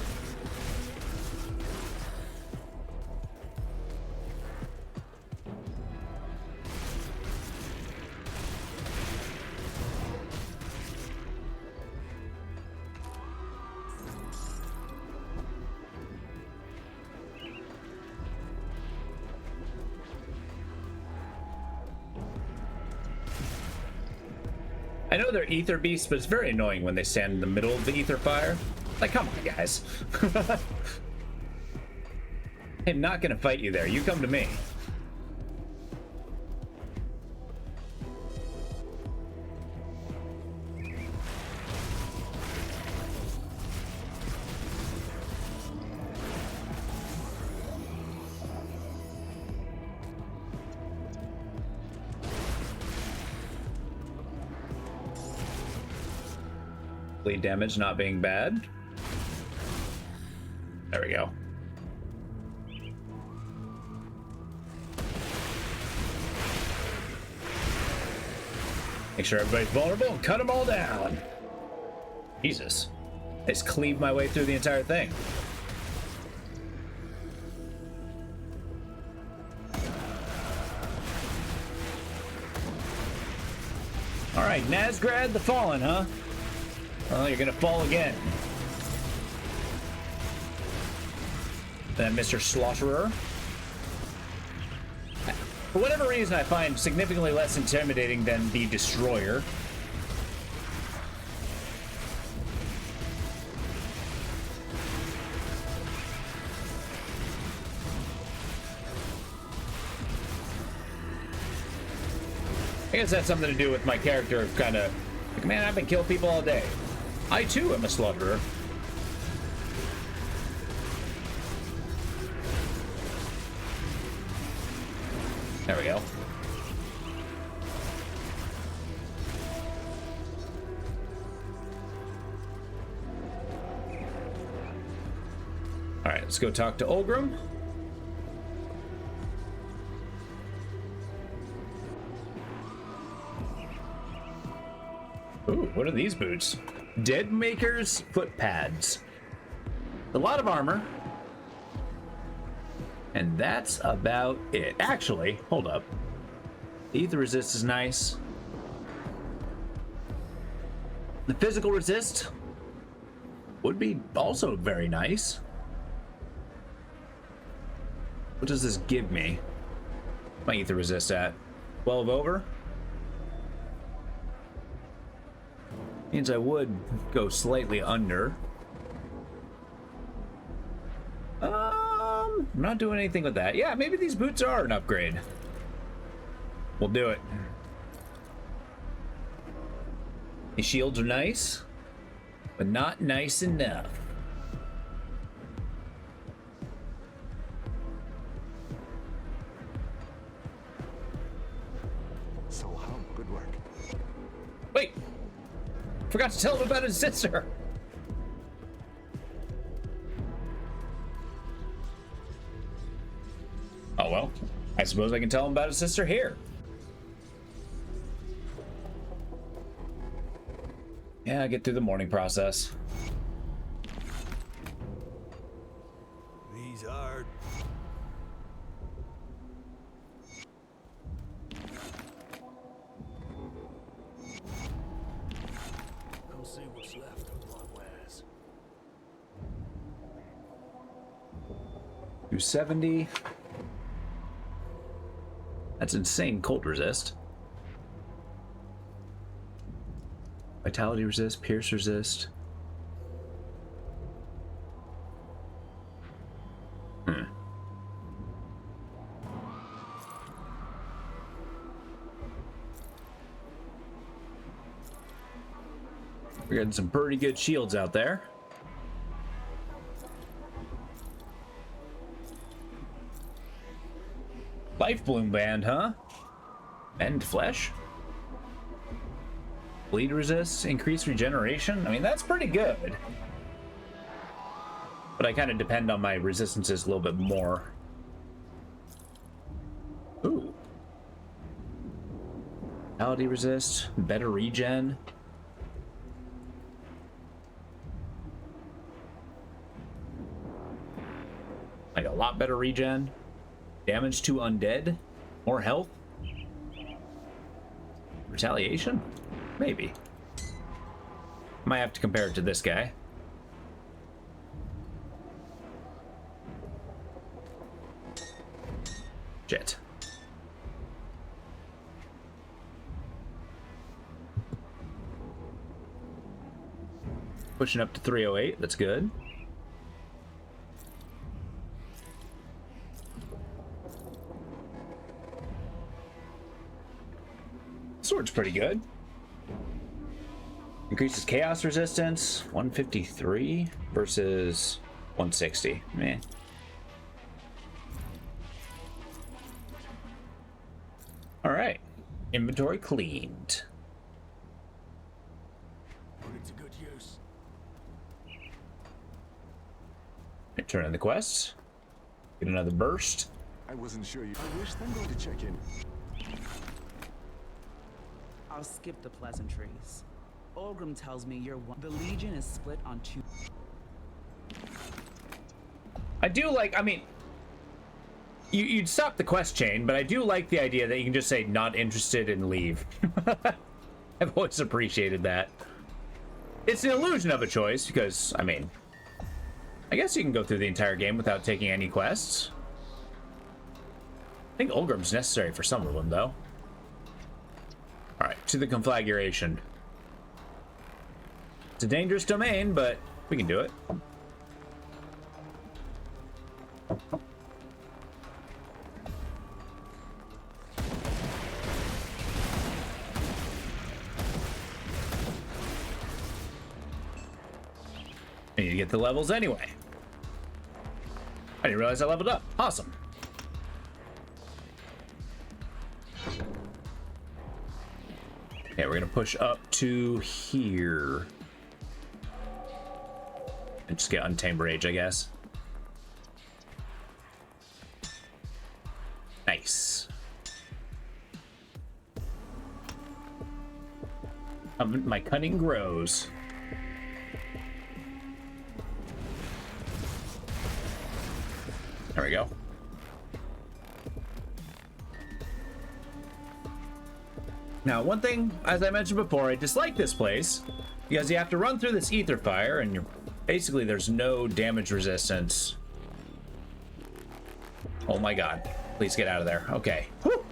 I know they're ether beasts, but it's very annoying when they stand in the middle of the ether fire. Like, come on, guys. I'm not gonna fight you there. You come to me. Bleed damage not being bad. There we go. Make sure everybody's vulnerable and cut them all down. Jesus. I just cleaved my way through the entire thing. Alright, Nazgrad the Fallen, huh? Well, you're gonna fall again. Then Mr. Slaughterer. For whatever reason, I find significantly less intimidating than the Destroyer. I guess that's something to do with my character kind of like, man, I've been killing people all day. I too am a slaughterer. There we go. All right, let's go talk to Olgrim. Ooh, what are these boots? Deadmaker's foot pads. A lot of armor. And that's about it. Actually, hold up. Ether resist is nice. The physical resist would be also very nice. What does this give me? My ether resist at 12 over. Means I would go slightly under. I'm not doing anything with that. Yeah, maybe these boots are an upgrade. We'll do it. These shields are nice, but not nice enough. So, good work. Wait! Forgot to tell him about his sister! Oh well, I suppose I can tell him about his sister here. Yeah, get through the morning process. These are... I'll see what's left of my wares. 270. That's insane cold resist. Vitality resist, pierce resist. We're getting some pretty good shields out there. Life Bloom Band, huh? Mend Flesh? Bleed resist, increased regeneration. I mean, that's pretty good. But I kind of depend on my resistances a little bit more. Ooh. Vitality resist, better regen. Like a lot better regen. Damage to undead. More health. Retaliation? Maybe. Might have to compare it to this guy. Shit. Pushing up to 308, that's good. Sword's pretty good. Increases chaos resistance, 153 versus 160. Meh. Alright. Inventory cleaned. Put it to good use. Turn in the quest. Get another burst. I wasn't sure you. I wish them going to check in. I'll skip the pleasantries. Olgrim tells me you're one. The Legion is split on two. I do like, I mean, you'd stop the quest chain, but I do like the idea that you can just say not interested and leave. I've always appreciated that. It's an illusion of a choice because, I mean, I guess you can go through the entire game without taking any quests. I think Olgrim's necessary for some of them, though. Alright, to the conflagration. It's a dangerous domain, but we can do it. I need to get the levels anyway. I didn't realize I leveled up. Awesome. Okay, we're gonna push up to here. And just get Untamed Rage, I guess. Nice. My cunning grows. There we go. Now, one thing, as I mentioned before, I dislike this place because you have to run through this ether fire and you're basically there's no damage resistance. Oh my god. Please get out of there. Okay. Whew.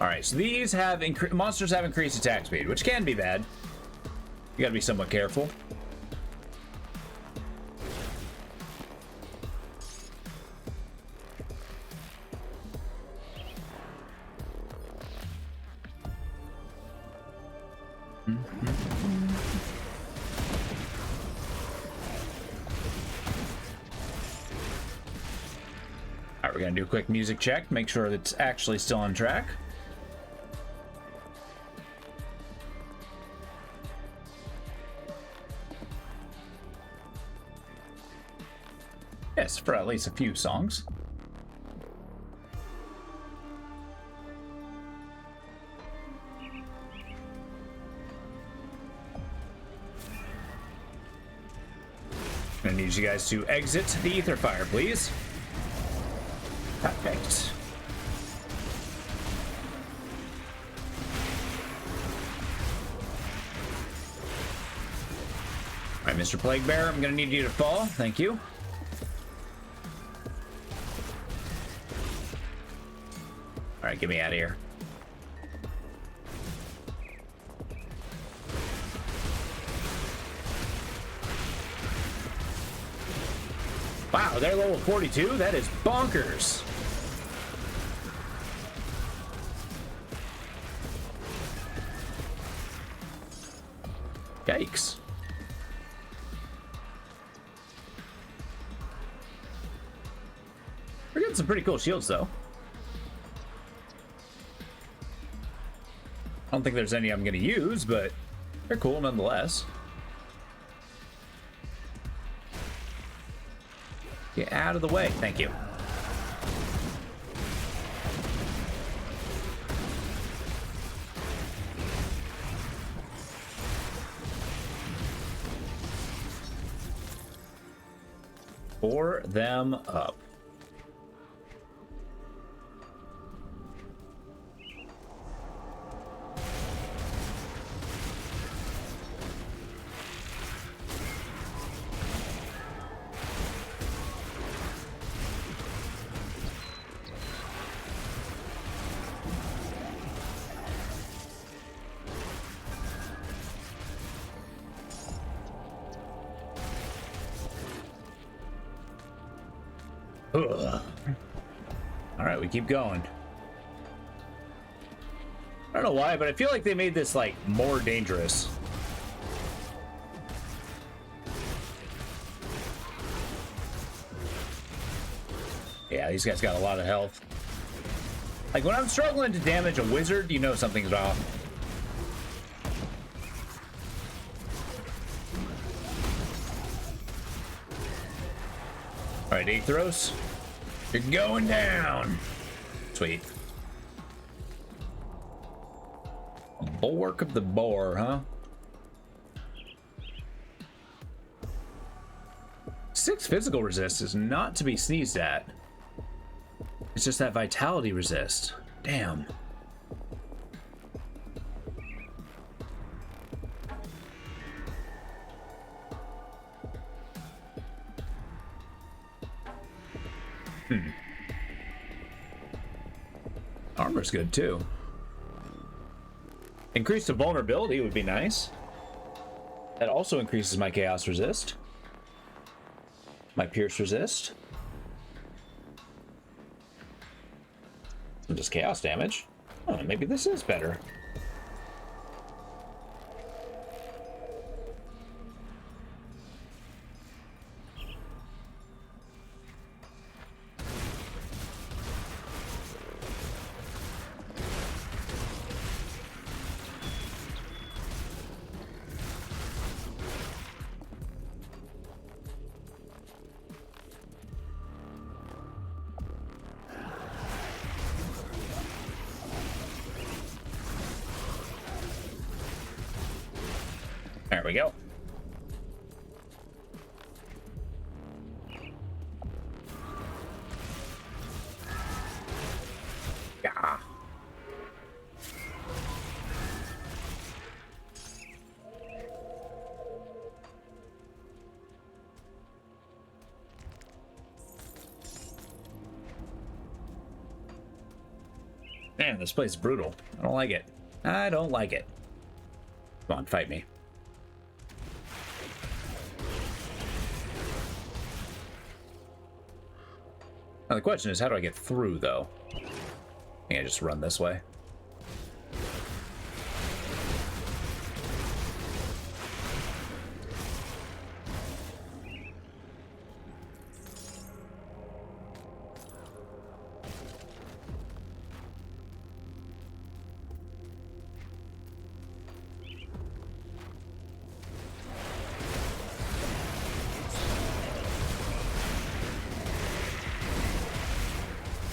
Alright, so these have monsters have increased attack speed, which can be bad. You gotta be somewhat careful. Alright, we're gonna do a quick music check, make sure that it's actually still on track. Yes, for at least a few songs. I need you guys to exit the ether fire, please. Perfect. All right, Mr. Plague Bearer, I'm gonna need you to fall. Thank you. All right, get me out of here. Wow, they're level 42? That is bonkers. Yikes. We're getting some pretty cool shields, though. I don't think there's any I'm going to use, but they're cool nonetheless. Get out of the way. Thank you. Pour them up. Ugh. All right, we keep going. I don't know why, but I feel like they made this like more dangerous. Yeah, these guys got a lot of health. Like, when I'm struggling to damage a wizard, you know something's off. All right, Aethros, you're going down. Sweet. Bulwark of the Boar, huh? 6 physical resist is not to be sneezed at. It's just that vitality resist. Damn. Armor's good too. Increase the vulnerability would be nice. That also increases my chaos resist. My pierce resist. And just chaos damage. Oh, maybe this is better. There we go. Yeah. Man, this place is brutal. I don't like it. I don't like it. Come on, fight me. Now the question is, how do I get through, though? I think I just run this way.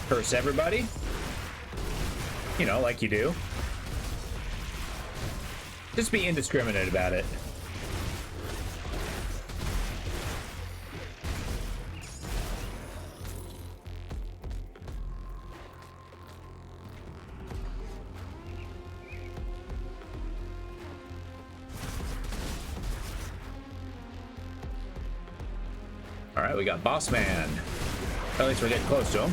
Curse everybody, you know, like you do. Just be indiscriminate about it. All right, we got Boss Man. At least we're getting close to him.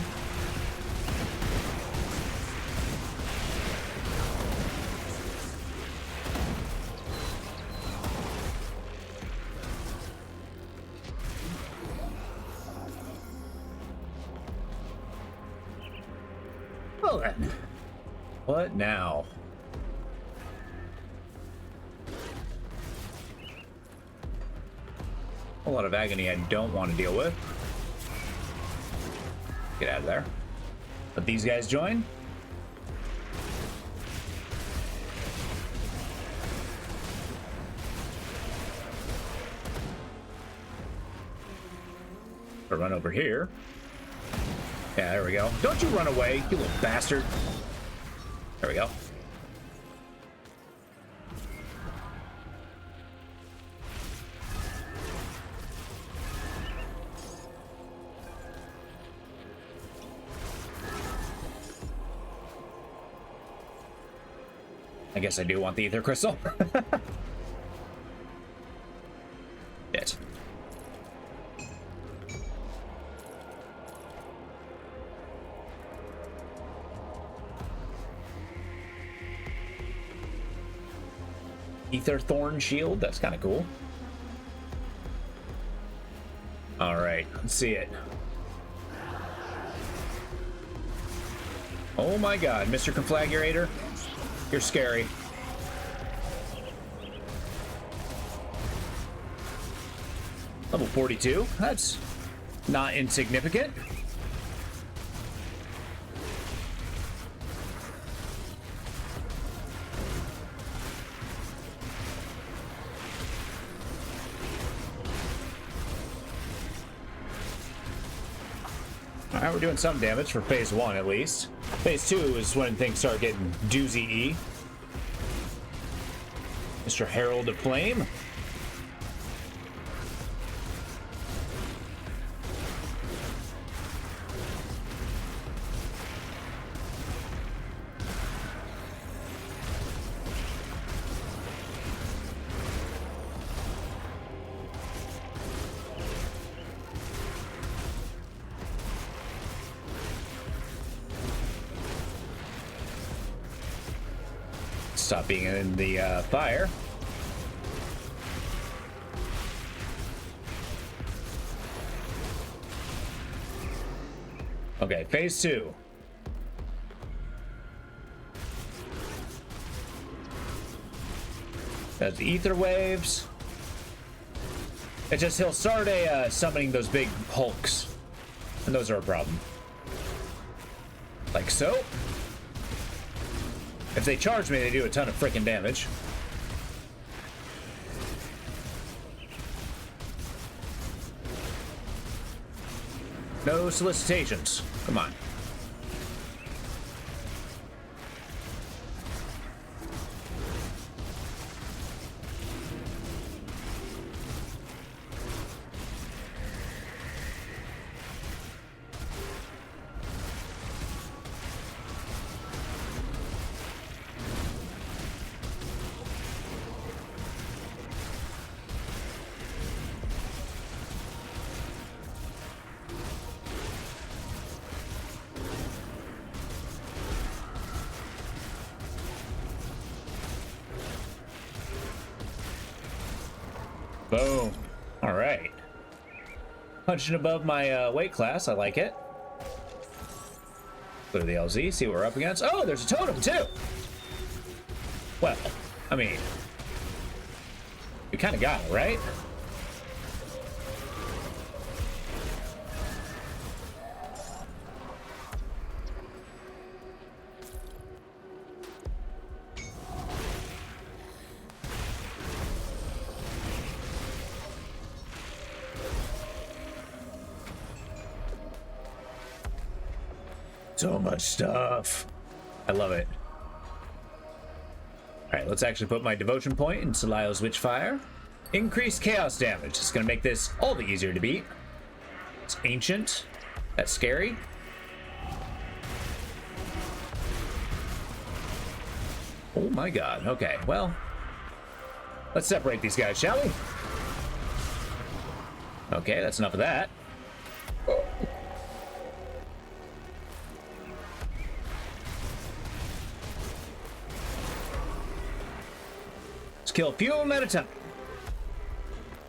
Well then, what now? A lot of agony I don't want to deal with. Get out of there. Let these guys join. I'll run over here. Yeah, there we go. Don't you run away, you little bastard. There we go. I guess I do want the ether crystal. Yes. Ether Thorn Shield, that's kind of cool. All right, let's see it. Oh my god, Mr. Conflagurator, you're scary. Level 42, that's not insignificant. Alright, we're doing some damage for phase 1 at least. Phase 2 is when things start getting doozy-y. Mr. Herald of Flame. Stop being in the fire. Okay, phase 2. That's the ether waves. It's just he'll start summoning those big hulks, and those are a problem. Like so. If they charge me, they do a ton of freaking damage. No solicitations. Come on. Boom. All right. Punching above my weight class. I like it. Go to the LZ, see what we're up against. Oh, there's a totem too. Well, I mean, we kind of got it, right? So much stuff. I love it. Alright, let's actually put my devotion point into Lyle's Witchfire. Increased chaos damage. It's gonna make this all the easier to beat. It's ancient. That's scary. Oh my god. Okay, well. Let's separate these guys, shall we? Okay, that's enough of that. Let's kill a few of them at a time.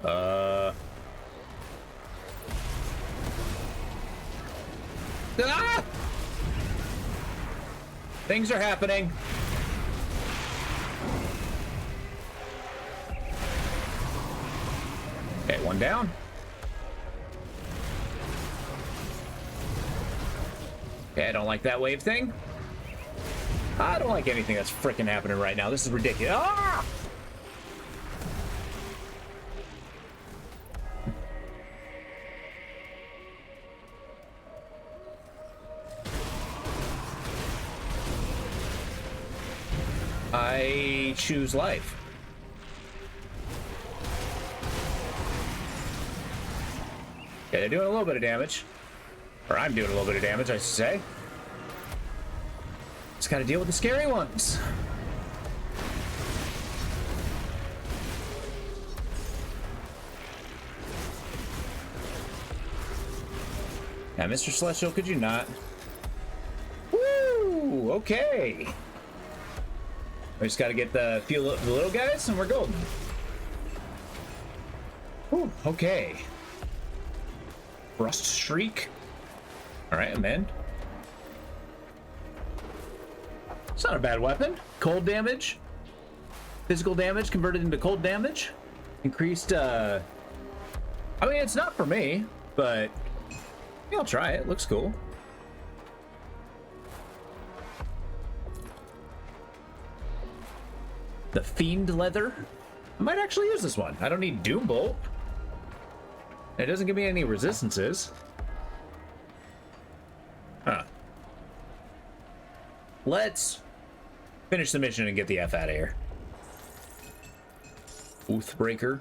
Ah! Things are happening. Okay, one down. Okay, I don't like that wave thing. I don't like anything that's freaking happening right now. This is ridiculous. Ah! I choose life. Okay, they're doing a little bit of damage. Or I'm doing a little bit of damage, I should say. Just gotta deal with the scary ones. Yeah, Mr. Celestial, could you not? Woo! Okay. We just gotta get the few of the little guys and we're golden. Whew, okay. Rust Streak. Alright, I'm in. It's not a bad weapon. Cold damage. Physical damage converted into cold damage. Increased, I mean, it's not for me, but yeah, I'll try it. Looks cool. The Fiend Leather. I might actually use this one. I don't need Doom Bolt. It doesn't give me any resistances. let's finish the mission and get the F out of here. Oathbreaker.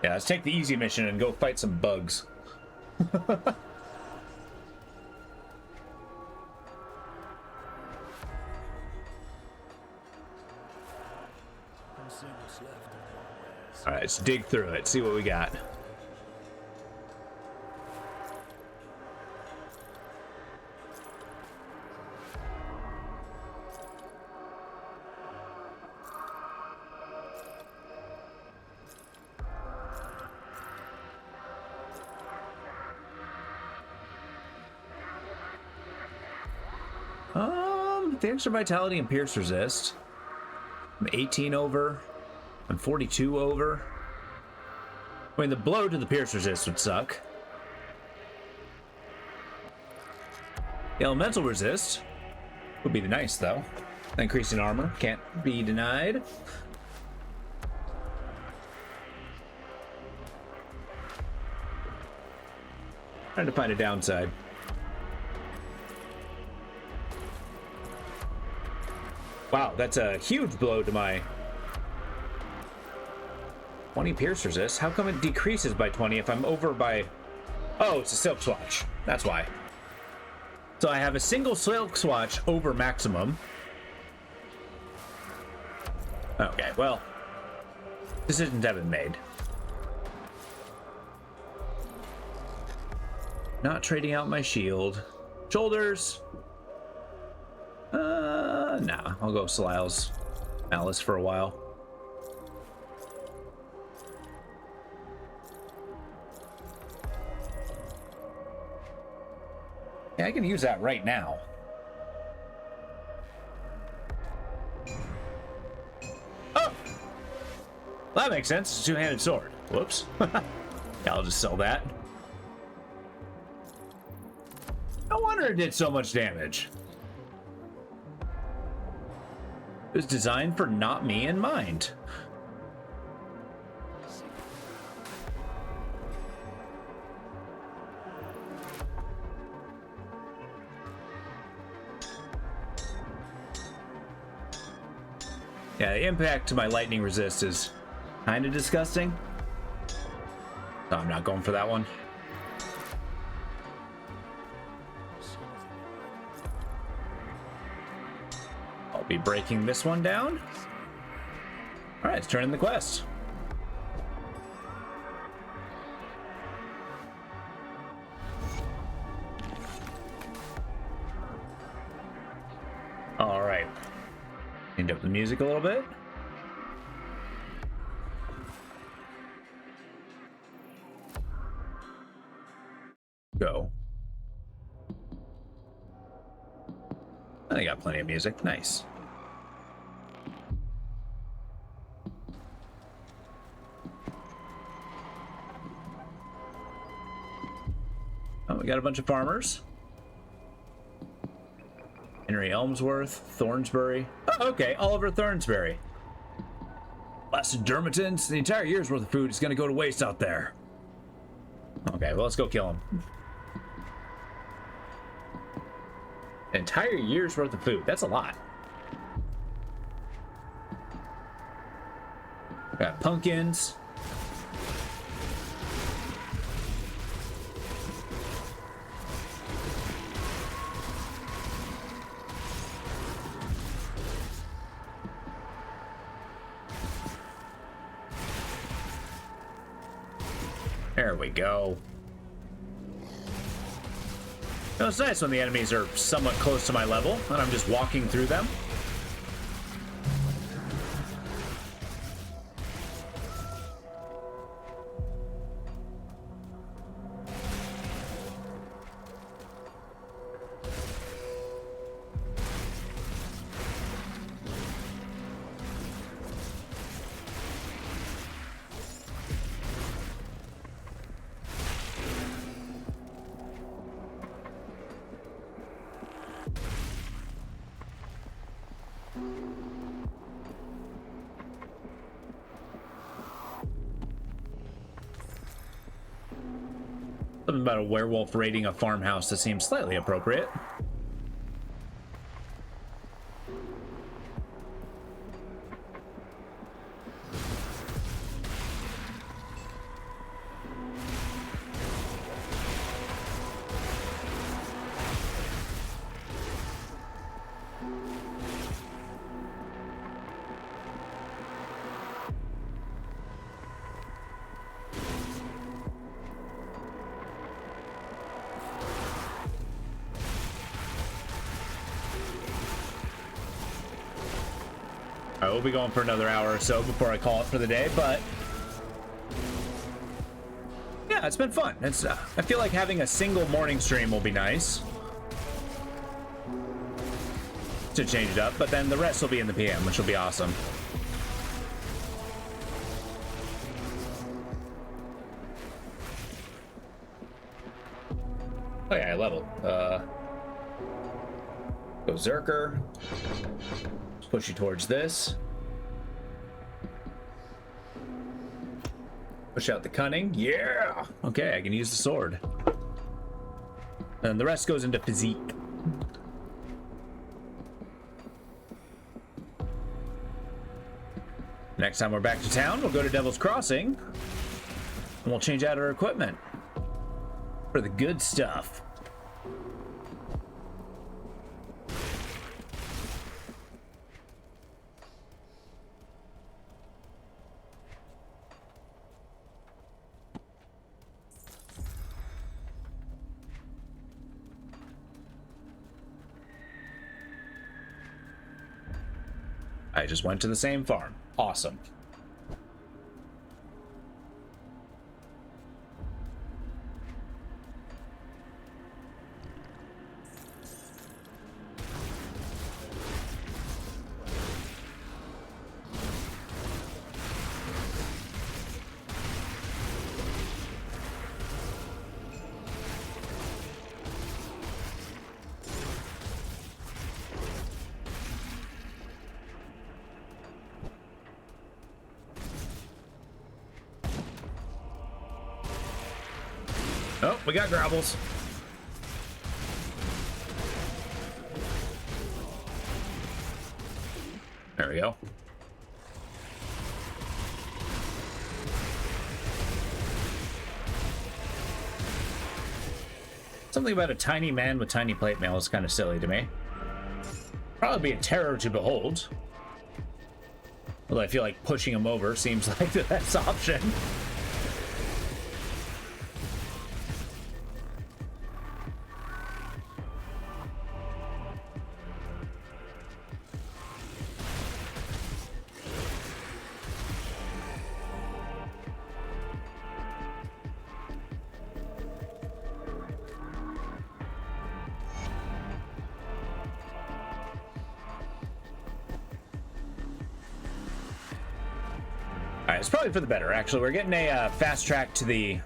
Yeah, let's take the easy mission and go fight some bugs. Come see what's left of my wares. All right, let's dig through it, see what we got. The extra vitality and pierce resist. I'm 18 over. I'm 42 over. I mean, the blow to the pierce resist would suck. The elemental resist would be nice, though. Increasing armor can't be denied. Trying to find a downside. Wow, that's a huge blow to my 20 pierce resist. How come it decreases by 20 if I'm over by... Oh, it's a silk swatch. That's why. So I have a single silk swatch over maximum. Okay, well, decisions have been made. Not trading out my shield. Shoulders. Nah, I'll go Salile's Malice for a while. Yeah, I can use that right now. Oh! Well, that makes sense. It's a two-handed sword. Whoops. Yeah, I'll just sell that. No wonder it did so much damage. It was designed for not me in mind. Yeah, the impact to my lightning resist is kind of disgusting. So I'm not going for that one. I'll be breaking this one down. All right, let's turn in the quest. All right. Change up the music a little bit. Go. I got plenty of music. Nice. Oh, we got a bunch of farmers. Henry Elmsworth, Thornsbury. Oh, okay, Oliver Thornsbury. Blasted Dermatons. The entire year's worth of food is going to go to waste out there. Okay, well, let's go kill him. An entire year's worth of food. That's a lot. Got pumpkins. There we go. You know, it's nice when the enemies are somewhat close to my level and I'm just walking through them. Something about a werewolf raiding a farmhouse that seems slightly appropriate. I will be going for another hour or so before I call it for the day, but yeah, it's been fun. It's I feel like having a single morning stream will be nice to change it up, but then the rest will be in the PM, which will be awesome. Oh yeah, I leveled. Go Zerker. Push you towards this. Push out the cunning. Yeah! Okay, I can use the sword. And the rest goes into physique. Next time we're back to town, we'll go to Devil's Crossing. And we'll change out our equipment. For the good stuff. I just went to the same farm. Awesome. Oh, we got gravels. There we go. Something about a tiny man with tiny plate mail is kind of silly to me. Probably be a terror to behold. Although I feel like pushing him over seems like the best option. It's probably for the better, actually. We're getting a fast track to the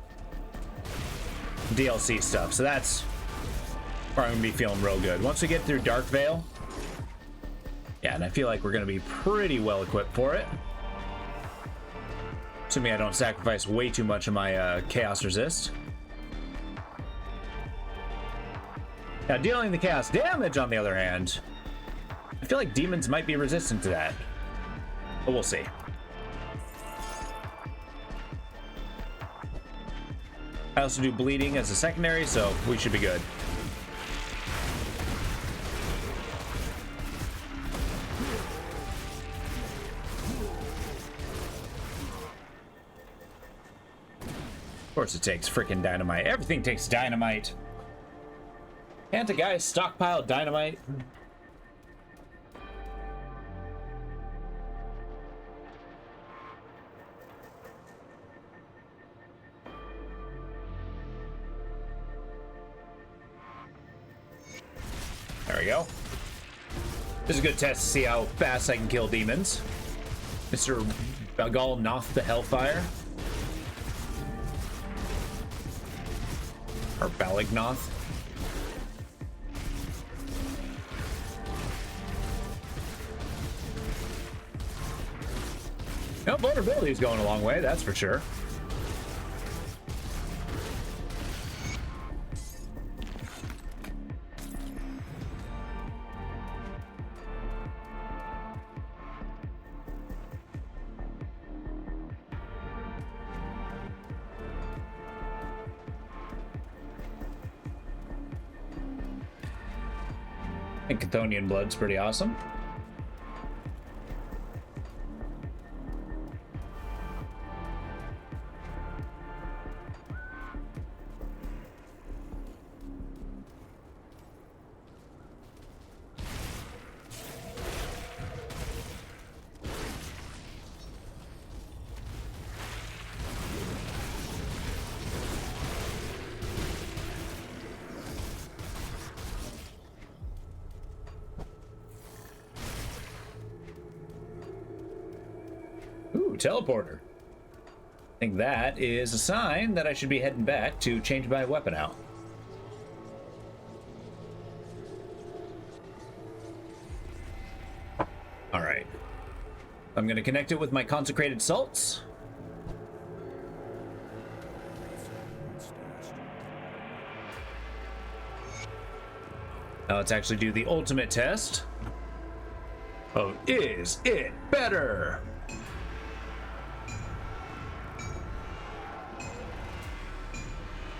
DLC stuff, so that's where I'm gonna be feeling real good. Once we get through Dark Vale, yeah, and I feel like we're gonna be pretty well equipped for it. Assuming I don't sacrifice way too much of my Chaos Resist. Now, dealing the Chaos damage, on the other hand, I feel like demons might be resistant to that, but we'll see. I also do bleeding as a secondary, so we should be good. Of course it takes freaking dynamite. Everything takes dynamite. Can't a guy stockpile dynamite? There we go. This is a good test to see how fast I can kill demons. Mr. Bagal Noth the Hellfire. Or Balignoth. No, vulnerability is going a long way, that's for sure. And Chthonian blood's pretty awesome. Ooh, teleporter. I think that is a sign that I should be heading back to change my weapon out. All right. I'm going to connect it with my consecrated salts. Now let's actually do the ultimate test. Oh, is it better?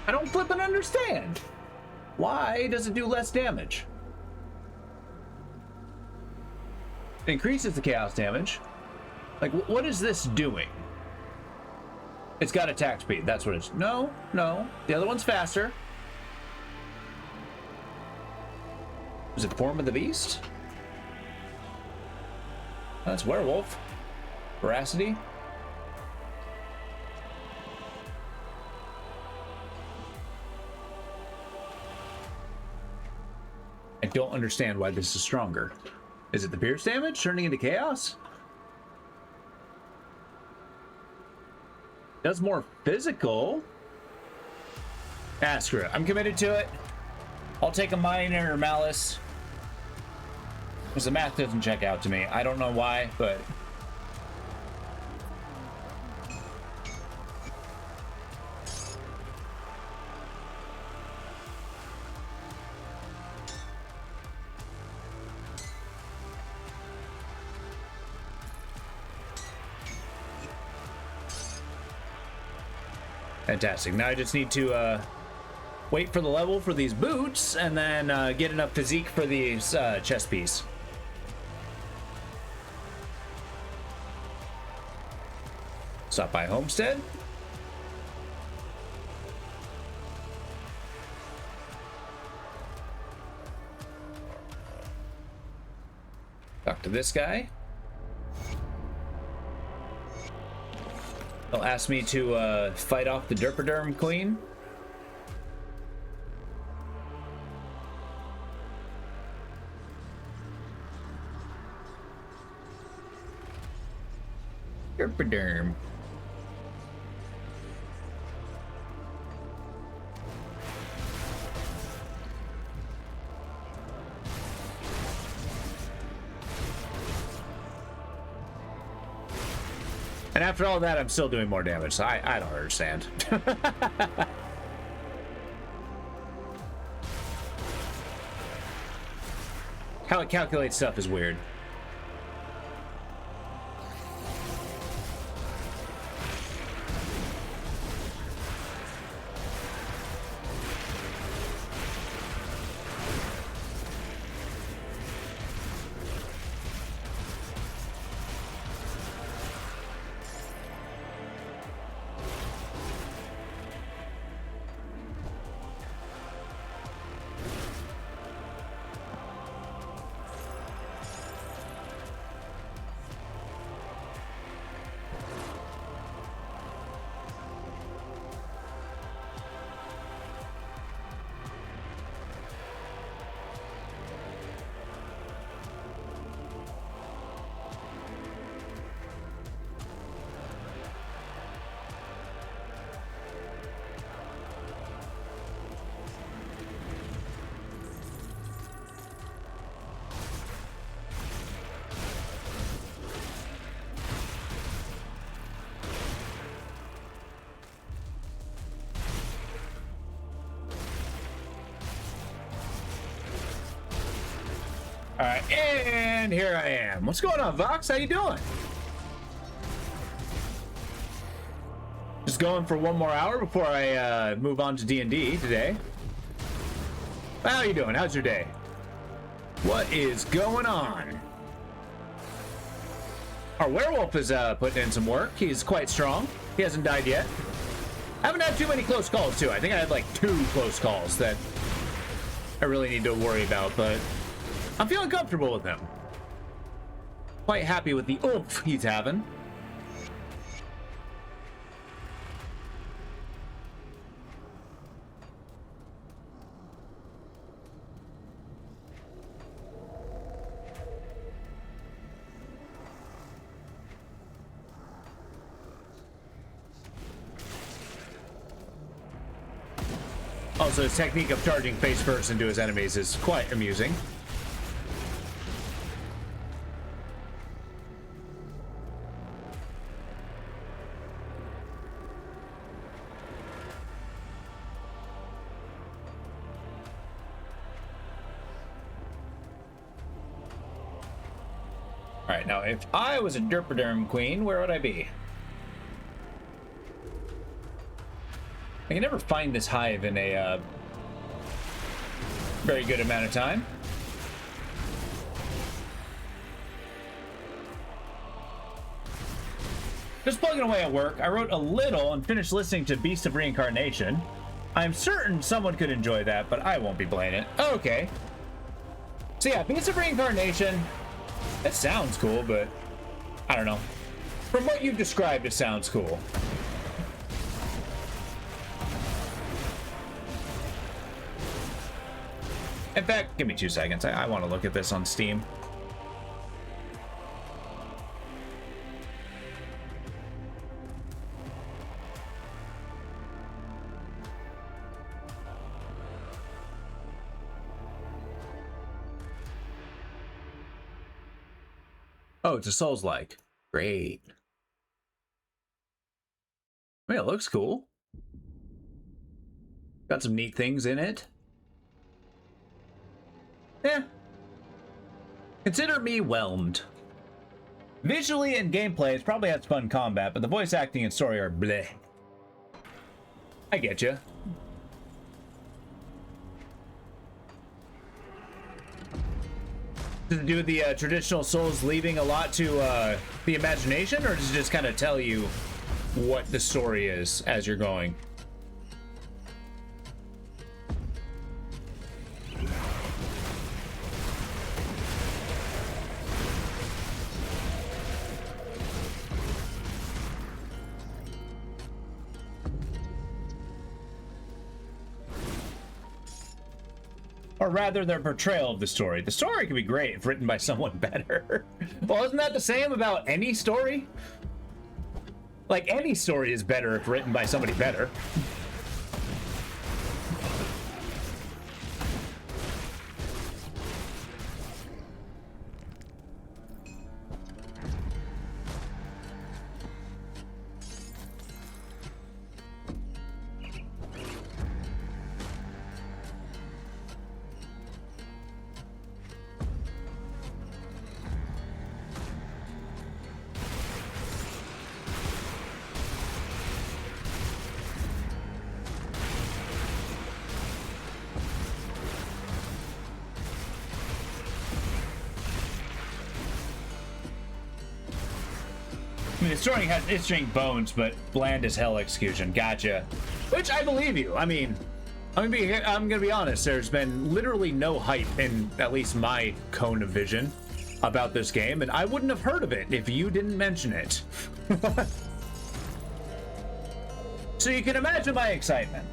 I don't flippin' understand. Why does it do less damage? It increases the chaos damage. Like, what is this doing? It's got attack speed. That's what it's... No. The other one's faster. Is it Form of the Beast? That's werewolf. Veracity. I don't understand why this is stronger. Is it the pierce damage turning into chaos? Does more physical. Ah, screw it. I'm committed to it. I'll take a minor malice. Because the math doesn't check out to me. I don't know why, but... Fantastic. Now I just need to wait for the level for these boots and then get enough physique for the chest piece. Stop by Homestead. Talk to this guy. They'll ask me to fight off the Derpaderm Queen. Derpaderm. And after all that, I'm still doing more damage, so I don't understand. How it calculates stuff is weird. All right, and here I am. What's going on, Vox? How you doing? Just going for one more hour before I move on to D&D today. How you doing? How's your day? What is going on? Our werewolf is putting in some work. He's quite strong. He hasn't died yet. I haven't had too many close calls, too. I think I had like 2 close calls that I really need to worry about, but I'm feeling comfortable with him. Quite happy with the oomph he's having. Also, his technique of charging face first into his enemies is quite amusing. Alright, now if I was a derpaderm queen, where would I be? I can never find this hive in a very good amount of time. Just plugging away at work, I wrote a little and finished listening to Beast of Reincarnation. I'm certain someone could enjoy that, but I won't be playing it. Okay. So yeah, Beast of Reincarnation, it sounds cool, but I don't know. From what you've described, it sounds cool. In fact, give me 2 seconds. I want to look at this on Steam. Oh, it's a Souls-like. Great. I mean, it looks cool. Got some neat things in it. Yeah. Consider me whelmed. Visually and gameplay, it probably has fun combat, but the voice acting and story are bleh. I get you. Does it do with the traditional Souls leaving a lot to the imagination, or does it just kind of tell you what the story is as you're going? Or rather, their portrayal of the story. The story can be great if written by someone better. Well, isn't that the same about any story? Like, any story is better if written by somebody better. I mean, the story has interesting bones, but bland as hell execution. Gotcha. Which I believe you. I mean, I'm gonna be honest. There's been literally no hype in at least my cone of vision about this game, and I wouldn't have heard of it if you didn't mention it. So you can imagine my excitement.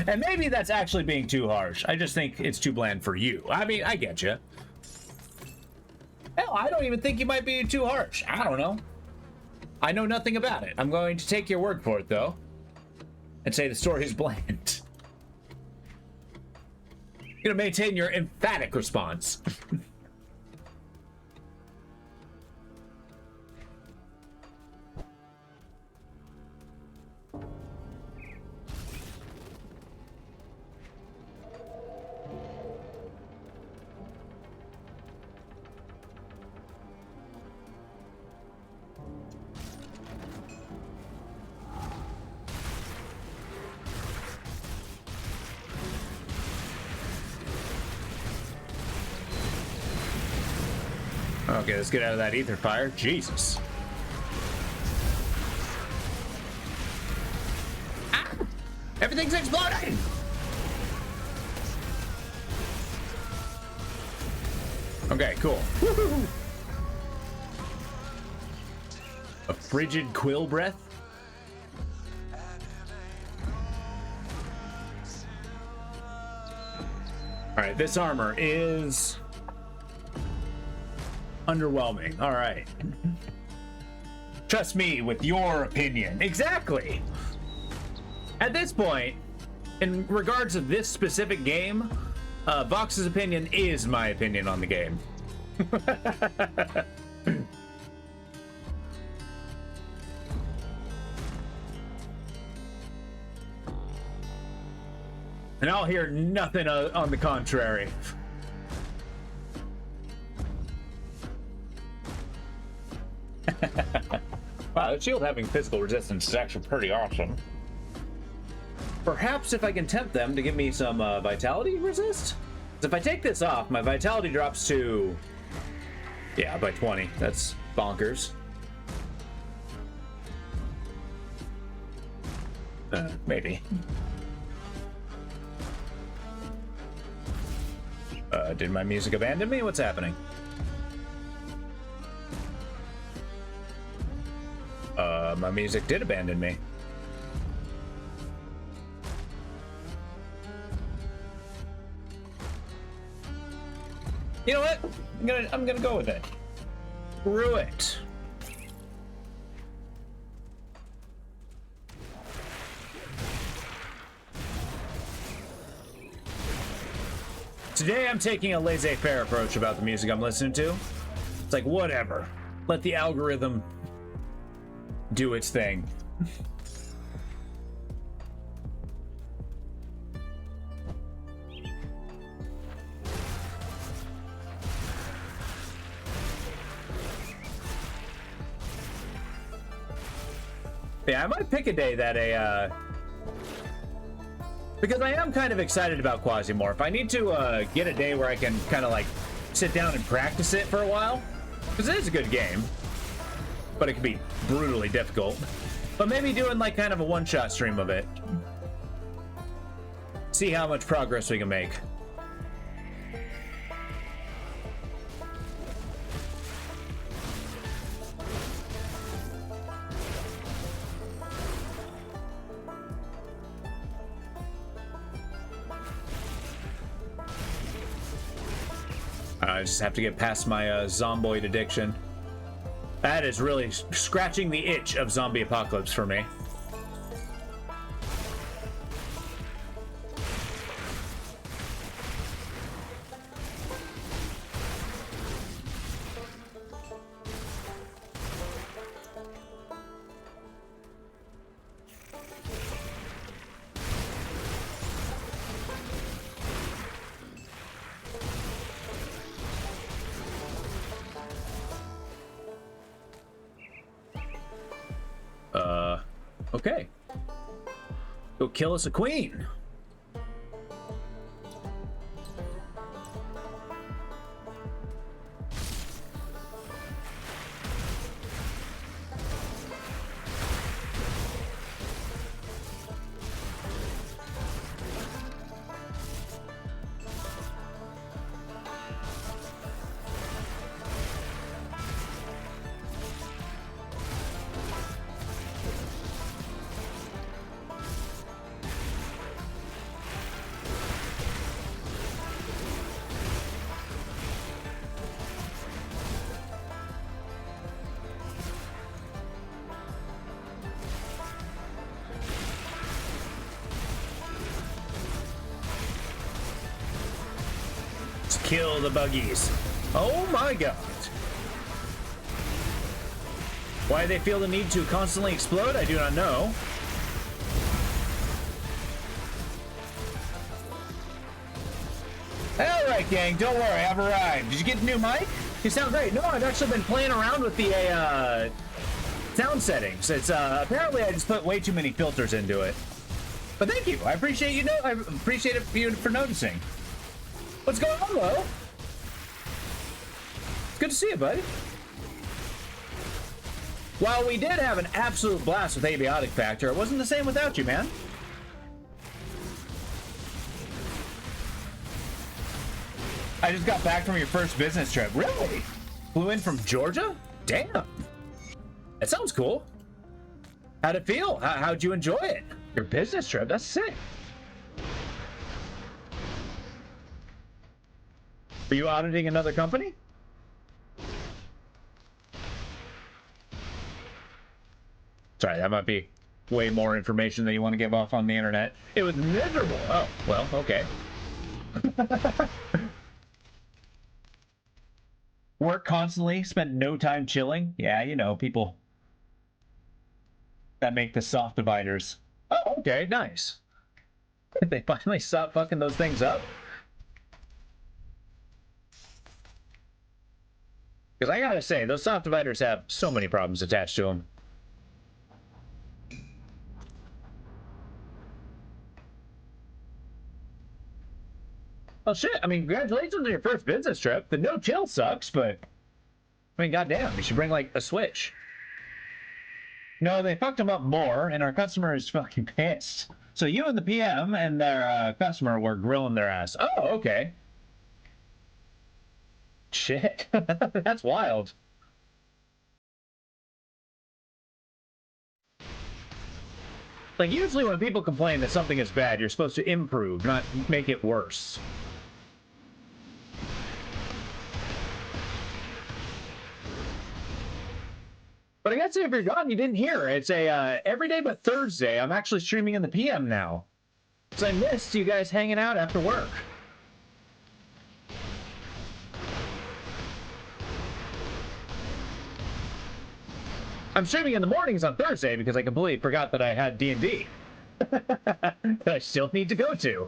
And maybe that's actually being too harsh. I just think it's too bland for you. I mean, I get you. Hell, I don't even think you might be too harsh. I don't know. I know nothing about it. I'm going to take your word for it, though, and say the story is bland. You're gonna maintain your emphatic response. Okay, let's get out of that ether fire. Jesus. Ah! Everything's exploding! Okay, cool. Woo-hoo-hoo. A frigid quill breath? Alright, this armor is underwhelming. Alright. Trust me with your opinion. Exactly! At this point, in regards of this specific game, Vox's opinion is my opinion on the game. And I'll hear nothing on the contrary. Wow, the shield having physical resistance is actually pretty awesome. Perhaps if I can tempt them to give me some vitality resist? 'Cause if I take this off, my vitality drops to... yeah, by 20. That's bonkers. Maybe. Did my music abandon me? What's happening? My music did abandon me. You know what? I'm gonna go with it. Screw it. Today I'm taking a laissez-faire approach about the music I'm listening to. It's like, whatever. Let the algorithm do its thing. Yeah, I might pick a day that because I am kind of excited about Quasimorph. I need to get a day where I can kind of like sit down and practice it for a while. Because it is a good game. But it can be brutally difficult. But maybe doing like kind of a one-shot stream of it. See how much progress we can make. I just have to get past my zomboid addiction. That is really scratching the itch of zombie apocalypse for me. Okay. Go kill us a queen. Kill the buggies. Oh my god. Why they feel the need to constantly explode, I do not know. Alright gang, don't worry, I've arrived. Did you get a new mic? You sound great. No, I've actually been playing around with the sound settings. It's apparently I just put way too many filters into it. But thank you. I appreciate you I appreciate it for noticing. What's going on, Lo? Good to see you, buddy. While we did have an absolute blast with Abiotic Factor, it wasn't the same without you, man. I just got back from your first business trip. Really? Flew in from Georgia? Damn. That sounds cool. How'd it feel? How'd you enjoy it? Your business trip? That's sick. Are you auditing another company? Sorry, that might be way more information than you want to give off on the internet. It was miserable. Oh, well, okay. Work constantly, spend no time chilling. Yeah, you know, people that make the soft dividers. Oh, okay, nice. Did they finally stop fucking those things up? Because I gotta say, those soft dividers have so many problems attached to them. Well, shit, I mean, congratulations on your first business trip. The no-chill sucks, but... I mean, goddamn, you should bring, like, a Switch. No, they fucked them up more, and our customer is fucking pissed. So you and the PM and their customer were grilling their ass. Oh, okay. Shit. That's wild. Like, usually when people complain that something is bad, you're supposed to improve, not make it worse. But I gotta say, if you're gone, you didn't hear. It's a every day but Thursday. I'm actually streaming in the PM now. So I missed you guys hanging out after work. I'm streaming in the mornings on Thursday because I completely forgot that I had D&D. That I still need to go to.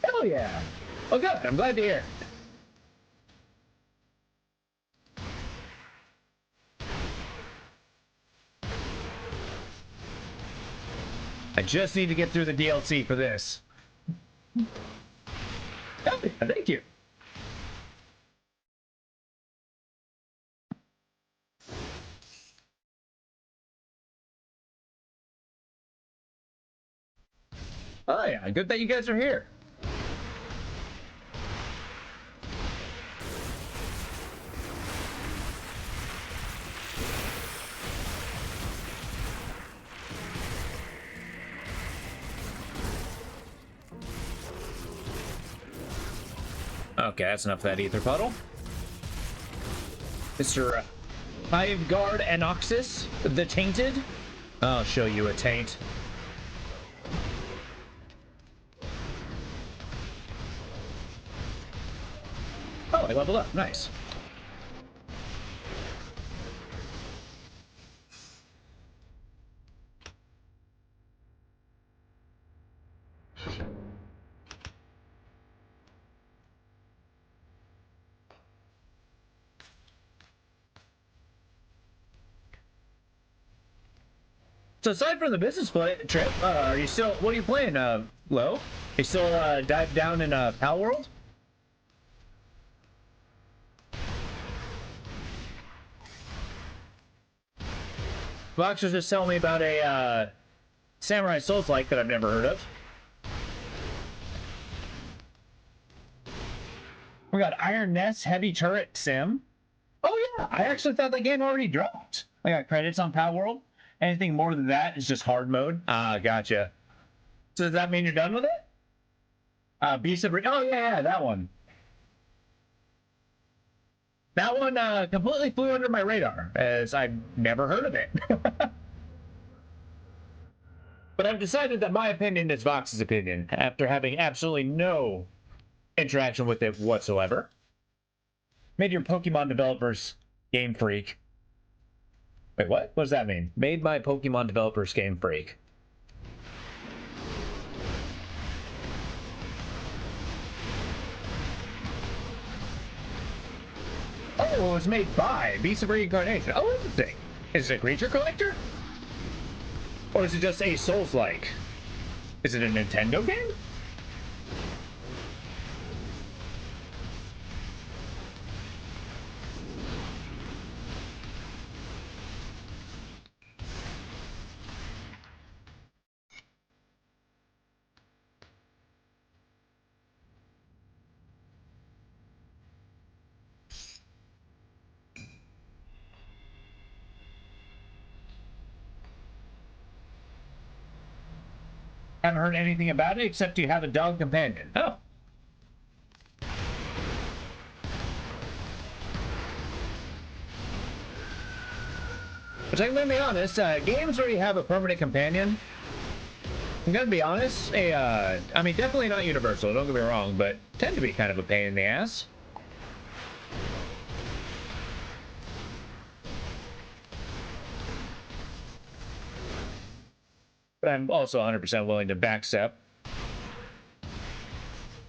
Hell yeah. Well, good. I'm glad to hear. I just need to get through the DLC for this. Oh, yeah, thank you. Oh yeah, good that you guys are here. Okay, that's enough of that ether puddle. Mr. Hiveguard Anoxis, the Tainted. I'll show you a taint. Oh, I leveled up. Nice. So aside from the business trip, are you still? What are you playing, Lo? You still dive down in Pal World? Vox was just telling me about a Samurai Souls-like that I've never heard of. We got Iron Nest Heavy Turret Sim. Oh yeah, I actually thought that game already dropped. I got credits on Pal World. Anything more than that is just hard mode. Ah, gotcha. So does that mean you're done with it? Beast of... Oh yeah, that one. That one completely flew under my radar, as I've never heard of it. But I've decided that my opinion is Vox's opinion, after having absolutely no interaction with it whatsoever. Made your Pokemon developers Game Freak. Wait, what? What does that mean? Made my Pokemon developers Game Freak. Oh, it was made by Beast of Reincarnation. Oh, interesting. Is it a creature collector? Or is it just a Souls-like? Is it a Nintendo game? Haven't heard anything about it except you have a dog companion. Oh. Which I'm gonna be honest, games where you have a permanent companion, I'm gonna be honest, I mean, definitely not universal, don't get me wrong, but tend to be kind of a pain in the ass. But I'm also 100% willing to backstep.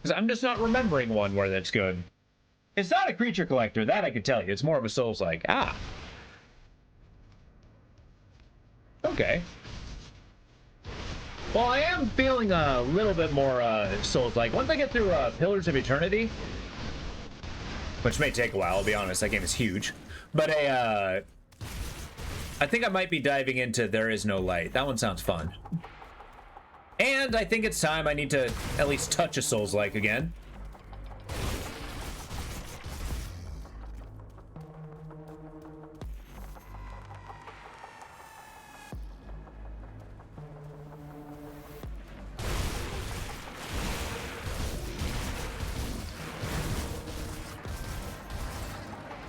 Because I'm just not remembering one where that's good. It's not a creature collector, that I can tell you. It's more of a Souls-like. Ah. Okay. Well, I am feeling a little bit more Souls-like. Once I get through Pillars of Eternity, which may take a while, I'll be honest, that game is huge. But I think I might be diving into There Is No Light. That one sounds fun. And I think it's time I need to at least touch a Souls-like again.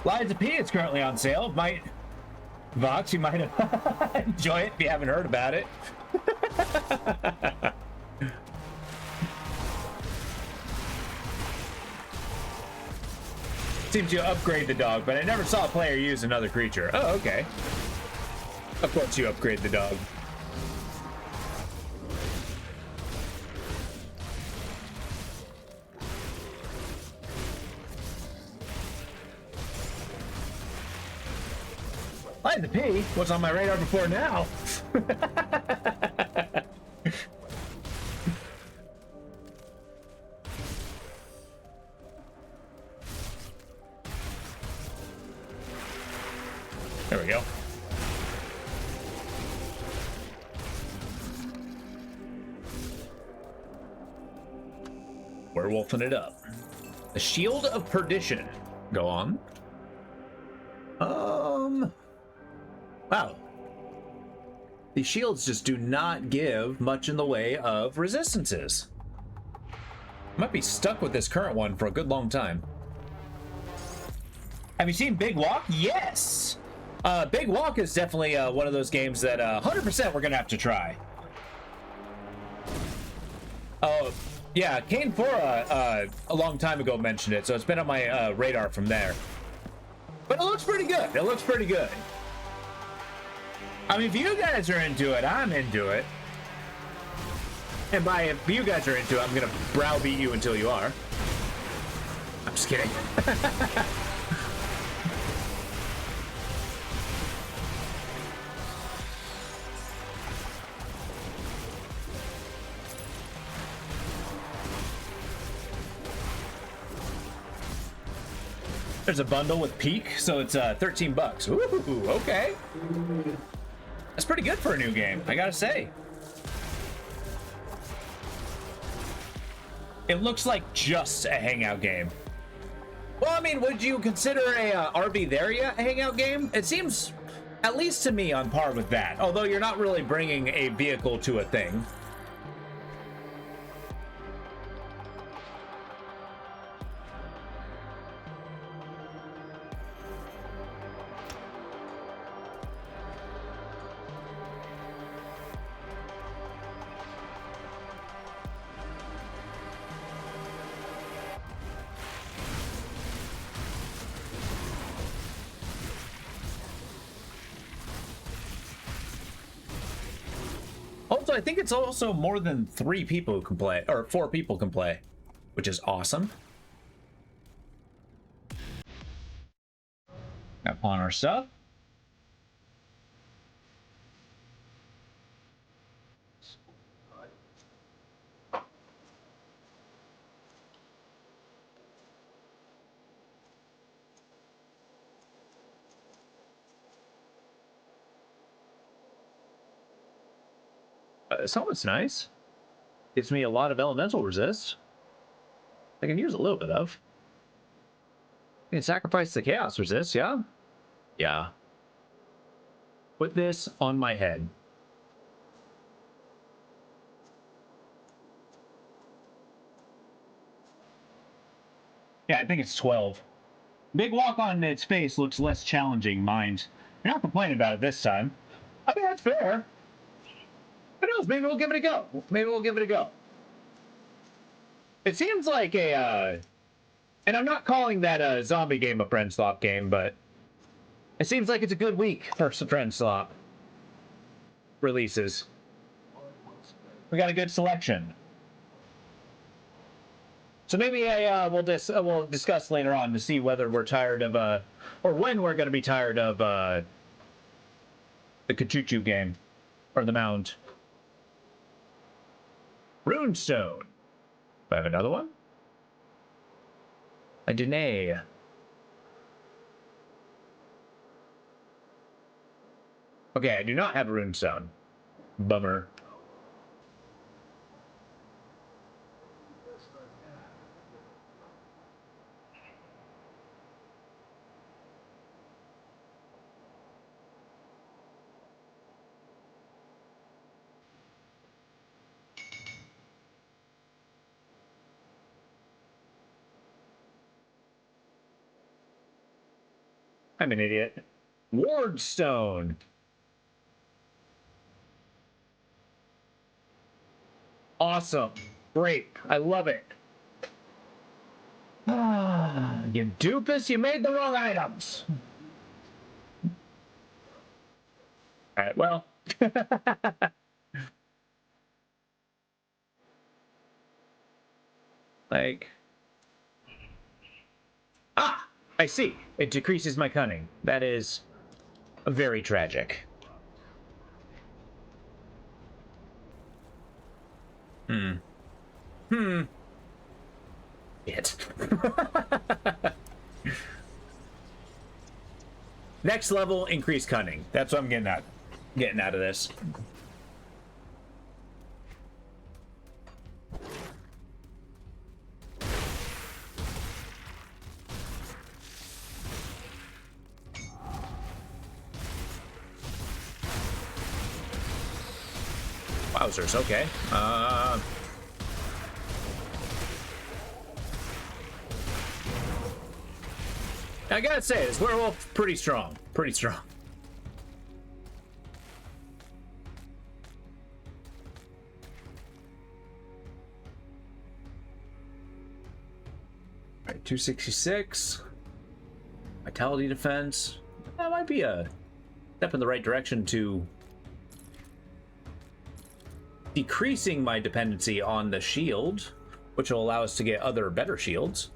Lies of P is currently on sale. Vox, you might enjoy it if you haven't heard about it. Seems you upgrade the dog, but I never saw a player use another creature. Oh, okay. Of course you upgrade the dog. Lies of P was on my radar before now. There we go. Werewolfing it up. The Shield of Perdition. Go on. Wow. These shields just do not give much in the way of resistances. Might be stuck with this current one for a good long time. Have you seen Big Walk? Yes! Big Walk is definitely one of those games that 100% we're gonna have to try. Oh, yeah, Kane Fora a long time ago mentioned it, so it's been on my radar from there. But it looks pretty good. It looks pretty good. I mean, if you guys are into it, I'm into it. And by if you guys are into it, I'm gonna browbeat you until you are. I'm just kidding. There's a bundle with Peak, so it's $13. Ooh, okay. That's pretty good for a new game, I gotta say. It looks like just a hangout game. Well, I mean, would you consider a RV There Yet a hangout game? It seems, at least to me, on par with that. Although you're not really bringing a vehicle to a thing. Also, I think it's also more than 3 people who can play, or 4 people can play, which is awesome. Got pawn our stuff. This helmet's nice. Gives me a lot of elemental resist. I can use a little bit of. I can sacrifice the chaos resist, yeah? Yeah. Put this on my head. Yeah, I think it's 12. Big walk on its face looks less challenging, mind. You're not complaining about it this time. I think that's fair. Who knows? Maybe we'll give it a go. Maybe we'll give it a go. It seems like a, and I'm not calling that a zombie game a friend swap game, but it seems like it's a good week for some friend swap releases. We got a good selection. So maybe we'll discuss later on to see whether we're tired of or when we're going to be tired of the Kachuchu game or the Mound. Runestone. Do I have another one? A Dene. Okay, I do not have a Runestone. Bummer. I'm an idiot. Wardstone. Awesome. Great. I love it. You doofus, you made the wrong items. Alright, well. Like. Ah! I see. It decreases my cunning. That is very tragic. It. Next level, increase cunning. That's what I'm getting out of this. Wowzers, okay. I gotta say, this werewolf pretty strong. Pretty strong. Alright, 266. Vitality defense. That might be a step in the right direction to decreasing my dependency on the shield, which will allow us to get other better shields.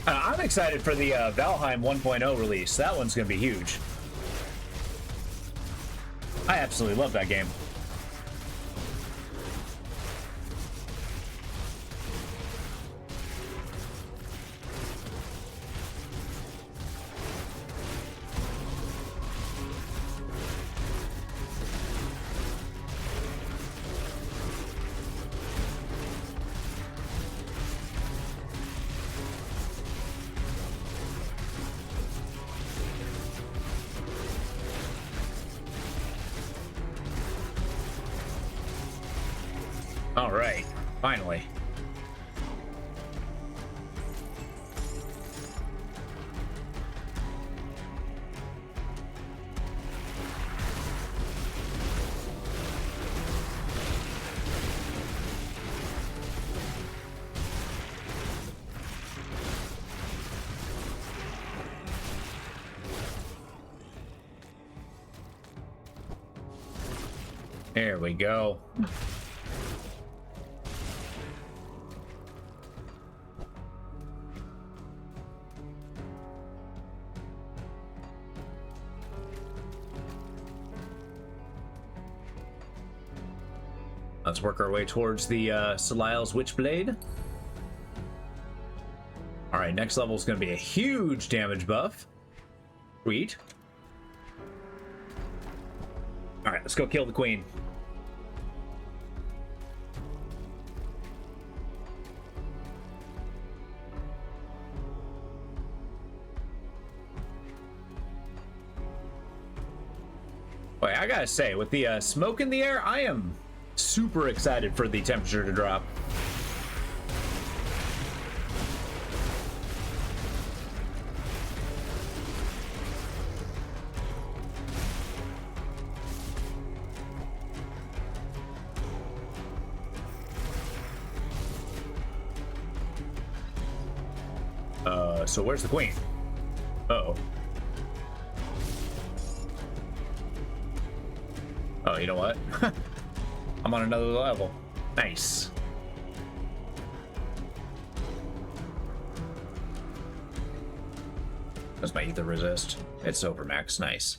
I'm excited for the Valheim 1.0 release. That one's going to be huge. I absolutely love that game. All right, finally. There we go. Let's work our way towards the Selile's Witchblade. Alright, next level is going to be a huge damage buff. Sweet. Alright, let's go kill the queen. Wait, I gotta say, with the smoke in the air, I am super excited for the temperature to drop. So where's the queen? Uh-oh. Oh, you know what? I'm on another level. Nice. That's my ether resist. It's over max. Nice.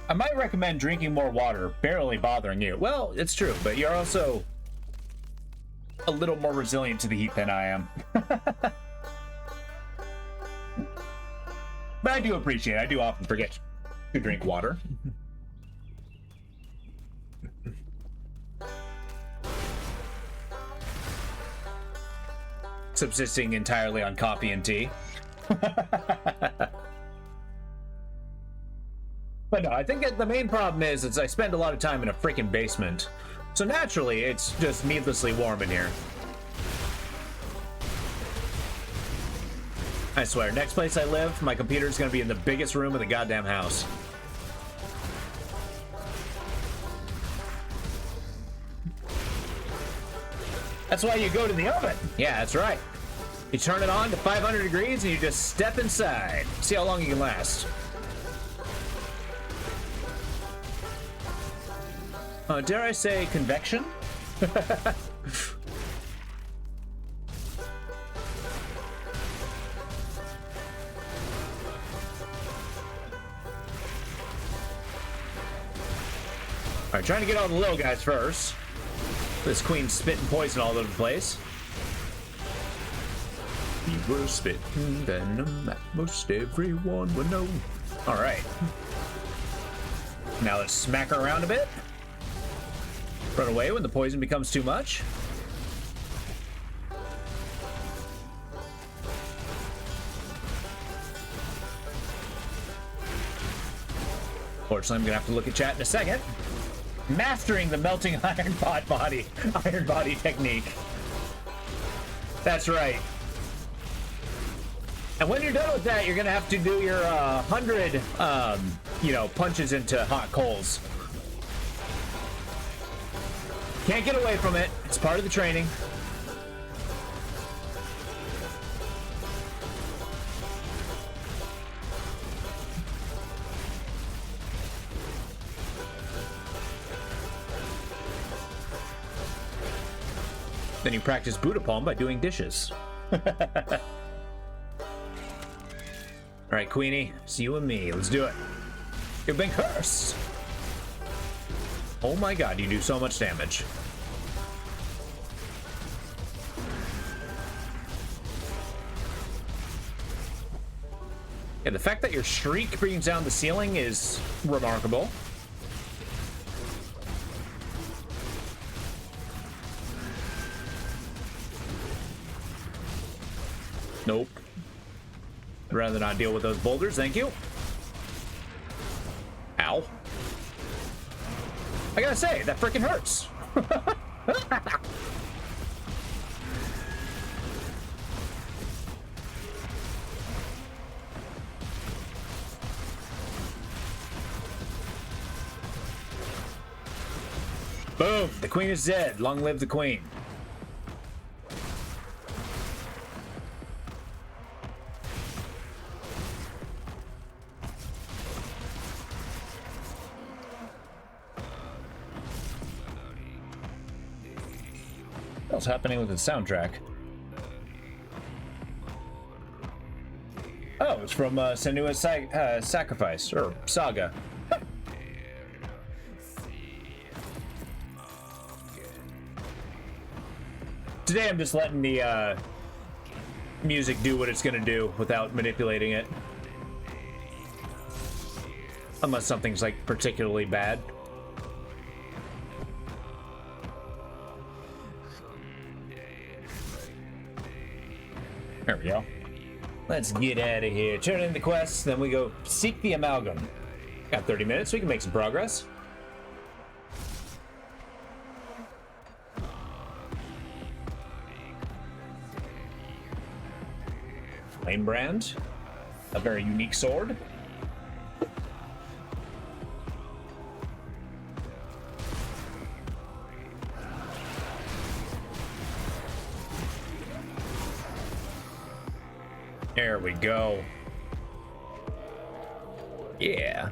I might recommend drinking more water, barely bothering you. Well, it's true, but you're also a little more resilient to the heat than I am. But I do appreciate it. I do often forget to drink water. Subsisting entirely on coffee and tea. But no, I think that the main problem is I spend a lot of time in a freaking basement. So naturally, it's just needlessly warm in here. I swear, next place I live, my computer's gonna be in the biggest room of the goddamn house. That's why you go to the oven. Yeah, that's right. You turn it on to 500 degrees and you just step inside. See how long you can last. Dare I say convection? Alright, trying to get all the little guys first. This queen's spitting poison all over the place. We were spitting venom at most everyone would know. Alright. Now let's smack her around a bit. Run away when the poison becomes too much. Fortunately, I'm gonna have to look at chat in a second. Mastering the melting iron body technique. That's right. And when you're done with that, you're gonna have to do your 100, punches into hot coals. Can't get away from it. It's part of the training. Then you practice Buddha palm by doing dishes. All right, Queenie, it's you and me. Let's do it. You've been cursed. Oh my god, you do so much damage. Yeah, the fact that your shriek brings down the ceiling is remarkable. Nope. I'd rather not deal with those boulders, thank you. Ow. I gotta say, that freaking hurts. Boom! The queen is dead. Long live the queen. What's happening with the soundtrack? Oh, it's from Senua's Sacrifice, or Saga. Today I'm just letting the music do what it's gonna do without manipulating it. Unless something's like particularly bad. There we go. Let's get out of here. Turn in the quests, then we go seek the amalgam. Got 30 minutes, we can make some progress. Flame brand. A very unique sword. There we go. Yeah.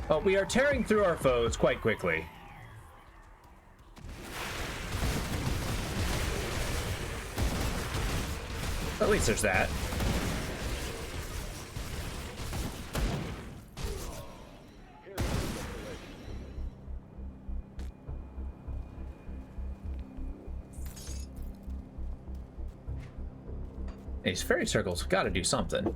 But we are tearing through our foes quite quickly. At least there's that. These fairy circles gotta do something.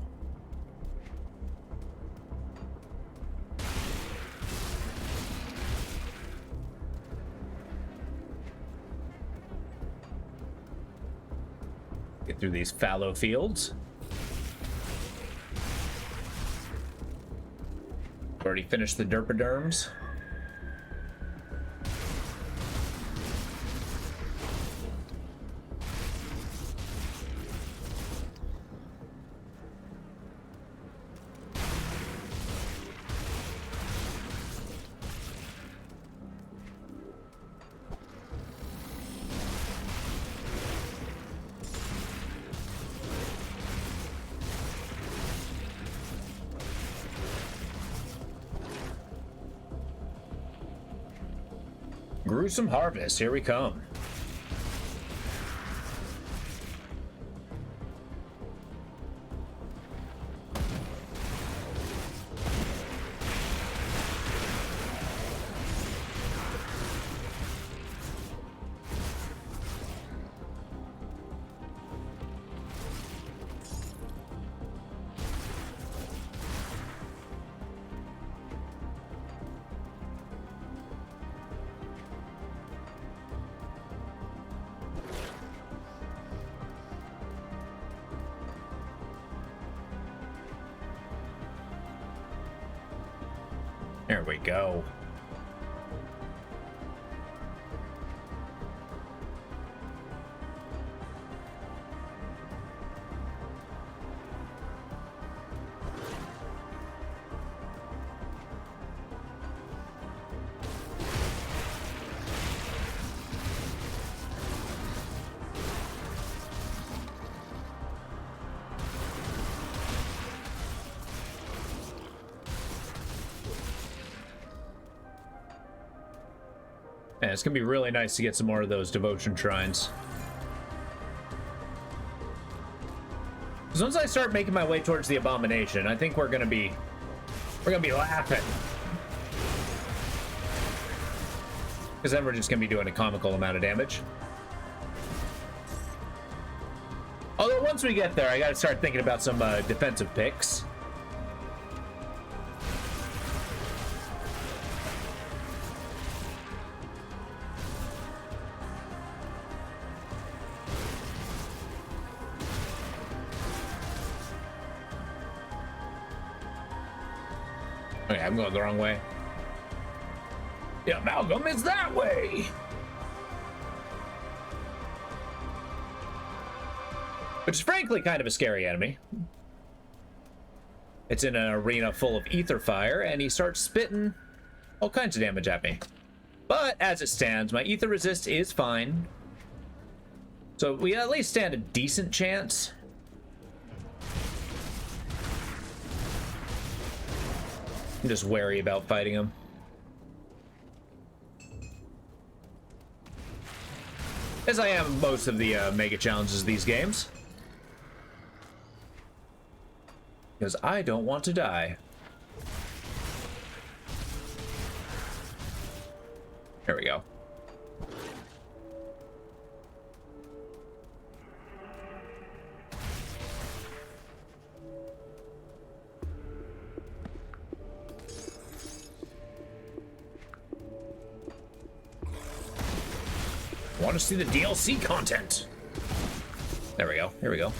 Get through these fallow fields. Already finished the derpaderms. Gruesome harvest, here we come. There we go. Man, it's gonna be really nice to get some more of those devotion shrines. Because once I start making my way towards the abomination, I think we're gonna be laughing. Because then we're just gonna be doing a comical amount of damage. Although once we get there, I gotta start thinking about some defensive picks. Okay, I'm going the wrong way. The amalgam is that way! Which is frankly kind of a scary enemy. It's in an arena full of ether fire, and he starts spitting all kinds of damage at me. But as it stands, my ether resist is fine. So we at least stand a decent chance. I'm just wary about fighting him. As I am most of the mega challenges of these games. Because I don't want to die. There we go. Want to see the DLC content? There we go. Here we go.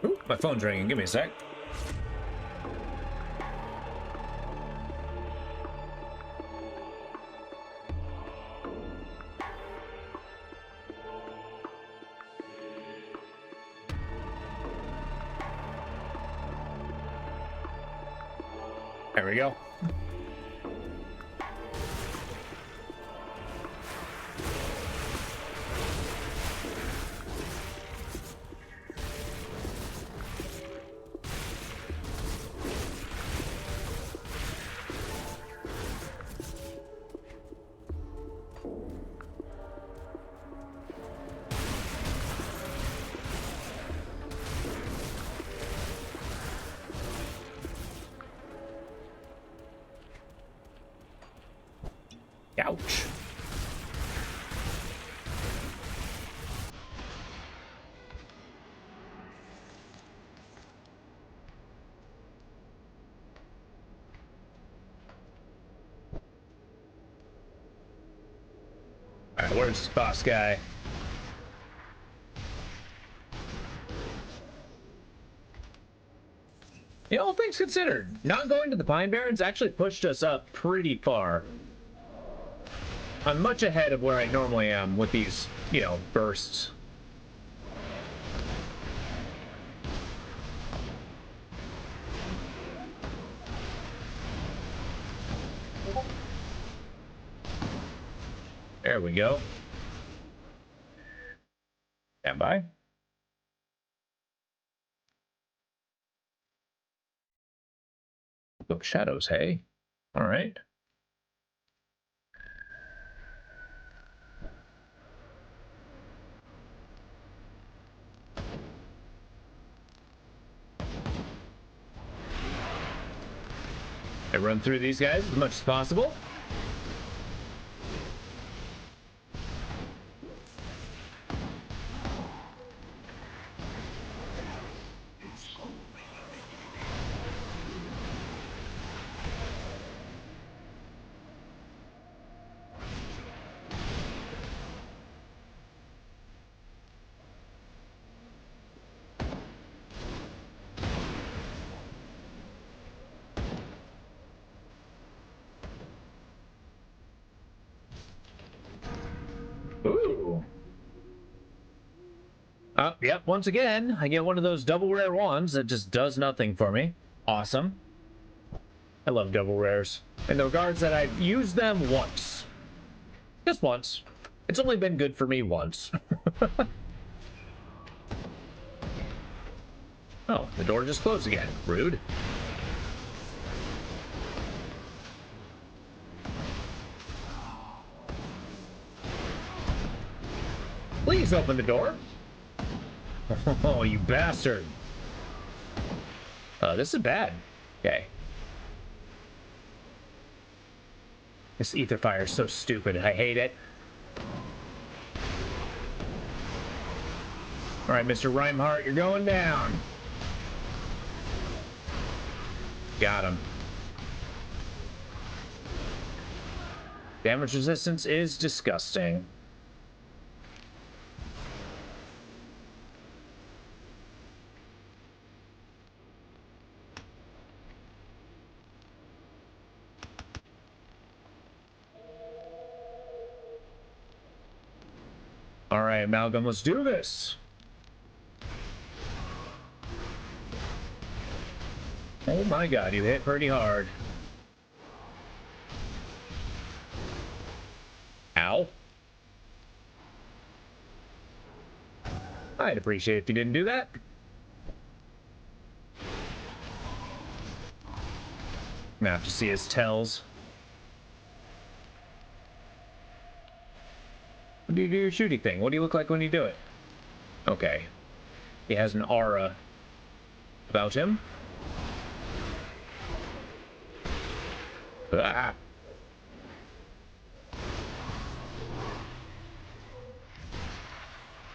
Ooh, my phone's ringing. Give me a sec. There we go. Ouch. All right, where's the boss guy? You know, all things considered, not going to the Pine Barrens actually pushed us up pretty far. I'm much ahead of where I normally am with these, you know, bursts. There we go. Stand by. Look, shadows, hey? All right. I run through these guys as much as possible. Ooh. Yep, once again, I get one of those double rare wands that just does nothing for me. Awesome. I love double rares. In the regards that I've used them once. Just once. It's only been good for me once. Oh, the door just closed again. Rude. Please open the door. Oh, you bastard. This is bad. Okay. This ether fire is so stupid. I hate it. All right, Mr. Reinhardt, you're going down. Got him. Damage resistance is disgusting. All right, Amalgam, let's do this. Oh my god, you hit pretty hard. Ow. I'd appreciate it if you didn't do that. I'm gonna have to see his tells. What do you do your shooting thing? What do you look like when you do it? Okay. He has an aura about him. Ah.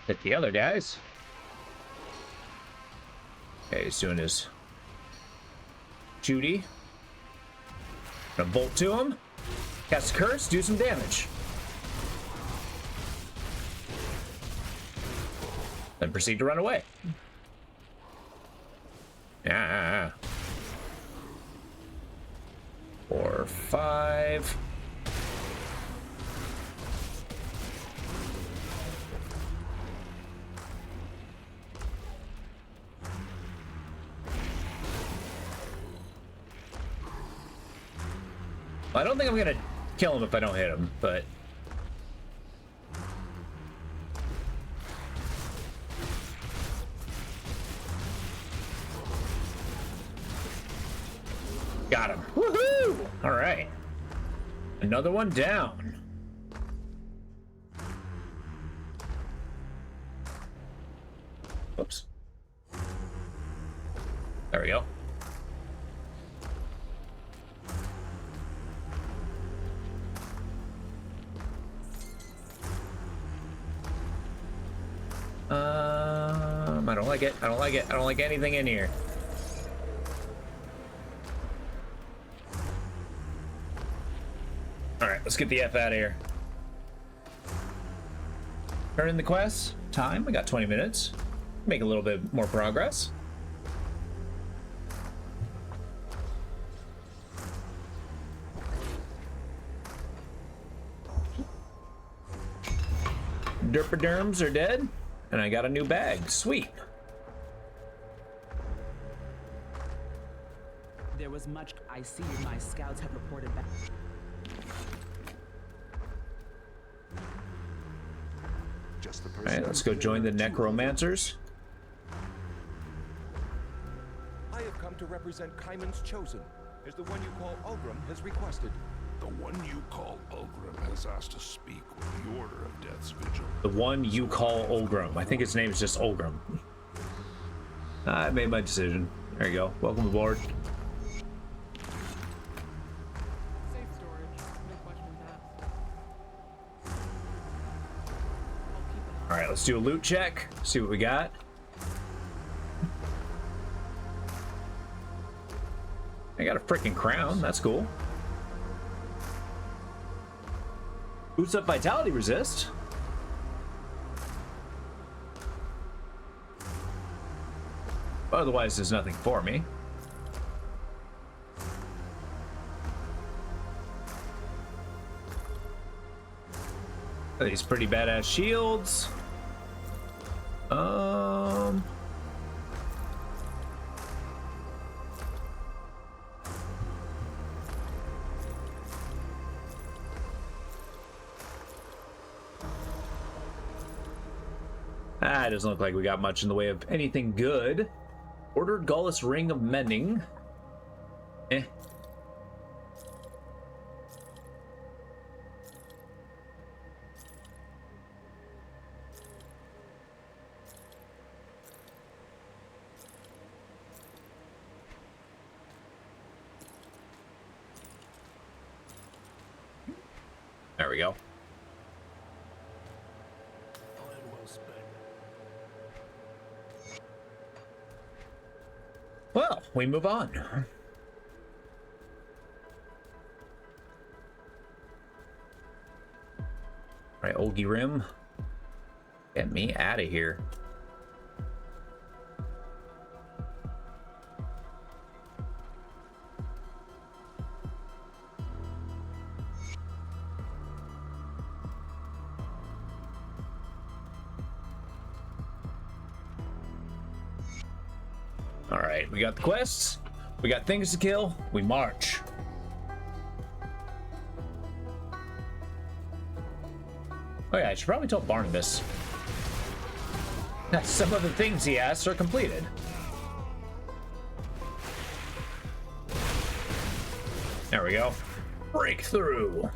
Hit the other guys. Okay, he's doing his Judy. Gonna bolt to him. Cast a curse, do some damage. Then proceed to run away. Ah. 4, 5. I don't think I'm gonna kill him if I don't hit him, but got him. Woohoo! All right, another one down. Oops. There we go. I don't like it. I don't like it. I don't like anything in here. All right, let's get the F out of here. Turn in the quest. Time. I got 20 minutes. Make a little bit more progress. Derpaderms are dead, and I got a new bag. Sweet. There was much I see my scouts have reported back. Just the All person. right, let's go join the necromancers. I have come to represent Kaiman's Chosen, as the one you call Ulgrim has requested. The one you call Ulgrim has asked to speak with the Order of Death's Vigil. The one you call Ulgrim. I think his name is just Ulgrim. I made my decision. There you go. Welcome aboard. Safe storage. No questions asked. I'll keep an eye. All right, let's do a loot check. See what we got. I got a freaking crown. That's cool. Boosts up vitality resist. Otherwise, there's nothing for me. These pretty badass shields. It doesn't look like we got much in the way of anything good. Ordered Gallus Ring of Mending. Eh. There we go. Well, we move on. All right, Olgi Rim. Get me out of here. All right, we got the quests. We got things to kill. We march. Oh yeah, I should probably tell Barnabas that some of the things he asked are completed. There we go. Breakthrough.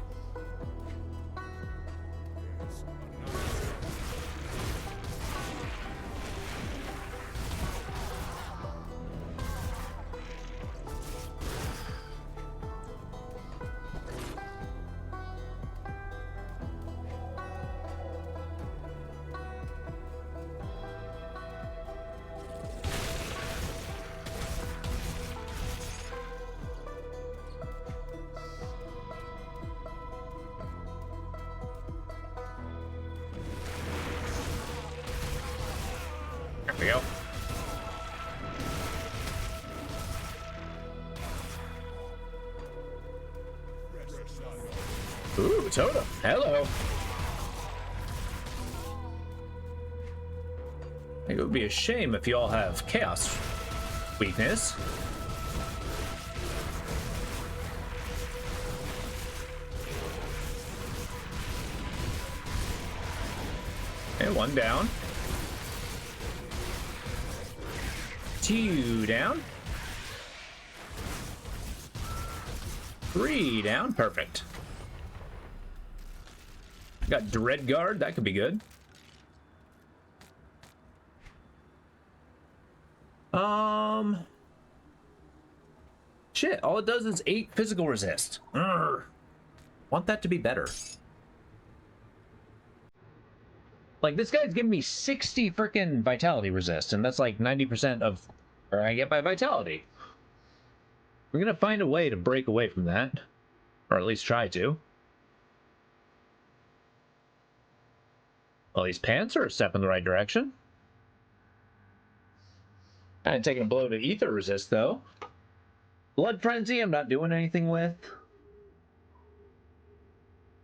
There we go. Ooh, Totem. Hello. I think it would be a shame if you all have chaos weakness. Okay, one down. Two down. Three down. Perfect. Got Dread Guard. That could be good. Shit. All it does is 8 physical resist. Urgh. Want that to be better. Like, this guy's giving me 60 freaking vitality resist, and that's like 90% of where I get my vitality. We're gonna find a way to break away from that. Or at least try to. Well, these pants are a step in the right direction. I ain't taking a blow to ether resist, though. Blood Frenzy, I'm not doing anything with.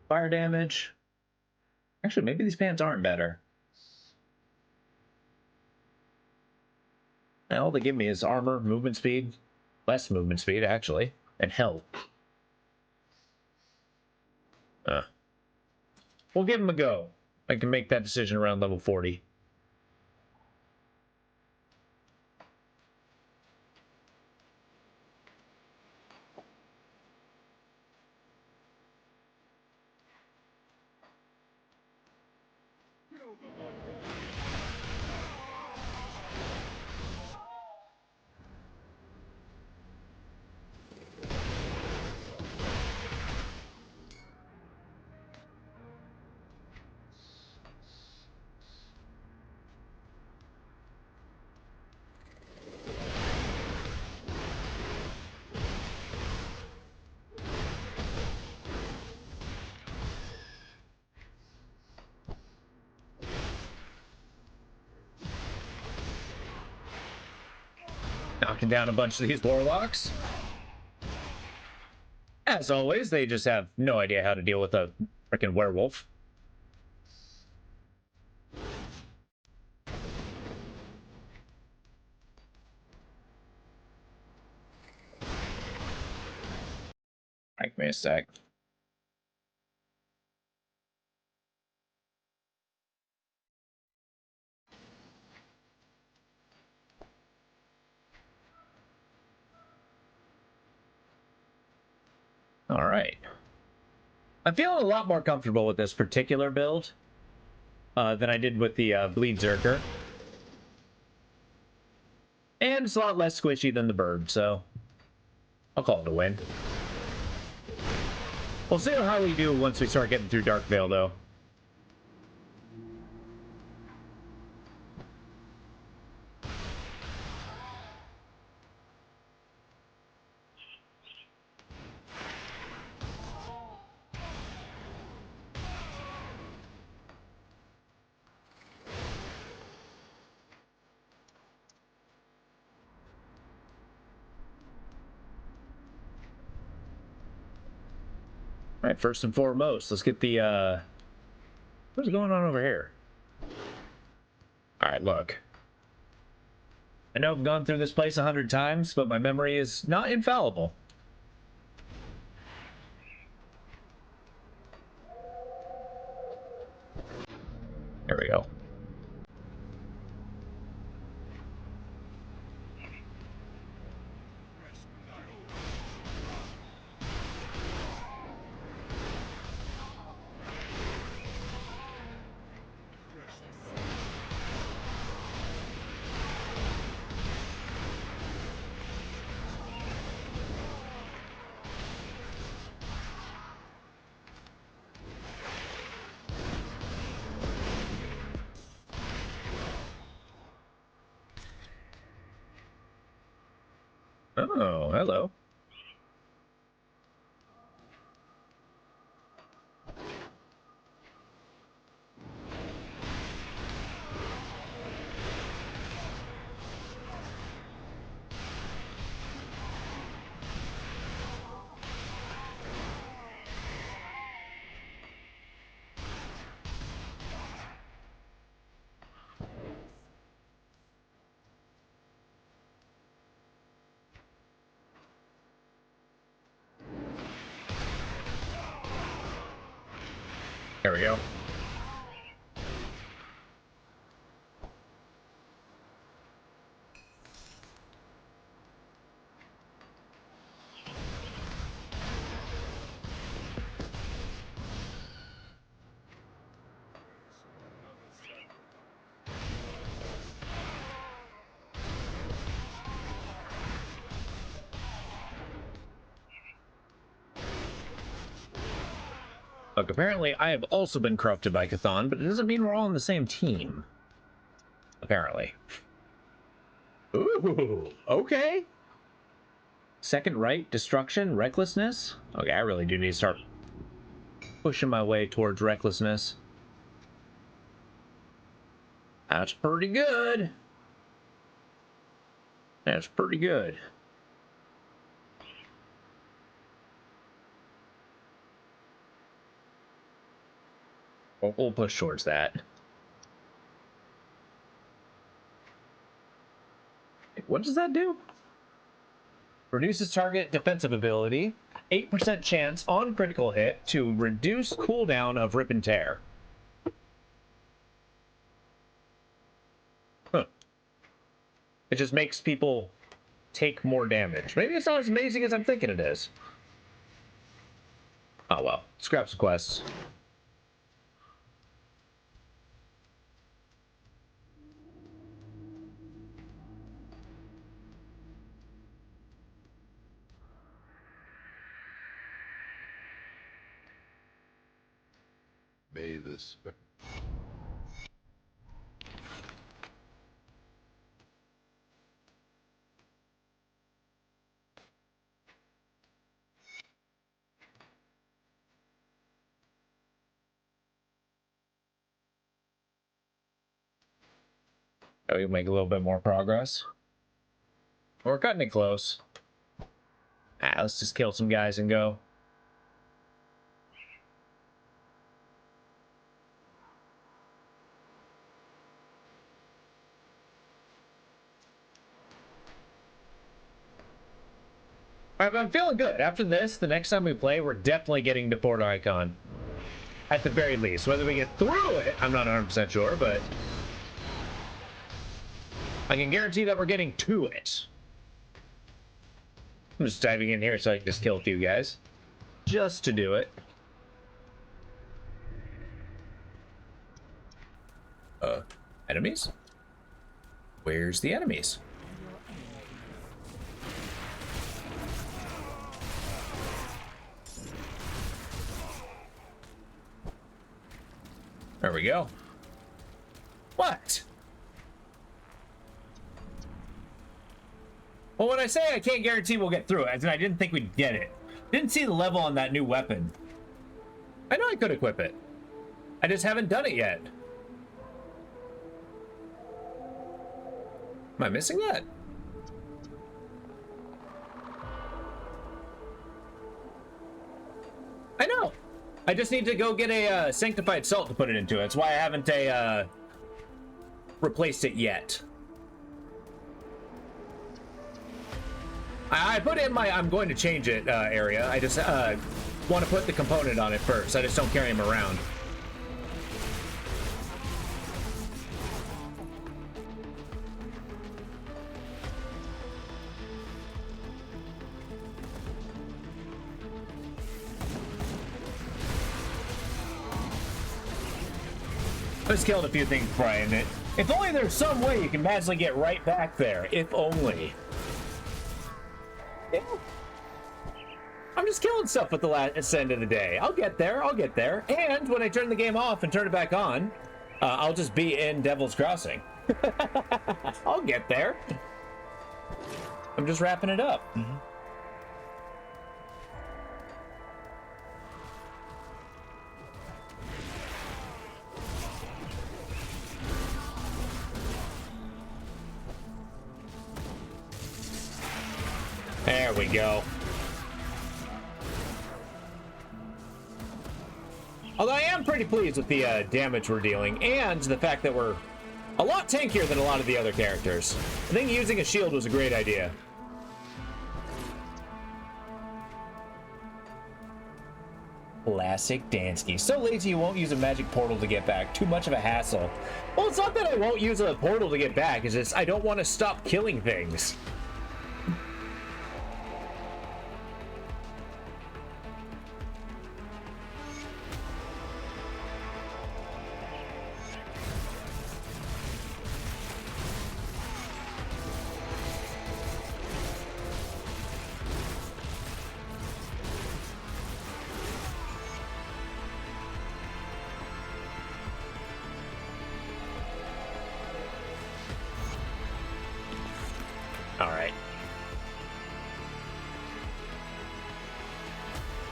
Fire damage. Actually, maybe these pants aren't better. And all they give me is armor, movement speed. Less movement speed, actually. And health. We'll give them a go. I can make that decision around level 40. Knocking down a bunch of these warlocks. As always, they just have no idea how to deal with a freaking werewolf. Give me a sec. All right. I'm feeling a lot more comfortable with this particular build than I did with the Bleed Zerker. And it's a lot less squishy than the bird, so I'll call it a win. We'll see how we do once we start getting through Darkvale, though. All right, first and foremost, let's get the, what's going on over here? All right, look. I know I've gone through this place 100 times, but my memory is not infallible. There we go. Oh, hello. There we go. Look, apparently I have also been corrupted by Chthon, but it doesn't mean we're all on the same team. Apparently. Ooh, okay. Second right, destruction, recklessness. Okay, I really do need to start pushing my way towards recklessness. That's pretty good. That's pretty good. We'll push towards that. What does that do? Reduces target defensive ability. 8% chance on critical hit to reduce cooldown of Rip and Tear. Huh. It just makes people take more damage. Maybe it's not as amazing as I'm thinking it is. Oh well. Scrap some quests. May this. Oh, we make a little bit more progress. We're cutting it close. Let's just kill some guys and go. Alright, but I'm feeling good. After this, the next time we play, we're definitely getting to Port Icon. At the very least. Whether we get through it, I'm not 100% sure, but I can guarantee that we're getting to it. I'm just diving in here so I can just kill a few guys. Just to do it. Enemies? Where's the enemies? There we go. What? Well, when I say I can't guarantee we'll get through it, as in I didn't think we'd get it. Didn't see the level on that new weapon. I know I could equip it. I just haven't done it yet. Am I missing that? I know. I just need to go get a sanctified salt to put it into it. That's why I haven't replaced it yet. I put it in my I'm going to change it area. I just want to put the component on it first. I just don't carry him around. I just killed a few things before I end it. If only there's some way you can magically get right back there. If only. Yeah. I'm just killing stuff at the end of the day. I'll get there. I'll get there. And when I turn the game off and turn it back on, I'll just be in Devil's Crossing. I'll get there. I'm just wrapping it up. There we go. Although I am pretty pleased with the damage we're dealing and the fact that we're a lot tankier than a lot of the other characters. I think using a shield was a great idea. Classic Dansky. So lazy you won't use a magic portal to get back. Too much of a hassle. Well, it's not that I won't use a portal to get back. It's just I don't want to stop killing things.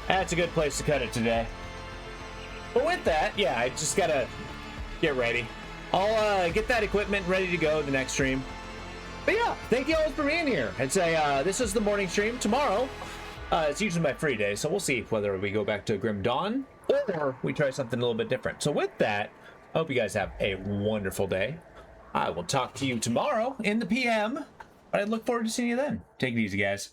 That's a good place to cut it today. But with that, yeah, I just gotta get ready. I'll get that equipment ready to go the next stream. But yeah, thank you all for being here. I'd say this is the morning stream. Tomorrow, it's usually my free day, so we'll see whether we go back to Grim Dawn or we try something a little bit different. So with that, I hope you guys have a wonderful day. I will talk to you tomorrow in the PM. I look forward to seeing you then. Take it easy, guys.